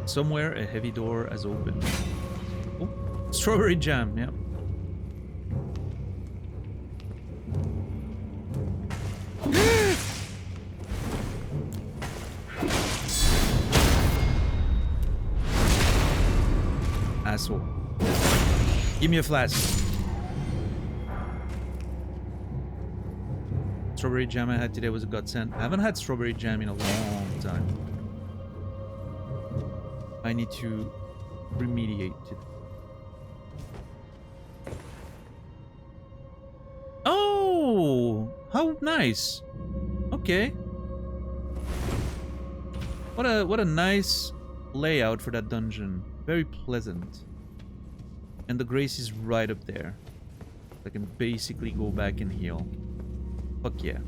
Somewhere a heavy door has opened. Oh, strawberry jam, yeah. Asshole. Give me a flask. Strawberry jam I had today was a godsend. I haven't had strawberry jam in a long time. I need to remediate it. Oh, how nice. Okay. What a nice layout for that dungeon. Very pleasant. And the grace is right up there. I can basically go back and heal. Fuck yeah.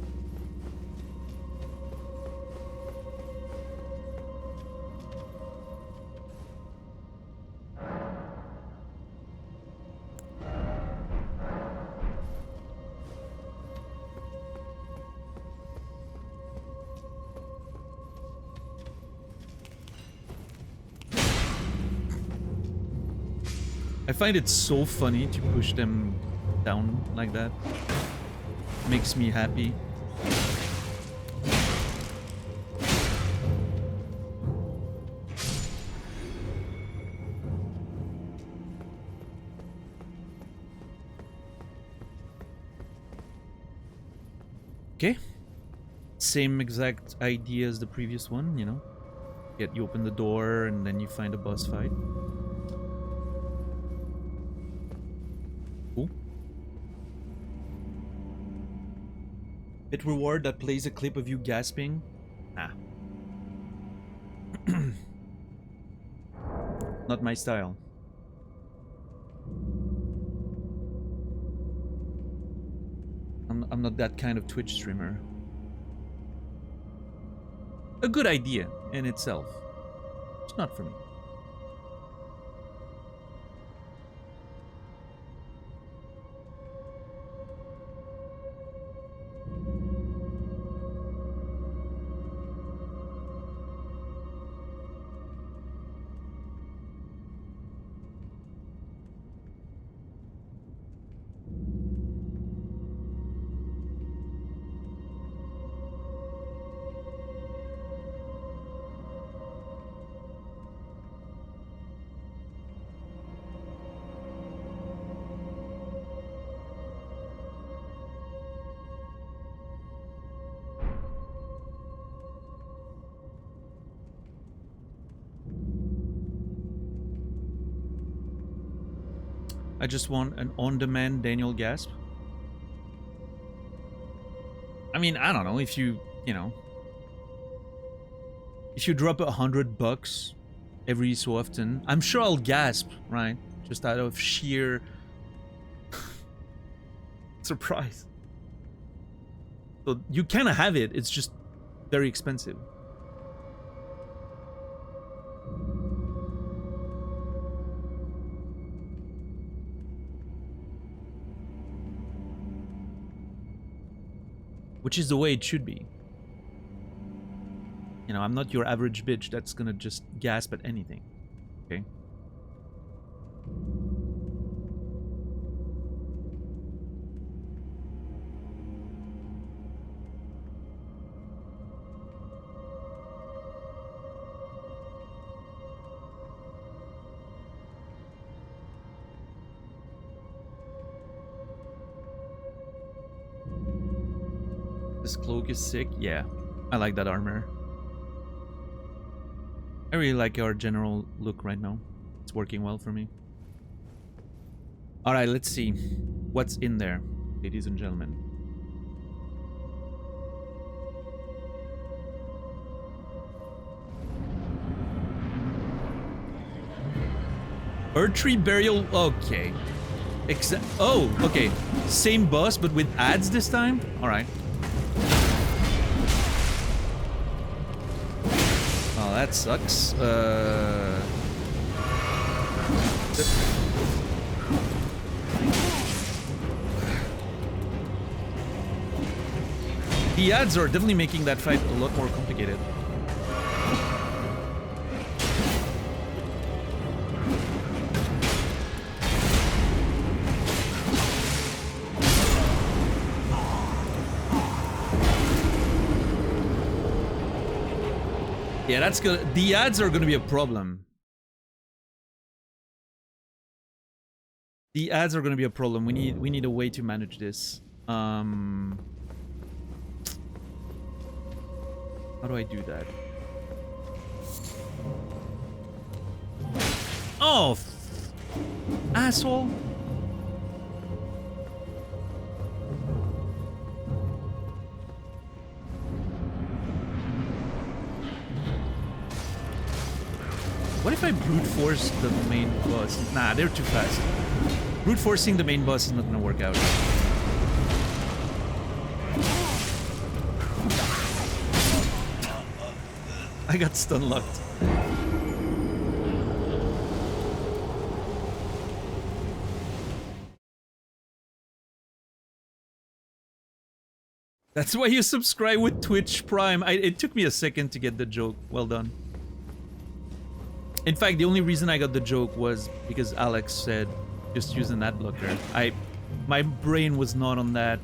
I find it so funny to push them down like that. Makes me happy. Same exact idea as the previous one, you know? You open the door and then you find a boss fight. Cool. Hit reward that plays a clip of you gasping. Nah. Not my style. I'm not that kind of Twitch streamer. A good idea in itself. It's not for me. I just want an on-demand Daniel Gasp. I mean, I don't know, if you know, if you drop $100 every so often, I'm sure I'll gasp, right? Just out of sheer surprise. So you kind of have it, it's just very expensive. Which is the way it should be. You know, I'm not your average bitch that's gonna just gasp at anything. Okay? This cloak is sick. Yeah, I like that armor. I really like our general look right now. It's working well for me. Alright, let's see what's in there, ladies and gentlemen. Erdtree burial. Okay. Oh, okay. Same boss, but with ads this time? Alright. Oh, that sucks. The ads are definitely making that fight a lot more complicated. Yeah, that's good. The ads are gonna be a problem. The ads are gonna be a problem. We need a way to manage this. How do I do that? Oh, asshole! What if I brute force the main boss? Nah, they're too fast. Brute forcing the main boss is not gonna work out. I got stun locked. That's why you subscribe with Twitch Prime. It took me a second to get the joke. Well done. In fact, the only reason I got the joke was because Alex said just use an ad blocker. My brain was not on that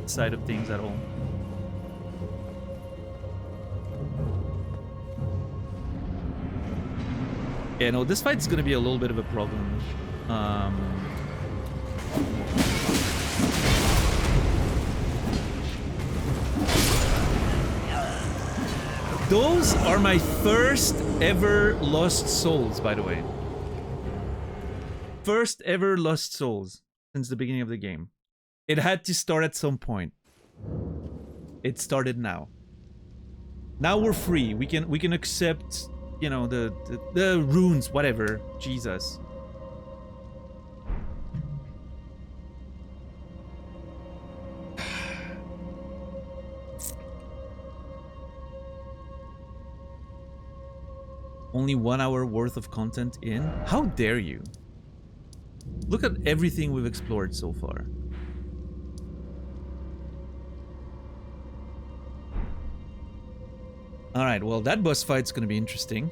side of things at all. Yeah, no, this fight's gonna be a little bit of a problem. Those are my first ever lost souls, by the way. First ever lost souls since the beginning of the game. It had to start at some point. It started now. Now we're free. We can accept, you know, the runes, whatever. Jesus. Only 1 hour worth of content in? How dare you? Look at everything we've explored so far. Alright, well, that boss fight's gonna be interesting.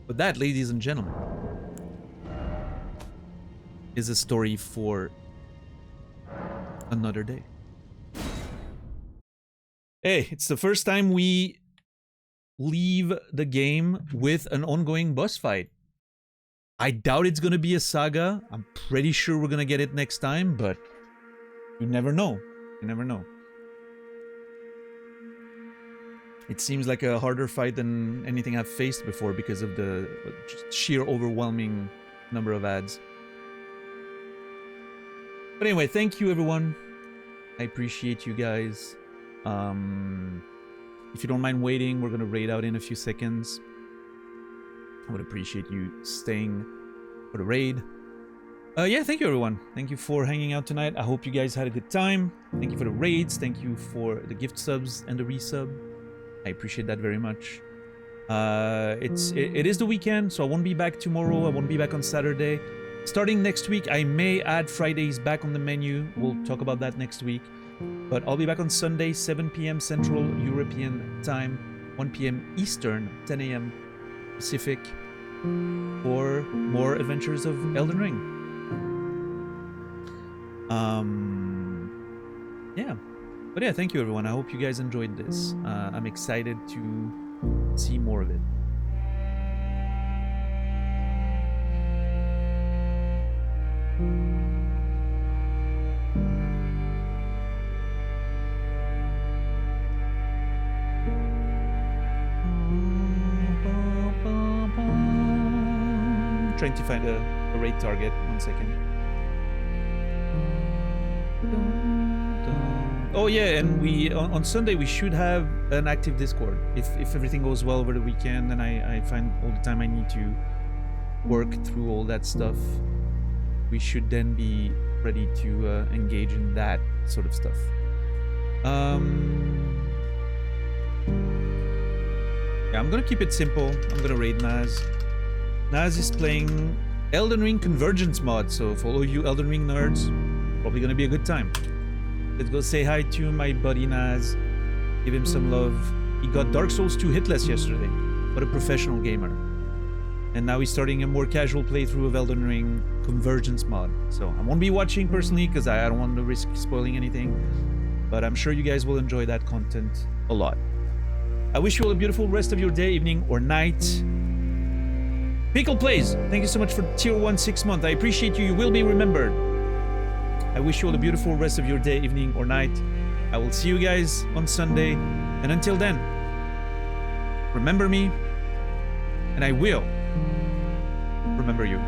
But that, ladies and gentlemen, is a story for another day. Hey, it's the first time we leave the game with an ongoing boss fight. I doubt it's gonna be a saga. I'm pretty sure we're gonna get it next time, but you never know. You never know. It seems like a harder fight than anything I've faced before because of the sheer overwhelming number of ads. But anyway, thank you everyone. I appreciate you guys. If you don't mind waiting, we're gonna raid out in a few seconds. I would appreciate you staying for the raid. Yeah, thank you everyone. Thank you for hanging out tonight. I hope you guys had a good time. Thank you for the raids. Thank you for the gift subs and the resub. I appreciate that very much. It is the weekend, so I won't be back tomorrow. I won't be back on Saturday. Starting next week, I may add Fridays back on the menu. We'll talk about that next week. But I'll be back on Sunday, 7 p.m. Central European Time, 1 p.m. Eastern, 10 a.m. Pacific, for more adventures of Elden Ring. Yeah. But yeah, thank you everyone. I hope you guys enjoyed this. I'm excited to see more of it. Trying to find a raid target. 1 second. Oh yeah, and we on Sunday we should have an active Discord. If everything goes well over the weekend and I find all the time I need to work through all that stuff, we should then be ready to engage in that sort of stuff. Yeah, I'm gonna keep it simple. I'm gonna raid Naz. Naz is playing Elden Ring Convergence mod, so for all you Elden Ring nerds, probably gonna be a good time. Let's go say hi to my buddy Naz. Give him some love. He got Dark Souls 2 hitless yesterday. What a professional gamer. And now he's starting a more casual playthrough of Elden Ring Convergence mod. So I won't be watching personally because I don't want to risk spoiling anything. But I'm sure you guys will enjoy that content a lot. I wish you all a beautiful rest of your day, evening, or night. Pickle Plays, thank you so much for tier 1 6 month. I appreciate you. You will be remembered. I wish you all a beautiful rest of your day, evening, or night. I will see you guys on Sunday. And until then, remember me, and I will remember you.